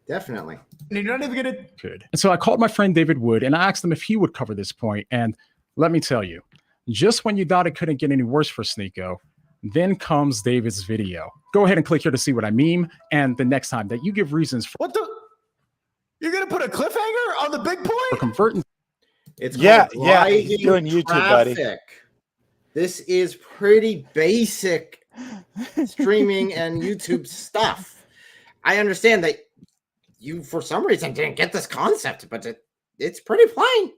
Definitely. You're not even going to. Good. And so I called my friend David Wood and I asked him if he would cover this point. And let me tell you, just when you thought it couldn't get any worse for Sneako, then comes David's video. Go ahead and click here to see what I mean. And the next time that you give reasons for you're going to put a cliffhanger on the big point? For converting. It's yeah, he's doing YouTube, buddy. This is pretty basic streaming and YouTube stuff. I understand that you, for some reason, didn't get this concept, but it's pretty plain.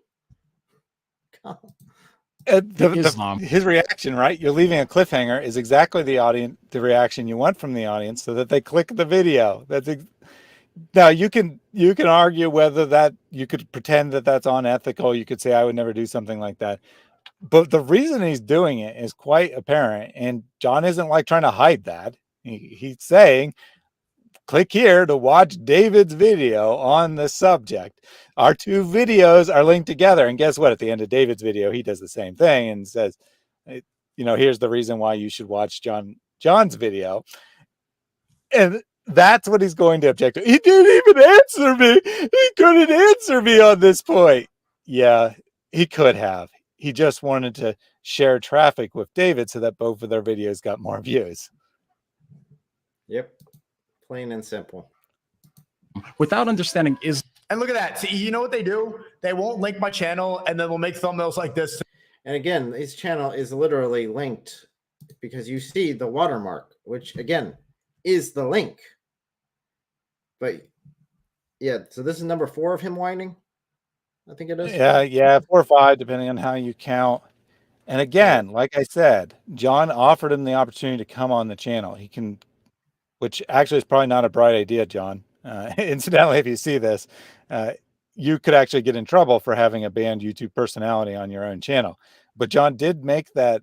Islam. His reaction, right? You're leaving a cliffhanger is exactly the reaction you want from the audience, so that they click the video. Now you can argue whether that you could pretend that that's unethical. You could say I would never do something like that, but the reason he's doing it is quite apparent, and John isn't like trying to hide that. He's saying, click here to watch David's video on the subject. Our two videos are linked together. And guess what? At the end of David's video, he does the same thing and says, here's the reason why you should watch John's video. And that's what he's going to object to. He didn't even answer me. He couldn't answer me on this point. Yeah, he could have. He just wanted to share traffic with David so that both of their videos got more views. Yep. Plain and simple. Without understanding is. And look at that. See, you know what they do? They won't link my channel, and then they'll make thumbnails like this. And again, his channel is literally linked because you see the watermark, which again is the link. But yeah, so this is number 4 of him whining. I think it is. Yeah, 4 or 5, depending on how you count. And again, like I said, John offered him the opportunity to come on the channel. He can, which actually is probably not a bright idea, John. Incidentally, if you see this, you could actually get in trouble for having a banned YouTube personality on your own channel. But John did make that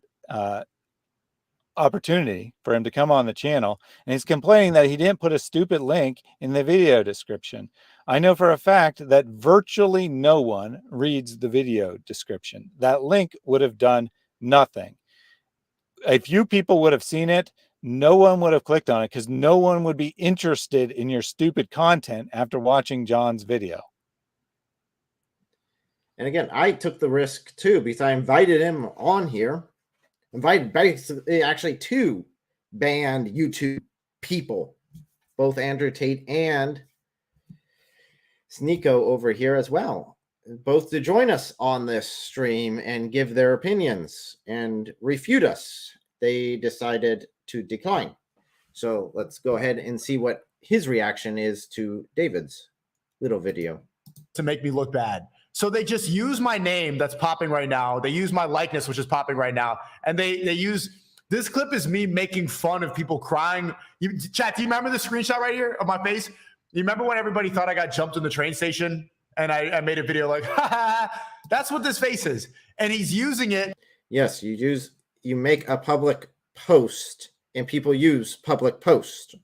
opportunity for him to come on the channel, and he's complaining that he didn't put a stupid link in the video description. I know for a fact that virtually no one reads the video description. That link would have done nothing. A few people would have seen it. No one would have clicked on it because no one would be interested in your stupid content after watching John's video. And again, I took the risk too because I invited him on here. Invited basically actually 2 banned YouTube people, both Andrew Tate and Sneako over here as well, both to join us on this stream and give their opinions and refute us. They decided to decline. So let's go ahead and see what his reaction is to David's little video. To make me look bad. So they just use my name that's popping right now. They use my likeness, which is popping right now. And they use, this clip is me making fun of people crying. Chat, do you remember the screenshot right here of my face? You remember when everybody thought I got jumped in the train station? And I made a video like, ha ha, that's what this face is. And he's using it. Yes, you make a public post and people use public post.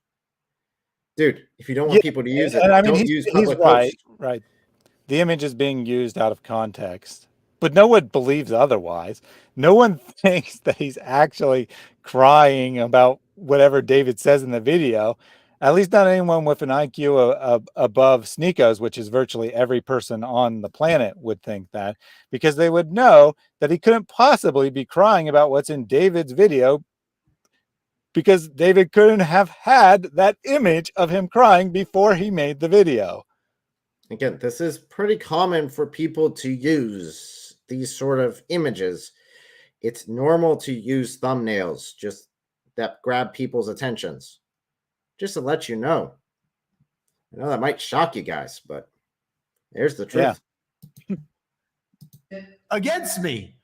Dude, if you don't want people to use it, don't use public post. Right. The image is being used out of context, but no one believes otherwise. No one thinks that he's actually crying about whatever David says in the video. At least not anyone with an IQ above Sneako's, which is virtually every person on the planet would think that, because they would know that he couldn't possibly be crying about what's in David's video because David couldn't have had that image of him crying before he made the video. Again, this is pretty common for people to use these sort of images. It's normal to use thumbnails just that grab people's attentions. Just to let you know. I know that might shock you guys, but there's the truth. Yeah. Against me.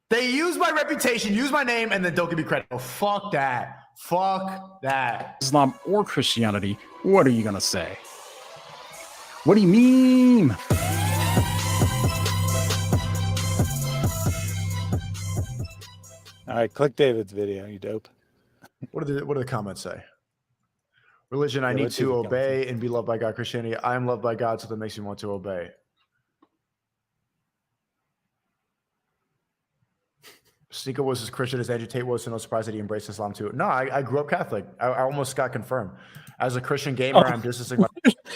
They use my reputation, use my name, and then don't give me credit. Oh, fuck that. Fuck that. Islam or Christianity, what are you going to say? What do you mean? All right, click David's video, you dope. What do the comments say? Religion, I need to obey and be loved by God. Christianity, I am loved by God, so that makes me want to obey. Sneako was as Christian as Andrew Tate was, so no surprise that he embraced Islam too. No, I grew up Catholic. I almost got confirmed. As a Christian gamer, I'm distancing my...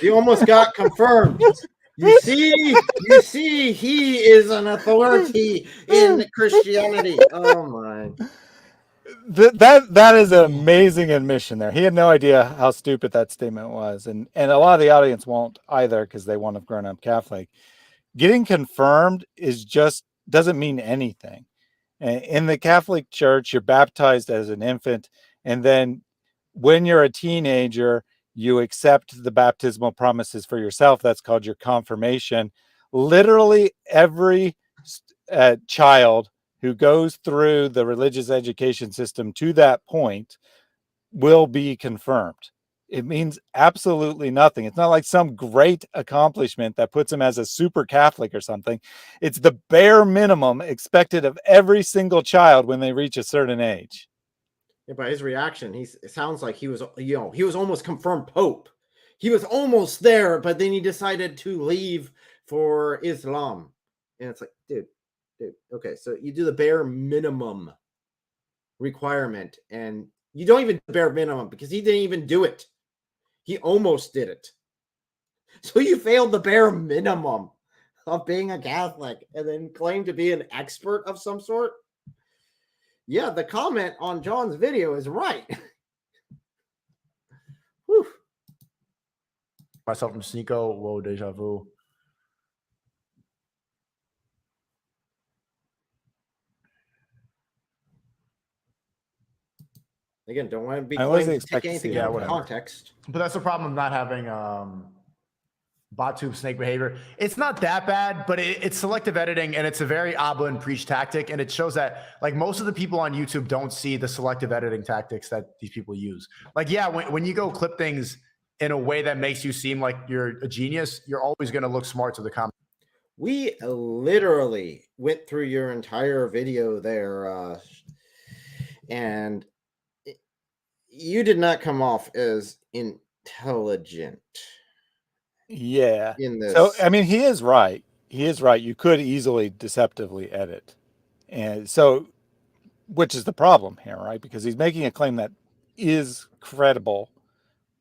You almost got confirmed. You see, he is an authority in Christianity. Oh my. That is an amazing admission there. He had no idea how stupid that statement was. And a lot of the audience won't either because they won't have grown up Catholic. Getting confirmed doesn't mean anything. In the Catholic Church, you're baptized as an infant, and then when you're a teenager, you accept the baptismal promises for yourself. That's called your confirmation. Literally every child who goes through the religious education system to that point will be confirmed. It means absolutely nothing. It's not like some great accomplishment that puts him as a super Catholic or something. It's the bare minimum expected of every single child when they reach a certain age. Yeah, by his reaction, it sounds like he was almost confirmed Pope. He was almost there, but then he decided to leave for Islam. And it's like, dude, okay, so you do the bare minimum requirement, and you don't even do the bare minimum because he didn't even do it. He almost did it. So you failed the bare minimum of being a Catholic and then claim to be an expert of some sort. Yeah, the comment on John's video is right. Whew. Myself from Sneako. Whoa, deja vu. Again, don't want to be I wasn't claimed to take expecting to anything see out that. of context. But that's the problem of not having bot-tube snake behavior. It's not that bad, but it's selective editing, and it's a very Abba and preach tactic, and it shows that like most of the people on YouTube don't see the selective editing tactics that these people use. Like, yeah, when you go clip things in a way that makes you seem like you're a genius, you're always going to look smart to the comment. We literally went through your entire video there, and you did not come off as intelligent. Yeah. In this. So, I mean, he is right. He is right. You could easily deceptively edit. And so, which is the problem here, right? Because he's making a claim that is credible.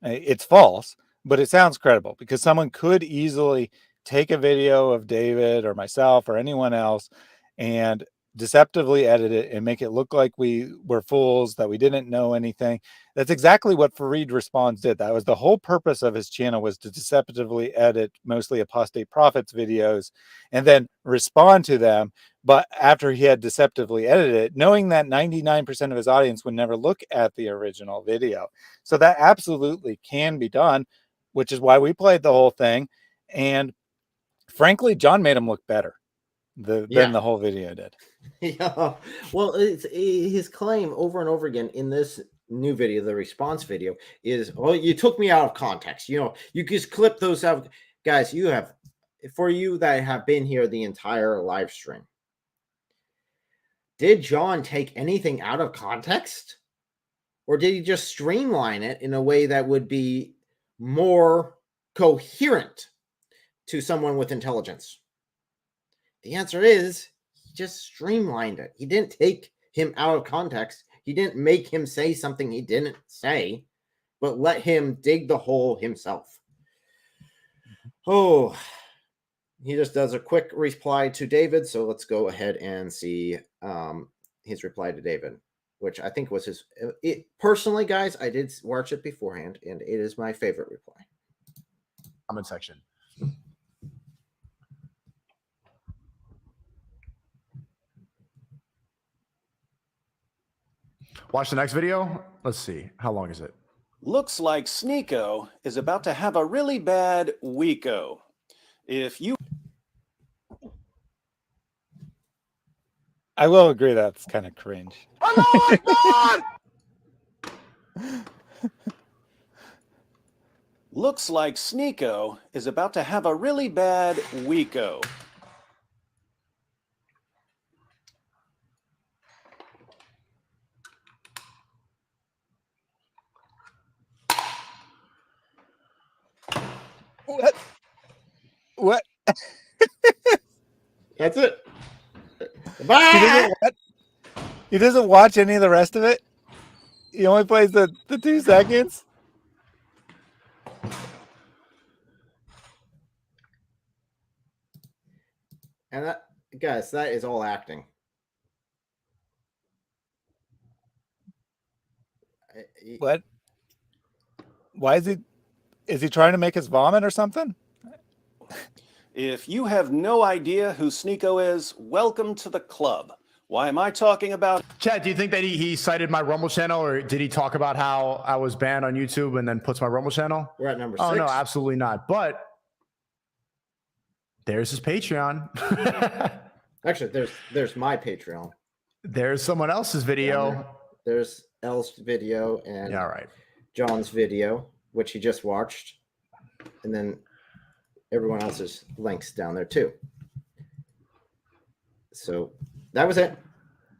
It's false, but it sounds credible because someone could easily take a video of David or myself or anyone else and deceptively edit it and make it look like we were fools, that we didn't know anything. That's exactly what Fareed Responds did. That was the whole purpose of his channel, was to deceptively edit mostly apostate prophets videos and then respond to them. But after he had deceptively edited it, knowing that 99% of his audience would never look at the original video. So that absolutely can be done, which is why we played the whole thing. And frankly, John made him look better than the whole video did. Yeah. Well, it's his claim over and over again in this new video, the response video, is, well, you took me out of context. You know, you just clip those out. Guys, you have, for you that have been here the entire live stream, did John take anything out of context? Or did he just streamline it in a way that would be more coherent to someone with intelligence? The answer is he just streamlined it. He didn't take him out of context. He didn't make him say something he didn't say, but let him dig the hole himself. Oh, he just does a quick reply to David. So let's go ahead and see his reply to David, which I think was his. Personally, guys, I did watch it beforehand, and it is my favorite reply. Comment section. Watch the next video. Let's see. How long is it? Looks like Sneako is about to have a really bad weeko. If you... I will agree that's kind of cringe. Looks like Sneako is about to have a really bad weeko. What? That's it. He doesn't watch any of the rest of it. He only plays the 2 seconds. And that, guys, that is all acting. What? Why is he trying to make us vomit or something? If you have no idea who Sneako is, welcome to the club. Why am I talking about? Chad, do you think that he cited my Rumble channel, or did he talk about how I was banned on YouTube and then puts my Rumble channel? We're at number 6. Oh, no, absolutely not. But there's his Patreon. Actually, there's my Patreon. There's someone else's video. There's Elle's video and John's video, which he just watched, and then everyone else's links down there too. So that was it.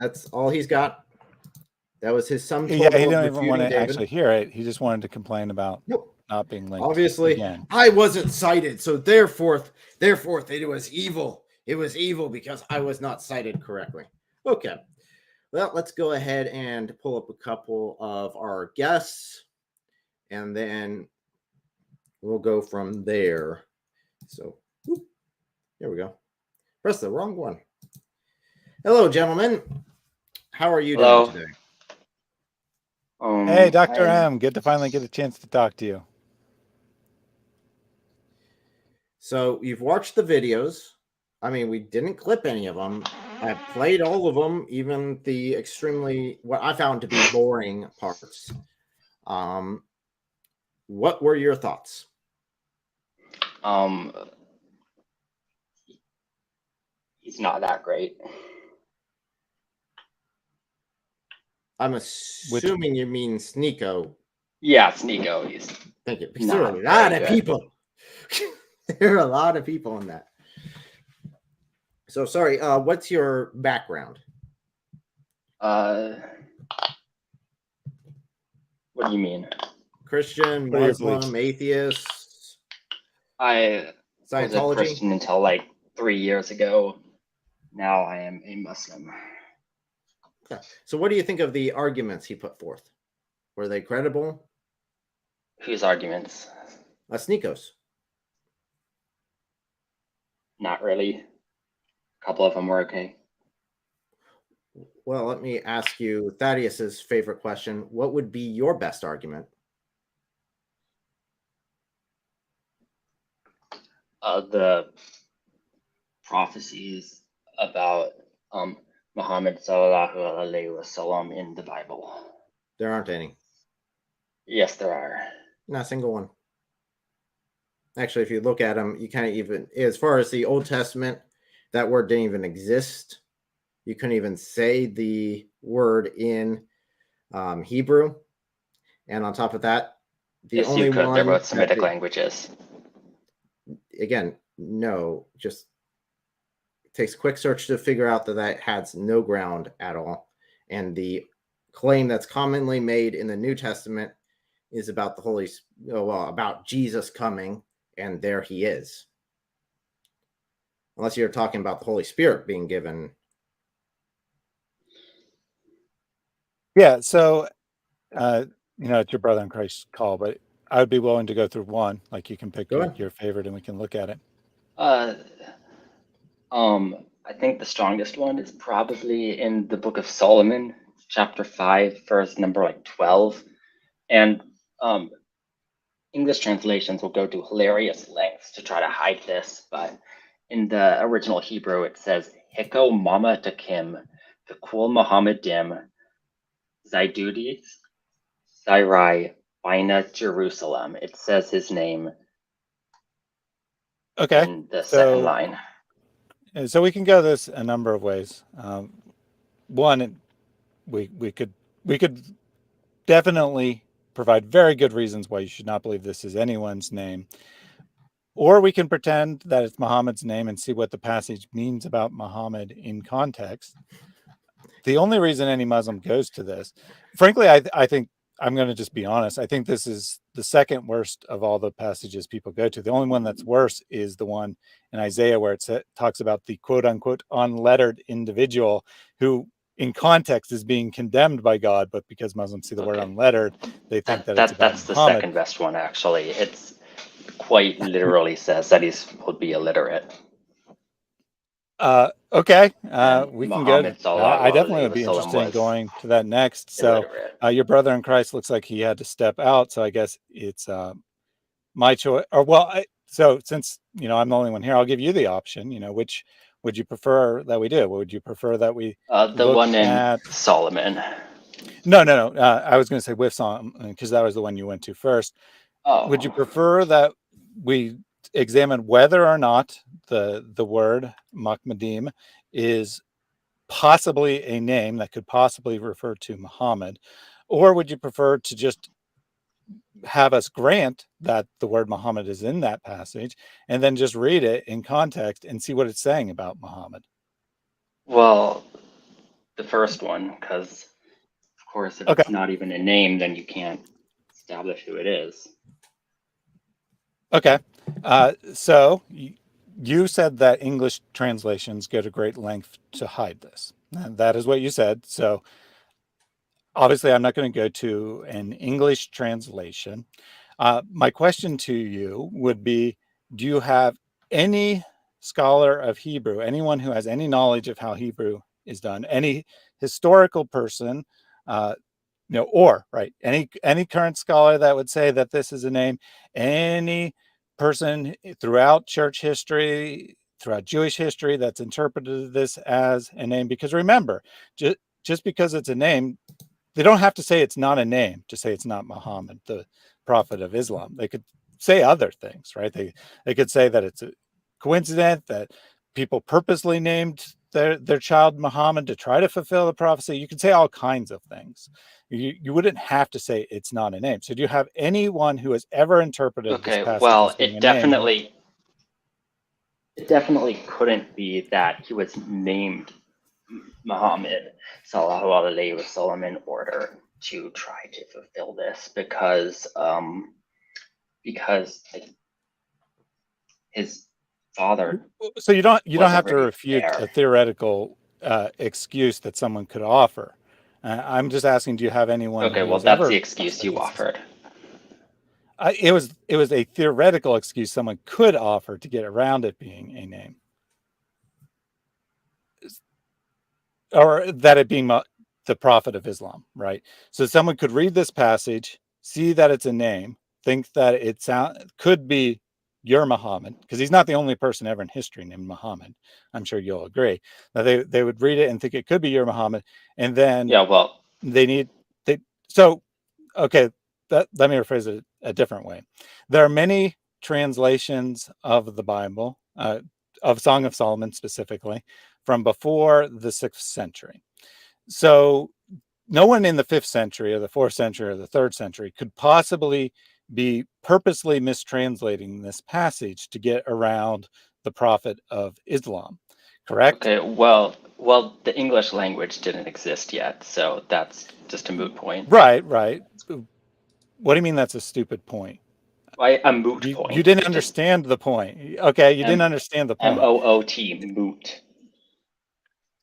That's all he's got. That was his sum total. Yeah, he didn't of even want to refuting actually hear it. He just wanted to complain about not being linked. Obviously, again. I wasn't cited, so therefore, it was evil. It was evil because I was not cited correctly. Okay. Well, let's go ahead and pull up a couple of our guests, and then we'll go from there. So, there we go. Press the wrong one. Hello, gentlemen. How are you doing today? Hey, Dr. M. Good to finally get a chance to talk to you. So, you've watched the videos. I mean, we didn't clip any of them. I played all of them, even the extremely, what I found to be boring parts. What were your thoughts? He's not that great. I'm assuming you mean Sneako. Yeah, Sneako. He's Thank you. Because there are a lot of people. There are a lot of people in that. So sorry, what's your background? What do you mean? Christian, Muslim, atheist? I was a Scientology? Christian until like 3 years ago. Now I am a Muslim. Okay. So what do you think of the arguments he put forth? Were they credible? Whose arguments? Sneako's. Not really. A couple of them were okay. Well, let me ask you Thaddeus's favorite question. What would be your best argument? The prophecies about Muhammad sallallahu alaihi wasallam in the Bible. There aren't any. Yes, there are. Not a single one. Actually, if you look at them, you can't even, as far as the Old Testament, that word didn't even exist. You couldn't even say the word in Hebrew. And on top of that, the Yes, only you could. one They're both that Semitic languages. Again, no, just it takes a quick search to figure out that has no ground at all. And the claim that's commonly made in the New Testament is about the about Jesus coming, and there he is. Unless you're talking about the Holy Spirit being given. Yeah, so it's your brother in Christ's call, but I would be willing to go through one. Like you can pick your favorite and we can look at it. I think the strongest one is probably in the Book of Solomon, chapter 5, verse number 12. And English translations will go to hilarious lengths to try to hide this, but in the original Hebrew it says Hiko Mama Takim, the Kul Muhammadim, Zaidudis, Zairai, Bina Jerusalem. It says his name in the second line. So we can go this a number of ways. One, we could definitely provide very good reasons why you should not believe this is anyone's name. Or we can pretend that it's Muhammad's name and see what the passage means about Muhammad in context. The only reason any Muslim goes to this, frankly, I think, I'm going to just be honest, I think this is the second worst of all the passages people go to. The only one that's worse is the one in Isaiah where it talks about the quote-unquote unlettered individual who in context is being condemned by God, but because Muslims see the word unlettered, they think that's the second best one, actually. It's quite literally says that he would be illiterate. Okay, we can go. I definitely would be interested in going to that next. So your brother in Christ looks like he had to step out. So I guess it's my choice. Or so since I'm the only one here, I'll give you the option. Which would you prefer that we do? Would you prefer that we the one in Solomon? No. I was going to say with Solomon because that was the one you went to first. Oh. Would you prefer that we examine whether or not the word Muhammadim is possibly a name that could possibly refer to Muhammad? Or would you prefer to just have us grant that the word Muhammad is in that passage and then just read it in context and see what it's saying about Muhammad? Well, the first one, because of course, if Okay. it's not even a name, then you can't establish who it is. Okay. So you said that English translations go to great length to hide this. And that is what you said. So obviously, I'm not going to go to an English translation. My question to you would be, do you have any scholar of Hebrew, anyone who has any knowledge of how Hebrew is done, any historical person, or right, any current scholar that would say that this is a name, any person throughout church history, throughout Jewish history that's interpreted this as a name? Because remember, just because it's a name, they don't have to say it's not a name to say it's not Muhammad, the prophet of Islam. They could say other things, right? They could say that it's a coincidence, that people purposely named their child Muhammad to try to fulfill the prophecy. You could say all kinds of things. You wouldn't have to say it's not a name. So do you have anyone who has ever interpreted this passage Well, as being it a name? definitely couldn't be that he was named Muhammad Sallallahu Alaihi Wasallam in order to try to fulfill this, because his father. So you don't have to already refute there. a theoretical excuse that someone could offer. I'm just asking, do you have anyone? Okay, who well, has that's ever the excuse you offered. It was a theoretical excuse someone could offer to get around it being a name, or that it being the prophet of Islam, right? So someone could read this passage, see that it's a name, think that it could be your Muhammad, because he's not the only person ever in history named Muhammad. I'm sure you'll agree. Now they would read it and think it could be your Muhammad, and then okay, let me rephrase it a different way. There are many translations of the Bible, of Song of Solomon specifically, from before the 6th century. So no one in the 5th century or the 4th century or the 3rd century could possibly be purposely mistranslating this passage to get around the prophet of Islam, correct? Okay, well, the English language didn't exist yet, so that's just a moot point. Right. What do you mean that's a stupid point? A moot point. You didn't understand the point. Okay, you didn't understand the point. M-O-O-T, moot.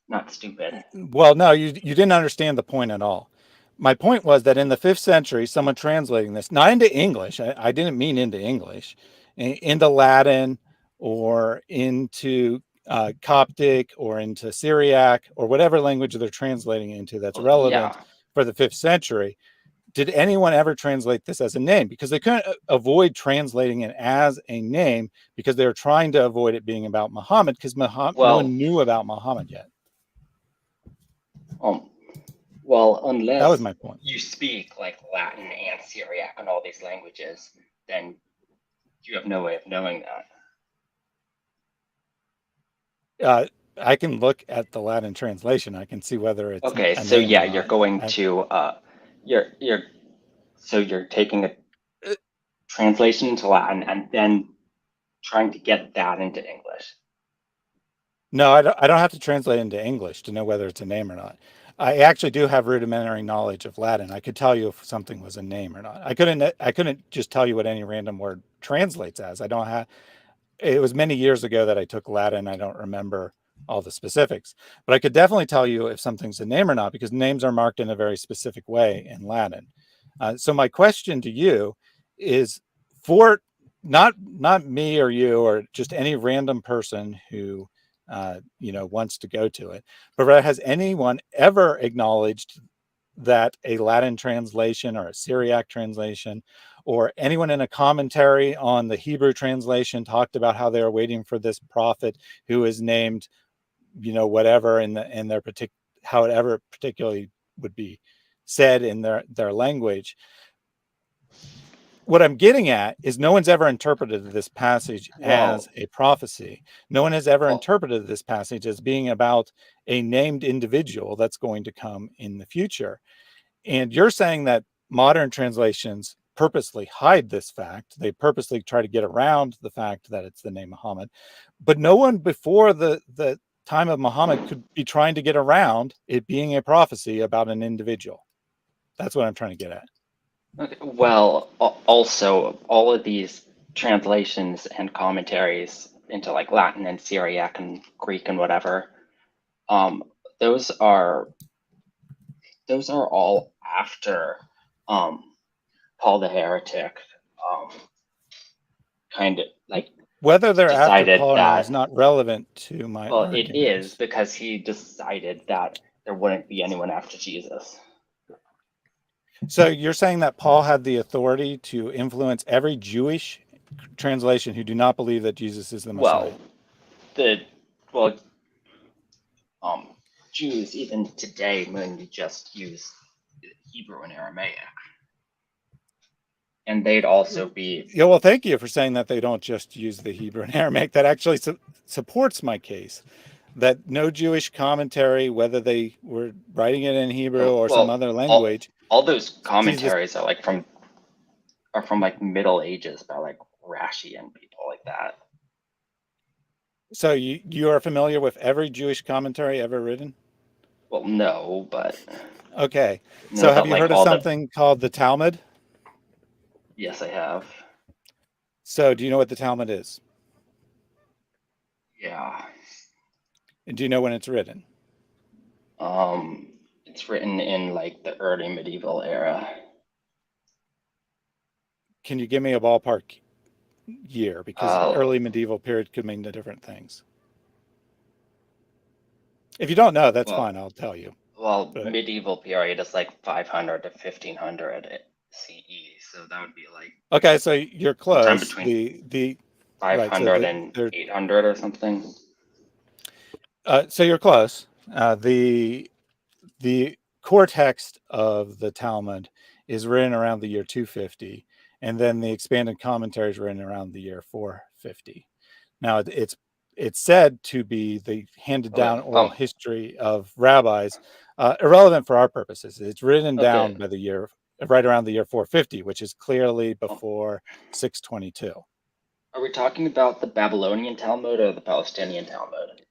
Not stupid. Well, no, you didn't understand the point at all. My point was that in the 5th century, someone translating this, not into English, I didn't mean into English, into Latin or into Coptic or into Syriac or whatever language they're translating into that's relevant for the 5th century. Did anyone ever translate this as a name? Because they couldn't avoid translating it as a name because they were trying to avoid it being about Muhammad, because no one knew about Muhammad yet. Well, unless that was my point. You speak like Latin and Syriac and all these languages, then you have no way of knowing that. I can look at the Latin translation. I can see whether it's okay. So yeah, you're going to you're taking a translation into Latin and then trying to get that into English. No, I don't have to translate into English to know whether it's a name or not. I actually do have rudimentary knowledge of Latin. I could tell you if something was a name or not. I couldn't just tell you what any random word translates as. I don't have. It was many years ago that I took Latin. I don't remember all the specifics, but I could definitely tell you if something's a name or not, because names are marked in a very specific way in Latin. So my question to you is, for not me or you or just any random person who wants to go to it, but has anyone ever acknowledged that a Latin translation or a Syriac translation or anyone in a commentary on the Hebrew translation talked about how they are waiting for this prophet who is named, whatever in their particular, however particularly would be said in their language? what I'm getting at is no one's ever interpreted this passage as a prophecy. No one has ever interpreted this passage as being about a named individual that's going to come in the future. And you're saying that modern translations purposely hide this fact. They purposely try to get around the fact that it's the name Muhammad. But no one before the time of Muhammad could be trying to get around it being a prophecy about an individual. That's what I'm trying to get at. Okay, well, also all of these translations and commentaries into like Latin and Syriac and Greek and whatever, those are all after Paul the Heretic kind of like whether they're after decided Paul or not is that. not relevant to my Well, argument. it is because he decided that there wouldn't be anyone after Jesus. So you're saying that Paul had the authority to influence every Jewish translation who do not believe that Jesus is the Messiah? Jews even today mainly just use Hebrew and Aramaic, and they'd also be. Yeah, well, thank you for saying that they don't just use the Hebrew and Aramaic. That actually supports my case. That no Jewish commentary, whether they were writing it in Hebrew or some other language, all those commentaries are from like Middle Ages by like Rashi and people like that. So you are familiar with every Jewish commentary ever written? Well, no, but okay. So have you heard of something called the Talmud? Yes, I have. So do you know what the Talmud is? Yeah. And do you know when it's written? It's written in like the early medieval era. Can you give me a ballpark year? Because early medieval period could mean different things. If you don't know, that's fine. I'll tell you. Well, medieval period is like 500 to 1500 CE, so that would be like. Okay, so you're close. Time between the 500 and 800 or something. So you're close. The core text of the Talmud is written around the year 250, and then the expanded commentary is written around the year 450. Now it's said to be the handed down oral history of rabbis, irrelevant for our purposes. It's written down by the year right around the year 450, which is clearly before 622. Are we talking about the Babylonian Talmud or the Palestinian Talmud?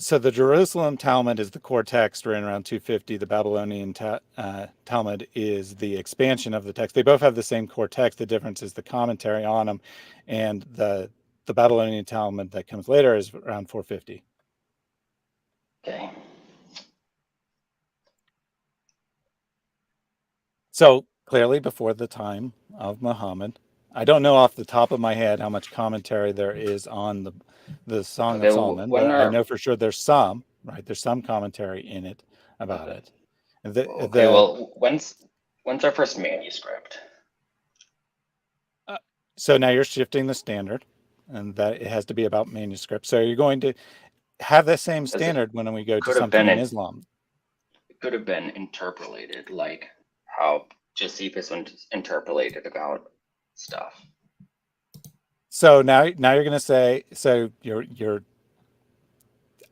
So the Jerusalem Talmud is the core text written around 250. The Babylonian Talmud is the expansion of the text. They both have the same core text. The difference is the commentary on them, and the Babylonian Talmud that comes later is around 450. Okay. So clearly before the time of Muhammad. I don't know off the top of my head how much commentary there is on the Song of Solomon, but I know for sure there's some, right? There's some commentary in it about it. Well, when's our first manuscript? So now you're shifting the standard, and that it has to be about manuscripts. So you're going to have the same standard when we go to something in Islam. It could have been interpolated, like how Josephus interpolated about stuff. So now you're going to say, so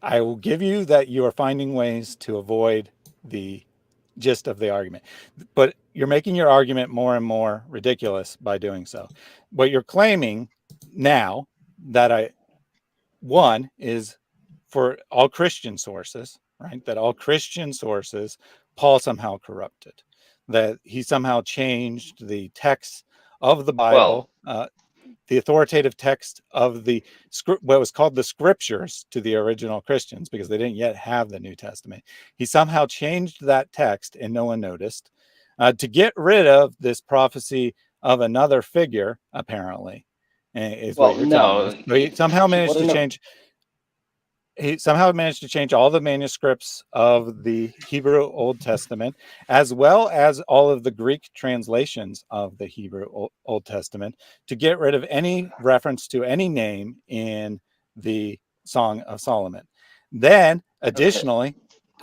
I will give you that you are finding ways to avoid the gist of the argument, but you're making your argument more and more ridiculous by doing so. What you're claiming now that one is for all Christian sources, right? That all Christian sources, Paul somehow corrupted, that he somehow changed the text of the Bible, the authoritative text of what was called the scriptures to the original Christians, because they didn't yet have the New Testament. He somehow changed that text, and no one noticed, to get rid of this prophecy of another figure, apparently. Is what you're telling us. But he somehow managed to change. He somehow managed to change all the manuscripts of the Hebrew Old Testament, as well as all of the Greek translations of the Hebrew Old Testament, to get rid of any reference to any name in the Song of Solomon. Then, additionally,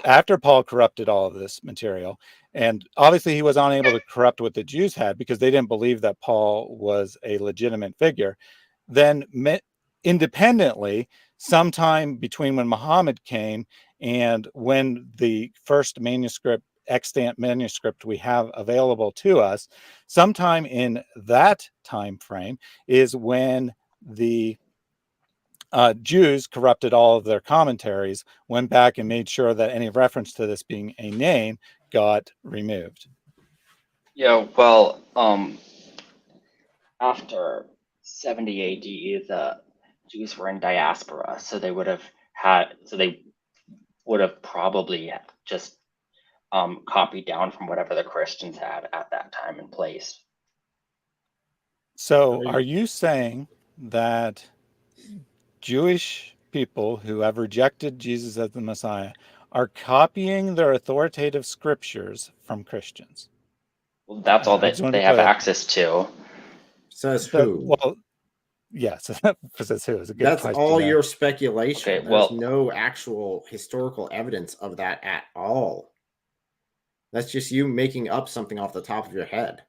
after Paul corrupted all of this material, and obviously he was unable to corrupt what the Jews had because they didn't believe that Paul was a legitimate figure, then independently, sometime between when Muhammad came and when the first manuscript, extant manuscript we have available to us, sometime in that time frame is when the Jews corrupted all of their commentaries, went back and made sure that any reference to this being a name got removed. Yeah, well, after 70 AD, the Jews were in diaspora, so they would have probably just copied down from whatever the Christians had at that time in place. So are you saying that Jewish people who have rejected Jesus as the Messiah are copying their authoritative scriptures from Christians? Well, that's all that they have access to. Says who? Well, yes, says who is a good That's question. all your speculation. Okay, well, there's no actual historical evidence of that at all. That's just you making up something off the top of your head.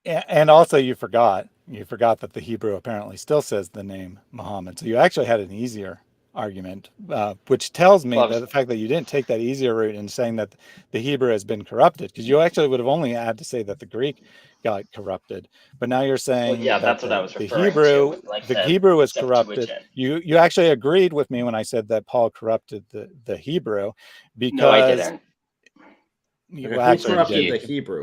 And also you forgot that the Hebrew apparently still says the name Muhammad. So you actually had an easier argument, which tells me that the fact that you didn't take that easier route in saying that the Hebrew has been corrupted, because you actually would have only had to say that the Greek got corrupted. But now you're saying yeah, that that's what I was referring Hebrew, to. With, like, the Hebrew was corrupted. Septuagint. You actually agreed with me when I said that Paul corrupted the Hebrew, because No, I didn't. Well, actually, corrupted the Hebrew.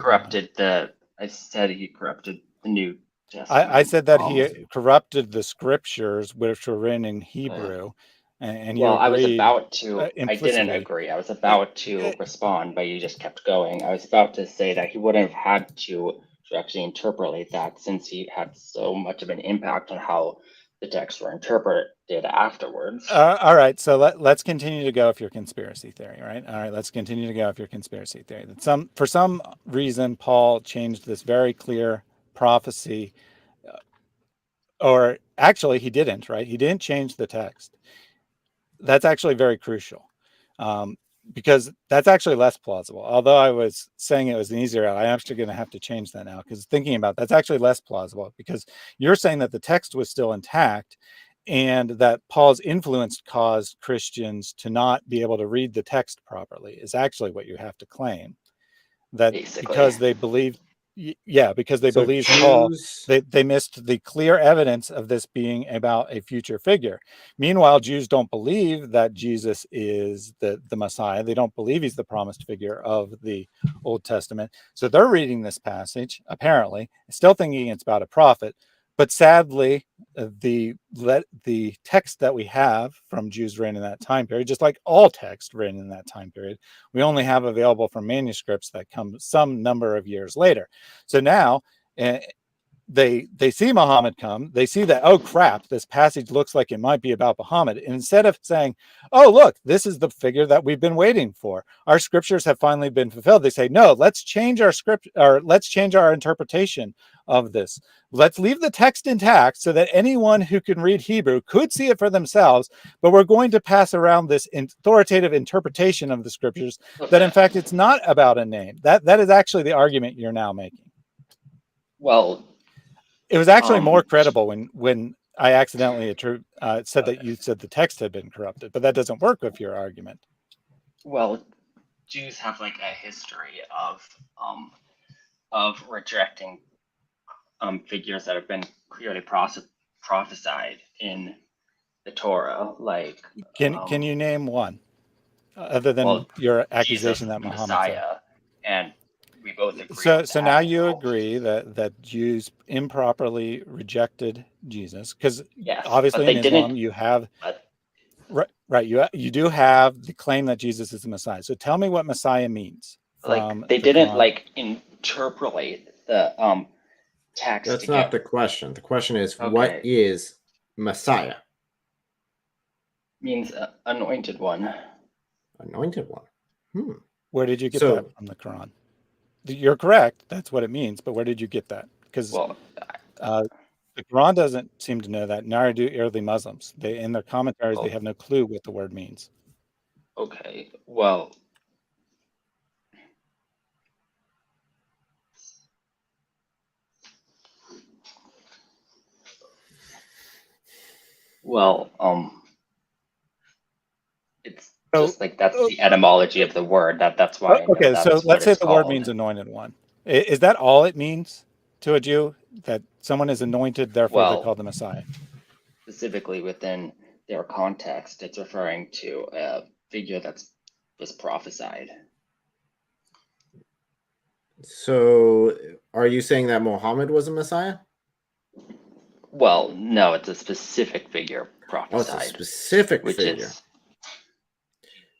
I said he corrupted the New Testament. I said that he corrupted the scriptures which were written in Hebrew, and well, you I was agreed, about to. I didn't implicitly. agree. I was about to respond, but you just kept going. I was about to say that he wouldn't have had to actually interpolate that, since he had so much of an impact on how the texts were interpreted afterwards. All right, so let's continue to go with your conspiracy theory, right? All right, let's continue to go with your conspiracy theory. That for some reason, Paul changed this very clear prophecy, or actually he didn't, right? He didn't change the text. That's actually very crucial, because that's actually less plausible. Although I was saying it was an easier route, I'm actually going to have to change that now, because thinking about that's actually less plausible, because you're saying that the text was still intact and that Paul's influence caused Christians to not be able to read the text properly is actually what you have to claim. That basically, because they believed, because they believed Paul, they missed the clear evidence of this being about a future figure. Meanwhile, Jews don't believe that Jesus is the Messiah. They don't believe he's the promised figure of the Old Testament. So they're reading this passage, apparently, still thinking it's about a prophet. But sadly, the text that we have from Jews written in that time period, just like all text written in that time period, we only have available from manuscripts that come some number of years later. So now they see Muhammad come, they see that, oh crap, this passage looks like it might be about Muhammad. And instead of saying, oh look, this is the figure that we've been waiting for, our scriptures have finally been fulfilled, they say, no, let's change our script, or let's change our interpretation of this. Let's leave the text intact so that anyone who can read Hebrew could see it for themselves, but we're going to pass around this authoritative interpretation of the scriptures that in fact it's not about a name. That is actually the argument you're now making. Well, it was actually more credible when I accidentally said that you said the text had been corrupted, but that doesn't work with your argument. Well, Jews have like a history of rejecting figures that have been clearly prophesied in the Torah. Like, can you name one other than your accusation Jesus, that Muhammad Messiah, and we both agree. So now you agree that Jews improperly rejected Jesus, because obviously in Islam you have right you do have the claim that Jesus is the Messiah. So tell me what Messiah means. Like they didn't like interpolate the text. That's not the question. The question is, what is Messiah? Means anointed one. Anointed one. Where did you get that from the Quran? You're correct. That's what it means. But where did you get that? Because The Quran doesn't seem to know that. Neither do early Muslims. They, in their commentaries, they have no clue what the word means. Okay, well, it's just like that's the etymology of the word. That's why I know Okay, that's so what let's say it's the word called. means anointed one. Is that all it means to a Jew? That someone is anointed, therefore they're Well, called the Messiah? Specifically within their context, it's referring to a figure was prophesied. So, are you saying that Muhammad was a Messiah? Well, no, it's a specific figure prophesied. Oh, it's a specific which figure. Is,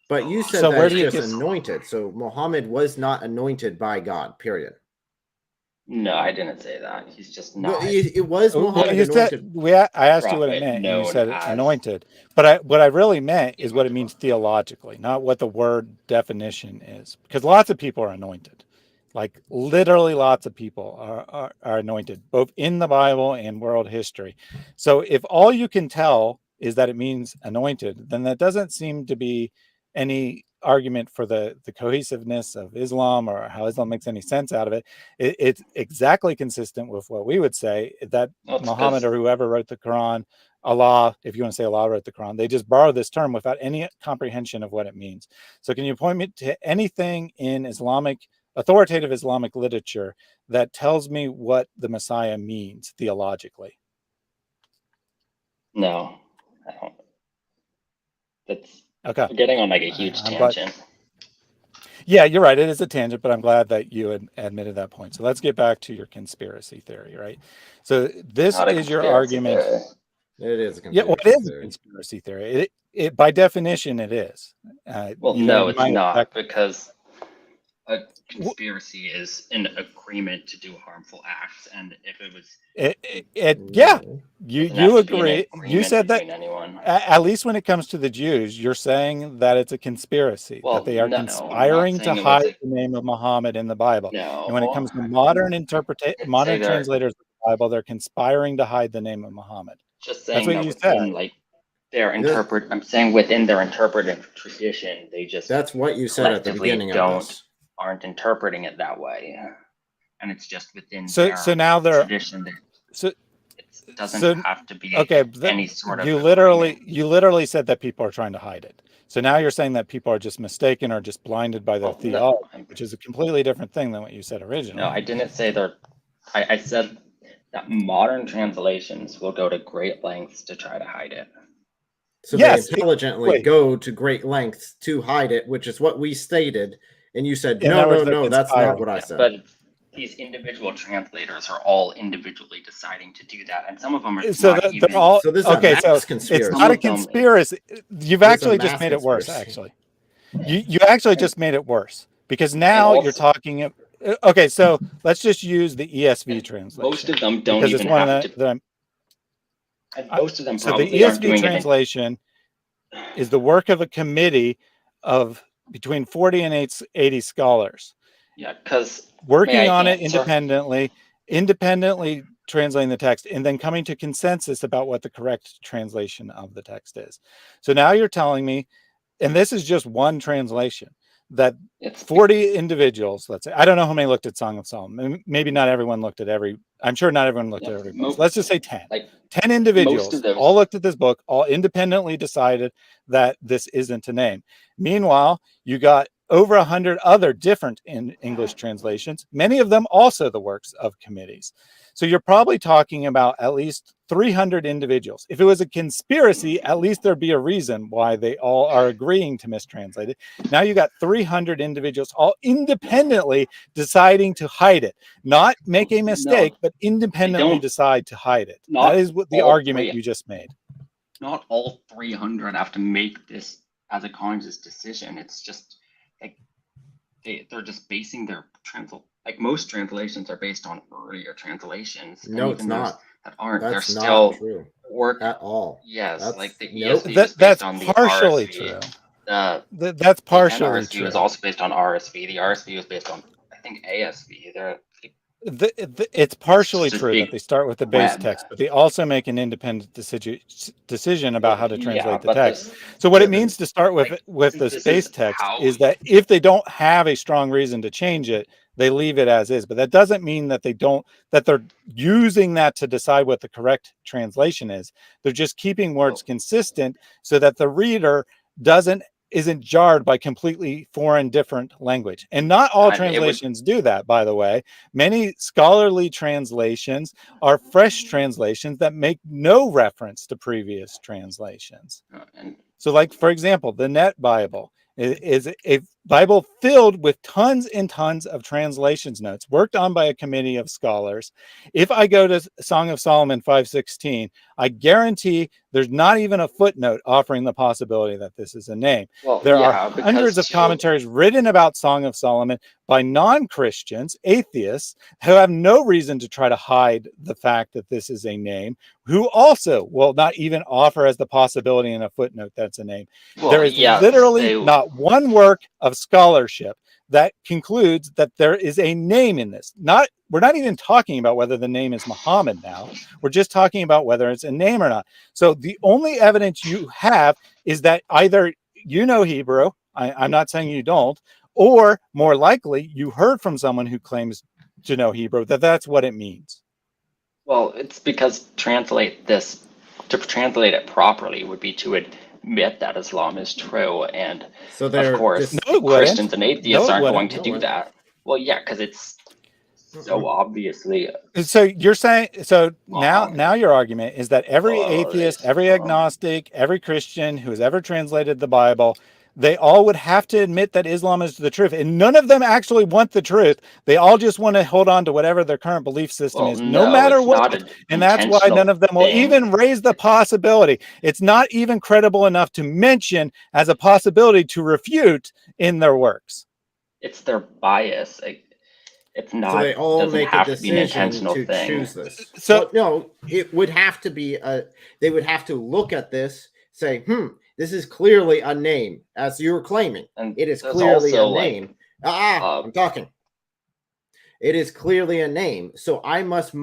but you said So that where it's do you just get- anointed. So Muhammad was not anointed by God, period. No, I didn't say that. He's just No, not. it was Well, Muhammad you anointed. said, I asked you what it prophet meant, and you known said as- anointed. But what I really meant is what it means theologically, not what the word definition is. Because lots of people are anointed. Like literally lots of people are anointed, both in the Bible and world history. So if all you can tell is that it means anointed, then that doesn't seem to be any argument for the cohesiveness of Islam or how Islam makes any sense out of it. It's exactly consistent with what we would say, that Muhammad or whoever wrote the Quran, Allah, if you want to say Allah wrote the Quran, they just borrow this term without any comprehension of what it means. So can you point me to anything in authoritative Islamic literature that tells me what the Messiah means theologically? No, I don't. That's okay. We're getting on like a huge tangent. Yeah, you're right. It is a tangent, but I'm glad that you admitted that point. So let's get back to your conspiracy theory, right? So this is your argument. Theory. It is a conspiracy Yeah, well, it is theory. a conspiracy theory. It by definition, it is. Well, you no, know, it's not, because a conspiracy is an agreement to do harmful acts, and if it was, yeah, you have to be an agree. You agreement said that. between anyone. At least when it comes to the Jews, you're saying that it's a conspiracy, Well, that they are no, I'm not conspiring to saying it was hide a- the name of Muhammad in the Bible. No. And when it comes to modern modern that- translators of the Bible, they're conspiring to hide the name of Muhammad. Just saying That's what that you within said. like their I'm saying within their interpretive tradition, they just That's what you said at the collectively beginning of this. aren't interpreting it that way, and it's just within So their now they're tradition. so it doesn't have to be okay. any sort of you literally said that people are trying to hide it. So now you're saying that people are just mistaken or just blinded by their theology, which is a completely different thing than what you said originally. No, I didn't say they're. I said that modern translations will go to great lengths to try to hide it. So they intelligently go to great lengths to hide it, which is what we stated. And you said, no, that's not what I said. But these individual translators are all individually deciding to do that, and some of them are So not even. they're all So this is okay. a So mass conspiracy. it's not a conspiracy. You've It's a actually just mass made it worse. conspiracy. Actually, you actually just made it worse because now you're talking. Okay, so let's just use the ESV translation. Most of them don't because it's even one have of the, And most of them so the probably aren't ESV doing translation is the work of a committee of between 40 and 80 scholars. Yeah, because working on it independently translating the text, and then coming to consensus about what the correct translation of the text is. So now you're telling me, and this is just one translation, that 40 individuals, let's say, I don't know how many looked at Song of Solomon. Maybe not everyone looked at every, I'm sure not everyone looked at every book. Let's just say 10. 10 individuals all looked at this book, all independently decided that this isn't a name. Meanwhile, you got over 100 other different English translations, many of them also the works of committees. So you're probably talking about at least 300 individuals. If it was a conspiracy, at least there'd be a reason why they all are agreeing to mistranslate it. Now you got 300 individuals all independently deciding to hide it, not make a mistake, but independently decide to hide it. That is what the argument you just made. Not all 300 have to make this as a conscious decision. It's just like they're just basing their like most translations are based on earlier translations. No, it's not. That aren't. That's they're still true. Work at all. Yes, That's, like the nope. ESV is based on the partially RSV. true. That's partially NRSV true. was also based on RSV. The RSV was based on, I think, ASV. it's partially just true big that they start with the base web. text, but they also make an independent decision about how to translate the but text. this- So what it the- means to start with since this this base is text how is that if they don't have a strong reason to change it, they leave it as is. But that doesn't mean that they're using that to decide what the correct translation is. They're just keeping words consistent so that the reader isn't jarred by completely foreign, different language. And not all translations do that, by the way. Many scholarly translations are fresh translations that make no reference to previous translations. So, like, for example, the Net Bible is a Bible filled with tons and tons of translations notes worked on by a committee of scholars. If I go to Song of Solomon 5:16, I guarantee there's not even a footnote offering the possibility that this is a name. Well, There yeah, are because hundreds of to- commentaries written about Song of Solomon by non-Christians, atheists, who have no reason to try to hide the fact that this is a name, who also will not even offer as the possibility in a footnote that's a name. Well, There is yeah, literally they- not one work of scholarship that concludes that there is a name in this. We're not even talking about whether the name is Muhammad now. We're just talking about whether it's a name or not. So the only evidence you have is that either you know Hebrew, I'm not saying you don't, or more likely you heard from someone who claims to know Hebrew that that's what it means. Well, it's because to translate it properly would be to admit that Islam is true, and So of they're course, just- No, it wouldn't. Christians and atheists No, it aren't wouldn't. going to No, it do wouldn't. that. Well, yeah, because it's so obviously. So you're saying, so Muhammad. now your argument is that every Oh, atheist, this- every agnostic, every Christian who has ever translated the Bible, they all would have to admit that Islam is the truth, and none of them actually want the truth. They all just want to hold on to whatever their current belief system Well, is, no no, matter it's what. not an And that's why none of them will intentional even raise the possibility. It's not even credible enough to mention as a possibility to refute in their works. It's their bias. It's not. So they all doesn't make a have to be an decision intentional to thing. choose this. So no, it would have to be they would have to look at this, say, this is clearly a name, as you were claiming. And it is there's clearly a also, like, name. I'm talking. It is clearly a name. So I must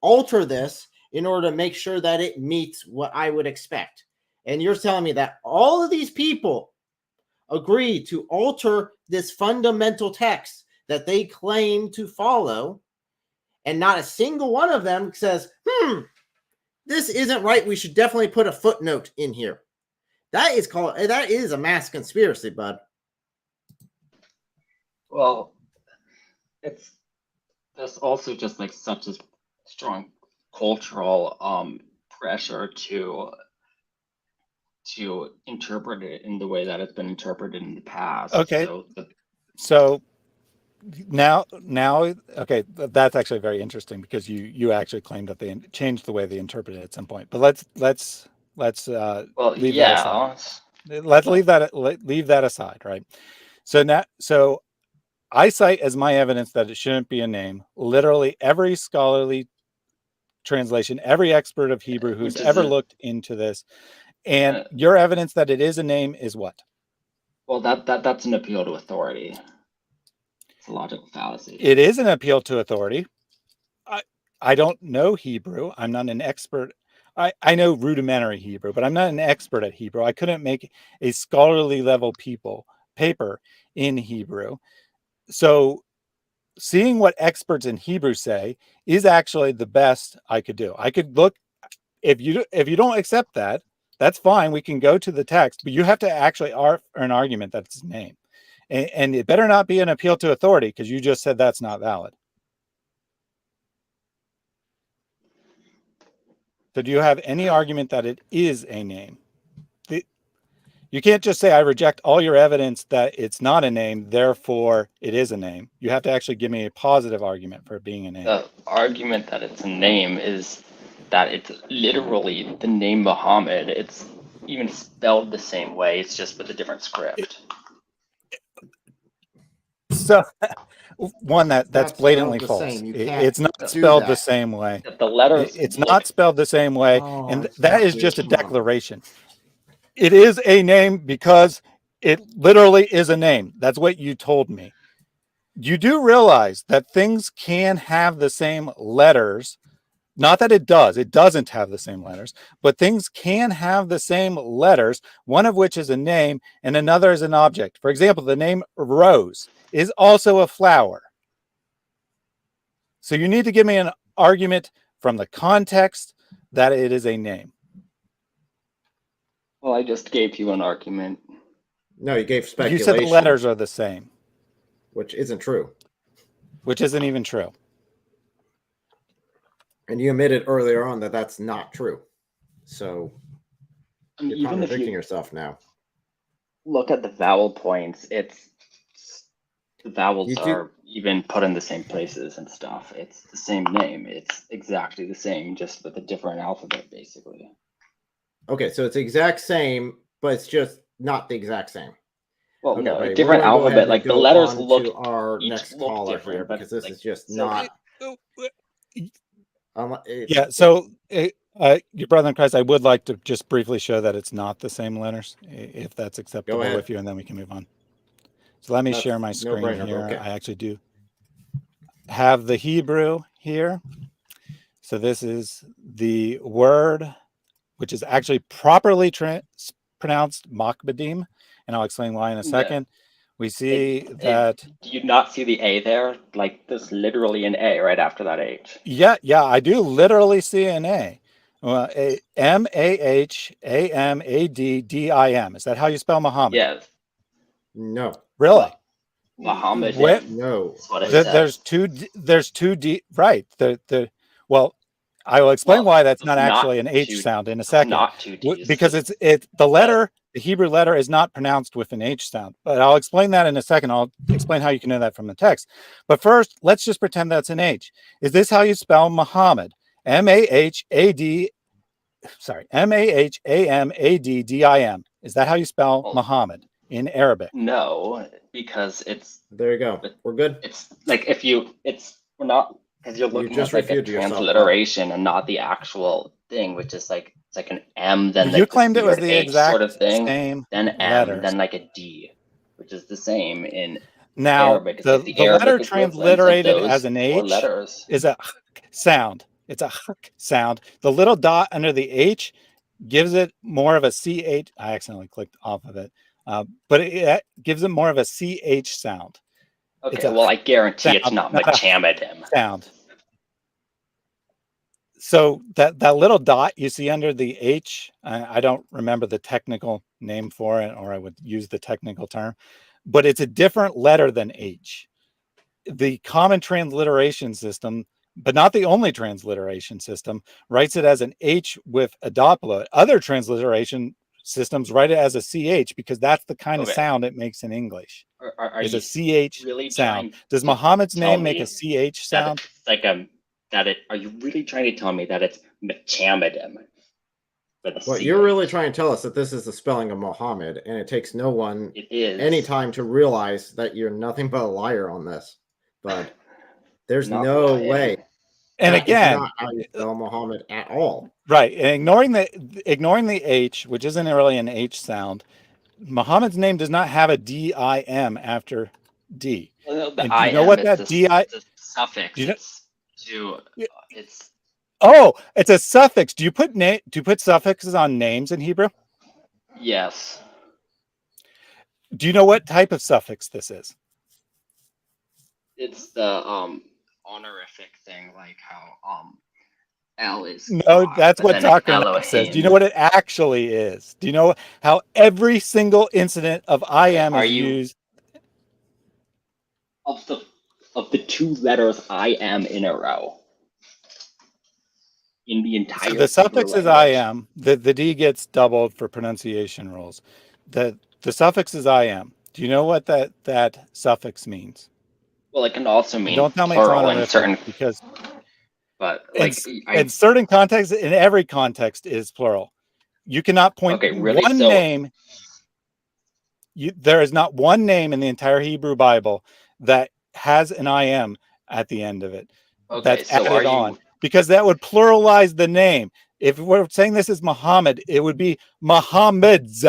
alter this in order to make sure that it meets what I would expect. And you're telling me that all of these people agree to alter this fundamental text that they claim to follow, and not a single one of them says, this isn't right. We should definitely put a footnote in here. That is a mass conspiracy, bud. Well, there's also just like such a strong cultural pressure to interpret it in the way that it's been interpreted in the past. Okay. So now, okay, that's actually very interesting because you actually claimed that they changed the way they interpreted it at some point. But let's leave that aside. Let's leave that aside, right? So I cite as my evidence that it shouldn't be a name literally every scholarly translation, every expert of Hebrew who's ever looked into this, and your evidence that it is a name is what? Well, that's an appeal to authority. It's a logical fallacy. It is an appeal to authority. I don't know Hebrew. I'm not an expert. I know rudimentary Hebrew, but I'm not an expert at Hebrew. I couldn't make a scholarly level paper in Hebrew. So seeing what experts in Hebrew say is actually the best I could do. I could look, if you don't accept that, that's fine. We can go to the text, but you have to actually offer an argument that it's a name. And it better not be an appeal to authority because you just said that's not valid. So do you have any argument that it is a name? You can't just say I reject all your evidence that it's not a name, therefore it is a name. You have to actually give me a positive argument for it being a name. The argument that it's a name is that it's literally the name Muhammad. It's even spelled the same way. It's just with a different script. So one that's blatantly spelled the false. same. You can't It's not do spelled that. the same way. The letters. It's not spelled the same way, Oh, and it's that not is just a good. Come on. declaration. It is a name because it literally is a name. That's what you told me. you do realize that things can have the same letters. Not that it does. It doesn't have the same letters, but things can have the same letters, one of which is a name and another is an object. For example, the name Rose is also a flower. So you need to give me an argument from the context that it is a name. Well, I just gave you an argument. No, you gave speculation. You said the letters are the same. Which isn't true. Which isn't even true. And you admitted earlier on that that's not true. So you're Even if contradicting you yourself now. look at the vowel points, the vowels are even put in the same places and stuff. It's the same name. It's exactly the same, just with a different alphabet, basically. Okay, so it's the exact same, but it's just not the exact same. Well, Okay, no, buddy, a we're different gonna go ahead alphabet. and Like the go letters on to look our each next look caller different, here, but because this like, is just so not. Yeah, so your brother in Christ, I would like to just briefly show that it's not the same letters, if that's acceptable ahead. with you, and then we can move on. So let me That's share my screen no-brainer, here. okay. I actually do have the Hebrew here. So this is the word, which is actually properly pronounced makbadim, and I'll explain why in a second. We see that. Do you not see the A there? Like there's literally an A right after that H. Yeah, I do literally see an A. Mahamaddim. Is that how you spell Muhammad? Yes. No. Really? Muhammad. No. That's what it says. There's two D. Right. Well, I will explain why that's not not actually an H two- sound in a second. not two Ds, Because the Hebrew letter is not pronounced with an H sound. But I'll explain that in a second. I'll explain how you can know that from the text. But first, let's just pretend that's an H. Is this how you spell Muhammad? M-A-H-A-M-A-D-D-I-M. Is that how you spell Muhammad in Arabic? No, because it's there. You go. We're good. It's like we're not, because you're looking just at like a refuted yourself, transliteration and not the actual thing, which is like it's like an M, then You like claimed this it was weird the H exact sort of thing, same then M, letters. then like a D, which is the same in Now, Arabic. It's the like the letter Arabic equivalent of transliterated those as an four H letters. is a sound. It's a sound. The little dot under the H gives it more of a CH. I accidentally clicked off of it, but it gives it more of a CH sound. Okay, well, I guarantee it's sound, not not a Muhammadim. sound. So that little dot you see under the H, I don't remember the technical name for it, or I would use the technical term, but it's a different letter than H. The common transliteration system, but not the only transliteration system, writes it as an H with a dot below it. Other transliteration systems write it as a CH because that's the kind of sound it makes in English. It's a CH really sound. trying Does to Muhammad's tell name make me a CH sound? Like are you really trying to tell me that it's Muhammadim? Well, you're really trying to tell us that this is the spelling of Muhammad, and it takes no one any time to realize that you're nothing but a liar on this. But there's no way. And that is again, not how you spell Muhammad at all. Right, and ignoring the H, which isn't really an H sound, Muhammad's name does not have a D-I-M after D. Well, the and do you I-M know what is that D-I? it's a suffix. Do you know? It's Oh, it's a suffix. Do you put suffixes on names in Hebrew? Yes. Do you know what type of suffix this is? It's the honorific thing, like how L is. No, God, that's but what then Dr. it's Nick says. Do you Elohim. know what it actually is? Do you know how every single incident of I am is used? Of the two letters I am in a row. In the entire So the suffix Hebrew is I language. am. The D gets doubled for pronunciation rules. The suffix is I am. Do you know what that suffix means? Well, it can also And mean don't tell me it's plural in honorific, certain. because But like in certain contexts, in every context, is plural. You cannot point really? one name. There is not one name in the entire Hebrew Bible that has an I am at the end of it. Okay, That's so added are on, you? because that would pluralize the name. If we're saying this is Muhammad, it would be Muhammad's.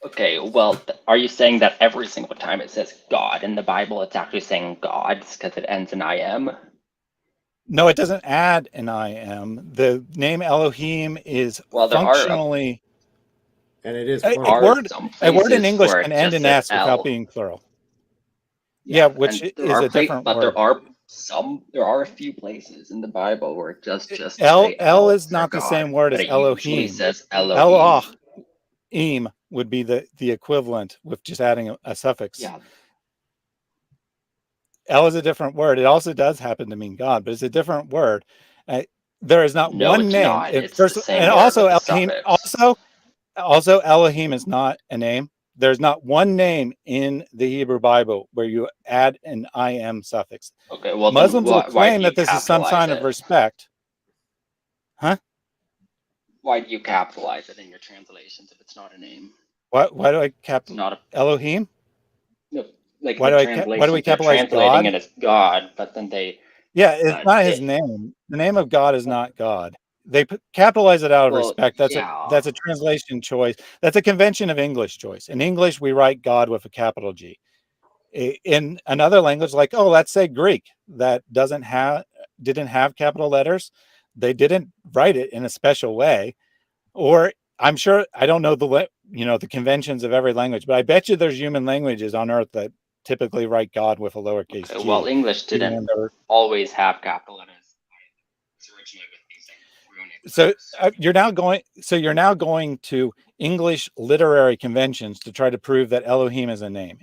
Okay, well, are you saying that every single time it says God in the Bible, it's actually saying gods because it ends in IM? No, it doesn't add an IM. The name Elohim is Well, there are functionally and it is a plural. word. some A word in places English where can it end just in says S without L. being plural. Yeah, which and there is are a different but word. there are a few places in the Bible where it just L say L is for not the God, same word but as it usually Elohim. says Elohim. Elohim would be the equivalent with just adding a suffix. Yeah. El is a different word. It also does happen to mean God, but it's a different word. There is not No, one it's name. not. It's the same and word also with the Elohim. suffix. Also Elohim is not a name. There's not one name in the Hebrew Bible where you add an im suffix. Okay, well Muslims then will why claim do you that this is some capitalize sign of it? respect. Huh? Why do you capitalize it in your translations if it's not a name? Why do I It's not a Elohim? no, like Why the do we translations they're capitalize translating God? it as God, but then they Yeah, it's not his name. The name of God is not God. They capitalize it out of respect. That's a translation choice. That's a convention of English choice. In English, we write God with a capital G. In another language, like let's say Greek, that didn't have capital letters. They didn't write it in a special way. Or I'm sure, I don't know the conventions of every language, but I bet you there's human languages on Earth that typically write God with a lowercase g. well, English didn't always have capital letters. So you're now going to English literary conventions to try to prove that Elohim is a name.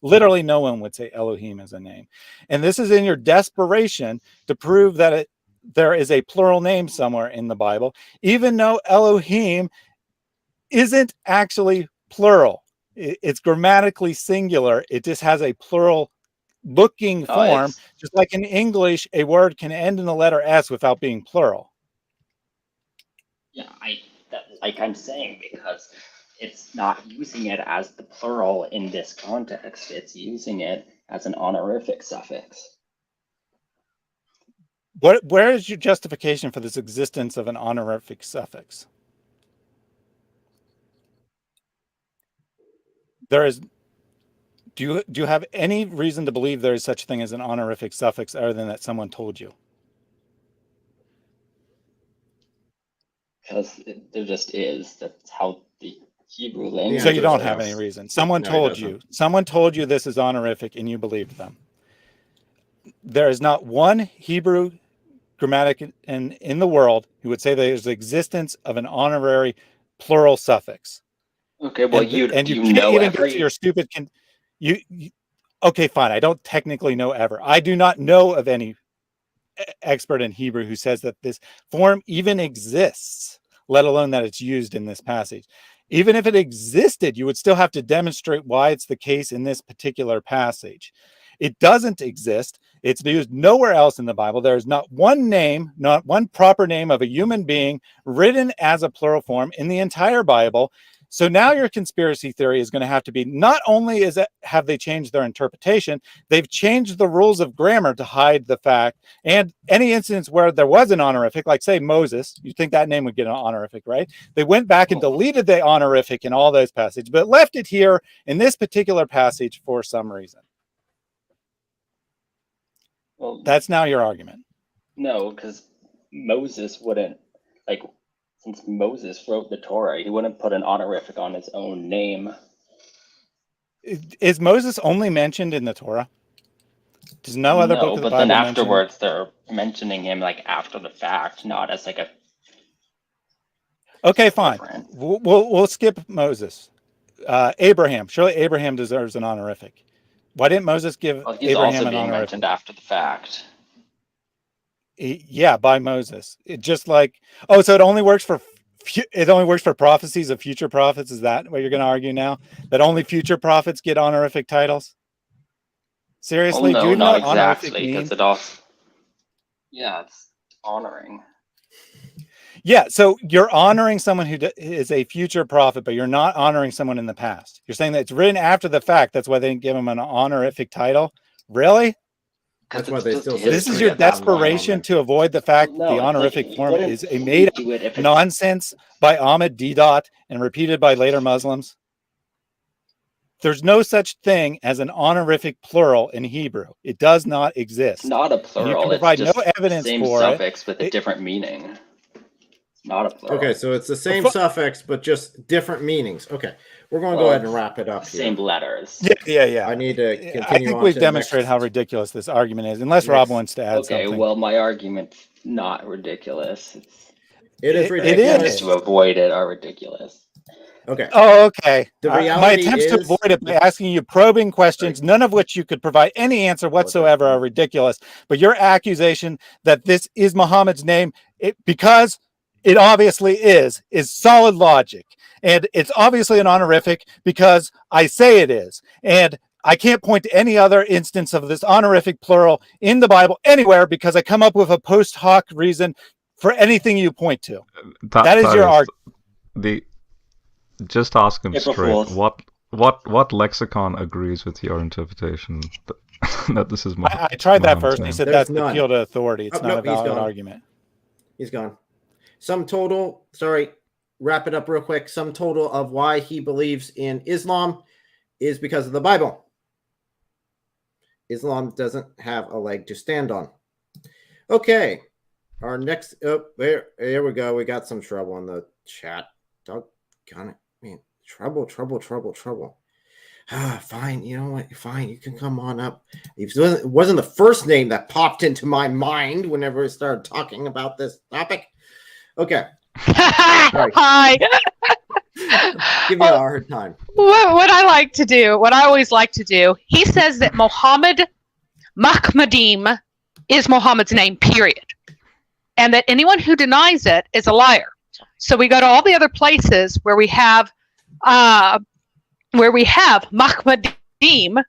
Literally no one would say Elohim is a name. And this is in your desperation to prove that there is a plural name somewhere in the Bible, even though Elohim isn't actually plural. It's grammatically singular. It just has a plural looking form, just like in English, a word can end in the letter S without being plural. Yeah, like I'm saying, because it's not using it as the plural in this context. It's using it as an honorific suffix. Where is your justification for this existence of an honorific suffix? There is. Do you have any reason to believe there is such a thing as an honorific suffix other than that someone told you? Because there just is. That's how the Hebrew language. So you don't have any reason. Someone told you. Someone told you this is honorific, and you believed them. There is not one Hebrew grammatic in the world who would say there's the existence of an honorary plural suffix. Okay, well, you can't even get to your stupid. Okay, fine. I don't technically know ever. I do not know of any expert in Hebrew who says that this form even exists, let alone that it's used in this passage. Even if it existed, you would still have to demonstrate why it's the case in this particular passage. It doesn't exist. It's used nowhere else in the Bible. There is not one name, not one proper name of a human being written as a plural form in the entire Bible. So now your conspiracy theory is going to have to be, not only have they changed their interpretation, they've changed the rules of grammar to hide the fact. And any instance where there was an honorific, like say Moses, you think that name would get an honorific, right? They went back and deleted the honorific in all those passages, but left it here in this particular passage for some reason. Well, that's now your argument. No, because Moses wouldn't, since Moses wrote the Torah, he wouldn't put an honorific on his own name. Is Moses only mentioned in the Torah? Does no other book of the but Bible then mention? afterwards they're mentioning him after the fact, not as a. Okay, fine. We'll skip Moses. Abraham. Surely Abraham deserves an honorific. Why didn't Moses give He's Abraham also an being honorific? mentioned after the fact. Yeah, by Moses. It just so it only works for prophecies of future prophets. Is that what you're going to argue now? That only future prophets get honorific titles? Seriously, no, do you even not know what honorific exactly, means? It's honoring. Yeah, so you're honoring someone who is a future prophet, but you're not honoring someone in the past. You're saying that it's written after the fact. That's why they didn't give him an honorific title. Really? That's why they still. This is your desperation to avoid the fact that the honorific form is a made-up nonsense by Ahmed Deedat and repeated by later Muslims. There's no such thing as an honorific plural in Hebrew. It does not exist. It's not a plural. You can provide it's just no evidence same for suffix with a different meaning. It's not a plural. Okay, so it's the same suffix, but just different meanings. Okay, we're going to go ahead and wrap it up here. Same letters. Yeah. I need to continue. I think on we've to demonstrated how ridiculous this argument is, unless Rob wants to add something. Okay, well, my argument's not ridiculous. It is ridiculous. Just to avoid it are ridiculous. Okay. Oh, okay. The My reality attempts to is- avoid it by asking you probing questions, none of which you could provide any answer whatsoever, are ridiculous. But your accusation that this is Muhammad's name, because it obviously is solid logic. And it's obviously an honorific because I say it is. And I can't point to any other instance of this honorific plural in the Bible anywhere because I come up with a post hoc reason for anything you point to. That is your argument. Just ask him April straight. Fools. What lexicon agrees with your interpretation that this is? I tried that first, and he name? said There's that's none. appeal to authority. It's Oh, not nope, a he's valid gone. argument. He's gone. Sum total, sorry, wrap it up real quick. Sum total of why he believes in Islam is because of the Bible. Islam doesn't have a leg to stand on. Okay. Our next, here we go. We got some trouble in the chat. Doggone it. Man, trouble. Fine. You know what? Fine. You can come on up. It wasn't the first name that popped into my mind whenever we started talking about this topic. Okay. Hi. Give you a hard time. What I always like to do, he says that Muhammad Mahmadim is Muhammad's name, period. And that anyone who denies it is a liar. So we go to all the other places where we have Mahmadim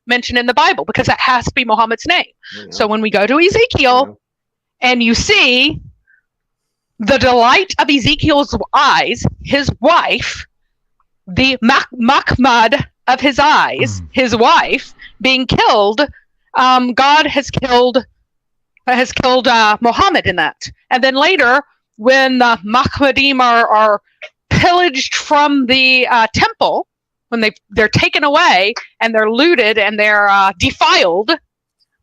mentioned in the Bible, because that has to be Muhammad's name. So when we go to Ezekiel and you see the delight of Ezekiel's eyes, his wife, the Mahmad of his eyes, his wife being killed, God has killed Muhammad in that. And then later, when the Mahmadim are pillaged from the temple, when they're taken away and they're looted and they're defiled,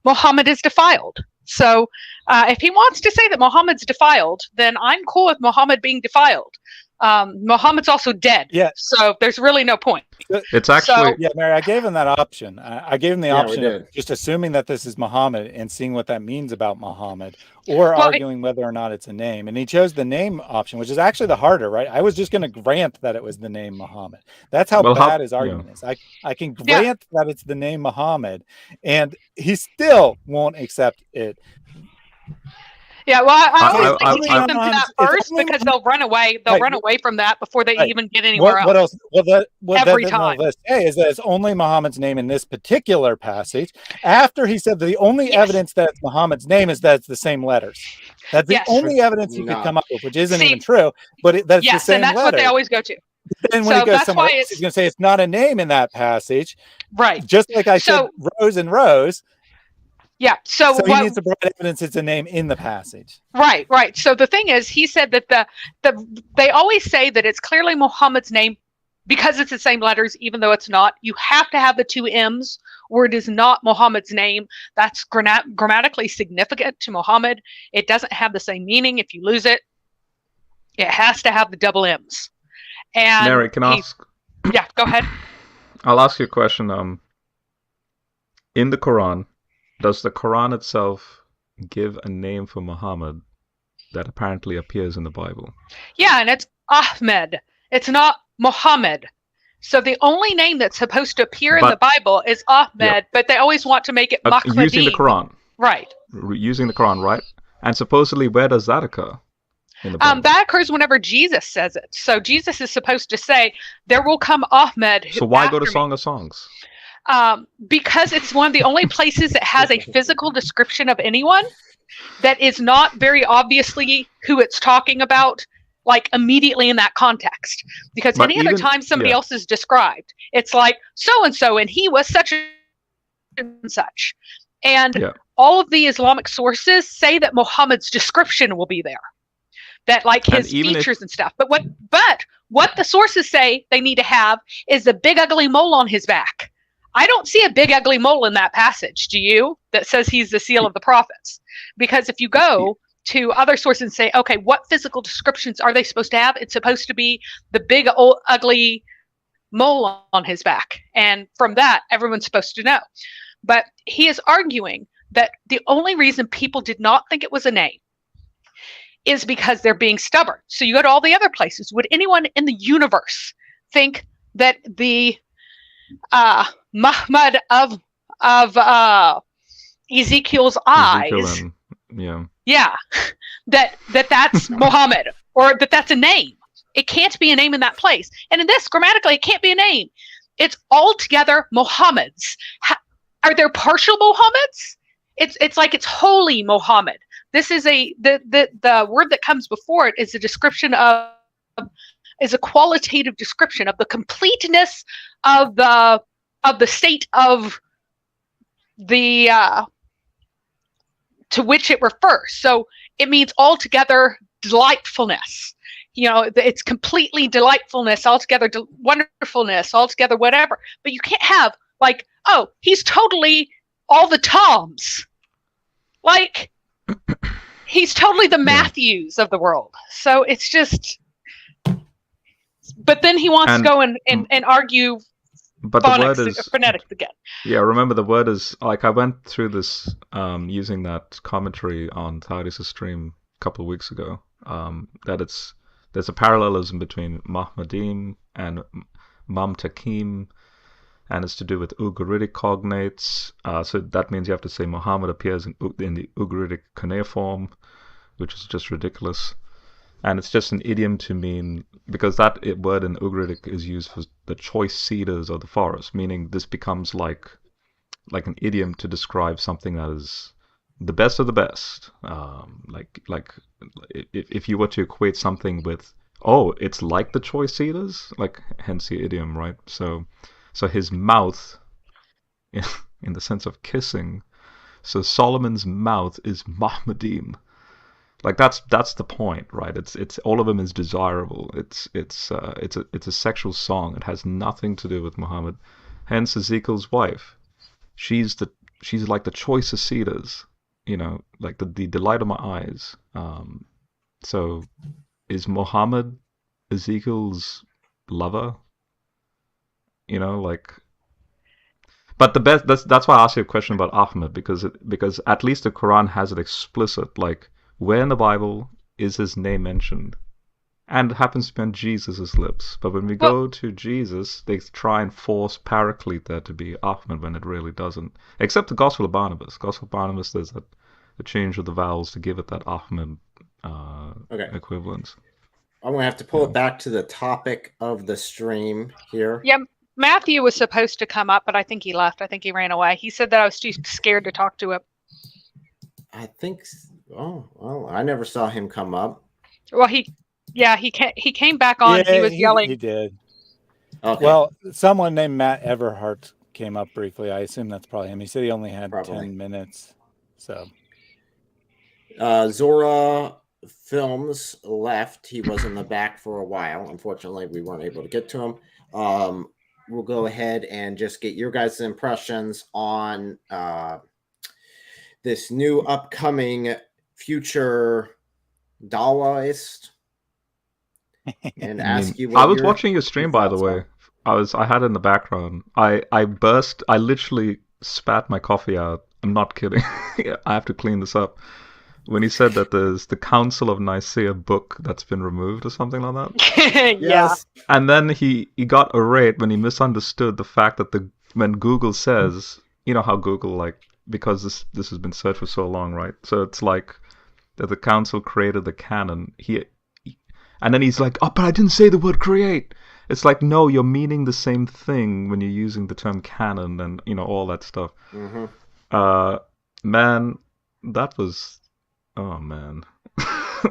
Muhammad is defiled. So if he wants to say that Muhammad's defiled, then I'm cool with Muhammad being defiled. Muhammad's also dead. Yeah. So there's really no point. It's actually yeah, Mary. I gave him that option. I gave him the Yeah, we option did. of just assuming that this is Muhammad and seeing what that means about Muhammad, or arguing whether or not it's a name. And he chose the name option, which is actually the harder, right? I was just going to grant that it was the name Muhammad. That's how bad his argument is. I can grant that it's the name Muhammad, and he still won't accept it. Yeah, well, I always like to take them to that it's first only because they'll run away. They'll run away from that before they even get anywhere What else. else? Every time. Let's say is that it's only Muhammad's name in this particular passage. After he said that the only evidence that it's Muhammad's name is that it's the same letters. That's the only evidence you could come up with, which isn't even true. But that's the same and that's letters. what they always go to. Then when So he goes that's somewhere why else, he's going to say it's not a name in that passage. Right. Just like I said, Rose and Rose. Yeah. So he what? needs to provide evidence it's a name in the passage. Right. So the thing is, he said that they always say that it's clearly Muhammad's name because it's the same letters, even though it's not. You have to have the two M's, or it is not Muhammad's name. That's grammatically significant to Muhammad. It doesn't have the same meaning if you lose it. It has to have the double M's. And Mary, can I ask? Yeah, go ahead. I'll ask you a question. In the Quran, does the Quran itself give a name for Muhammad that apparently appears in the Bible? Yeah, and it's Ahmed. It's not Muhammad. So the only name that's supposed to appear in the Bible is Ahmed, but they always want to make it Mahmadim. Using the Quran. Right. Using the Quran, right? And supposedly, where does that occur? In the Bible? That occurs whenever Jesus says it. So Jesus is supposed to say, there will come Ahmed. So why go to Song of Songs? Because it's one of the only places that has a physical description of anyone that is not very obviously who it's talking about, like immediately in that context. Because any other time somebody else is described, it's like so-and-so, and he was such and such. And Yeah. all of the Islamic sources say that Muhammad's description will be there, that like And his even if- features and stuff. But what the sources say they need to have is the big ugly mole on his back. I don't see a big ugly mole in that passage. Do you? That says he's the seal of the prophets. Because if you go to other sources and say, okay, what physical descriptions are they supposed to have? It's supposed to be the big old ugly mole on his back. And from that, everyone's supposed to know. But he is arguing that the only reason people did not think it was a name is because they're being stubborn. So you go to all the other places. Would anyone in the universe think that the Muhammad of Ezekiel's eyes, that's Muhammad, or that's a name? It can't be a name in that place. And in this, grammatically, it can't be a name. It's altogether Muhammad's. Are there partial Muhammads? It's like it's holy Muhammad. This is the word that comes before it is a description is a qualitative description of the completeness of the state of the to which it refers. So it means altogether delightfulness. You know, it's completely delightfulness, altogether wonderfulness, altogether whatever. But you can't have like, oh, he's totally all the Toms. Like, he's totally the Matthews of the world. So it's just. But then he wants to go and argue but the word phonics, is phonetics again. Yeah, remember the word is like I went through this using that commentary on Tate's stream a couple of weeks ago. That there's a parallelism between Mahmadim and Mamtakim, and it's to do with Ugaritic cognates. So that means you have to say Muhammad appears in the Ugaritic cuneiform, which is just ridiculous. And it's just an idiom to mean, because that word in Ugaritic is used for the choice cedars of the forest, meaning this becomes like an idiom to describe something that is the best of the best. Like if you were to equate something with, oh, it's like the choice cedars, like hence the idiom, right? So his mouth, in the sense of kissing, so Solomon's mouth is Mahmadim. Like that's the point, right? It's all of them is desirable. It's a sexual song. It has nothing to do with Muhammad. Hence Ezekiel's wife, she's like the choicest cedars, you know, like the delight of my eyes. So is Muhammad Ezekiel's lover? You know, like. But the best that's why I asked you a question about Ahmed, because at least the Quran has it explicit, like. Where in the Bible is his name mentioned? And it happens to be on Jesus' lips. But when we go to Jesus, they try and force Paraclete there to be Ahmed when it really doesn't. Except the Gospel of Barnabas. Gospel of Barnabas, there's a change of the vowels to give it that Ahmed equivalence. I'm going to have to pull it back to the topic of the stream here. Yeah, Matthew was supposed to come up, but I think he left. I think he ran away. He said that I was too scared to talk to him. I think. Oh well, I never saw him come up. Well, he came back on. Yeah, he was yelling. He did. Okay. Well, someone named Matt Everhart came up briefly. I assume that's probably him. He said he only had 10 minutes. So. Zora Films left. He was in the back for a while. Unfortunately, we weren't able to get to him. We'll go ahead and just get your guys' impressions on this new upcoming future Dawaist, and ask you. I was watching your stream, by the way. I had it in the background. I literally spat my coffee out. I'm not kidding. I have to clean this up. When he said that there's the Council of Nicaea book that's been removed or something like that. Yeah. And then he got irate when he misunderstood the fact that when Google says, you know how Google, like, because this has been searched for so long, right? So it's like that the council created the canon. And then he's like, oh, but I didn't say the word create. It's like, no, you're meaning the same thing when you're using the term canon and, you know, all that stuff. Mm-hmm. Man, that was, oh man,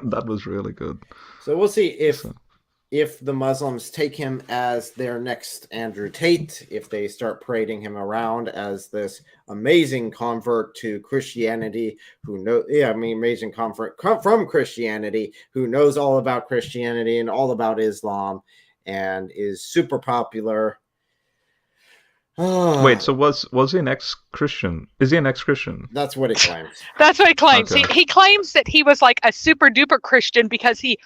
that was really good. So we'll see if if the Muslims take him as their next Andrew Tate, if they start parading him around as this amazing convert to Christianity, amazing convert from Christianity, who knows all about Christianity and all about Islam, and is super popular. Wait, so was he an ex-Christian? Is he an ex-Christian? That's what he claims. That's what he claims. Okay. He claims that he was like a super duper Christian because he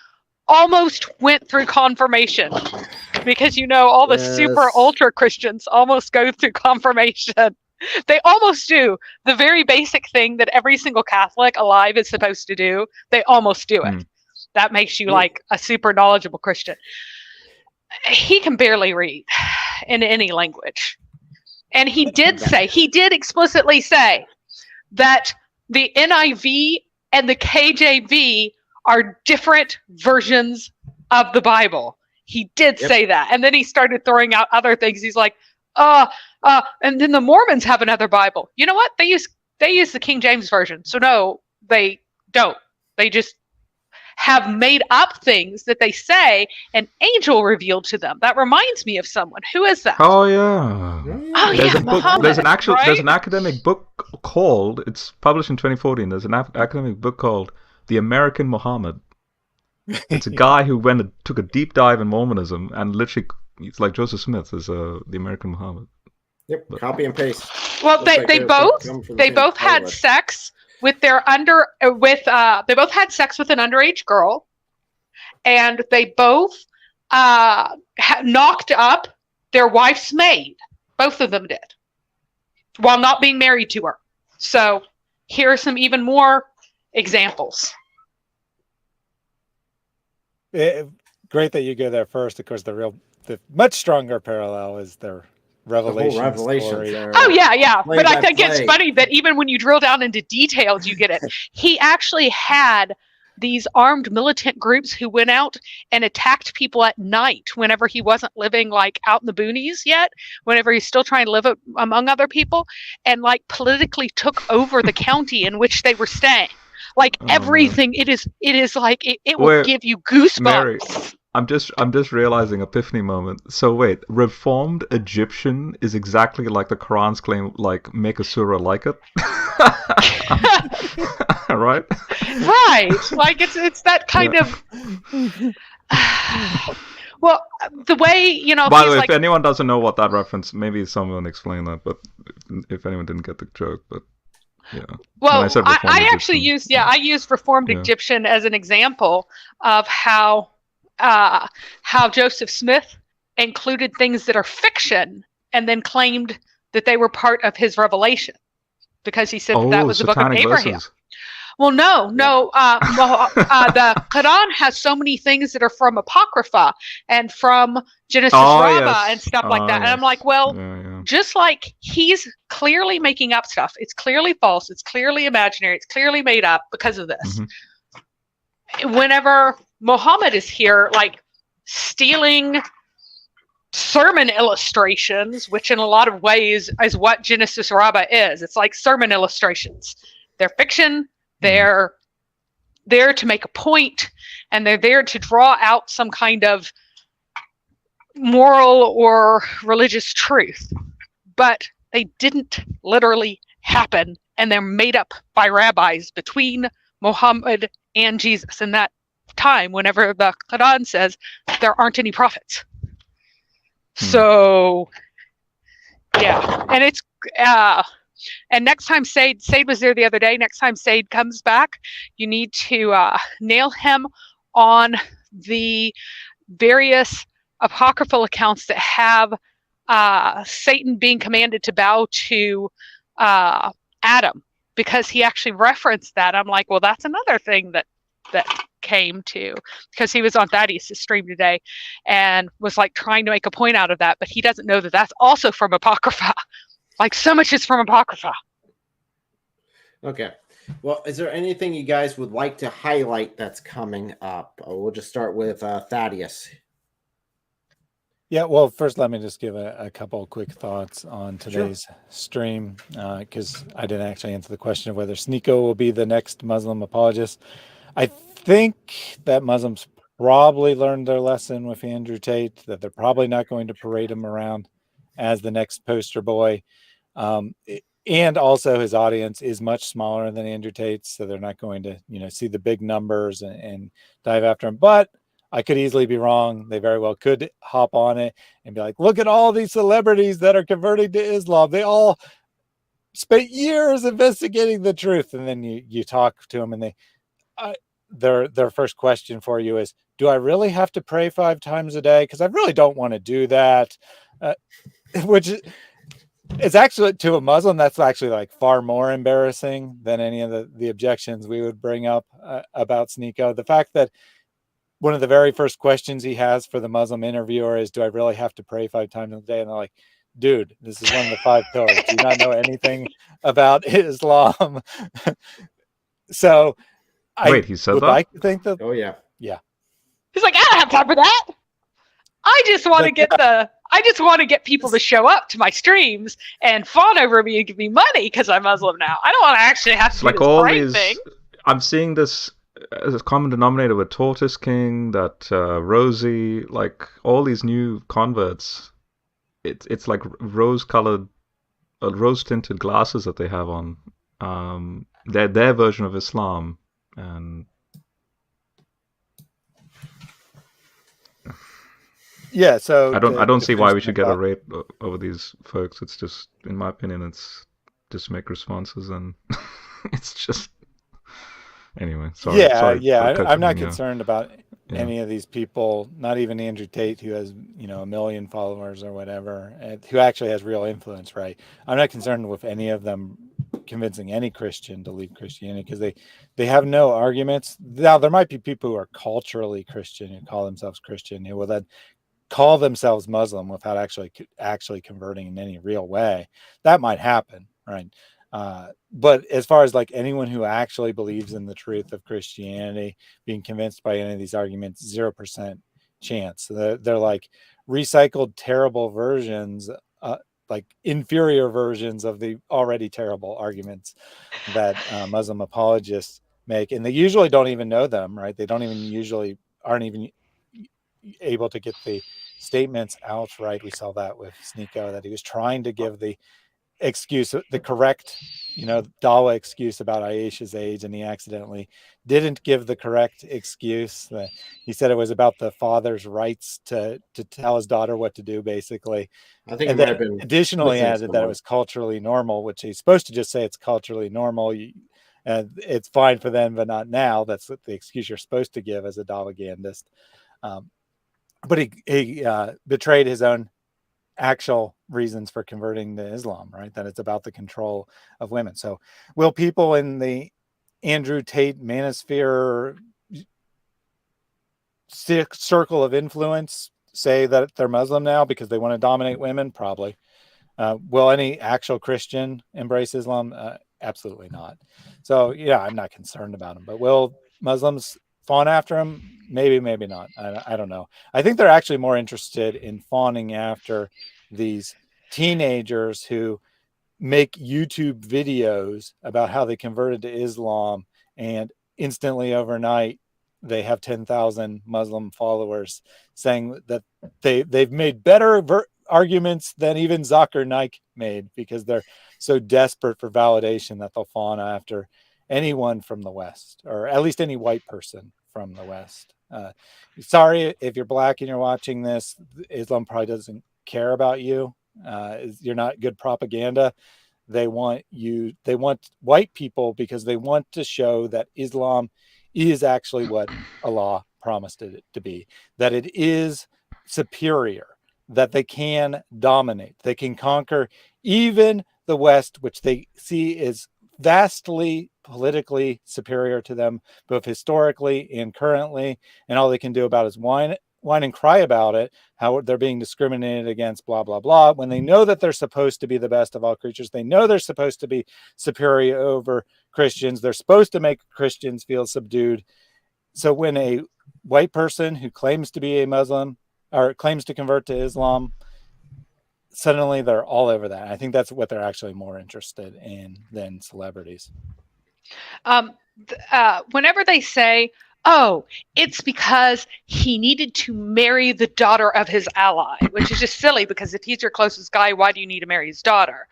almost went through confirmation. Because all the super ultra Christians almost go through confirmation. They almost do the very basic thing that every single Catholic alive is supposed to do. They almost do it. That makes you like a super knowledgeable Christian. He can barely read in any language. And he did explicitly say that the NIV and the KJV are different versions of the Bible. He did say that. And then he started throwing out other things. He's like, and then the Mormons have another Bible. You know what? They use the King James Version. So no, they don't. They just have made up things that they say an angel revealed to them. That reminds me of someone. Who is that? Oh yeah. There's a book. Muhammad, there's an right? academic book called. It's published in 2014. There's an academic book called The American Muhammad. It's a guy who went and took a deep dive in Mormonism and literally, it's like Joseph Smith is The American Muhammad. Yep, copy and paste. Well, they both had sex with they both had sex with an underage girl, and they both knocked up their wife's maid. Both of them did, while not being married to her. So here are some even more examples. Great that you go there first. Of course, the much stronger parallel is their Revelation story. Oh yeah. But I think it's funny that even when you drill down into details, you get it. He actually had these armed militant groups who went out and attacked people at night whenever he wasn't living like out in the boonies yet, whenever he's still trying to live among other people, and like politically took over the county in which they were staying. Like everything, it is like it will give you goosebumps. Mary, I'm just realizing epiphany moment. So wait, Reformed Egyptian is exactly like the Quran's claim, like make a surah like it, right? Right, like it's that kind of. Well, the way By the way, if anyone doesn't know what that reference, maybe someone explain that. But if anyone didn't get the joke, but. Yeah. Well, I actually used Reformed Egyptian as an example of how Joseph Smith included things that are fiction and then claimed that they were part of his revelation because he said that was the book of Abraham. Verses. Well, no. The Quran has so many things that are from Apocrypha and from Genesis Rabbah and stuff like that. And I'm like, just like he's clearly making up stuff. It's clearly false. It's clearly imaginary. It's clearly made up because of this. Mm-hmm. Whenever Muhammad is here, like stealing sermon illustrations, which in a lot of ways is what Genesis Rabbah is. It's like sermon illustrations. They're fiction. They're there to make a point, and they're there to draw out some kind of moral or religious truth. But they didn't literally happen, and they're made up by rabbis between Muhammad and Jesus in that time, whenever the Quran says there aren't any prophets. So, yeah. And it's... and next time Sade was there the other day. Next time Sade comes back, you need to nail him on the various apocryphal accounts that have Satan being commanded to bow to Adam, because he actually referenced that. I'm like, well, that's another thing that came to, because he was on Thaddeus' stream today and was like trying to make a point out of that, but he doesn't know that that's also from Apocrypha. Like so much is from Apocrypha. Okay. Well, is there anything you guys would like to highlight that's coming up? We'll just start with Thaddeus. Yeah, well, first let me just give a couple of quick thoughts on today's stream, because I didn't actually answer the question of whether Sneako will be the next Muslim apologist. I think that Muslims probably learned their lesson with Andrew Tate, that they're probably not going to parade him around as the next poster boy. And also his audience is much smaller than Andrew Tate's, so they're not going to, see the big numbers and dive after him. But I could easily be wrong. They very well could hop on it and be like, look at all these celebrities that are converting to Islam. They all spent years investigating the truth. And then you talk to them, and their first question for you is, do I really have to pray 5 times a day? Because I really don't want to do that. Which is actually, to a Muslim, that's actually like far more embarrassing than any of the objections we would bring up about Sneako. The fact that one of the very first questions he has for the Muslim interviewer is, do I really have to pray 5 times a day? And they're like, dude, this is one of the 5 pillars. Do you not know anything about Islam? So wait, he said would that? like to think that. Oh yeah. Yeah. He's like, I don't have time for that. I just want to get people to show up to my streams and fawn over me and give me money because I'm Muslim now. I don't want to actually have to do this great thing. I'm seeing this as a common denominator with Tortoise King, that Rosie, like all these new converts. It's like rose-colored, rose-tinted glasses that they have on. They're their version of Islam, and yeah. So I don't see why we should get a rate over these folks. It's just, in my opinion, it's just make responses, and it's just anyway. Sorry. I'm not concerned about any of these people. Not even Andrew Tate, who has 1 million followers or whatever, who actually has real influence. Right. I'm not concerned with any of them convincing any Christian to leave Christianity, because they have no arguments. Now there might be people who are culturally Christian, who call themselves Christian, who will then call themselves Muslim without actually converting in any real way. That might happen, right? But as far as like anyone who actually believes in the truth of Christianity being convinced by any of these arguments, 0% chance. They're like recycled terrible versions, like inferior versions of the already terrible arguments that Muslim apologists make. And they usually don't even know them, right? They don't even aren't even able to get the statements out right. We saw that with Sneako, that he was trying to give the excuse, the correct, Dawa excuse about Aisha's age, and he accidentally didn't give the correct excuse. He said it was about the father's rights to tell his daughter what to do, basically. I think and it might then have been additionally added that it was culturally normal, which he's supposed to just say it's culturally normal. And it's fine for them, but not now. That's the excuse you're supposed to give as a Dawagandist. But he betrayed his own actual reasons for converting to Islam, right? That it's about the control of women. So will people in the Andrew Tate manosphere circle of influence say that they're Muslim now because they want to dominate women? Probably. Will any actual Christian embrace Islam? Absolutely not. So yeah, I'm not concerned about them. But will Muslims fawn after him? Maybe, maybe not. I don't know. I think they're actually more interested in fawning after these teenagers who make YouTube videos about how they converted to Islam, and instantly overnight they have 10,000 Muslim followers saying that they've made better arguments than even Zakir Naik made, because they're so desperate for validation that they'll fawn after anyone from the West, or at least any white person from the West. Sorry if you're black and you're watching this, Islam probably doesn't care about you. You're not good propaganda. They want white people because they want to show that Islam is actually what Allah promised it to be, that it is superior, that they can dominate, they can conquer even the West, which they see is vastly politically superior to them, both historically and currently, and all they can do about it is whine and cry about it, how they're being discriminated against, blah, blah, blah, when they know that they're supposed to be the best of all creatures. They know they're supposed to be superior over Christians. They're supposed to make Christians feel subdued. So when a white person who claims to be a Muslim or claims to convert to Islam, suddenly they're all over that. I think that's what they're actually more interested in than celebrities. Whenever they say, oh, it's because he needed to marry the daughter of his ally, which is just silly because if he's your closest guy, why do you need to marry his daughter?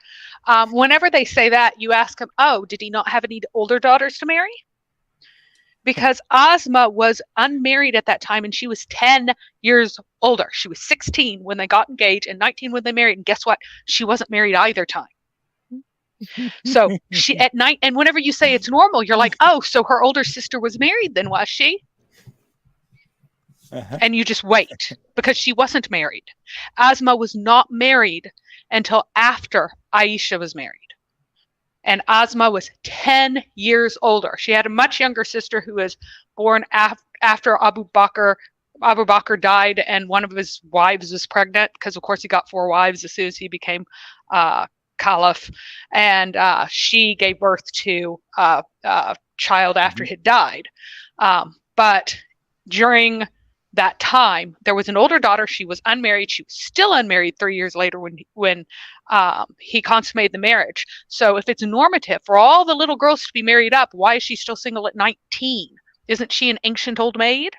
Whenever they say that, you ask him, oh, did he not have any older daughters to marry? Because Ozma was unmarried at that time and she was 10 years older. She was 16 when they got engaged and 19 when they married. And guess what? She wasn't married either time. So she at night, and whenever you say it's normal, you're like, oh, so her older sister was married then, was she? And you just wait because she wasn't married. Ozma was not married until after Aisha was married. And Ozma was 10 years older. She had a much younger sister who was born after Abu Bakr. Abu Bakr died and one of his wives was pregnant because, of course, he got 4 wives as soon as he became caliph. And she gave birth to a child after he died. But during that time, there was an older daughter. She was unmarried. She was still unmarried 3 years later when he consummated the marriage. So if it's normative for all the little girls to be married up, why is she still single at 19? Isn't she an ancient old maid?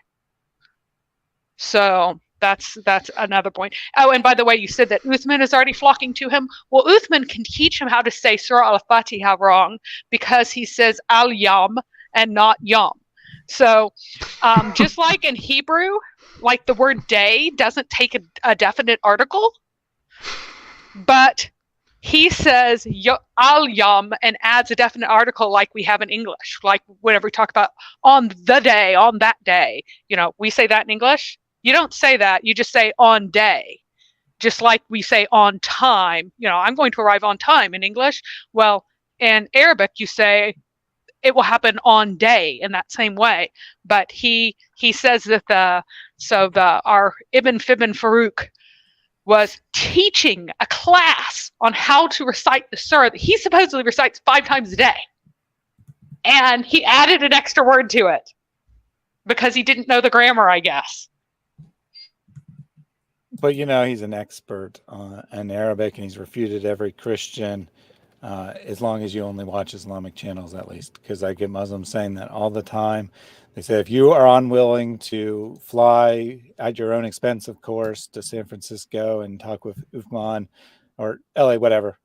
So that's another point. Oh, and by the way, you said that Uthman is already flocking to him. Well, Uthman can teach him how to say Surah Al-Fatiha wrong because he says Al-Yam and not Yam. So just like in Hebrew, like the word day doesn't take a definite article, but he says al-yam and adds a definite article like we have in English. Like whenever we talk about on the day, on that day, we say that in English. You don't say that. You just say on day. Just like we say on time. I'm going to arrive on time in English. Well, in Arabic, you say it will happen on day in that same way. But he says that our Ibn Fibn Farouk was teaching a class on how to recite the surah that he supposedly recites 5 times a day. And he added an extra word to it because he didn't know the grammar, I guess. But he's an expert in Arabic and he's refuted every Christian as long as you only watch Islamic channels, at least, because I get Muslims saying that all the time. They say if you are unwilling to fly at your own expense, of course, to San Francisco and talk with Uthman or LA, whatever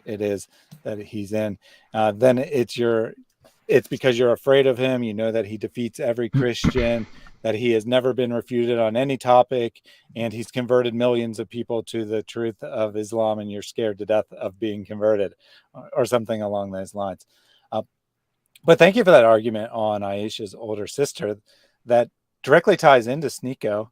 it is that he's in, then it's because you're afraid of him. You know that he defeats every Christian, that he has never been refuted on any topic, and he's converted millions of people to the truth of Islam, and you're scared to death of being converted, or something along those lines. But thank you for that argument on Aisha's older sister. That directly ties into Sneako.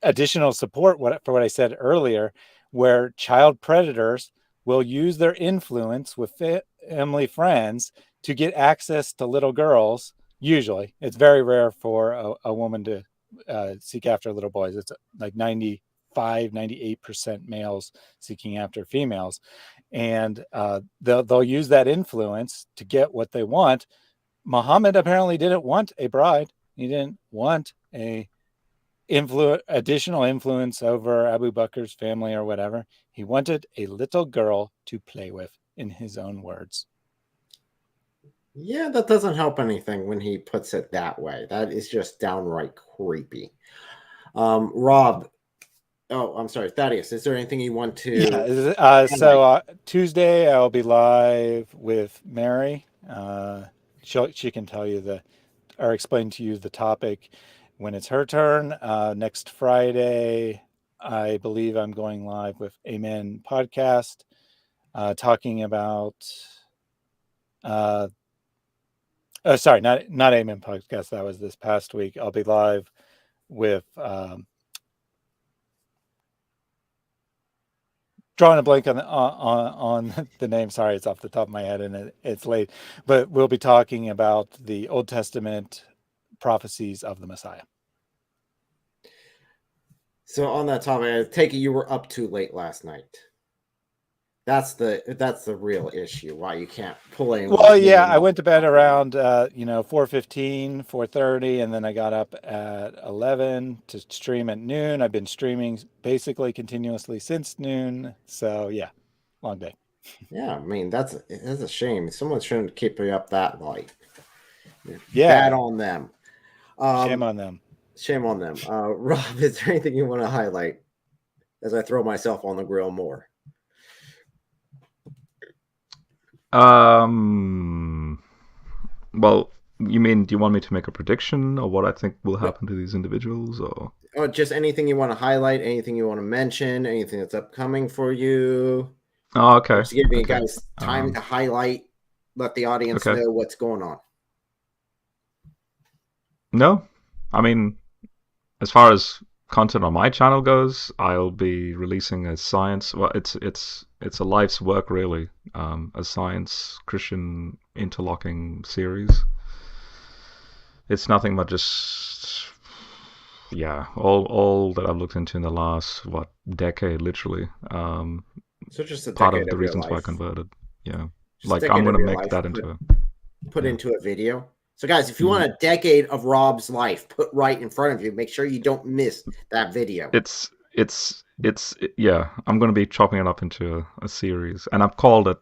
Additional support for what I said earlier, where child predators will use their influence with family friends to get access to little girls. Usually, it's very rare for a woman to seek after little boys. It's like 98% males seeking after females. And they'll use that influence to get what they want. Muhammad apparently didn't want a bride. He didn't want a additional influence over Abu Bakr's family or whatever. He wanted a little girl to play with, in his own words. Yeah, that doesn't help anything when he puts it that way. That is just downright creepy. Rob, I'm sorry, Thaddeus, is there anything you want to... Yeah, so Tuesday I'll be live with Mary. She can tell you or explain to you the topic when it's her turn. Next Friday, I believe I'm going live with Amen Podcast, talking about... sorry, not Amen Podcast. That was this past week. I'll be live with drawing a blank on the name. Sorry, it's off the top of my head and it's late. But we'll be talking about the Old Testament prophecies of the Messiah. So on that topic, I take it you were up too late last night. That's the real issue. Why you can't pull in. Well, yeah, I went to bed around 4:15, 4:30, and then I got up at 11 to stream at noon. I've been streaming basically continuously since noon. So yeah, long day. Yeah, I mean that's a shame. Someone shouldn't keep you up that late. Yeah. Bad on them. Shame on them. Shame on them. Rob, is there anything you want to highlight as I throw myself on the grill more? Well, you mean, do you want me to make a prediction or what I think will happen to these individuals, or just anything you want to highlight, anything you want to mention, anything that's upcoming for you? Oh, okay. Just giving you guys time to highlight, let the audience know what's going on. No, I mean, as far as content on my channel goes, I'll be releasing a science. Well, it's a life's work really. A science Christian interlocking series. It's nothing but just all that I've looked into in the last decade, literally. So just a part decade of the of your reasons why I life. converted. Yeah, Just a like decade I'm of gonna your make life that into into a video. So guys, if you want a decade of Rob's life put right in front of you, make sure you don't miss that video. Yeah, I'm going to be chopping it up into a series, and I've called it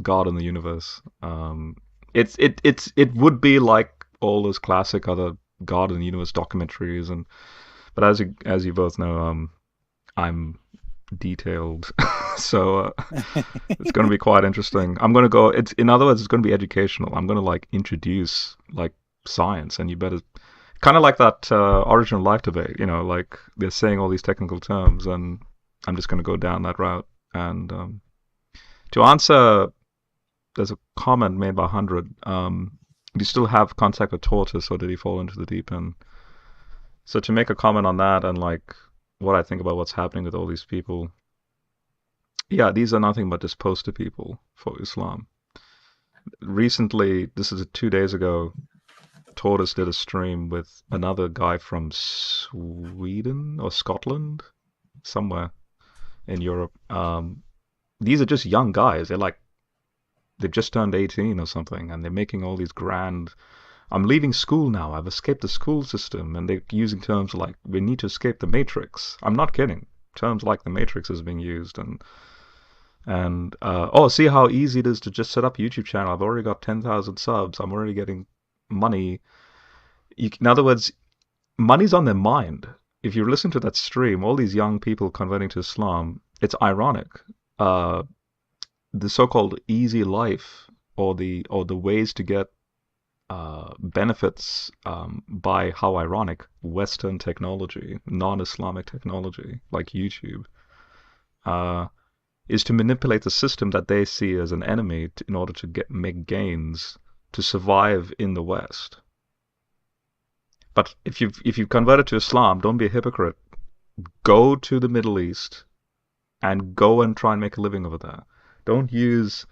God in the Universe. It would be like all those classic other God in the Universe documentaries, but as you both know, I'm detailed, so it's going to be quite interesting. I'm going to go. In other words, it's going to be educational. I'm going to introduce science, and you better kind of like that origin of life debate. Like they're saying all these technical terms, and I'm just going to go down that route. And to answer, there's a comment made by 100. Do you still have contact with Tortoise, or did he fall into the deep end? So to make a comment on that and what I think about what's happening with all these people. Yeah, these are nothing but just poster people for Islam. Recently, this is 2 days ago, Tortoise did a stream with another guy from Sweden or Scotland, somewhere in Europe. These are just young guys. They've just turned 18 or something, and they're making all these grand... I'm leaving school now. I've escaped the school system. And they're using terms like, we need to escape the Matrix. I'm not kidding. Terms like the Matrix is being used. And see how easy it is to just set up a YouTube channel. I've already got 10,000 subs. I'm already getting money. In other words, money's on their mind. If you listen to that stream, all these young people converting to Islam, it's ironic. The so-called easy life or the ways to get benefits by, how ironic, Western technology, non-Islamic technology like YouTube, is to manipulate the system that they see as an enemy in order to make gains to survive in the West. But if you've converted to Islam, don't be a hypocrite. Go to the Middle East and go and try and make a living over there. Don't use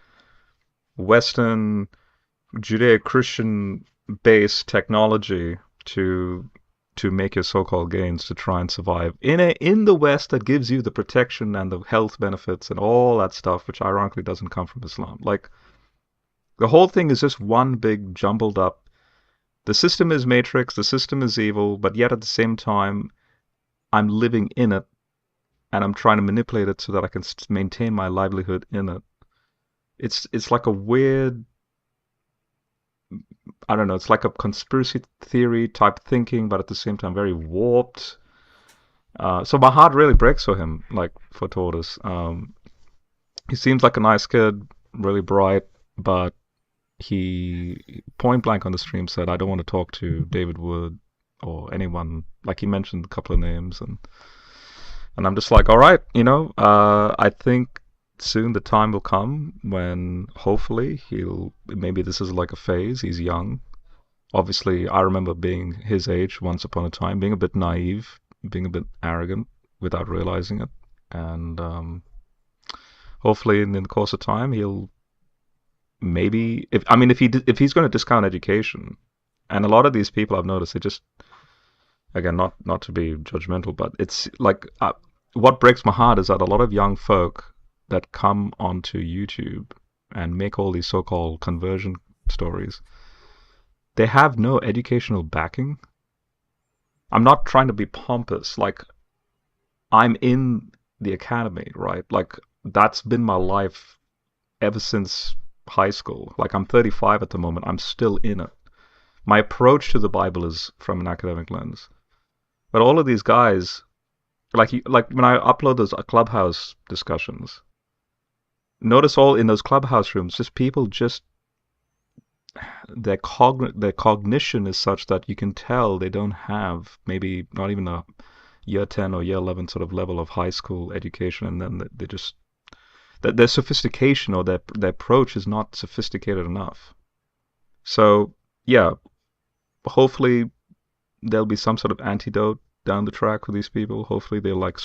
Western Judeo-Christian based technology to make your so-called gains to try and survive in the West that gives you the protection and the health benefits and all that stuff, which ironically doesn't come from Islam. The whole thing is just one big jumbled up. The system is Matrix, the system is evil, but yet at the same time, I'm living in it, and I'm trying to manipulate it so that I can maintain my livelihood in it. It's like a weird, I don't know, it's like a conspiracy theory type thinking, but at the same time very warped. So my heart really breaks for him, for Tortoise. He seems like a nice kid, really bright, but he point blank on the stream said, I don't want to talk to David Wood or anyone. He mentioned a couple of names, and I'm just like, all right, I think soon the time will come when hopefully maybe this is like a phase. He's young. Obviously, I remember being his age once upon a time, being a bit naive, being a bit arrogant without realizing it. And hopefully in the course of time, he'll maybe, if he's going to discount education, and a lot of these people I've noticed, they just, again, not to be judgmental, but it's what breaks my heart is that a lot of young folk that come onto YouTube and make all these so-called conversion stories, they have no educational backing. I'm not trying to be pompous. I'm in the academy, right? That's been my life ever since high school. I'm 35 at the moment. I'm still in it. my approach to the Bible is from an academic lens. But all of these guys, like when I upload those Clubhouse discussions, notice all in those Clubhouse rooms, just people their cognition is such that you can tell they don't have maybe not even a year 10 or year 11 sort of level of high school education, and then they just that their sophistication or their approach is not sophisticated enough. So yeah, hopefully there'll be some sort of antidote down the track for these people. Hopefully they'll like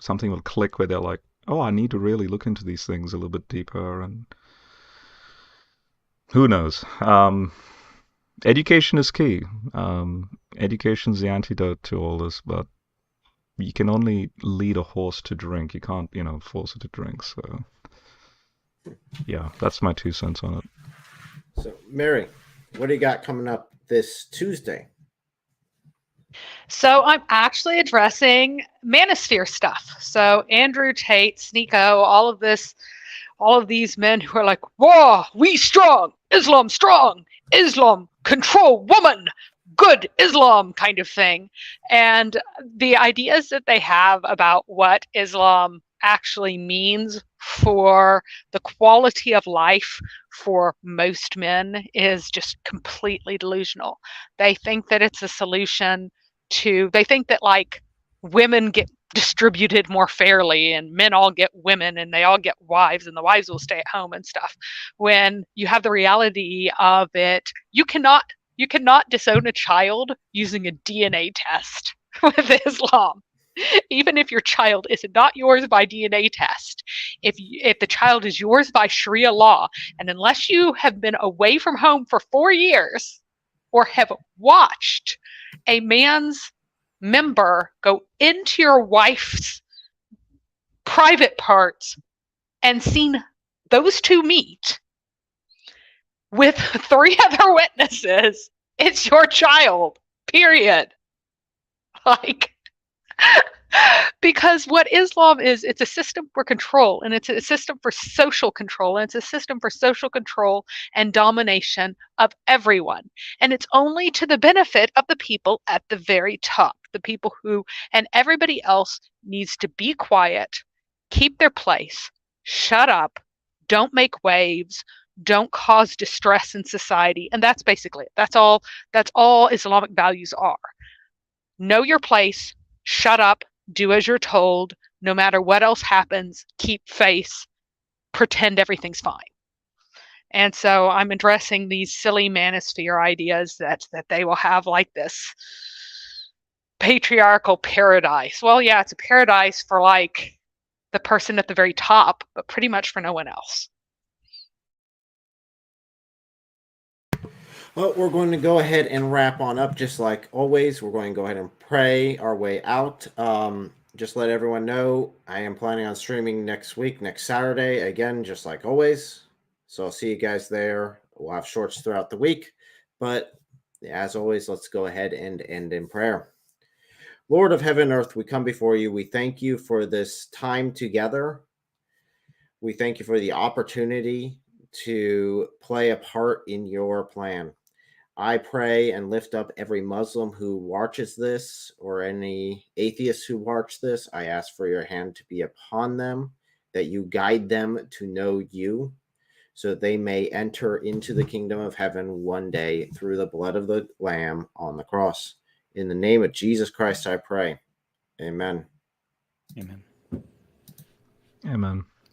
something will click where they're like, oh, I need to really look into these things a little bit deeper, and who knows. Education is key. Education is the antidote to all this, but you can only lead a horse to drink. You can't, force it to drink. So, yeah, that's my 2 cents on it. So, Mary, what do you got coming up this Tuesday? So I'm actually addressing manosphere stuff. So Andrew Tate, Sneako, all of these men who are like, whoa, we strong, Islam control woman, good Islam kind of thing. And the ideas that they have about what Islam actually means for the quality of life for most men is just completely delusional. They think that it's a solution they think that like women get distributed more fairly and men all get women and they all get wives and the wives will stay at home and stuff, when you have the reality of it. You cannot disown a child using a DNA test with Islam. Even if your child is not yours by DNA test, if the child is yours by Sharia law, and unless you have been away from home for 4 years or have watched a man's member go into your wife's private parts and seen those two meet with 3 other witnesses, it's your child, period. Like, because what Islam is, it's a system for control, and it's a system for social control, and it's a system for social control and domination of everyone. And it's only to the benefit of the people at the very top, the people and everybody else needs to be quiet, keep their place, shut up, don't make waves, don't cause distress in society. And that's basically it. That's all Islamic values are. Know your place, shut up, do as you're told, no matter what else happens, keep face, pretend everything's fine. And so I'm addressing these silly manosphere ideas that they will have like this patriarchal paradise. Well, yeah, it's a paradise for like the person at the very top, but pretty much for no one else. Well, we're going to go ahead and wrap on up just like always. We're going to go ahead and pray our way out. Just let everyone know I am planning on streaming next Saturday, again, just like always. So I'll see you guys there. We'll have shorts throughout the week. But as always, let's go ahead and end in prayer. Lord of heaven and earth, we come before you. We thank you for this time together. We thank you for the opportunity to play a part in your plan. I pray and lift up every Muslim who watches this or any atheists who watch this. I ask for your hand to be upon them, that you guide them to know you, so that they may enter into the kingdom of heaven one day through the blood of the Lamb on the cross. In the name of Jesus Christ, I pray. Amen. Amen. Amen.